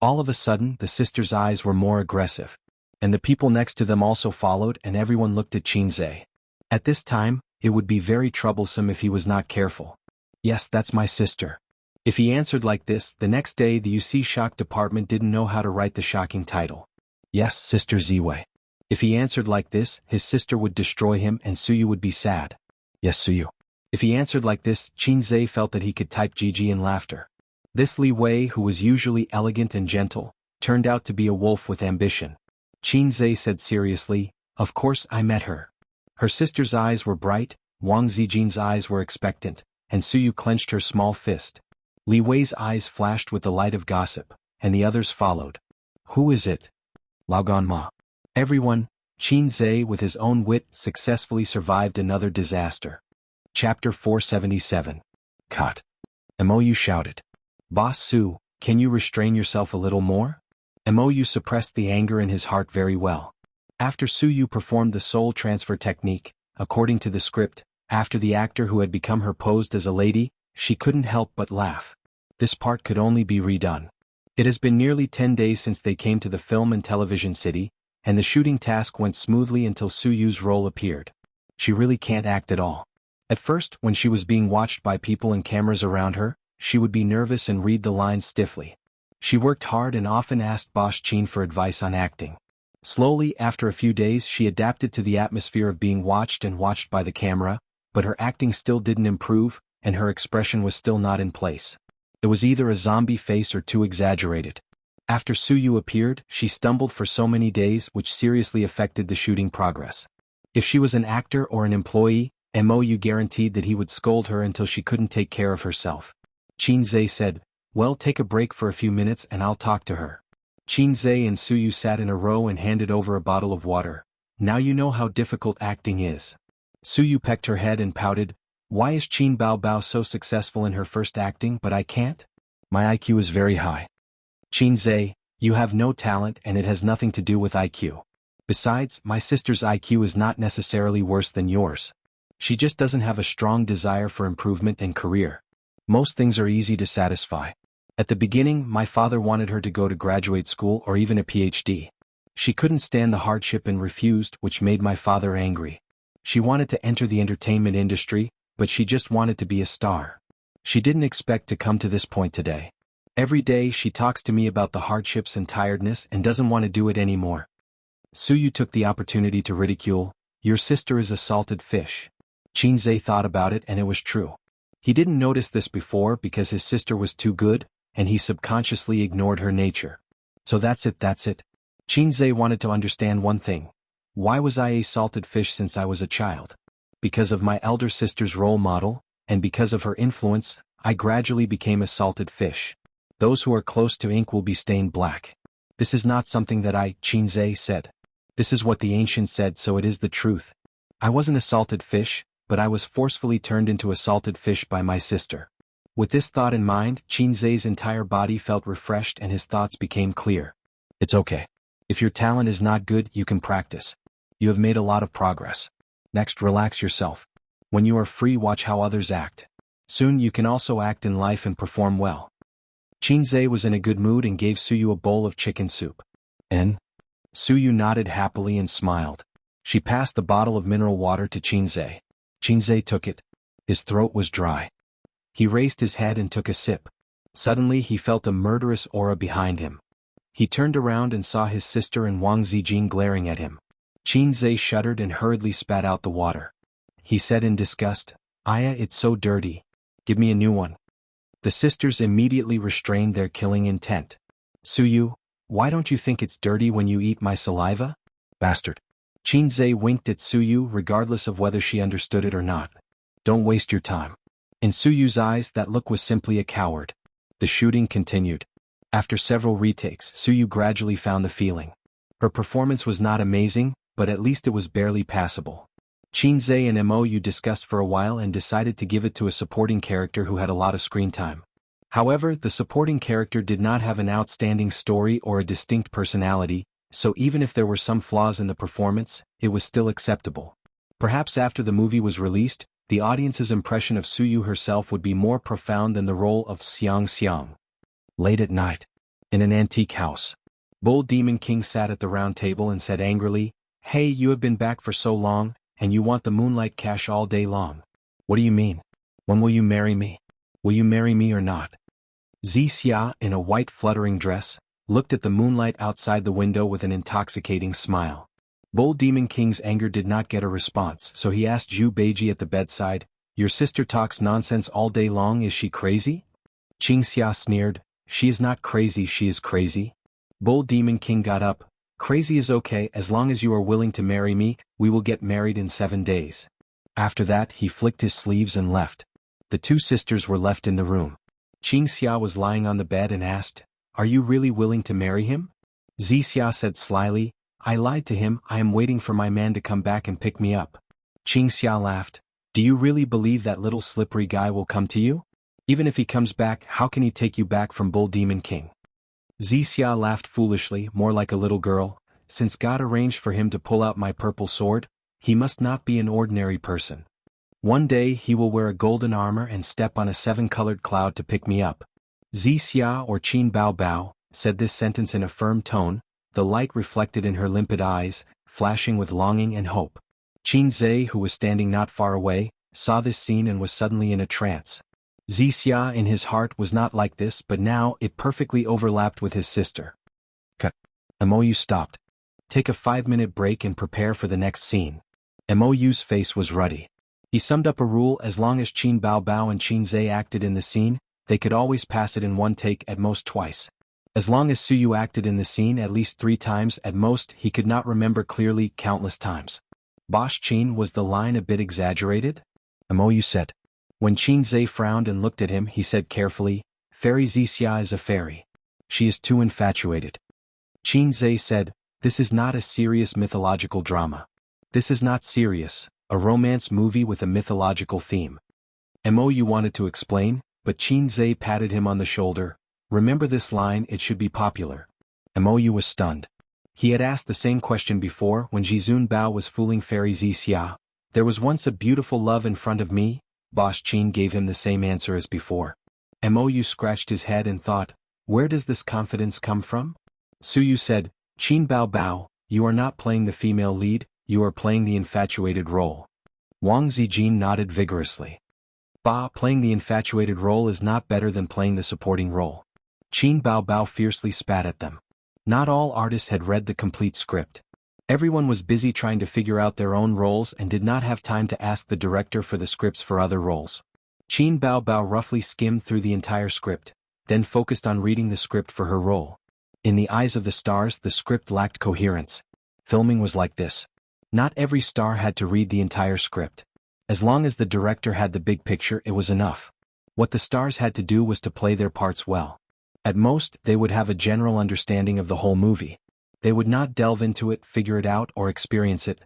All of a sudden, the sister's eyes were more aggressive. And the people next to them also followed, and everyone looked at Qin Zhe. At this time, it would be very troublesome if he was not careful. "Yes, that's my sister." If he answered like this, the next day the UC shock department didn't know how to write the shocking title. "Yes, Sister Ziwei." If he answered like this, his sister would destroy him and Suyu would be sad. "Yes, Suyu." If he answered like this, Qin Zhe felt that he could type GG in laughter. This Li Wei, who was usually elegant and gentle, turned out to be a wolf with ambition. Qin Zhe said seriously, "Of course I met her." Her sister's eyes were bright, Wang Zijin's eyes were expectant, and Suyu clenched her small fist. Li Wei's eyes flashed with the light of gossip, and the others followed. "Who is it?" "Laogan Ma." Everyone, Qin Zhe with his own wit successfully survived another disaster. Chapter 477. Cut. Mou shouted. "Boss Su, can you restrain yourself a little more?" Mou suppressed the anger in his heart very well. After Suyu performed the soul transfer technique, according to the script, after the actor who had become her posed as a lady, she couldn't help but laugh. This part could only be redone. It has been nearly 10 days since they came to the film and television city, and the shooting task went smoothly until Suyu's role appeared. She really can't act at all. At first, when she was being watched by people and cameras around her, she would be nervous and read the lines stiffly. She worked hard and often asked Boss Qin for advice on acting. Slowly, after a few days, she adapted to the atmosphere of being watched and watched by the camera, but her acting still didn't improve, and her expression was still not in place. It was either a zombie face or too exaggerated. After Suyu appeared, she stumbled for so many days, which seriously affected the shooting progress. If she was an actor or an employee, Mou guaranteed that he would scold her until she couldn't take care of herself. Qin Zhe said, "Well, take a break for a few minutes and I'll talk to her." Qin Zhe and Suyu sat in a row and handed over a bottle of water. "Now you know how difficult acting is." Suyu pecked her head and pouted, "Why is Qin Bao Bao so successful in her first acting but I can't? My IQ is very high." Qin Zhe, "You have no talent and it has nothing to do with IQ. Besides, my sister's IQ is not necessarily worse than yours. She just doesn't have a strong desire for improvement and career. Most things are easy to satisfy. At the beginning, my father wanted her to go to graduate school or even a PhD. She couldn't stand the hardship and refused, which made my father angry. She wanted to enter the entertainment industry, but she just wanted to be a star. She didn't expect to come to this point today. Every day she talks to me about the hardships and tiredness and doesn't want to do it anymore. Suyu took the opportunity to ridicule, "Your sister is a salted fish." Qinzhe thought about it and it was true. He didn't notice this before because his sister was too good, and he subconsciously ignored her nature. So that's it. Qinzhe wanted to understand one thing. Why was I a salted fish since I was a child? Because of my elder sister's role model, and because of her influence, I gradually became a salted fish. Those who are close to ink will be stained black. This is not something that Qinzhe said. This is what the ancient said, so it is the truth. I wasn't a salted fish, but I was forcefully turned into a salted fish by my sister. With this thought in mind, Qinzhe's entire body felt refreshed and his thoughts became clear. It's okay. If your talent is not good, you can practice. You have made a lot of progress. Next, relax yourself. When you are free, watch how others act. Soon you can also act in life and perform well. Qinzhe was in a good mood and gave Suyu a bowl of chicken soup. And? Suyu nodded happily and smiled. She passed the bottle of mineral water to Qinzhe. Qinzhe took it. His throat was dry. He raised his head and took a sip. Suddenly he felt a murderous aura behind him. He turned around and saw his sister and Wang Zijin glaring at him. Qinzhe shuddered and hurriedly spat out the water. He said in disgust, "Aya, it's so dirty. Give me a new one." The sisters immediately restrained their killing intent. "Suyu, why don't you think it's dirty when you eat my saliva? Bastard." Qinzhe winked at Suyu regardless of whether she understood it or not. "Don't waste your time." In Suyu's eyes, that look was simply a coward. The shooting continued. After several retakes, Suyu gradually found the feeling. Her performance was not amazing, but at least it was barely passable. Qinzhe and Mou discussed for a while and decided to give it to a supporting character who had a lot of screen time. However, the supporting character did not have an outstanding story or a distinct personality, so even if there were some flaws in the performance, it was still acceptable. Perhaps after the movie was released, the audience's impression of Suyu herself would be more profound than the role of Xiang. Late at night, in an antique house, Bull Demon King sat at the round table and said angrily, "Hey, you have been back for so long, and you want the moonlight cash all day long. What do you mean? When will you marry me? Will you marry me or not?" Xia, in a white fluttering dress, looked at the moonlight outside the window with an intoxicating smile. Bull Demon King's anger did not get a response, so he asked Zhu Beiji at the bedside, "Your sister talks nonsense all day long, is she crazy?" Xia sneered, "She is not crazy, she is crazy." Bull Demon King got up, "Crazy is okay, as long as you are willing to marry me, we will get married in 7 days. After that he flicked his sleeves and left. The two sisters were left in the room. Xia was lying on the bed and asked, "Are you really willing to marry him?" Xia said slyly, "I lied to him, I am waiting for my man to come back and pick me up." Xia laughed, "Do you really believe that little slippery guy will come to you? Even if he comes back, how can he take you back from Bull Demon King?" Xia laughed foolishly, more like a little girl, "Since God arranged for him to pull out my purple sword, he must not be an ordinary person. One day he will wear a golden armor and step on a 7-colored cloud to pick me up." Xia or Qin Bao Bao said this sentence in a firm tone, the light reflected in her limpid eyes, flashing with longing and hope. Qinzhe, who was standing not far away, saw this scene and was suddenly in a trance. Xia in his heart was not like this, but now it perfectly overlapped with his sister. Mou stopped. "Take a 5-minute break and prepare for the next scene." Mou's face was ruddy. He summed up a rule: as long as Qin Bao Bao and Qinzhe acted in the scene, they could always pass it in one take, at most twice. As long as Suyu acted in the scene at least 3 times at most, he could not remember clearly countless times. "Boss Qin, was the line a bit exaggerated?" Mou said. When Qinzhe frowned and looked at him, he said carefully, "Fairy Xia is a fairy. She is too infatuated." Qinzhe said, "This is not a serious mythological drama. This is not serious, a romance movie with a mythological theme." Mou wanted to explain, but Qinzhe patted him on the shoulder. "Remember this line, it should be popular." Mou was stunned. He had asked the same question before when Jizun Bao was fooling Fairy Xia. "There was once a beautiful love in front of me." Boss Qin gave him the same answer as before. Mou scratched his head and thought, where does this confidence come from? Suyu said, "Qin Bao Bao, you are not playing the female lead, you are playing the infatuated role." Wang Zijin nodded vigorously. Bah, playing the infatuated role is not better than playing the supporting role. Qin Bao Bao fiercely spat at them. Not all artists had read the complete script. Everyone was busy trying to figure out their own roles and did not have time to ask the director for the scripts for other roles. Qin Bao Bao roughly skimmed through the entire script, then focused on reading the script for her role. In the eyes of the stars, the script lacked coherence. Filming was like this. Not every star had to read the entire script. As long as the director had the big picture, it was enough. What the stars had to do was to play their parts well. At most, they would have a general understanding of the whole movie. They would not delve into it, figure it out, or experience it.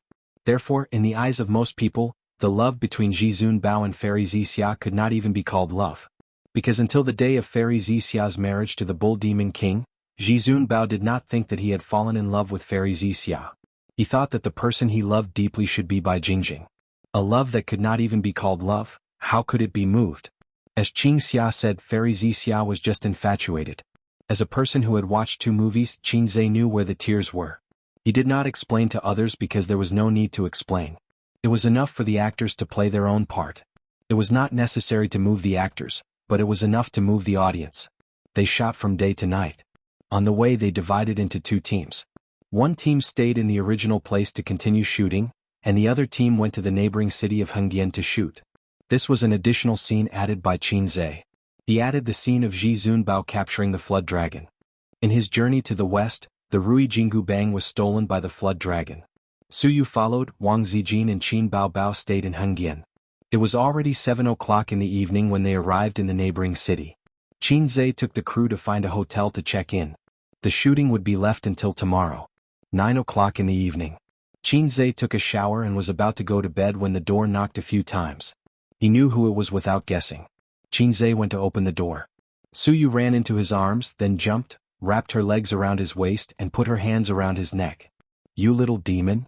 Therefore, in the eyes of most people, the love between Zhizun Bao and Fairy Zixia could not even be called love. Because until the day of Fairy Zixia's marriage to the Bull Demon King, Zhizun Bao did not think that he had fallen in love with Fairy Zixia. He thought that the person he loved deeply should be Bai Jingjing. A love that could not even be called love, how could it be moved? As Qin Xia said, Fairy Zixia was just infatuated. As a person who had watched 2 movies, Qin Zhe knew where the tears were. He did not explain to others because there was no need to explain. It was enough for the actors to play their own part. It was not necessary to move the actors, but it was enough to move the audience. They shot from day to night. On the way they divided into 2 teams. One team stayed in the original place to continue shooting, and the other team went to the neighboring city of Hengdian to shoot. This was an additional scene added by Qin Zhe. He added the scene of Zhizun Bao capturing the flood dragon. In his journey to the west, the Rui Jingu Bang was stolen by the flood dragon. Su Yu followed, Wang Zijin and Qin Bao Bao stayed in Hengdian. It was already 7 o'clock in the evening when they arrived in the neighboring city. Qin Zhe took the crew to find a hotel to check in. The shooting would be left until tomorrow. 9 o'clock in the evening. Qin Zhe took a shower and was about to go to bed when the door knocked a few times. He knew who it was without guessing. Qin Zhe went to open the door. Su Yu ran into his arms, then jumped, wrapped her legs around his waist and put her hands around his neck. "You little demon?"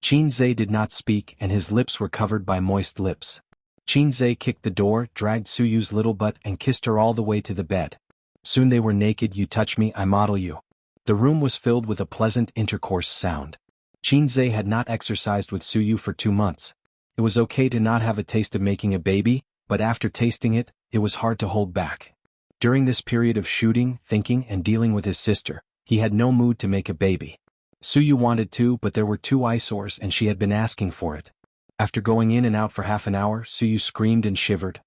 Qin Zhe did not speak and his lips were covered by moist lips. Qin Zhe kicked the door, dragged Su Yu's little butt and kissed her all the way to the bed. Soon they were naked. "You touch me, I model you." The room was filled with a pleasant intercourse sound. Qin Zhe had not exercised with Su Yu for 2 months. It was okay to not have a taste of making a baby, but after tasting it, it was hard to hold back. During this period of shooting, thinking and dealing with his sister, he had no mood to make a baby. Su Yu wanted to, but there were 2 eyesores and she had been asking for it. After going in and out for half an hour, Su Yu screamed and shivered.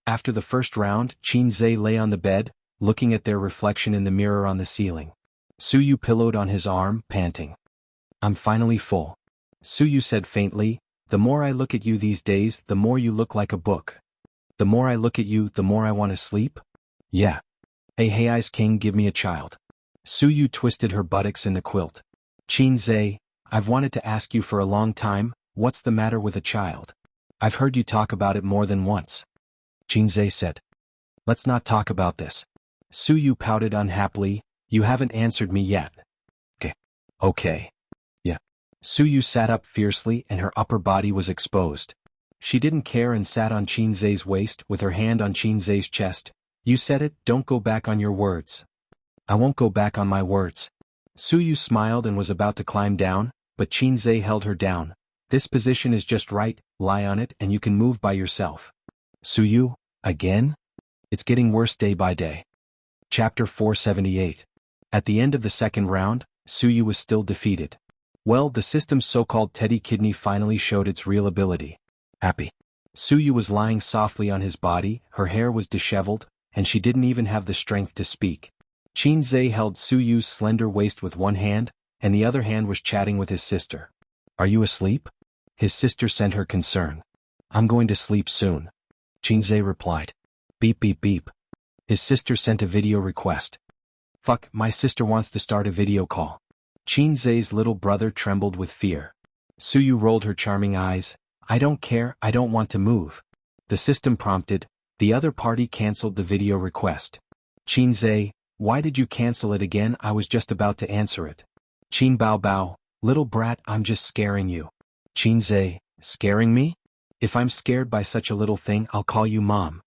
After the first round, Qin Zhe lay on the bed, looking at their reflection in the mirror on the ceiling. Su Yu pillowed on his arm, panting. "I'm finally full." Su Yu said faintly, "The more I look at you these days, the more you look like a book. The more I look at you, the more I want to sleep." "Yeah. Hey Eyes King, give me a child." Su Yu twisted her buttocks in the quilt. "Qin Zhe, I've wanted to ask you for a long time, what's the matter with a child? I've heard you talk about it more than once." Qin Zhe said. "Let's not talk about this." Su Yu pouted unhappily, "You haven't answered me yet." Okay. Yeah. Su Yu sat up fiercely and her upper body was exposed. She didn't care and sat on Qin Zhe's waist with her hand on Qin Zhe's chest. "You said it, don't go back on your words." "I won't go back on my words." Su Yu smiled and was about to climb down, but Qin Zhe held her down. "This position is just right, lie on it and you can move by yourself." "Su Yu, again? It's getting worse day by day." Chapter 478. At the end of the second round, Su Yu was still defeated. Well, the system's so-called teddy kidney finally showed its real ability. Happy. Su Yu was lying softly on his body, her hair was disheveled, and she didn't even have the strength to speak. Qin Zhe held Su Yu's slender waist with one hand, and the other hand was chatting with his sister. "Are you asleep?" His sister sent her concern. "I'm going to sleep soon." Qin Zhe replied. "Beep beep beep." His sister sent a video request. "Fuck, my sister wants to start a video call." Qin Zhe's little brother trembled with fear. Su Yu rolled her charming eyes. "I don't care, I don't want to move." The system prompted. The other party cancelled the video request. Qin Zhe, "Why did you cancel it again? I was just about to answer it." Qin Bao Bao, "Little brat, I'm just scaring you." Qin Zhe, "Scaring me? If I'm scared by such a little thing, I'll call you mom."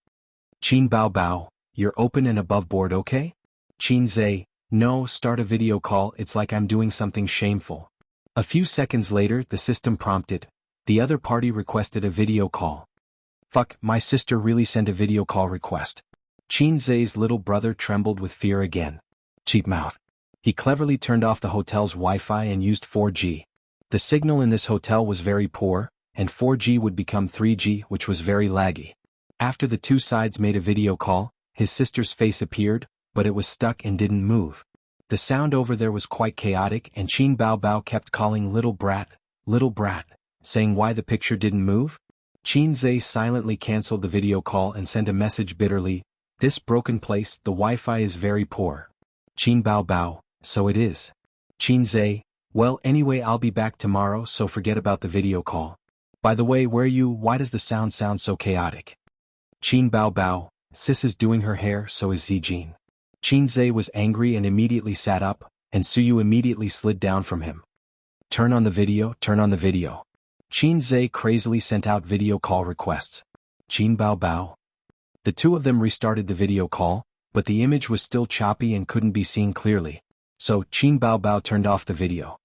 Qin Bao Bao, "You're open and above board, okay?" Qin Zhe, "No, start a video call, it's like I'm doing something shameful." A few seconds later, the system prompted. The other party requested a video call. Fuck, my sister really sent a video call request. Qin Zhe's little brother trembled with fear again. Cheap mouth. He cleverly turned off the hotel's Wi-Fi and used 4G. The signal in this hotel was very poor, and 4G would become 3G, which was very laggy. After the two sides made a video call, his sister's face appeared, but it was stuck and didn't move. The sound over there was quite chaotic, and Qin Bao kept calling little brat, saying why the picture didn't move. Qin Zhe silently cancelled the video call and sent a message bitterly, "This broken place, the Wi-Fi is very poor." Qin Bao, so it is. Qin Zhe, well anyway I'll be back tomorrow so forget about the video call. By the way where you, why does the sound so chaotic? Qin Bao, sis is doing her hair so is Zijin. Qin Zhe was angry and immediately sat up, and Suyu immediately slid down from him. Turn on the video. Qin Zhe crazily sent out video call requests. Qin Bao. The two of them restarted the video call, but the image was still choppy and couldn't be seen clearly. So, Qin Bao turned off the video.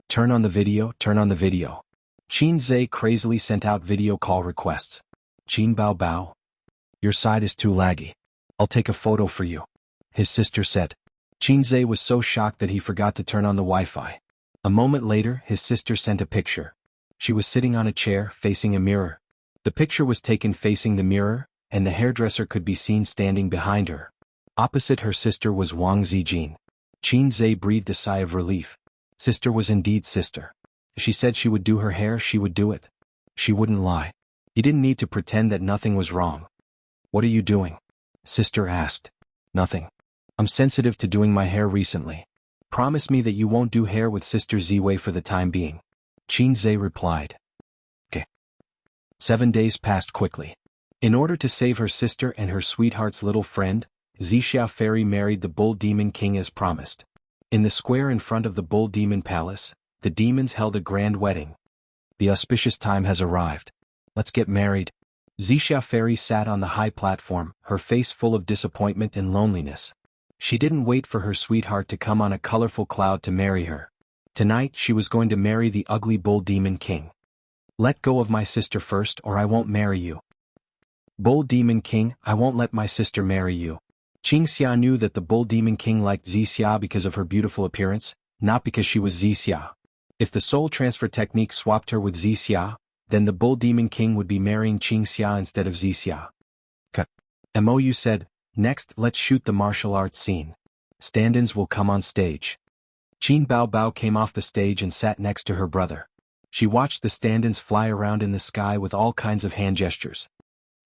Turn on the video. Qin Zhe crazily sent out video call requests. Qin Bao. Your side is too laggy. I'll take a photo for you, his sister said. Qin Zhe was so shocked that he forgot to turn on the Wi-Fi. A moment later, his sister sent a picture. She was sitting on a chair, facing a mirror. The picture was taken facing the mirror, and the hairdresser could be seen standing behind her. Opposite her sister was Wang Zijin. Qin Zhe breathed a sigh of relief. Sister was indeed sister. If she said she would do her hair, she would do it. She wouldn't lie. He didn't need to pretend that nothing was wrong. What are you doing? Sister asked. Nothing. I'm sensitive to doing my hair recently. Promise me that you won't do hair with Sister Ziwei for the time being. Qin Zhe replied. Okay. 7 days passed quickly. In order to save her sister and her sweetheart's little friend, Wuxia Fairy married the Bull Demon King as promised. In the square in front of the Bull Demon Palace, the demons held a grand wedding. The auspicious time has arrived. Let's get married. Wuxia Fairy sat on the high platform, her face full of disappointment and loneliness. She didn't wait for her sweetheart to come on a colorful cloud to marry her. Tonight she was going to marry the ugly Bull Demon King. Let go of my sister first or I won't marry you. Bull Demon King, I won't let my sister marry you. Qingxia knew that the Bull Demon King liked Zixia because of her beautiful appearance, not because she was Zixia. If the soul transfer technique swapped her with Zixia, then the Bull Demon King would be marrying Qingxia instead of Zixia. Mou said, next let's shoot the martial arts scene. Stand-ins will come on stage. Qin Bao came off the stage and sat next to her brother. She watched the stand-ins fly around in the sky with all kinds of hand gestures.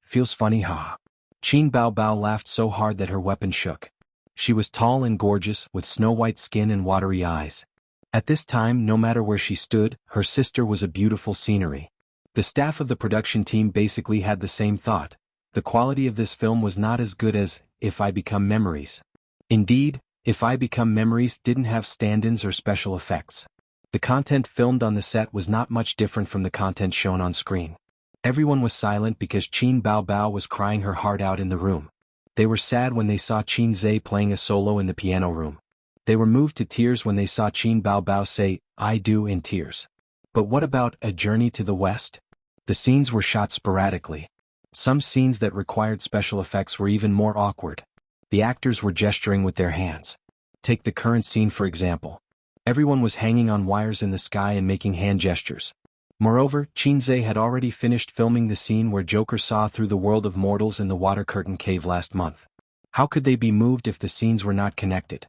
Feels funny, haha. Qin Bao laughed so hard that her weapon shook. She was tall and gorgeous, with snow-white skin and watery eyes. At this time, no matter where she stood, her sister was a beautiful scenery. The staff of the production team basically had the same thought. The quality of this film was not as good as If I Become Memories. Indeed, If I Become Memories didn't have stand-ins or special effects. The content filmed on the set was not much different from the content shown on screen. Everyone was silent because Qin Bao was crying her heart out in the room. They were sad when they saw Qin Zhe playing a solo in the piano room. They were moved to tears when they saw Qin Bao say, I do in tears. But what about A Journey to the West? The scenes were shot sporadically. Some scenes that required special effects were even more awkward. The actors were gesturing with their hands. Take the current scene for example. Everyone was hanging on wires in the sky and making hand gestures. Moreover, Qin Zhe had already finished filming the scene where Joker saw through the world of mortals in the Water Curtain Cave last month. How could they be moved if the scenes were not connected?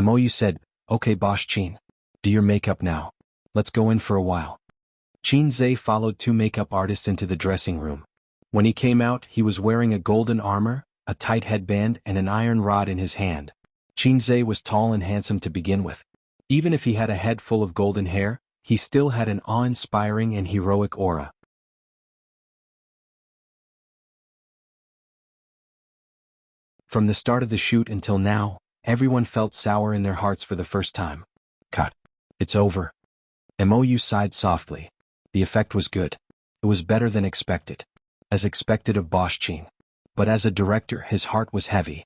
Mou said, okay boss Qin. Do your makeup now. Let's go in for a while. Qin Zhe followed two makeup artists into the dressing room. When he came out, he was wearing a golden armor, a tight headband and an iron rod in his hand. Qin Zhe was tall and handsome to begin with. Even if he had a head full of golden hair, he still had an awe-inspiring and heroic aura. From the start of the shoot until now, everyone felt sour in their hearts for the first time. Cut. It's over. Mou sighed softly. The effect was good. It was better than expected. As expected of Bosch Qin. But as a director, his heart was heavy.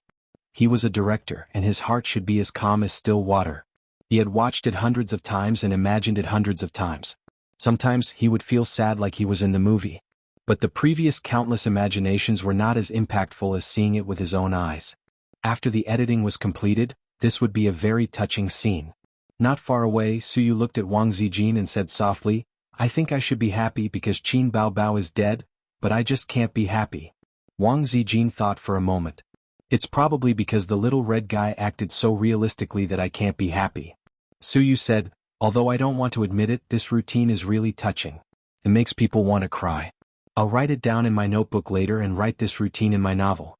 He was a director, and his heart should be as calm as still water. He had watched it hundreds of times and imagined it hundreds of times. Sometimes he would feel sad like he was in the movie. But the previous countless imaginations were not as impactful as seeing it with his own eyes. After the editing was completed, this would be a very touching scene. Not far away, Suyu looked at Wang Zijin and said softly, "I think I should be happy because Qin Baobao is dead, but I just can't be happy." Wang Zijin thought for a moment. "It's probably because the little red guy acted so realistically that I can't be happy." Suyu said, "Although I don't want to admit it, this routine is really touching. It makes people want to cry. I'll write it down in my notebook later and write this routine in my novel."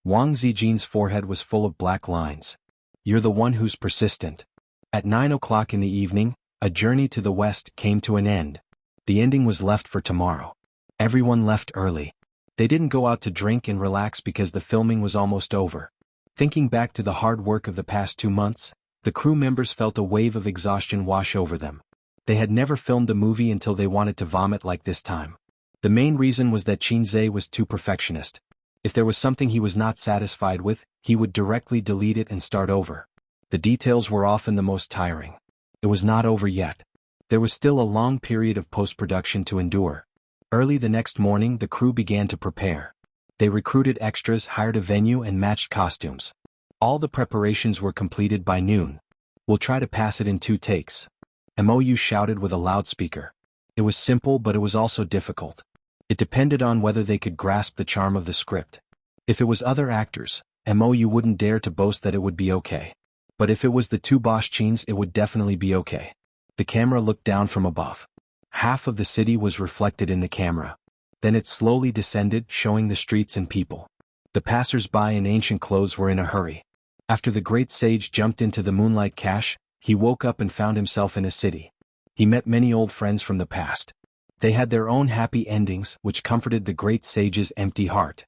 Wang Zijin's forehead was full of black lines. "You're the one who's persistent." At 9 o'clock in the evening, A Journey to the West came to an end. The ending was left for tomorrow. Everyone left early. They didn't go out to drink and relax because the filming was almost over. Thinking back to the hard work of the past 2 months, the crew members felt a wave of exhaustion wash over them. They had never filmed a movie until they wanted to vomit like this time. The main reason was that Qinzhe was too perfectionist. If there was something he was not satisfied with, he would directly delete it and start over. The details were often the most tiring. It was not over yet. There was still a long period of post-production to endure. Early the next morning, the crew began to prepare. They recruited extras, hired a venue, and matched costumes. All the preparations were completed by noon. "We'll try to pass it in 2 takes. Mou shouted with a loudspeaker. It was simple, but it was also difficult. It depended on whether they could grasp the charm of the script. If it was other actors, Mou wouldn't dare to boast that it would be okay. But if it was the 2 Boschins, it would definitely be okay. The camera looked down from above. Half of the city was reflected in the camera. Then it slowly descended, showing the streets and people. The passers-by in ancient clothes were in a hurry. After the great sage jumped into the moonlight cache, he woke up and found himself in a city. He met many old friends from the past. They had their own happy endings, which comforted the great sage's empty heart.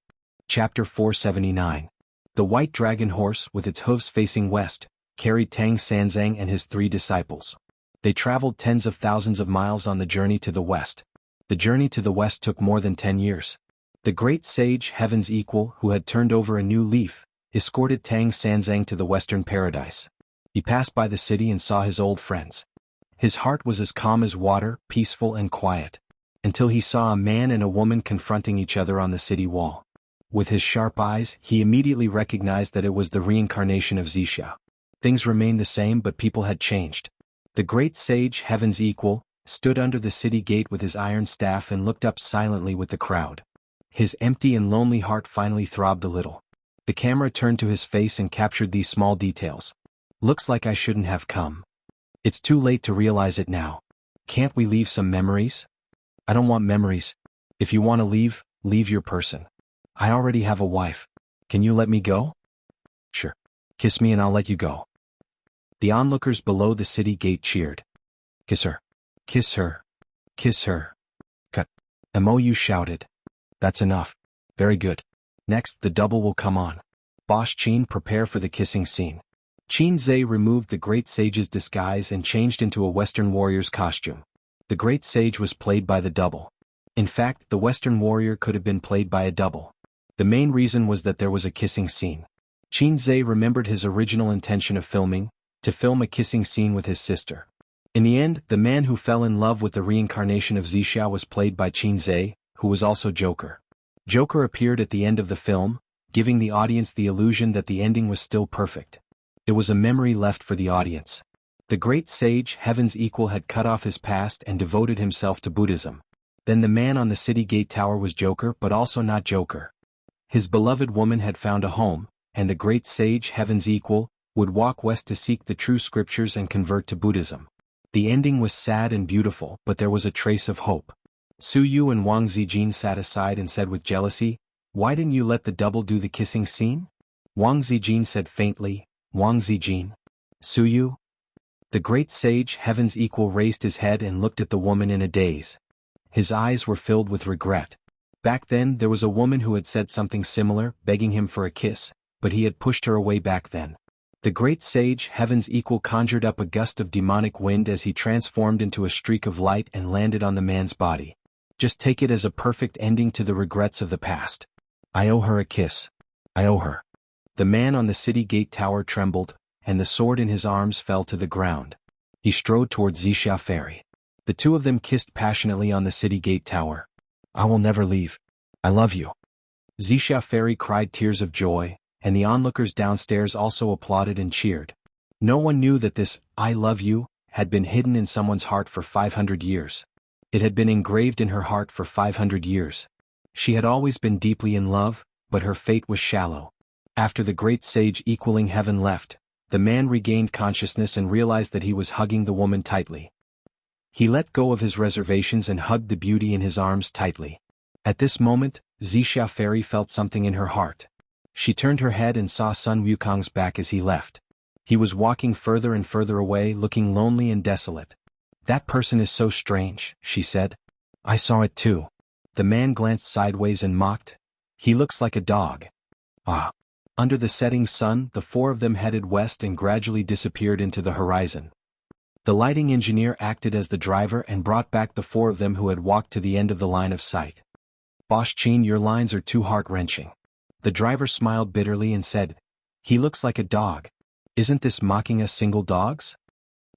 Chapter 479. The white dragon horse, with its hooves facing west, carried Tang Sanzang and his 3 disciples. They traveled tens of thousands of miles on the journey to the west. The journey to the west took more than 10 years. The great sage, Heaven's Equal, who had turned over a new leaf, escorted Tang Sanzang to the western paradise. He passed by the city and saw his old friends. His heart was as calm as water, peaceful and quiet. Until he saw a man and a woman confronting each other on the city wall. With his sharp eyes, he immediately recognized that it was the reincarnation of Zixia. Things remained the same, but people had changed. The great sage, Heaven's Equal, stood under the city gate with his iron staff and looked up silently with the crowd. His empty and lonely heart finally throbbed a little. The camera turned to his face and captured these small details. "Looks like I shouldn't have come. It's too late to realize it now. Can't we leave some memories?" "I don't want memories. If you want to leave, leave your person. I already have a wife. Can you let me go?" "Sure. Kiss me and I'll let you go." The onlookers below the city gate cheered. "Kiss her. Kiss her. Kiss her." "Cut." Mou shouted. "That's enough. Very good. Next, the double will come on. Bosch Qin, prepare for the kissing scene." Qin Zhe removed the great sage's disguise and changed into a Western warrior's costume. The great sage was played by the double. In fact, the Western warrior could have been played by a double. The main reason was that there was a kissing scene. Qin Zhe remembered his original intention of filming, to film a kissing scene with his sister. In the end, the man who fell in love with the reincarnation of Zixia was played by Qin Zhe, who was also Joker. Joker appeared at the end of the film, giving the audience the illusion that the ending was still perfect. It was a memory left for the audience. The great sage, Heaven's Equal, had cut off his past and devoted himself to Buddhism. Then the man on the city gate tower was Joker, but also not Joker. His beloved woman had found a home, and the great sage, Heaven's Equal, would walk west to seek the true scriptures and convert to Buddhism. The ending was sad and beautiful, but there was a trace of hope. Suyu and Wang Zijin sat aside and said with jealousy, "Why didn't you let the double do the kissing scene?" Wang Zijin said faintly, "Wang Zijin." "Suyu?" The great sage, Heaven's Equal, raised his head and looked at the woman in a daze. His eyes were filled with regret. Back then, there was a woman who had said something similar, begging him for a kiss, but he had pushed her away back then. The great sage, Heaven's Equal, conjured up a gust of demonic wind as he transformed into a streak of light and landed on the man's body. Just take it as a perfect ending to the regrets of the past. "I owe her a kiss. I owe her." The man on the city gate tower trembled, and the sword in his arms fell to the ground. He strode towards Zixia Ferry. The two of them kissed passionately on the city gate tower. I will never leave. I love you. Zixia Fairy cried tears of joy, and the onlookers downstairs also applauded and cheered. No one knew that this "I love you" had been hidden in someone's heart for 500 years. It had been engraved in her heart for 500 years. She had always been deeply in love, but her fate was shallow. After the great sage equaling heaven left, the man regained consciousness and realized that he was hugging the woman tightly. He let go of his reservations and hugged the beauty in his arms tightly. At this moment, Zixia Fairy felt something in her heart. She turned her head and saw Sun Wukong's back as he left. He was walking further and further away, looking lonely and desolate. That person is so strange, she said. I saw it too. The man glanced sideways and mocked. He looks like a dog. Ah. Under the setting sun, the four of them headed west and gradually disappeared into the horizon. The lighting engineer acted as the driver and brought back the four of them who had walked to the end of the line of sight. Boss Chin, your lines are too heart-wrenching. The driver smiled bitterly and said, he looks like a dog. Isn't this mocking us single dogs?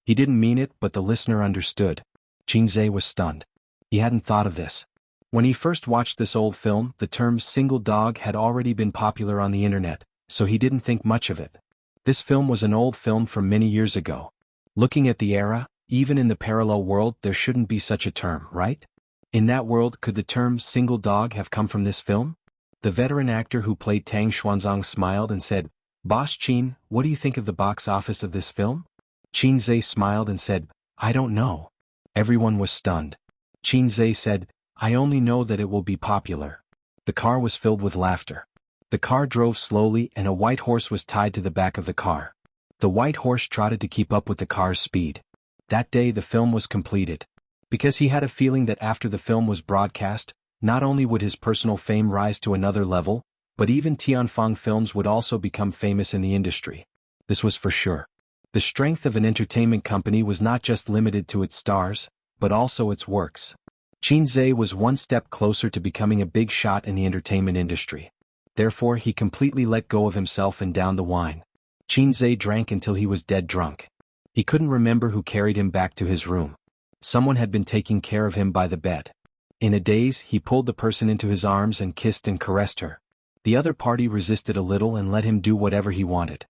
He didn't mean it, but the listener understood. Qin Zhe was stunned. He hadn't thought of this. When he first watched this old film, the term single dog had already been popular on the internet, so he didn't think much of it. This film was an old film from many years ago. Looking at the era, even in the parallel world there shouldn't be such a term, right? In that world, could the term single dog have come from this film? The veteran actor who played Tang Xuanzang smiled and said, Boss Qin, what do you think of the box office of this film? Qin Zhe smiled and said, I don't know. Everyone was stunned. Qin Zhe said, I only know that it will be popular. The car was filled with laughter. The car drove slowly and a white horse was tied to the back of the car. The white horse trotted to keep up with the car's speed. That day the film was completed. Because he had a feeling that after the film was broadcast, not only would his personal fame rise to another level, but even Tianfang Films would also become famous in the industry. This was for sure. The strength of an entertainment company was not just limited to its stars, but also its works. Qin Zhe was one step closer to becoming a big shot in the entertainment industry. Therefore he completely let go of himself and downed the wine. Qin Zhe drank until he was dead drunk. He couldn't remember who carried him back to his room. Someone had been taking care of him by the bed. In a daze, he pulled the person into his arms and kissed and caressed her. The other party resisted a little and let him do whatever he wanted.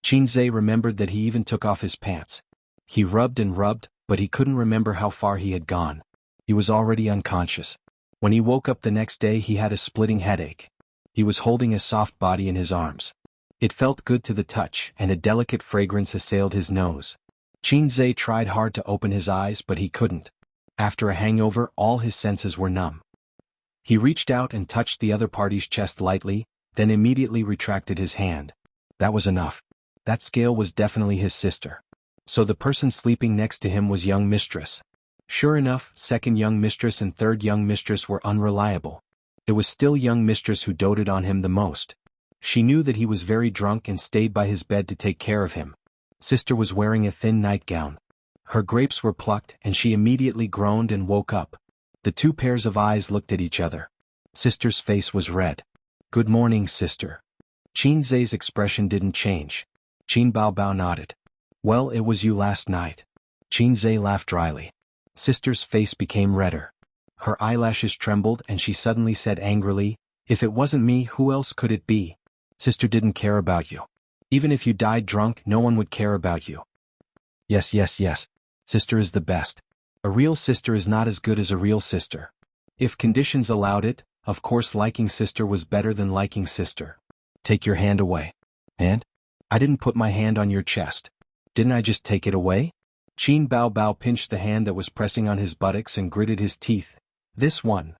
Qin Zhe remembered that he even took off his pants. He rubbed and rubbed, but he couldn't remember how far he had gone. He was already unconscious. When he woke up the next day he had a splitting headache. He was holding a soft body in his arms. It felt good to the touch and a delicate fragrance assailed his nose. Qin Zhe tried hard to open his eyes but he couldn't. After a hangover all his senses were numb. He reached out and touched the other party's chest lightly, then immediately retracted his hand. That was enough. That scale was definitely his sister. So the person sleeping next to him was young mistress. Sure enough, second young mistress and third young mistress were unreliable. It was still young mistress who doted on him the most. She knew that he was very drunk and stayed by his bed to take care of him. Sister was wearing a thin nightgown. Her grapes were plucked and she immediately groaned and woke up. The two pairs of eyes looked at each other. Sister's face was red. Good morning, sister. Qin Zhe's expression didn't change. Qin Baobao nodded. Well, it was you last night. Qin Zhe laughed dryly. Sister's face became redder. Her eyelashes trembled and she suddenly said angrily, if it wasn't me, who else could it be? Sister didn't care about you. Even if you died drunk, no one would care about you. Yes. Sister is the best. A real sister is not as good as a real sister. If conditions allowed it, of course liking sister was better than liking sister. Take your hand away. Hand? I didn't put my hand on your chest. Didn't I just take it away? Qin Baobao pinched the hand that was pressing on his buttocks and gritted his teeth. This one.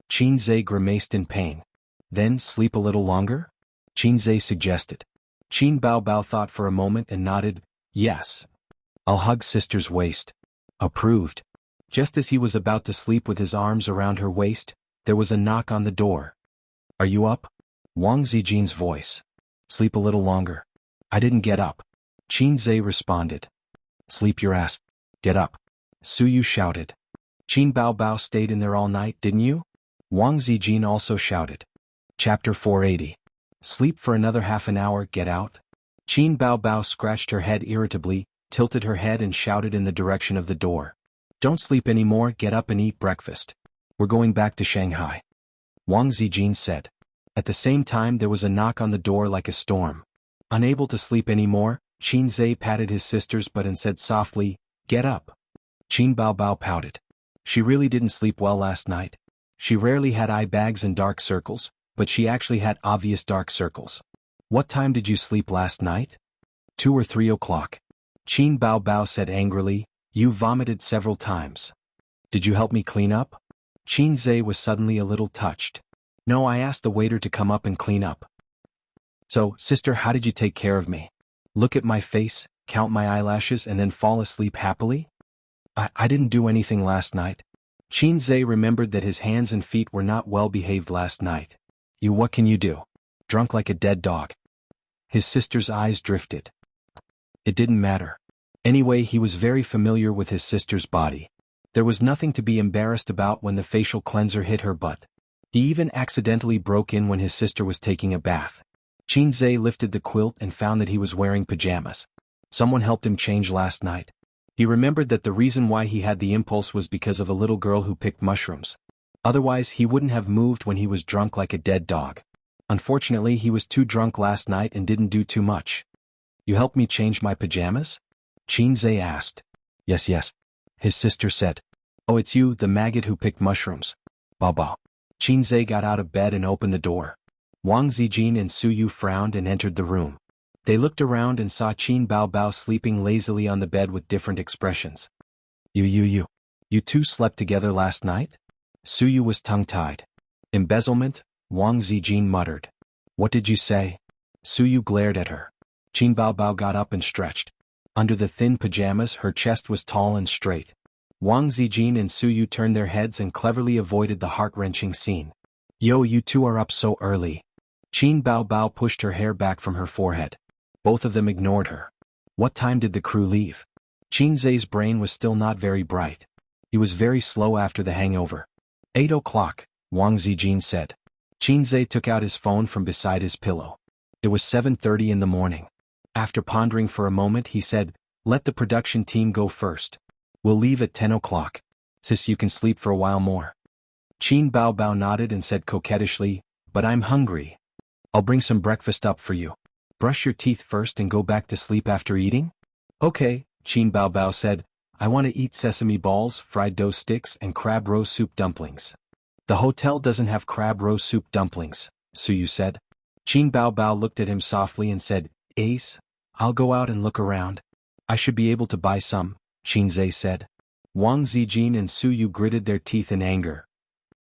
Qin Zhe grimaced in pain. Then sleep a little longer? Qin Zhe suggested. Qin Baobao thought for a moment and nodded, yes. I'll hug sister's waist. Approved. Just as he was about to sleep with his arms around her waist, there was a knock on the door. Are you up? Wang Zijin's voice. Sleep a little longer. I didn't get up. Qin Zhe responded. Sleep your ass. Get up. Su Yu shouted. Qin Baobao stayed in there all night, didn't you? Wang Zijin also shouted. Chapter 480. Sleep for another half an hour, get out. Qin Baobao scratched her head irritably, tilted her head and shouted in the direction of the door. Don't sleep anymore, get up and eat breakfast. We're going back to Shanghai, Wang Zijin said. At the same time there was a knock on the door like a storm. Unable to sleep anymore, Qin Zhe patted his sister's butt and said softly, "Get up." Qin Baobao pouted. She really didn't sleep well last night. She rarely had eye bags and dark circles, but she actually had obvious dark circles. "What time did you sleep last night?" 2 or 3 o'clock. Qin Baobao said angrily, "You vomited several times. Did you help me clean up?" Qin Zhe was suddenly a little touched. "No, I asked the waiter to come up and clean up." "So, sister, how did you take care of me? Look at my face, count my eyelashes and then fall asleep happily?" I didn't do anything last night." Qin Zhe remembered that his hands and feet were not well behaved last night. What can you do? Drunk like a dead dog." His sister's eyes drifted. It didn't matter. Anyway, he was very familiar with his sister's body. There was nothing to be embarrassed about when the facial cleanser hit her butt. He even accidentally broke in when his sister was taking a bath. Qin Zhe lifted the quilt and found that he was wearing pajamas. Someone helped him change last night. He remembered that the reason why he had the impulse was because of a little girl who picked mushrooms. Otherwise he wouldn't have moved when he was drunk like a dead dog. Unfortunately, he was too drunk last night and didn't do too much. "You helped me change my pajamas?" Qin Zhe asked. Yes, his sister said. "Oh, it's you, the maggot who picked mushrooms." Bao. Qin Zhe got out of bed and opened the door. Wang Zijin and Su Yu frowned and entered the room. They looked around and saw Qin Baobao sleeping lazily on the bed with different expressions. You two slept together last night?" Su Yu was tongue-tied. "Embezzlement?" Wang Zijin muttered. "What did you say?" Su Yu glared at her. Qin Baobao got up and stretched. Under the thin pajamas her chest was tall and straight. Wang Zijin and Su Yu turned their heads and cleverly avoided the heart-wrenching scene. "Yo, you two are up so early." Qin Baobao pushed her hair back from her forehead. Both of them ignored her. "What time did the crew leave?" Qin Zhe's brain was still not very bright. He was very slow after the hangover. 8 o'clock, Wang Zijin said. Qin Zhe took out his phone from beside his pillow. It was 7:30 in the morning. After pondering for a moment he said, "Let the production team go first. We'll leave at 10 o'clock. Sis, you can sleep for a while more." Qin Baobao nodded and said coquettishly, "But I'm hungry. I'll bring some breakfast up for you. Brush your teeth first and go back to sleep after eating?" "Okay," Qin Baobao said. "I want to eat sesame balls, fried dough sticks and crab roe soup dumplings." "The hotel doesn't have crab roe soup dumplings," Su Yu said. Qin Baobao looked at him softly and said, "Ace, I'll go out and look around. I should be able to buy some," Qin Zhe said. Wang Zijin and Su Yu gritted their teeth in anger.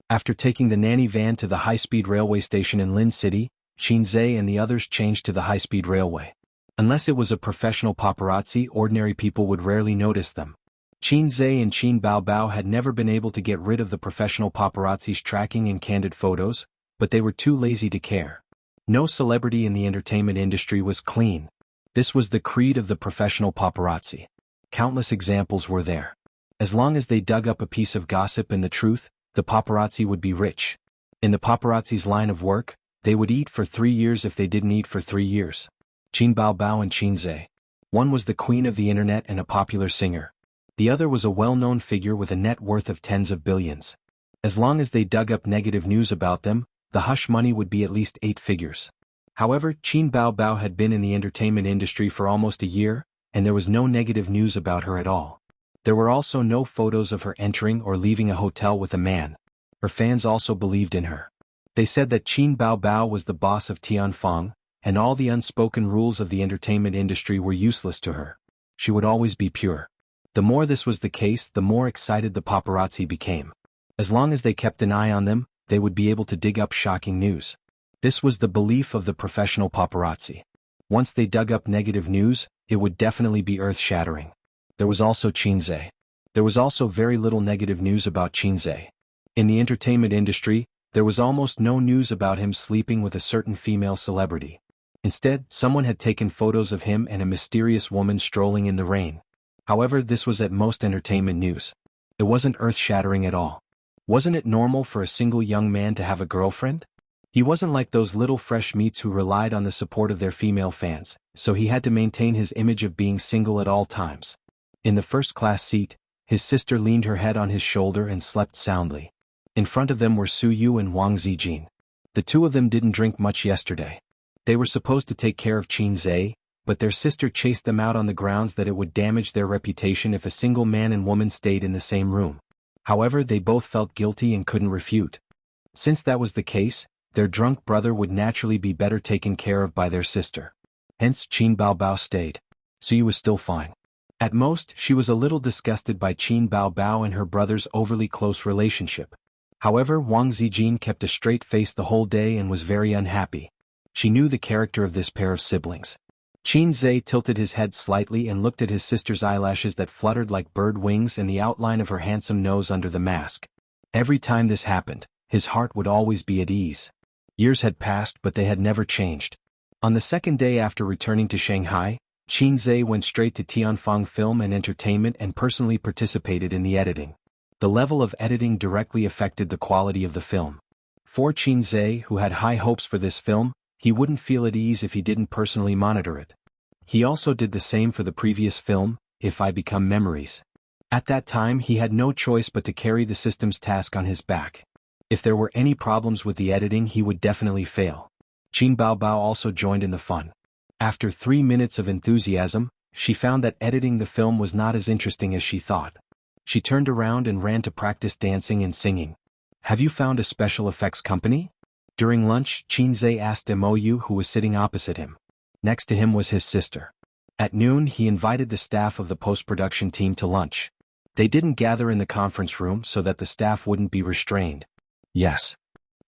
After taking the nanny van to the high-speed railway station in Lin City, Qin Zhe and the others changed to the high-speed railway. Unless it was a professional paparazzi, ordinary people would rarely notice them. Qin Zhe and Qin Baobao had never been able to get rid of the professional paparazzi's tracking and candid photos, but they were too lazy to care. No celebrity in the entertainment industry was clean. This was the creed of the professional paparazzi. Countless examples were there. As long as they dug up a piece of gossip and the truth, the paparazzi would be rich. In the paparazzi's line of work, they would eat for 3 years if they didn't eat for 3 years. Qin Baobao and Qin Zhe. One was the queen of the internet and a popular singer. The other was a well-known figure with a net worth of tens of billions. As long as they dug up negative news about them, the hush money would be at least 8 figures. However, Qin Baobao had been in the entertainment industry for almost a year, and there was no negative news about her at all. There were also no photos of her entering or leaving a hotel with a man. Her fans also believed in her. They said that Qin Baobao was the boss of Tianfeng, and all the unspoken rules of the entertainment industry were useless to her. She would always be pure. The more this was the case, the more excited the paparazzi became. As long as they kept an eye on them, they would be able to dig up shocking news. This was the belief of the professional paparazzi. Once they dug up negative news, it would definitely be earth-shattering. There was also Qin Zhe. There was also very little negative news about Qin Zhe. In the entertainment industry, there was almost no news about him sleeping with a certain female celebrity. Instead, someone had taken photos of him and a mysterious woman strolling in the rain. However, this was at most entertainment news. It wasn't earth-shattering at all. Wasn't it normal for a single young man to have a girlfriend? He wasn't like those little fresh meats who relied on the support of their female fans, so he had to maintain his image of being single at all times. In the first-class seat, his sister leaned her head on his shoulder and slept soundly. In front of them were Su Yu and Wang Zijin. The two of them didn't drink much yesterday. They were supposed to take care of Qin Zhe, but their sister chased them out on the grounds that it would damage their reputation if a single man and woman stayed in the same room. However, they both felt guilty and couldn't refute. Since that was the case, their drunk brother would naturally be better taken care of by their sister. Hence, Qin Baobao stayed. Su Yu was still fine. At most, she was a little disgusted by Qin Baobao and her brother's overly close relationship. However, Wang Zijin kept a straight face the whole day and was very unhappy. She knew the character of this pair of siblings. Qin Zhe tilted his head slightly and looked at his sister's eyelashes that fluttered like bird wings and the outline of her handsome nose under the mask. Every time this happened, his heart would always be at ease. Years had passed, but they had never changed. On the second day after returning to Shanghai, Qin Zhe went straight to Tianfang Film and Entertainment and personally participated in the editing. The level of editing directly affected the quality of the film. For Qin Zhe, who had high hopes for this film, he wouldn't feel at ease if he didn't personally monitor it. He also did the same for the previous film, If I Become Memories. At that time he had no choice but to carry the system's task on his back. If there were any problems with the editing he would definitely fail. Qin Baobao also joined in the fun. After 3 minutes of enthusiasm, she found that editing the film was not as interesting as she thought. She turned around and ran to practice dancing and singing. Have you found a special effects company? During lunch, Qin Zhe asked Mou, who was sitting opposite him. Next to him was his sister. At noon he invited the staff of the post-production team to lunch. They didn't gather in the conference room so that the staff wouldn't be restrained. Yes.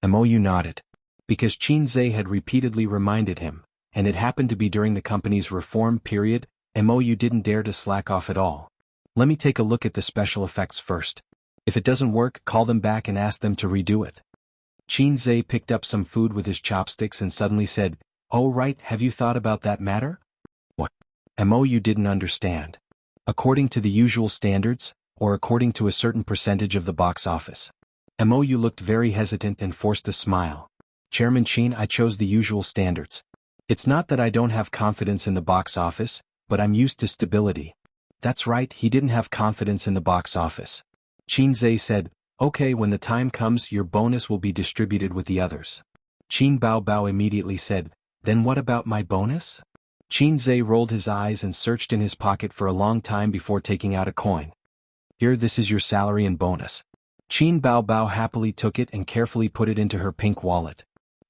Mou nodded. Because Qin Zhe had repeatedly reminded him, and it happened to be during the company's reform period, Mou didn't dare to slack off at all. Let me take a look at the special effects first. If it doesn't work, call them back and ask them to redo it. Qin Zhe picked up some food with his chopsticks and suddenly said, "Oh right, have you thought about that matter?" What? Mou didn't understand. According to the usual standards, or according to a certain percentage of the box office. Mou looked very hesitant and forced a smile. Chairman Qin, I chose the usual standards. It's not that I don't have confidence in the box office, but I'm used to stability. That's right, he didn't have confidence in the box office. Qin Zhe said, "Okay, when the time comes your bonus will be distributed with the others." Qin Baobao immediately said, "Then what about my bonus?" Qin Zhe rolled his eyes and searched in his pocket for a long time before taking out a coin. "Here, this is your salary and bonus." Qin Baobao happily took it and carefully put it into her pink wallet.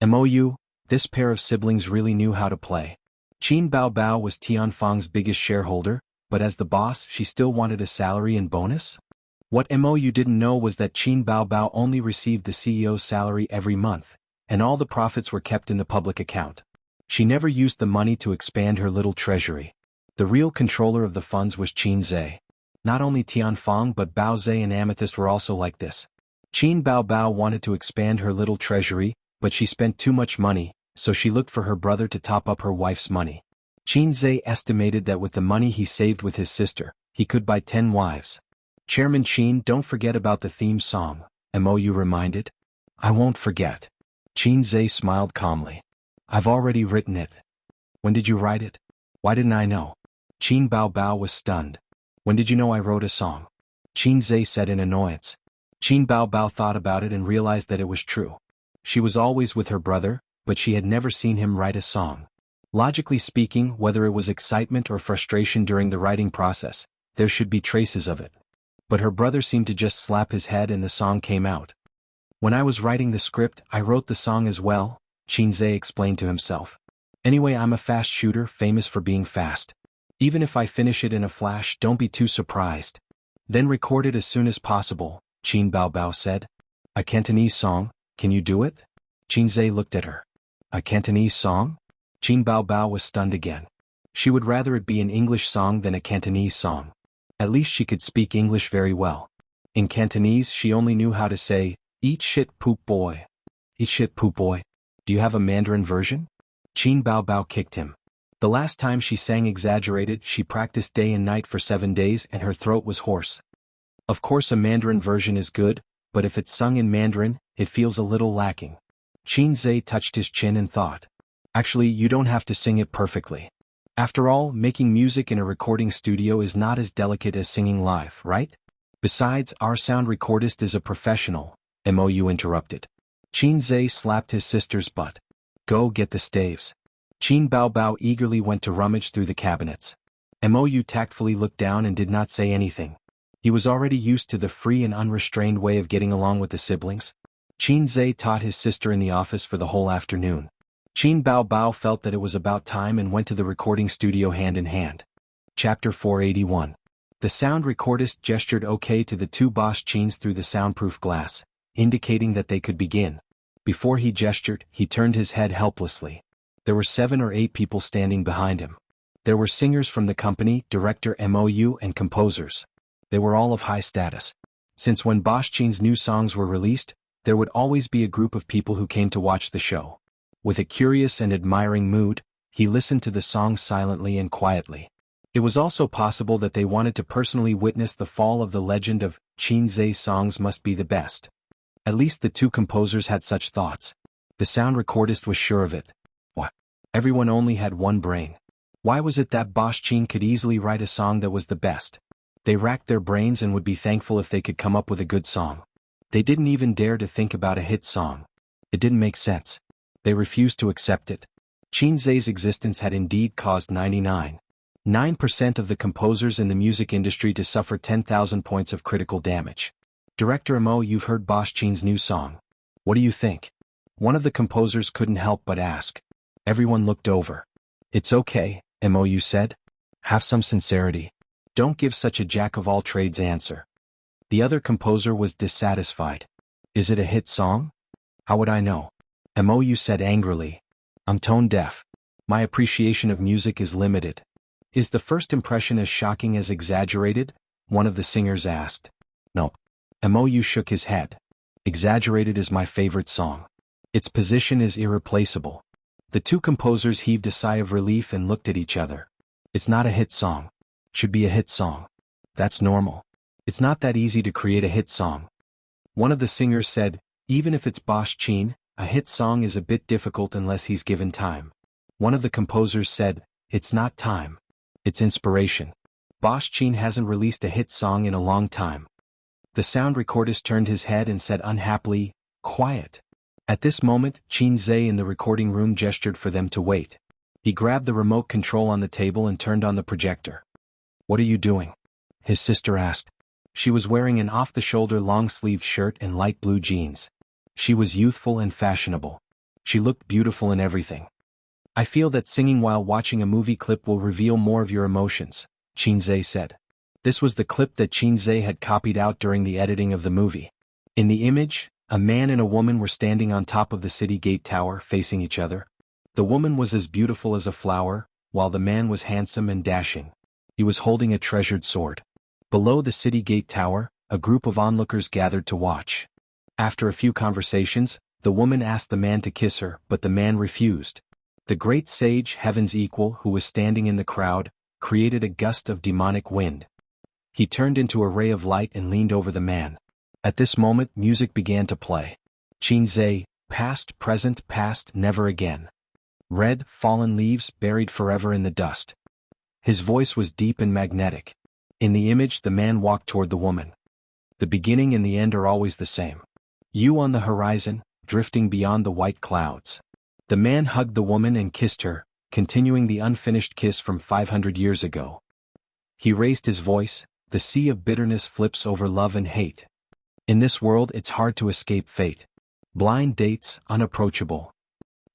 Mou, this pair of siblings really knew how to play. Qin Baobao was Tianfang's biggest shareholder, but as the boss she still wanted a salary and bonus? What Mou didn't know was that Qin Baobao only received the CEO's salary every month, and all the profits were kept in the public account. She never used the money to expand her little treasury. The real controller of the funds was Qin Zhe. Not only Tianfang but Bao Zhe and Amethyst were also like this. Qin Baobao wanted to expand her little treasury, but she spent too much money, so she looked for her brother to top up her wife's money. Qin Zhe estimated that with the money he saved with his sister, he could buy 10 wives. Chairman Qin, don't forget about the theme song, Mou reminded. I won't forget. Qin Zhe smiled calmly. I've already written it. When did you write it? Why didn't I know? Qin Baobao was stunned. When did you know I wrote a song? Qin Zhe said in annoyance. Qin Baobao thought about it and realized that it was true. She was always with her brother, but she had never seen him write a song. Logically speaking, whether it was excitement or frustration during the writing process, there should be traces of it. But her brother seemed to just slap his head and the song came out. When I was writing the script, I wrote the song as well, Qin Zhe explained to himself. Anyway, I'm a fast shooter, famous for being fast. Even if I finish it in a flash, don't be too surprised. Then record it as soon as possible, Qin Baobao said. A Cantonese song, can you do it? Qin Zhe looked at her. A Cantonese song? Qin Baobao was stunned again. She would rather it be an English song than a Cantonese song. At least she could speak English very well. In Cantonese she only knew how to say, eat shit poop boy. Eat shit poop boy. Do you have a Mandarin version? Qin Baobao kicked him. The last time she sang exaggerated, she practiced day and night for 7 days and her throat was hoarse. Of course a Mandarin version is good, but if it's sung in Mandarin, it feels a little lacking. Qin Zhe touched his chin and thought. Actually, you don't have to sing it perfectly. After all, making music in a recording studio is not as delicate as singing live, right? Besides, our sound recordist is a professional, Mou interrupted. Qin Zhe slapped his sister's butt. Go get the staves. Qin Baobao eagerly went to rummage through the cabinets. Mou tactfully looked down and did not say anything. He was already used to the free and unrestrained way of getting along with the siblings. Qin Zhe taught his sister in the office for the whole afternoon. Qin Baobao felt that it was about time and went to the recording studio hand in hand. Chapter 481. The sound recordist gestured OK to the two Bosch Qins through the soundproof glass, indicating that they could begin. Before he gestured, he turned his head helplessly. There were 7 or 8 people standing behind him. There were singers from the company, director Mou, and composers. They were all of high status. Since when Bosch Qin's new songs were released, there would always be a group of people who came to watch the show. With a curious and admiring mood, he listened to the songs silently and quietly. It was also possible that they wanted to personally witness the fall of the legend of Qin Zhe's songs must be the best. At least the two composers had such thoughts. The sound recordist was sure of it. What? Everyone only had one brain. Why was it that Bosch Qin could easily write a song that was the best? They racked their brains and would be thankful if they could come up with a good song. They didn't even dare to think about a hit song. It didn't make sense. They refused to accept it. Qin Zhe's existence had indeed caused 99.9% of the composers in the music industry to suffer 10,000 points of critical damage. Director Mo, you've heard Bosch Qin's new song. What do you think? One of the composers couldn't help but ask. Everyone looked over. It's okay, Mou said. Have some sincerity. Don't give such a jack-of-all-trades answer. The other composer was dissatisfied. Is it a hit song? How would I know? Mou said angrily. I'm tone deaf. My appreciation of music is limited. Is the first impression as shocking as exaggerated? One of the singers asked. No. Mou shook his head. Exaggerated is my favorite song. Its position is irreplaceable. The two composers heaved a sigh of relief and looked at each other. It's not a hit song. Should be a hit song. That's normal. It's not that easy to create a hit song. One of the singers said, even if it's Bosch Qin, a hit song is a bit difficult unless he's given time. One of the composers said, it's not time. It's inspiration. Bosch Qin hasn't released a hit song in a long time. The sound recordist turned his head and said unhappily, quiet. At this moment, Qin Zhe in the recording room gestured for them to wait. He grabbed the remote control on the table and turned on the projector. What are you doing? His sister asked. She was wearing an off-the-shoulder long-sleeved shirt and light blue jeans. She was youthful and fashionable. She looked beautiful in everything. I feel that singing while watching a movie clip will reveal more of your emotions, Qin Zhe said. This was the clip that Qin Zhe had copied out during the editing of the movie. In the image, a man and a woman were standing on top of the city gate tower facing each other. The woman was as beautiful as a flower, while the man was handsome and dashing. He was holding a treasured sword. Below the city gate tower, a group of onlookers gathered to watch. After a few conversations, the woman asked the man to kiss her, but the man refused. The great sage, Heaven's equal, who was standing in the crowd, created a gust of demonic wind. He turned into a ray of light and leaned over the man. At this moment, music began to play. Qin Zhe, past, present, past, never again. Red, fallen leaves buried forever in the dust. His voice was deep and magnetic. In the image, the man walked toward the woman. The beginning and the end are always the same. You on the horizon, drifting beyond the white clouds. The man hugged the woman and kissed her, continuing the unfinished kiss from 500 years ago. He raised his voice. The sea of bitterness flips over love and hate. In this world it's hard to escape fate. Blind dates, unapproachable.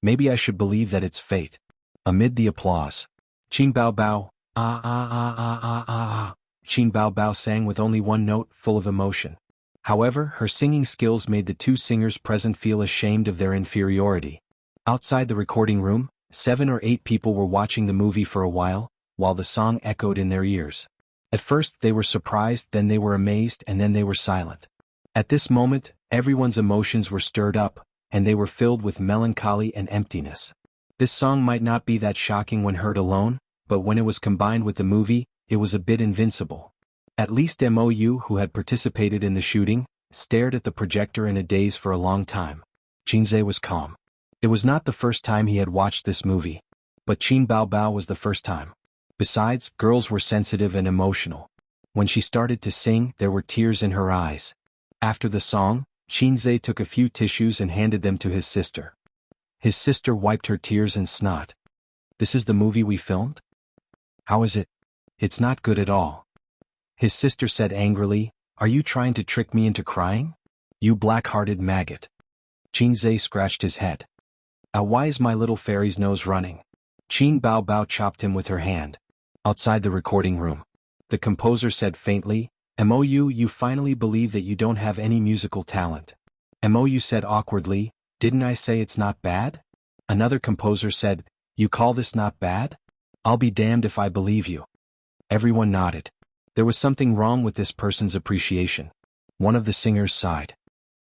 Maybe I should believe that it's fate. Amid the applause. Qin Baobao, ah ah ah ah ah ah ah. Qin Baobao sang with only one note, full of emotion. However, her singing skills made the two singers present feel ashamed of their inferiority. Outside the recording room, 7 or 8 people were watching the movie for a while the song echoed in their ears. At first they were surprised, then they were amazed, and then they were silent. At this moment, everyone's emotions were stirred up, and they were filled with melancholy and emptiness. This song might not be that shocking when heard alone, but when it was combined with the movie, it was a bit invincible. At least Mou, who had participated in the shooting, stared at the projector in a daze for a long time. Qin Zhe was calm. It was not the first time he had watched this movie. But Qin Baobao was the first time. Besides, girls were sensitive and emotional. When she started to sing, there were tears in her eyes. After the song, Qinzhe took a few tissues and handed them to his sister. His sister wiped her tears and snot. This is the movie we filmed? How is it? It's not good at all. His sister said angrily, are you trying to trick me into crying? You black-hearted maggot. Qinzhe scratched his head. Why is my little fairy's nose running? Qin Bao Bao chopped him with her hand. Outside the recording room. The composer said faintly, Mou, you finally believe that you don't have any musical talent. Mou said awkwardly, didn't I say it's not bad? Another composer said, you call this not bad? I'll be damned if I believe you. Everyone nodded. There was something wrong with this person's appreciation. One of the singers sighed.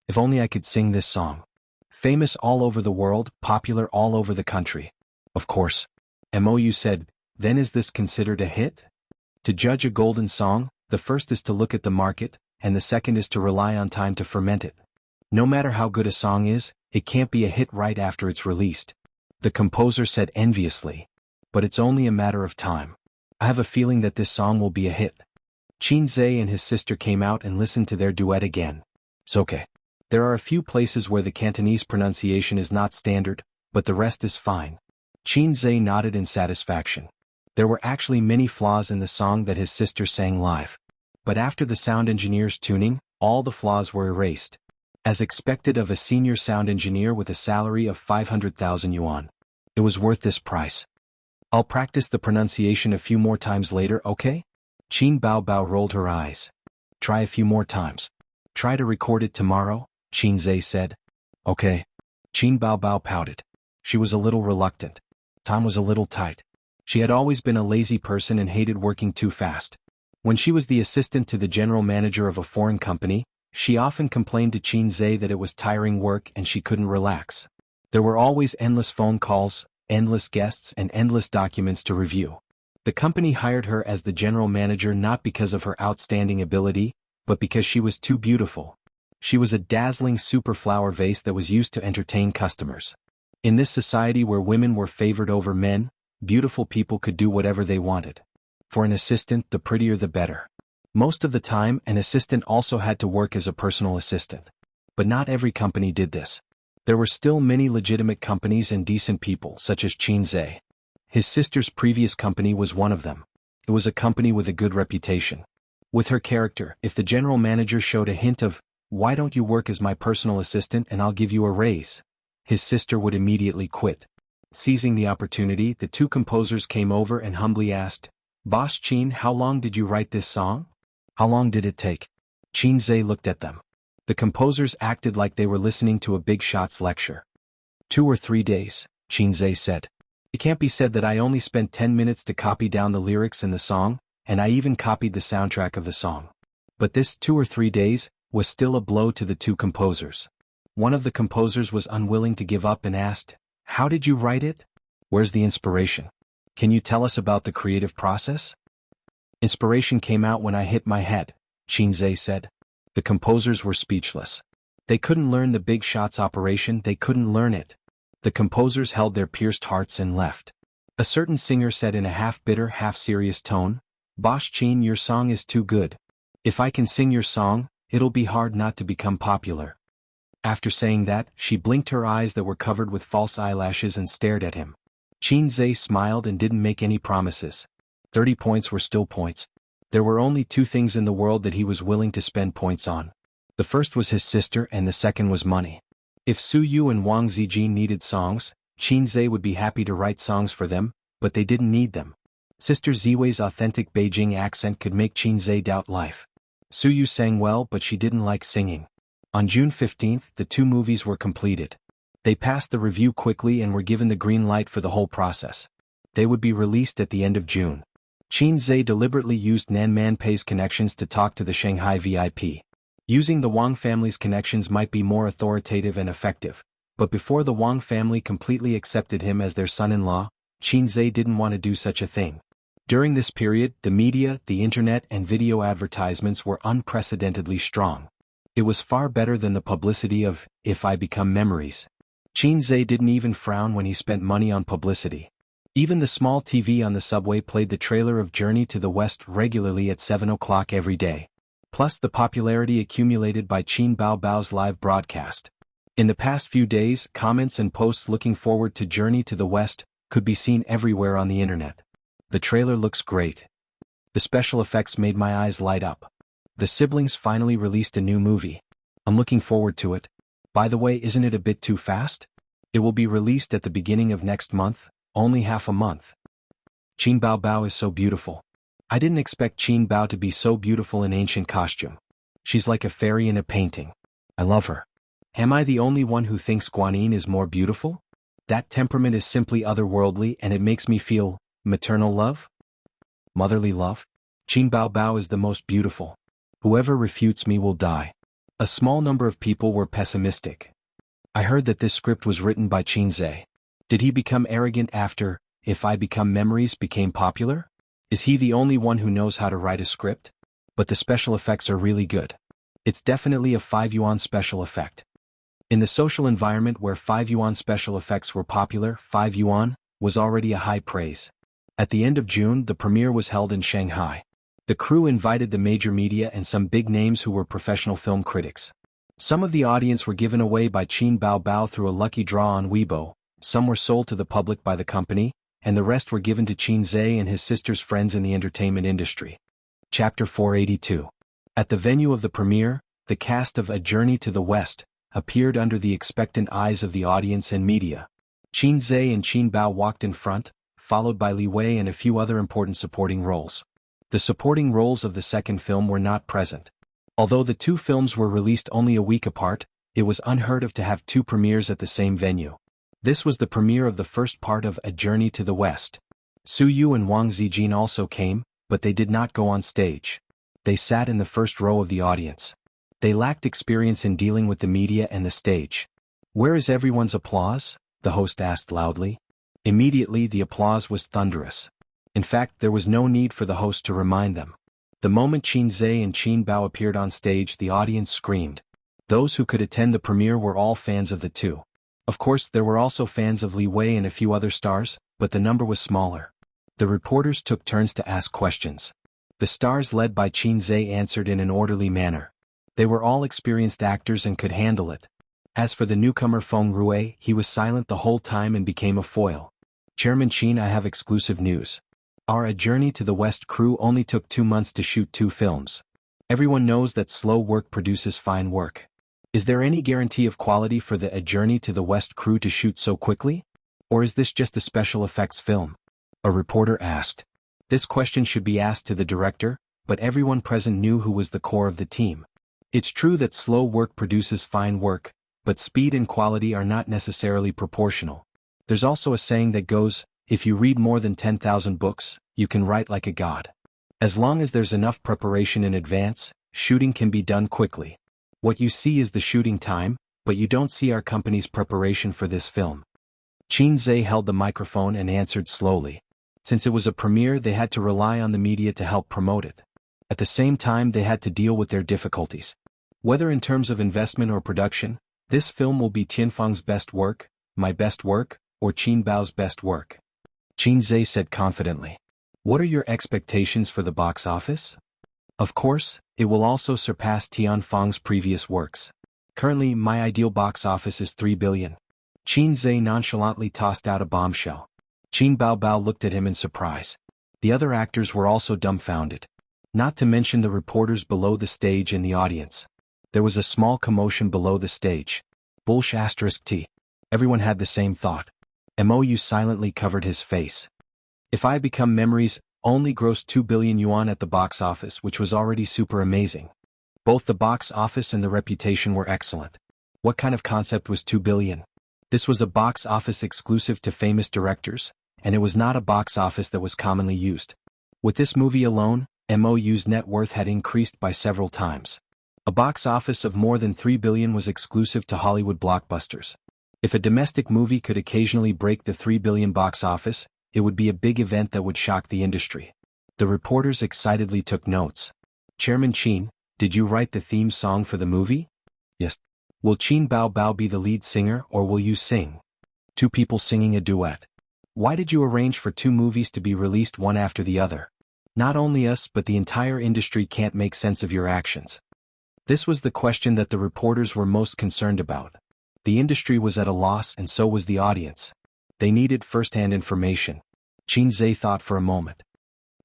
If only I could sing this song. Famous all over the world, popular all over the country. Of course. Mou said, then is this considered a hit? To judge a golden song, the first is to look at the market, and the second is to rely on time to ferment it. No matter how good a song is, it can't be a hit right after it's released. The composer said enviously. But it's only a matter of time. I have a feeling that this song will be a hit. Qinzhe and his sister came out and listened to their duet again. It's okay. There are a few places where the Cantonese pronunciation is not standard, but the rest is fine. Qinzhe nodded in satisfaction. There were actually many flaws in the song that his sister sang live. But after the sound engineer's tuning, all the flaws were erased. As expected of a senior sound engineer with a salary of 500,000 yuan. It was worth this price. I'll practice the pronunciation a few more times later, okay? Qin Bao Bao rolled her eyes. Try a few more times. Try to record it tomorrow, Qinzhe said. Okay. Qin Bao Bao pouted. She was a little reluctant. Time was a little tight. She had always been a lazy person and hated working too fast. When she was the assistant to the general manager of a foreign company, she often complained to Qinzhe that it was tiring work and she couldn't relax. There were always endless phone calls, endless guests and endless documents to review. The company hired her as the general manager not because of her outstanding ability, but because she was too beautiful. She was a dazzling super flower vase that was used to entertain customers. In this society where women were favored over men, beautiful people could do whatever they wanted. For an assistant, the prettier the better. Most of the time, an assistant also had to work as a personal assistant. But not every company did this. There were still many legitimate companies and decent people, such as Qinzhe. His sister's previous company was one of them. It was a company with a good reputation. With her character, if the general manager showed a hint of, why don't you work as my personal assistant and I'll give you a raise, his sister would immediately quit. Seizing the opportunity, the two composers came over and humbly asked, Boss Qin, how long did you write this song? How long did it take? Qinzhe looked at them. The composers acted like they were listening to a big shot's lecture. 2 or 3 days, Qinzhe said. It can't be said that I only spent 10 minutes to copy down the lyrics in the song, and I even copied the soundtrack of the song. But this 2 or 3 days was still a blow to the two composers. One of the composers was unwilling to give up and asked, how did you write it? Where's the inspiration? Can you tell us about the creative process? Inspiration came out when I hit my head, Qinzhe said. The composers were speechless. They couldn't learn the big shots operation, they couldn't learn it. The composers held their pierced hearts and left. A certain singer said in a half-bitter, half-serious tone, Boss Qin, your song is too good. If I can sing your song, it'll be hard not to become popular. After saying that, she blinked her eyes that were covered with false eyelashes and stared at him. Qinzhe smiled and didn't make any promises. 30 points were still points. There were only 2 things in the world that he was willing to spend points on. The first was his sister and the second was money. If Su Yu and Wang Zijin needed songs, Qinzhe would be happy to write songs for them, but they didn't need them. Sister Ziwei's authentic Beijing accent could make Qinzhe doubt life. Su Yu sang well, but she didn't like singing. On June 15th, the 2 movies were completed. They passed the review quickly and were given the green light for the whole process. They would be released at the end of June. Qinzhe deliberately used Nan Manpei's connections to talk to the Shanghai VIP. Using the Wang family's connections might be more authoritative and effective, but before the Wang family completely accepted him as their son-in-law, Qinzhe didn't want to do such a thing. During this period, the media, the internet and video advertisements were unprecedentedly strong. It was far better than the publicity of, If I Become Memories. Qinzhe didn't even frown when he spent money on publicity. Even the small TV on the subway played the trailer of Journey to the West regularly at 7 o'clock every day. plus the popularity accumulated by Qin Baobao's live broadcast. In the past few days, comments and posts looking forward to Journey to the West could be seen everywhere on the internet. The trailer looks great. The special effects made my eyes light up. The siblings finally released a new movie. I'm looking forward to it. By the way, isn't it a bit too fast? It will be released at the beginning of next month, only half a month. Qin Baobao is so beautiful. I didn't expect Qin Bao to be so beautiful in ancient costume. She's like a fairy in a painting. I love her. Am I the only one who thinks Guanyin is more beautiful? That temperament is simply otherworldly and it makes me feel maternal love? Motherly love? Qin Baobao is the most beautiful. Whoever refutes me will die. A small number of people were pessimistic. I heard that this script was written by Qin Zhe. Did he become arrogant after If I Become Memories became popular? Is he the only one who knows how to write a script? But the special effects are really good. It's definitely a 5 yuan special effect. In the social environment where 5 yuan special effects were popular, 5 yuan was already a high praise. At the end of June, the premiere was held in Shanghai. The crew invited the major media and some big names who were professional film critics. Some of the audience were given away by Qin Baobao through a lucky draw on Weibo, some were sold to the public by the company, and the rest were given to Qin Zhe and his sister's friends in the entertainment industry. Chapter 482. At the venue of the premiere, the cast of A Journey to the West appeared under the expectant eyes of the audience and media. Qin Zhe and Qin Bao walked in front, followed by Li Wei and a few other important supporting roles. The supporting roles of the second film were not present. Although the two films were released only a week apart, it was unheard of to have two premieres at the same venue. This was the premiere of the first part of A Journey to the West. Su Yu and Wang Zijin also came, but they did not go on stage. They sat in the first row of the audience. They lacked experience in dealing with the media and the stage. "Where is everyone's applause?" the host asked loudly. Immediately the applause was thunderous. In fact, there was no need for the host to remind them. The moment Qin Zhe and Qin Bao appeared on stage, the audience screamed. Those who could attend the premiere were all fans of the two. Of course, there were also fans of Li Wei and a few other stars, but the number was smaller. The reporters took turns to ask questions. The stars led by Qin Zhe answered in an orderly manner. They were all experienced actors and could handle it. As for the newcomer Feng Rue, he was silent the whole time and became a foil. "Chairman Qin, I have exclusive news. Our A Journey to the West crew only took 2 months to shoot 2 films. Everyone knows that slow work produces fine work. Is there any guarantee of quality for the A Journey to the West crew to shoot so quickly? Or is this just a special effects film?" a reporter asked. This question should be asked to the director, but everyone present knew who was the core of the team. It's true that slow work produces fine work, but speed and quality are not necessarily proportional. There's also a saying that goes, if you read more than 10,000 books, you can write like a god. As long as there's enough preparation in advance, shooting can be done quickly. What you see is the shooting time, but you don't see our company's preparation for this film. Qin Zhe held the microphone and answered slowly. Since it was a premiere, they had to rely on the media to help promote it. At the same time, they had to deal with their difficulties. Whether in terms of investment or production, this film will be Tianfeng's best work, my best work, or Qin Bao's best work. Qin Zhe said confidently. "What are your expectations for the box office?" "Of course, it will also surpass Tianfeng's previous works. Currently, my ideal box office is 3 billion. Qin Zhe nonchalantly tossed out a bombshell. Qin Baobao looked at him in surprise. The other actors were also dumbfounded. Not to mention the reporters below the stage and the audience. There was a small commotion below the stage. *T. Everyone had the same thought. Mou silently covered his face. If I Become Memories only grossed 2 billion yuan at the box office, which was already super amazing. Both the box office and the reputation were excellent. What kind of concept was 2 billion? This was a box office exclusive to famous directors, and it was not a box office that was commonly used. With this movie alone, Mou's net worth had increased by several times. A box office of more than 3 billion was exclusive to Hollywood blockbusters. If a domestic movie could occasionally break the 3 billion box office, it would be a big event that would shock the industry. The reporters excitedly took notes. "Chairman Qin, did you write the theme song for the movie?" "Yes." "Will Qin Baobao be the lead singer or will you sing?" "Two people singing a duet." "Why did you arrange for 2 movies to be released one after the other?" Not only us but the entire industry can't make sense of your actions. This was the question that the reporters were most concerned about. The industry was at a loss and so was the audience. They needed first-hand information. Qin Zhe thought for a moment.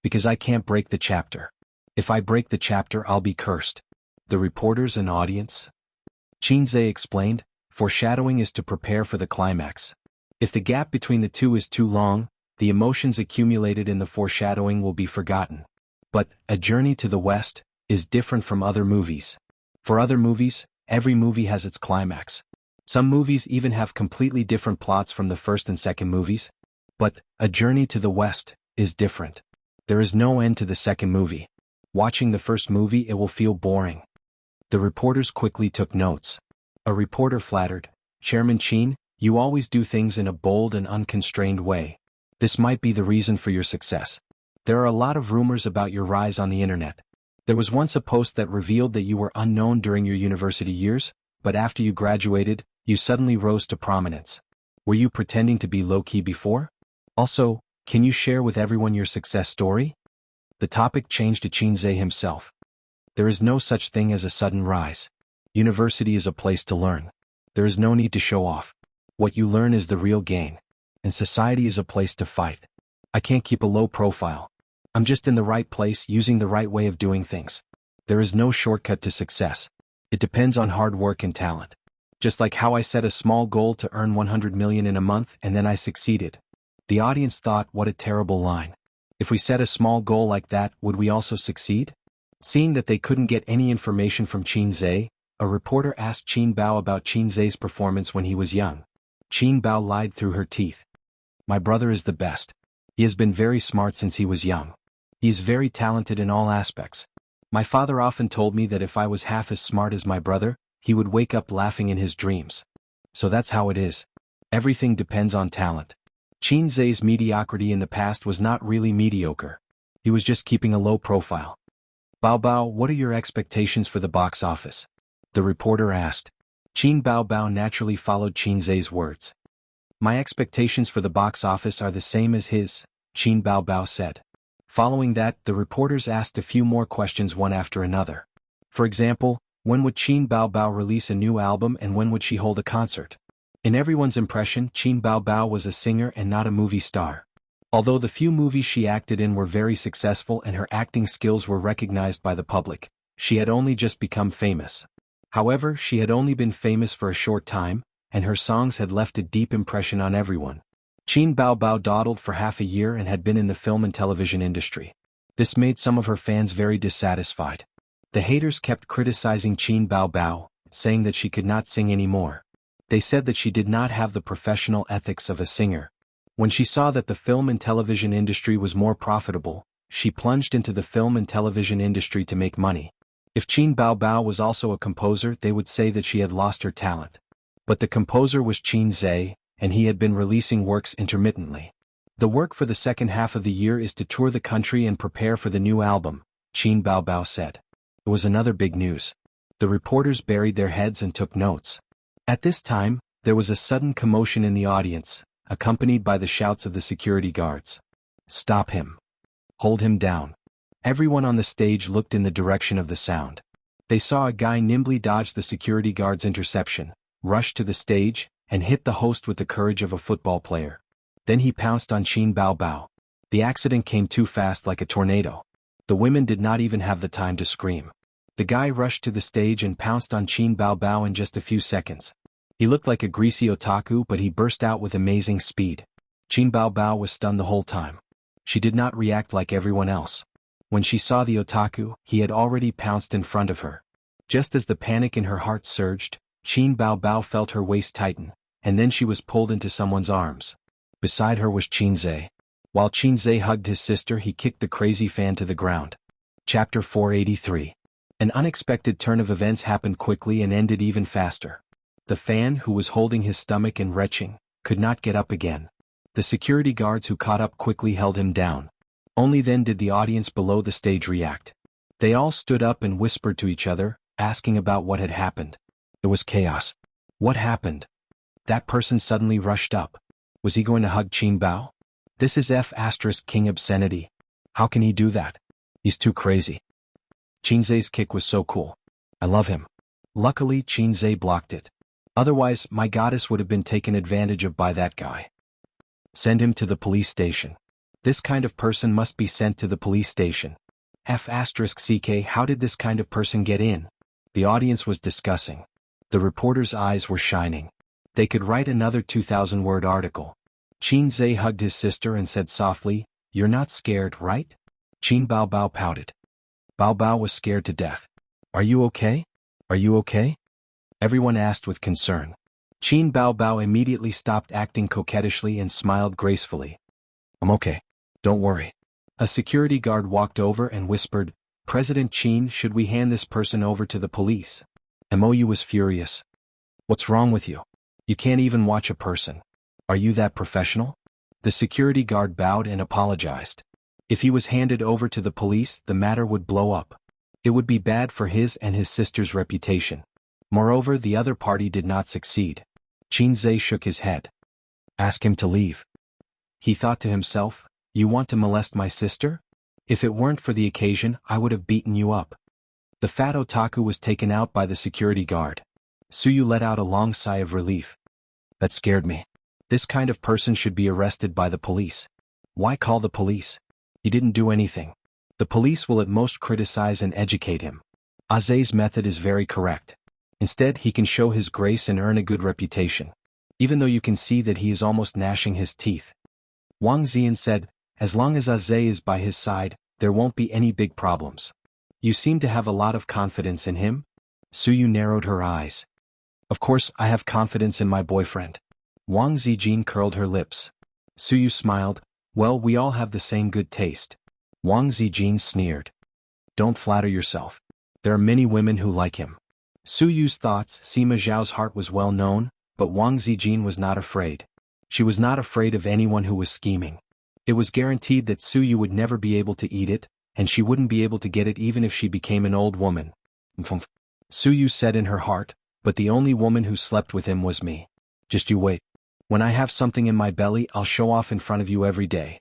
Because I can't break the chapter. If I break the chapter I'll be cursed. The reporters and audience? Qin Zhe explained, foreshadowing is to prepare for the climax. If the gap between the two is too long, the emotions accumulated in the foreshadowing will be forgotten. But, A Journey to the West, is different from other movies. For other movies, every movie has its climax. Some movies even have completely different plots from the first and second movies. But, A Journey to the West, is different. There is no end to the second movie. Watching the first movie it will feel boring. The reporters quickly took notes. A reporter flattered, Chairman Qin, you always do things in a bold and unconstrained way. This might be the reason for your success. There are a lot of rumors about your rise on the internet. There was once a post that revealed that you were unknown during your university years, but after you graduated, you suddenly rose to prominence. Were you pretending to be low-key before? Also, can you share with everyone your success story? The topic changed to Qin Zhe himself. There is no such thing as a sudden rise. University is a place to learn. There is no need to show off. What you learn is the real gain. And society is a place to fight. I can't keep a low profile. I'm just in the right place using the right way of doing things. There is no shortcut to success. It depends on hard work and talent. Just like how I set a small goal to earn 100 million in a month and then I succeeded. The audience thought, what a terrible line. If we set a small goal like that, would we also succeed? Seeing that they couldn't get any information from Qin Zhe, a reporter asked Qin Bao about Qin Zhe's performance when he was young. Qin Bao lied through her teeth. My brother is the best. He has been very smart since he was young. He is very talented in all aspects. My father often told me that if I was half as smart as my brother, he would wake up laughing in his dreams. So that's how it is. Everything depends on talent. Qin Zhe's mediocrity in the past was not really mediocre. He was just keeping a low profile. Bao Bao, what are your expectations for the box office? The reporter asked. Qin Bao Bao naturally followed Qin Zhe's words. My expectations for the box office are the same as his, Qin Bao Bao said. Following that, the reporters asked a few more questions one after another. For example, when would Qin Bao Bao release a new album and when would she hold a concert? In everyone's impression, Qin Bao Bao was a singer and not a movie star. Although the few movies she acted in were very successful and her acting skills were recognized by the public, she had only just become famous. However, she had only been famous for a short time, and her songs had left a deep impression on everyone. Qin Bao Bao dawdled for half a year and had been in the film and television industry. This made some of her fans very dissatisfied. The haters kept criticizing Qin Bao Bao, saying that she could not sing anymore. They said that she did not have the professional ethics of a singer. When she saw that the film and television industry was more profitable, she plunged into the film and television industry to make money. If Qin Bao Bao was also a composer, they would say that she had lost her talent. But the composer was Qin Zhe, and he had been releasing works intermittently. The work for the second half of the year is to tour the country and prepare for the new album, Qin Bao Bao said. It was another big news. The reporters buried their heads and took notes. At this time, there was a sudden commotion in the audience, accompanied by the shouts of the security guards. Stop him. Hold him down. Everyone on the stage looked in the direction of the sound. They saw a guy nimbly dodge the security guard's interception, rush to the stage, and hit the host with the courage of a football player. Then he pounced on Qin Bao Bao. The accident came too fast like a tornado. The women did not even have the time to scream. The guy rushed to the stage and pounced on Qin Bao Bao in just a few seconds. He looked like a greasy otaku, but he burst out with amazing speed. Qin Bao Bao was stunned the whole time. She did not react like everyone else. When she saw the otaku, he had already pounced in front of her. Just as the panic in her heart surged, Qin Bao Bao felt her waist tighten, and then she was pulled into someone's arms. Beside her was Qin Zhe. While Qin Zhe hugged his sister, he kicked the crazy fan to the ground. Chapter 483. An unexpected turn of events happened quickly and ended even faster. The fan, who was holding his stomach and retching, could not get up again. The security guards who caught up quickly held him down. Only then did the audience below the stage react. They all stood up and whispered to each other, asking about what had happened. It was chaos. What happened? That person suddenly rushed up. Was he going to hug Qin Bao? This is King obscenity. How can he do that? He's too crazy. Qinzhe's kick was so cool. I love him. Luckily, Qinzhe blocked it. Otherwise, my goddess would have been taken advantage of by that guy. Send him to the police station. This kind of person must be sent to the police station. F***ck, how did this kind of person get in? The audience was discussing. The reporters' eyes were shining. They could write another 2,000-word article. Qinzhe hugged his sister and said softly, "You're not scared, right?" Qin Baobao pouted. Baobao was scared to death. "Are you okay? Are you okay?" Everyone asked with concern. Qin Baobao immediately stopped acting coquettishly and smiled gracefully. "I'm okay. Don't worry." A security guard walked over and whispered, "President Qin, should we hand this person over to the police?" Mou was furious. "What's wrong with you? You can't even watch a person. Are you that professional?" The security guard bowed and apologized. If he was handed over to the police, the matter would blow up. It would be bad for his and his sister's reputation. Moreover, the other party did not succeed. Qinzhe shook his head. "Ask him to leave." He thought to himself, "You want to molest my sister? If it weren't for the occasion, I would have beaten you up." The fat otaku was taken out by the security guard. Suyu let out a long sigh of relief. "That scared me. This kind of person should be arrested by the police." "Why call the police? He didn't do anything. The police will at most criticize and educate him. Aze's method is very correct. Instead, he can show his grace and earn a good reputation. Even though you can see that he is almost gnashing his teeth." Wang Ziyan said, "As long as Aze is by his side, there won't be any big problems." "You seem to have a lot of confidence in him?" Suyu narrowed her eyes. "Of course I have confidence in my boyfriend." Wang Zijin curled her lips. Suyu smiled, "Well, we all have the same good taste." Wang Zijin sneered. "Don't flatter yourself. There are many women who like him." Suyu's thoughts, Sima Zhao's heart was well known, but Wang Zijin was not afraid. She was not afraid of anyone who was scheming. It was guaranteed that Suyu would never be able to eat it, and she wouldn't be able to get it even if she became an old woman. Suyu said in her heart, "But the only woman who slept with him was me. Just you wait. When I have something in my belly, I'll show off in front of you every day.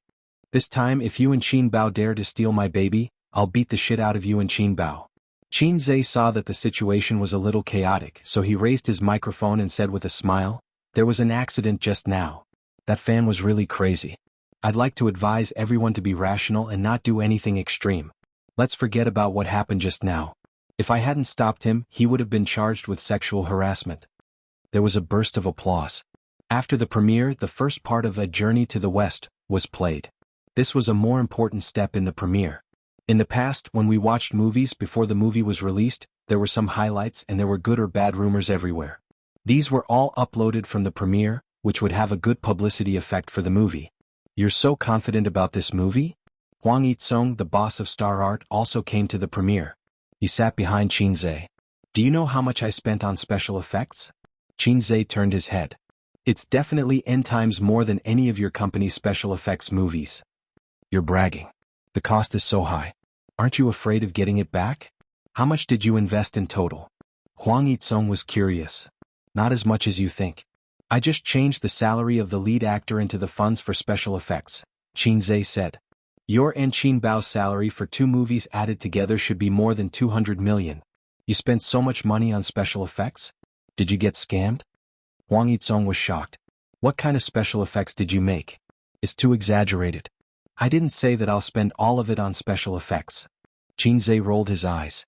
This time, if you and Qin Bao dare to steal my baby, I'll beat the shit out of you and Qin Bao." Qinzhe saw that the situation was a little chaotic, so he raised his microphone and said with a smile, "There was an accident just now. That fan was really crazy. I'd like to advise everyone to be rational and not do anything extreme. Let's forget about what happened just now. If I hadn't stopped him, he would have been charged with sexual harassment." There was a burst of applause. After the premiere, the first part of A Journey to the West was played. This was a more important step in the premiere. In the past, when we watched movies before the movie was released, there were some highlights and there were good or bad rumors everywhere. These were all uploaded from the premiere, which would have a good publicity effect for the movie. "You're so confident about this movie?" Huang Yitsong, the boss of Star Art, also came to the premiere. He sat behind Qinzhe. "Do you know how much I spent on special effects?" Qinzhe turned his head. "It's definitely n times more than any of your company's special effects movies." "You're bragging. The cost is so high. Aren't you afraid of getting it back? How much did you invest in total?" Huang Yitsong was curious. "Not as much as you think. I just changed the salary of the lead actor into the funds for special effects," Qinzhe said. "Your and Qin Bao's salary for 2 movies added together should be more than 200 million. You spent so much money on special effects? Did you get scammed?" Huang Yitsong was shocked. "What kind of special effects did you make? It's too exaggerated." "I didn't say that I'll spend all of it on special effects." Qinzhe rolled his eyes.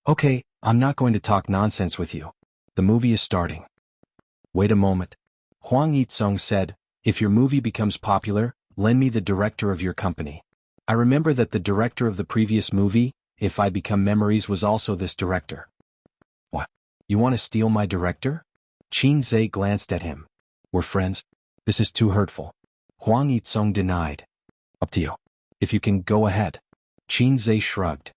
"Okay, I'm not going to talk nonsense with you. The movie is starting." "Wait a moment." Huang Yitsong said, "If your movie becomes popular, lend me the director of your company. I remember that the director of the previous movie, If I Become Memories, was also this director." "What? You want to steal my director?" Qinzhe glanced at him. "We're friends. This is too hurtful." Huang Yitsong denied. "Up to you. If you can, go ahead." Qinzhe shrugged.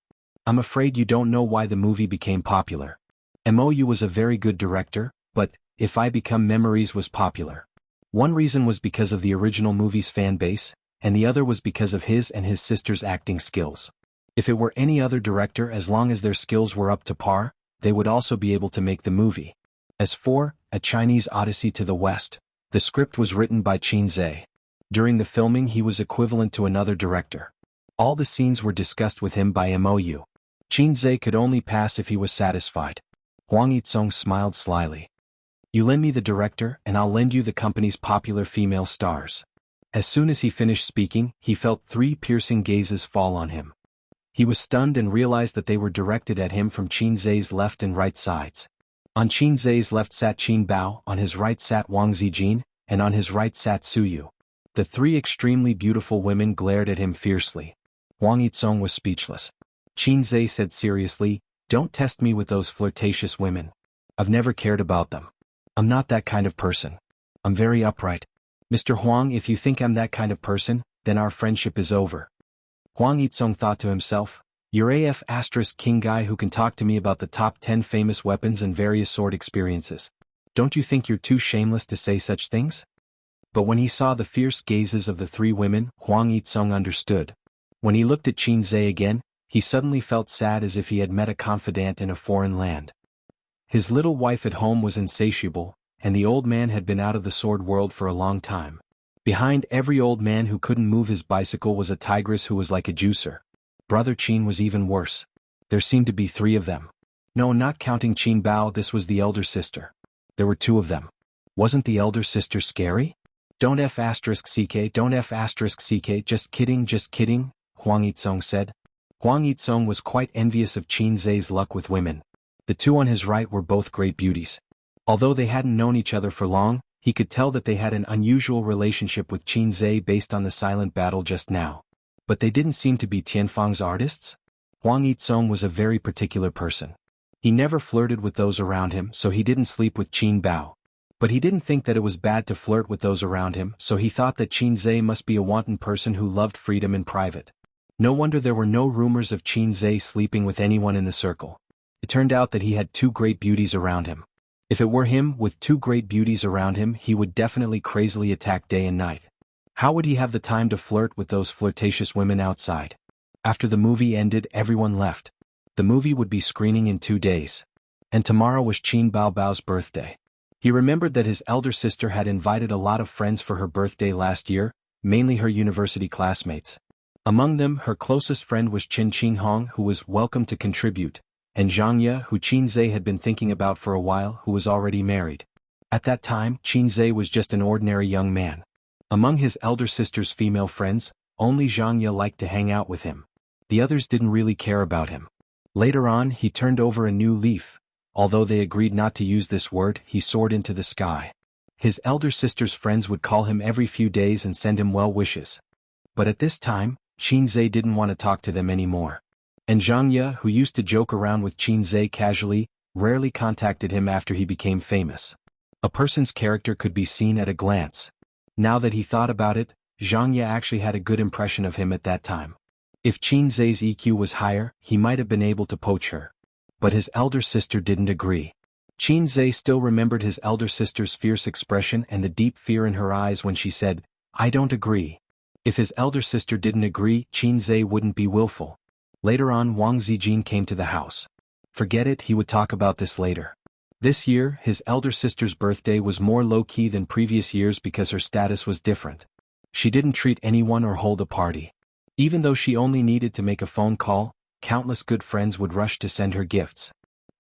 "I'm afraid you don't know why the movie became popular. Mou was a very good director, but If I Become Memories was popular. One reason was because of the original movie's fan base, and the other was because of his and his sister's acting skills. If it were any other director, as long as their skills were up to par, they would also be able to make the movie." As for A Chinese Odyssey to the West, the script was written by Qinzhe. During the filming, he was equivalent to another director. All the scenes were discussed with him by Mou. Qinzhe could only pass if he was satisfied. Huang Yitsong smiled slyly. You lend me the director and I'll lend you the company's popular female stars. As soon as he finished speaking, he felt 3 piercing gazes fall on him. He was stunned and realized that they were directed at him from Qinzhe's left and right sides. On Qinzhe's left sat Qin Bao, on his right sat Wang Zijin, and on his right sat Suyu. The 3 extremely beautiful women glared at him fiercely. Huang Yitsong was speechless. Qinzhe said seriously, "Don't test me with those flirtatious women. I've never cared about them. I'm not that kind of person. I'm very upright. Mr. Huang, if you think I'm that kind of person, then our friendship is over." Huang Yitsong thought to himself, "You're AF * king guy who can talk to me about the top 10 famous weapons and various sword experiences. Don't you think you're too shameless to say such things?" But when he saw the fierce gazes of the 3 women, Huang Yitsong understood. When he looked at Qinzhe again, he suddenly felt sad as if he had met a confidant in a foreign land. His little wife at home was insatiable, and the old man had been out of the sword world for a long time. Behind every old man who couldn't move his bicycle was a tigress who was like a juicer. Brother Qin was even worse. There seemed to be 3 of them. No, not counting Qin Bao, this was the elder sister. There were 2 of them. Wasn't the elder sister scary? Don't F * CK, don't F * CK, just kidding, Huang Yitsong said. Huang Yitsong was quite envious of Qinzhe's luck with women. The 2 on his right were both great beauties. Although they hadn't known each other for long, he could tell that they had an unusual relationship with Qinzhe based on the silent battle just now. But they didn't seem to be Tianfang's artists? Huang Yitsong was a very particular person. He never flirted with those around him, so he didn't sleep with Qin Bao. But he didn't think that it was bad to flirt with those around him, so he thought that Qinzhe must be a wanton person who loved freedom in private. No wonder there were no rumors of Qinzhe sleeping with anyone in the circle. It turned out that he had 2 great beauties around him. If it were him, with 2 great beauties around him, he would definitely crazily attack day and night. How would he have the time to flirt with those flirtatious women outside? After the movie ended, everyone left. The movie would be screening in 2 days. And tomorrow was Qin Bao's birthday. He remembered that his elder sister had invited a lot of friends for her birthday last year, mainly her university classmates. Among them, her closest friend was Qin Qinghong, who was welcome to contribute, and Jianghu, who Qinzhe had been thinking about for a while, who was already married. At that time, Qinzhe was just an ordinary young man. Among his elder sister's female friends, only Jianghu liked to hang out with him. The others didn't really care about him. Later on, he turned over a new leaf. Although they agreed not to use this word, he soared into the sky. His elder sister's friends would call him every few days and send him well wishes. But at this time, Qinzhe didn't want to talk to them anymore. And Jianghu, who used to joke around with Qinzhe casually, rarely contacted him after he became famous. A person's character could be seen at a glance. Now that he thought about it, Jianghu actually had a good impression of him at that time. If Qinzhe's EQ was higher, he might have been able to poach her. But his elder sister didn't agree. Qinzhe still remembered his elder sister's fierce expression and the deep fear in her eyes when she said, "I don't agree." If his elder sister didn't agree, Qinzhe wouldn't be willful. Later on, Wang Zijin came to the house. Forget it, he would talk about this later. This year, his elder sister's birthday was more low-key than previous years because her status was different. She didn't treat anyone or hold a party. Even though she only needed to make a phone call, countless good friends would rush to send her gifts.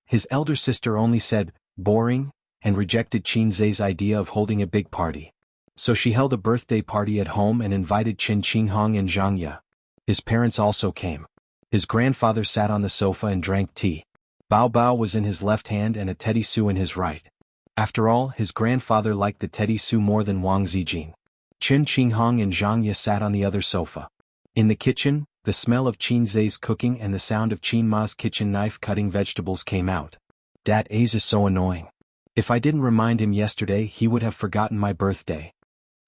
His elder sister only said, "Boring," and rejected Qinzhe's idea of holding a big party. So she held a birthday party at home and invited Qin Qinghong and Jianghu. His parents also came. His grandfather sat on the sofa and drank tea. Bao Bao was in his left hand and a teddy Su in his right. After all, his grandfather liked the teddy Su more than Wang Zijin. Qin Qinghong and Jianghu sat on the other sofa. In the kitchen, the smell of Qinzhe's cooking and the sound of Qin Ma's kitchen knife cutting vegetables came out. "That is so annoying. If I didn't remind him yesterday, he would have forgotten my birthday."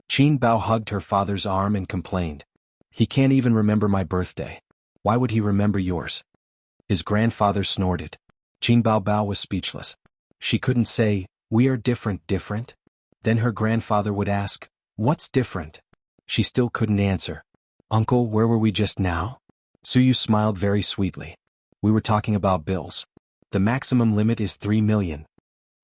Qin Bao hugged her father's arm and complained. "He can't even remember my birthday. Why would he remember yours?" His grandfather snorted. Qin Bao was speechless. She couldn't say, "We are different." Then her grandfather would ask, "What's different?" She still couldn't answer. "Uncle, where were we just now?" Suyu smiled very sweetly. "We were talking about bills. The maximum limit is 3 million.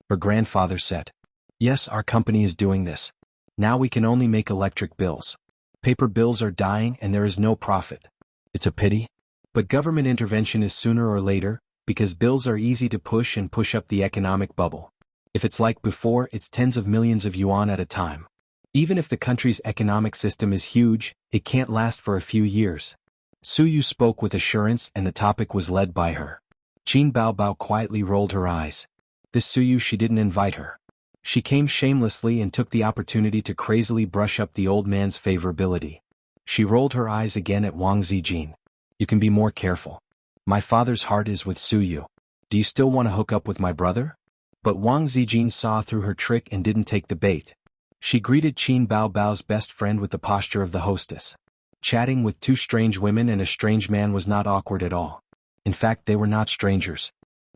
Her grandfather said. "Yes, our company is doing this. Now we can only make electric bills. Paper bills are dying and there is no profit. It's a pity. But government intervention is sooner or later, because bills are easy to push and push up the economic bubble. If it's like before, it's tens of millions of yuan at a time. Even if the country's economic system is huge, it can't last for a few years. Su Yu spoke with assurance and the topic was led by her. Qin Baobao quietly rolled her eyes. This Su Yu, she didn't invite her. She came shamelessly and took the opportunity to crazily brush up the old man's favorability. She rolled her eyes again at Wang Zijin. You can be more careful. My father's heart is with Su Yu. Do you still want to hook up with my brother? But Wang Zijin saw through her trick and didn't take the bait. She greeted Qin Baobao's best friend with the posture of the hostess. Chatting with two strange women and a strange man was not awkward at all. In fact, they were not strangers.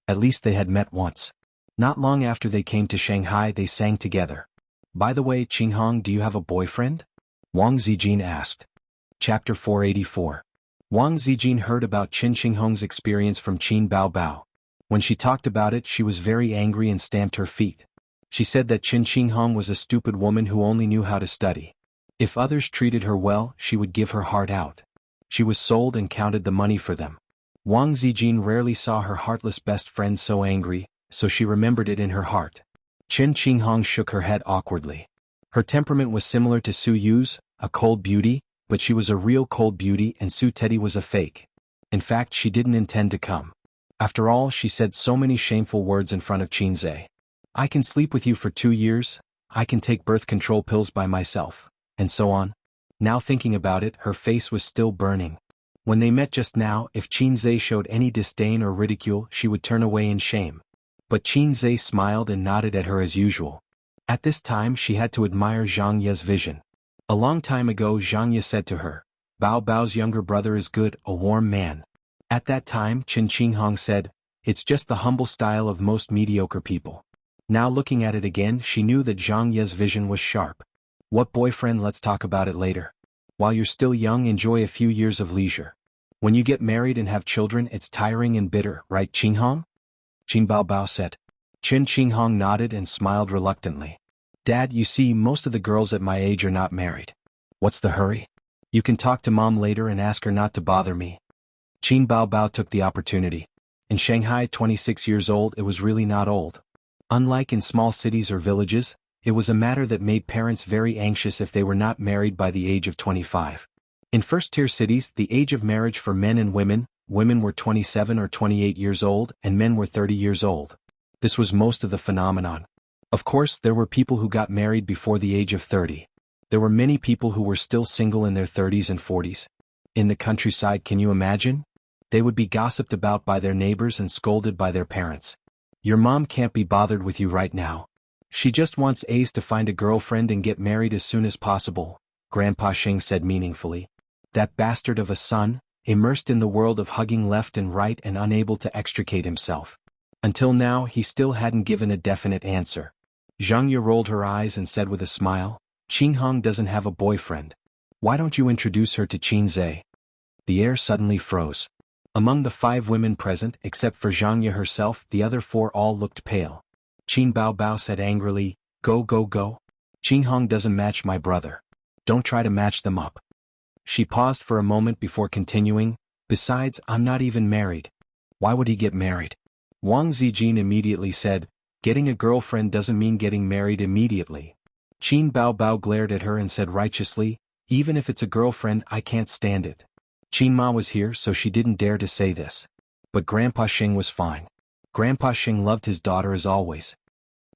At least they had met once. Not long after they came to Shanghai, they sang together. By the way, Qinghong, do you have a boyfriend? Wang Zijin asked. Chapter 484. Wang Zijin heard about Qin Qinghong's experience from Qin Baobao. When she talked about it, she was very angry and stamped her feet. She said that Qin Qinghong was a stupid woman who only knew how to study. If others treated her well, she would give her heart out. She was sold and counted the money for them. Wang Zijin rarely saw her heartless best friend so angry, so she remembered it in her heart. Qin Qinghong shook her head awkwardly. Her temperament was similar to Su Yu's, a cold beauty, but she was a real cold beauty and Su Teddy was a fake. In fact, she didn't intend to come. After all, she said so many shameful words in front of Qin Zhe. I can sleep with you for 2 years, I can take birth control pills by myself, and so on. Now thinking about it, her face was still burning. When they met just now, if Qin Zhe showed any disdain or ridicule, she would turn away in shame. But Qin Zhe smiled and nodded at her as usual. At this time she had to admire Zhang Ye's vision. A long time ago Zhang Ye said to her, Bao Bao's younger brother is good, a warm man. At that time Qin Qinghong said, it's just the humble style of most mediocre people. Now looking at it again, she knew that Zhang Ye's vision was sharp. What boyfriend? Let's talk about it later. While you're still young, enjoy a few years of leisure. When you get married and have children, it's tiring and bitter, right Qinghong? Qin Baobao said. Qin Qinghong nodded and smiled reluctantly. Dad, you see, most of the girls at my age are not married. What's the hurry? You can talk to Mom later and ask her not to bother me. Qin Baobao took the opportunity. In Shanghai, 26 years old, it was really not old. Unlike in small cities or villages, it was a matter that made parents very anxious if they were not married by the age of 25. In first-tier cities, the age of marriage for men and women were 27 or 28 years old and men were 30 years old. This was most of the phenomenon. Of course, there were people who got married before the age of 30. There were many people who were still single in their 30s and 40s. In the countryside, can you imagine? They would be gossiped about by their neighbors and scolded by their parents. Your mom can't be bothered with you right now. She just wants Ace to find a girlfriend and get married as soon as possible, Grandpa Sheng said meaningfully. That bastard of a son, immersed in the world of hugging left and right and unable to extricate himself. Until now, he still hadn't given a definite answer. Zhang Ye rolled her eyes and said with a smile, Qinghong doesn't have a boyfriend. Why don't you introduce her to Qin Zhe? The air suddenly froze. Among the 5 women present, except for Zhang Ye herself, the other 4 all looked pale. Qin Baobao said angrily, Go, go, go. Qinghong doesn't match my brother. Don't try to match them up. She paused for a moment before continuing, besides, I'm not even married. Why would he get married? Wang Zijin immediately said, getting a girlfriend doesn't mean getting married immediately. Qin Baobao glared at her and said righteously, even if it's a girlfriend, I can't stand it. Qin Ma was here, so she didn't dare to say this. But Grandpa Sheng was fine. Grandpa Sheng loved his daughter as always.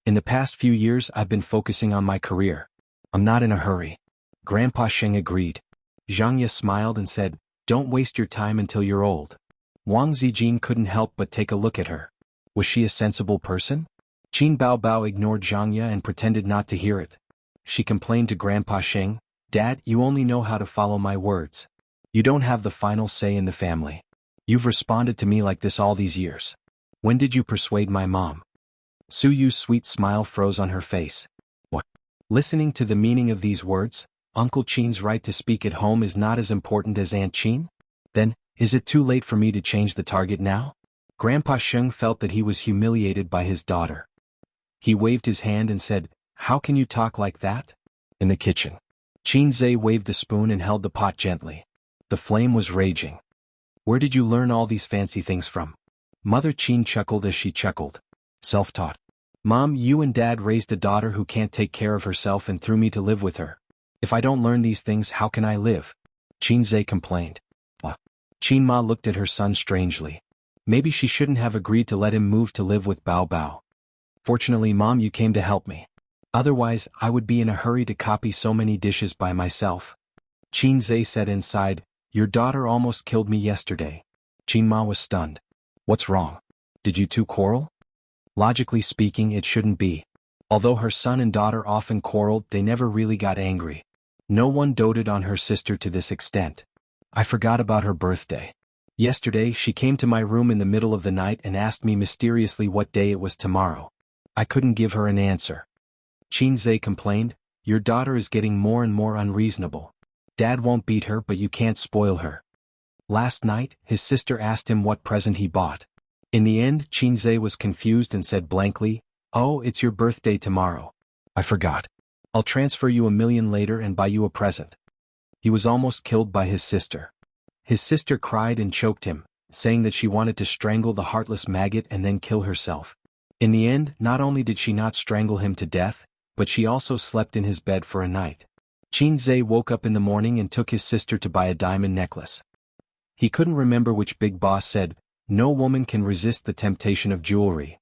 In the past few years, I've been focusing on my career. I'm not in a hurry. Grandpa Sheng agreed. Zhang Ye smiled and said, don't waste your time until you're old. Wang Zijin couldn't help but take a look at her. Was she a sensible person? Qin Baobao ignored Zhang Ye and pretended not to hear it. She complained to Grandpa Sheng, Dad, you only know how to follow my words. You don't have the final say in the family. You've responded to me like this all these years. When did you persuade my mom? Su Yu's sweet smile froze on her face. What? Listening to the meaning of these words, Uncle Qin's right to speak at home is not as important as Aunt Qin? Then, is it too late for me to change the target now? Grandpa Sheng felt that he was humiliated by his daughter. He waved his hand and said, How can you talk like that? In the kitchen. Qin Zhe waved the spoon and held the pot gently. The flame was raging. Where did you learn all these fancy things from? Mother Qin chuckled as she chuckled. Self-taught. Mom, you and Dad raised a daughter who can't take care of herself and threw me to live with her. If I don't learn these things, how can I live? Qin Zhe complained. Qin Ma looked at her son strangely. Maybe she shouldn't have agreed to let him move to live with Bao Bao. Fortunately, Mom, you came to help me. Otherwise, I would be in a hurry to copy so many dishes by myself. Qin Zhe said inside, your daughter almost killed me yesterday. Qin Ma was stunned. What's wrong? Did you two quarrel? Logically speaking, it shouldn't be. Although her son and daughter often quarreled, they never really got angry. No one doted on her sister to this extent. I forgot about her birthday. Yesterday, she came to my room in the middle of the night and asked me mysteriously what day it was tomorrow. I couldn't give her an answer. Qin Zhe complained, your daughter is getting more and more unreasonable. Dad won't beat her, but you can't spoil her. Last night, his sister asked him what present he bought. In the end, Qin Zhe was confused and said blankly, oh, it's your birthday tomorrow. I forgot. I'll transfer you $1 million later and buy you a present. He was almost killed by his sister. His sister cried and choked him, saying that she wanted to strangle the heartless maggot and then kill herself. In the end, not only did she not strangle him to death, but she also slept in his bed for a night. Qin Zhe woke up in the morning and took his sister to buy a diamond necklace. He couldn't remember which big boss said, no woman can resist the temptation of jewelry.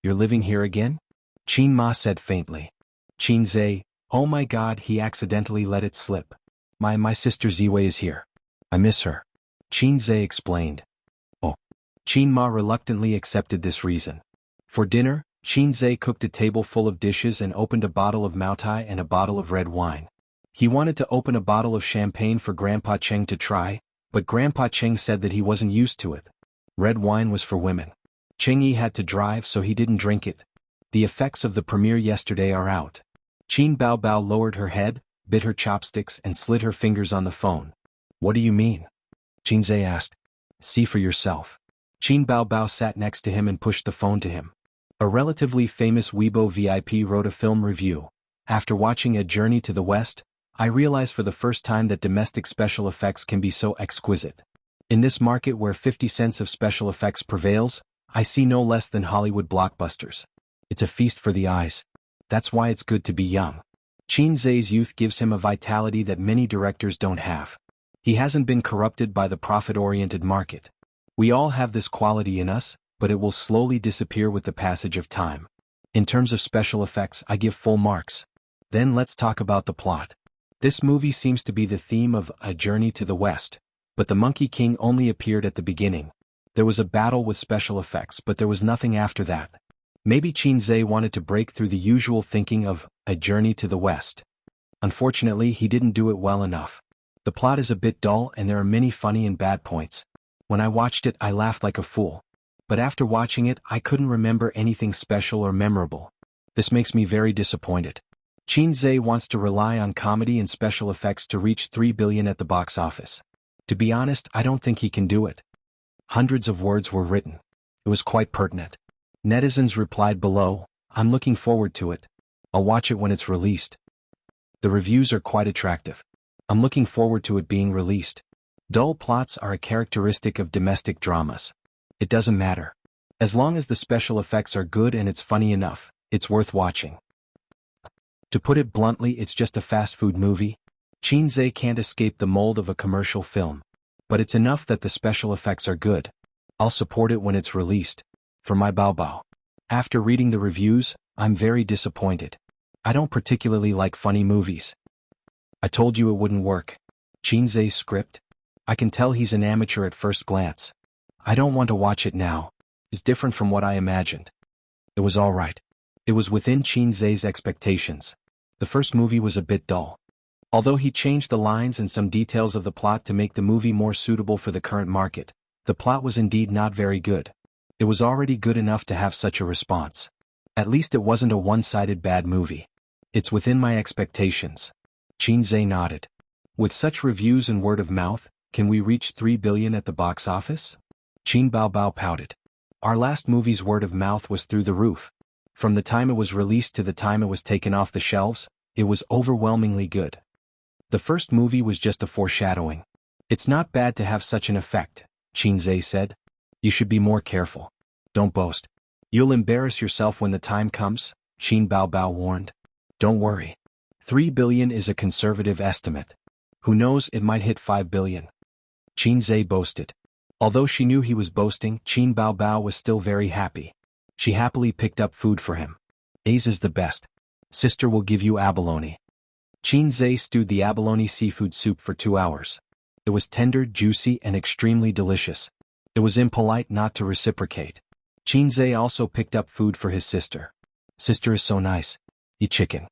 You're living here again? Qin Ma said faintly. Qin Zhe, oh my God, he accidentally let it slip. My sister Ziwei is here. I miss her. Qin Zhe explained. Oh. Qin Ma reluctantly accepted this reason. For dinner, Qin Zhe cooked a table full of dishes and opened a bottle of Maotai and a bottle of red wine. He wanted to open a bottle of champagne for Grandpa Cheng to try, but Grandpa Cheng said that he wasn't used to it. Red wine was for women. Cheng Yi had to drive, so he didn't drink it. The effects of the premiere yesterday are out. Qin Bao Bao lowered her head, bit her chopsticks and slid her fingers on the phone. What do you mean? Qin Zhe asked. See for yourself. Qin Bao Bao sat next to him and pushed the phone to him. A relatively famous Weibo VIP wrote a film review. After watching A Journey to the West, I realized for the first time that domestic special effects can be so exquisite. In this market where 50 cents of special effects prevails, I see no less than Hollywood blockbusters. It's a feast for the eyes. That's why it's good to be young. Qin Zhe's youth gives him a vitality that many directors don't have. He hasn't been corrupted by the profit-oriented market. We all have this quality in us, but it will slowly disappear with the passage of time. In terms of special effects, I give full marks. Then let's talk about the plot. This movie seems to be the theme of A Journey to the West, but the Monkey King only appeared at the beginning. There was a battle with special effects, but there was nothing after that. Maybe Qin Zhe wanted to break through the usual thinking of A Journey to the West. Unfortunately, he didn't do it well enough. The plot is a bit dull and there are many funny and bad points. When I watched it, I laughed like a fool. But after watching it, I couldn't remember anything special or memorable. This makes me very disappointed. Qin Zhe wants to rely on comedy and special effects to reach 3 billion at the box office. To be honest, I don't think he can do it. Hundreds of words were written. It was quite pertinent. Netizens replied below, I'm looking forward to it. I'll watch it when it's released. The reviews are quite attractive. I'm looking forward to it being released. Dull plots are a characteristic of domestic dramas. It doesn't matter. As long as the special effects are good and it's funny enough, it's worth watching. To put it bluntly, it's just a fast food movie. Qin Zhe can't escape the mold of a commercial film. But it's enough that the special effects are good. I'll support it when it's released. For my Bao Bao. After reading the reviews, I'm very disappointed. I don't particularly like funny movies. I told you it wouldn't work. Qin Zhe's script? I can tell he's an amateur at first glance. I don't want to watch it now. It's different from what I imagined. It was alright. It was within Qin Zhe's expectations. The first movie was a bit dull. Although he changed the lines and some details of the plot to make the movie more suitable for the current market, the plot was indeed not very good. It was already good enough to have such a response. At least it wasn't a one-sided bad movie. It's within my expectations. Qin Zhe nodded. With such reviews and word of mouth, can we reach 3 billion at the box office? Qin Bao Bao pouted. Our last movie's word of mouth was through the roof. From the time it was released to the time it was taken off the shelves, it was overwhelmingly good. The first movie was just a foreshadowing. It's not bad to have such an effect. Qinzhe said. You should be more careful. Don't boast. You'll embarrass yourself when the time comes, Qin Baobao warned. Don't worry. 3 billion is a conservative estimate. Who knows, it might hit 5 billion. Qinzhe boasted. Although she knew he was boasting, Qin Baobao was still very happy. She happily picked up food for him. A's is the best. Sister will give you abalone. Qinzhe stewed the abalone seafood soup for 2 hours. It was tender, juicy, and extremely delicious. It was impolite not to reciprocate. Qinzhe also picked up food for his sister. Sister is so nice. Eat chicken.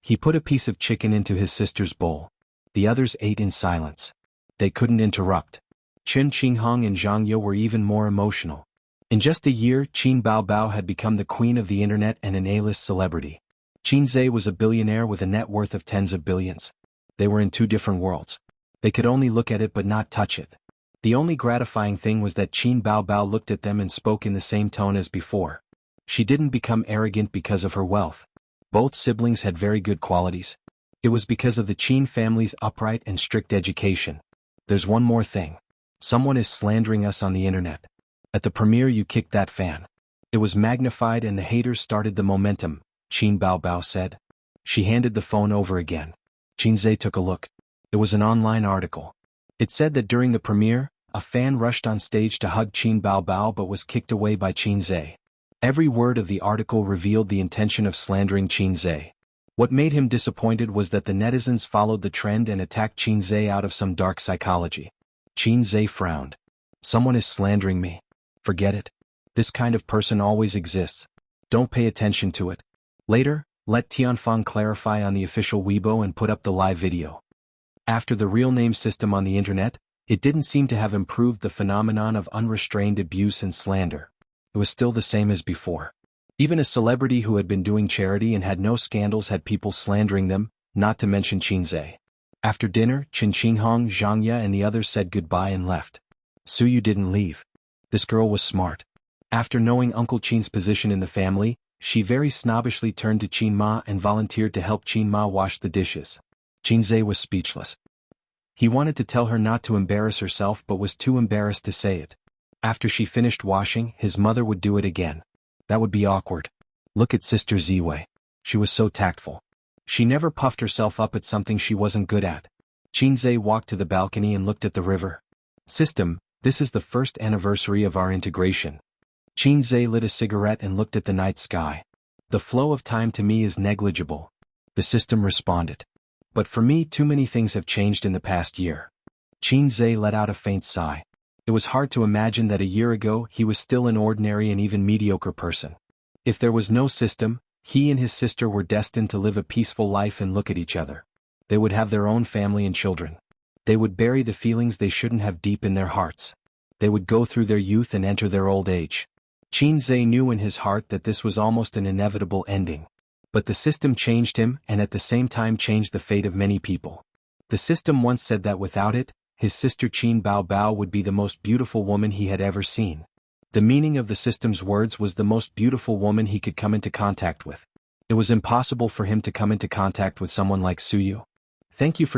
He put a piece of chicken into his sister's bowl. The others ate in silence. They couldn't interrupt. Chen Qinghong and Jianghu were even more emotional. In just a year, Qin Baobao had become the queen of the internet and an A-list celebrity. Qinzhe was a billionaire with a net worth of tens of billions. They were in 2 different worlds. They could only look at it but not touch it. The only gratifying thing was that Qin Baobao looked at them and spoke in the same tone as before. She didn't become arrogant because of her wealth. Both siblings had very good qualities. It was because of the Qin family's upright and strict education. There's one more thing. Someone is slandering us on the internet. At the premiere you kicked that fan. It was magnified and the haters started the momentum, Qin Baobao said. She handed the phone over again. Qinzhe took a look. It was an online article. It said that during the premiere, a fan rushed on stage to hug Qin Baobao but was kicked away by Qinzhe. Every word of the article revealed the intention of slandering Qinzhe. What made him disappointed was that the netizens followed the trend and attacked Qinzhe out of some dark psychology. Qinzhe frowned. Someone is slandering me. Forget it. This kind of person always exists. Don't pay attention to it. Later, let Tianfang clarify on the official Weibo and put up the live video. After the real name system on the internet, it didn't seem to have improved the phenomenon of unrestrained abuse and slander. It was still the same as before. Even a celebrity who had been doing charity and had no scandals had people slandering them, not to mention Qinzhe. After dinner, Chen Qinghong, Jianghu and the others said goodbye and left. Suyu didn't leave. This girl was smart. After knowing Uncle Qin's position in the family, she very snobbishly turned to Qin Ma and volunteered to help Qin Ma wash the dishes. Qinzhe was speechless. He wanted to tell her not to embarrass herself but was too embarrassed to say it. After she finished washing, his mother would do it again. That would be awkward. Look at Sister Ziwei. She was so tactful. She never puffed herself up at something she wasn't good at. Qinzhe walked to the balcony and looked at the river. System, this is the first anniversary of our integration. Qinzhe lit a cigarette and looked at the night sky. The flow of time to me is negligible. The system responded. But for me, too many things have changed in the past year. Qinzhe let out a faint sigh. It was hard to imagine that a year ago he was still an ordinary and even mediocre person. If there was no system, he and his sister were destined to live a peaceful life and look at each other. They would have their own family and children. They would bury the feelings they shouldn't have deep in their hearts. They would go through their youth and enter their old age. Qinzhe knew in his heart that this was almost an inevitable ending. But the system changed him and at the same time changed the fate of many people. The system once said that without it, his sister Qin Baobao would be the most beautiful woman he had ever seen. The meaning of the system's words was the most beautiful woman he could come into contact with. It was impossible for him to come into contact with someone like Suyu. Thank you for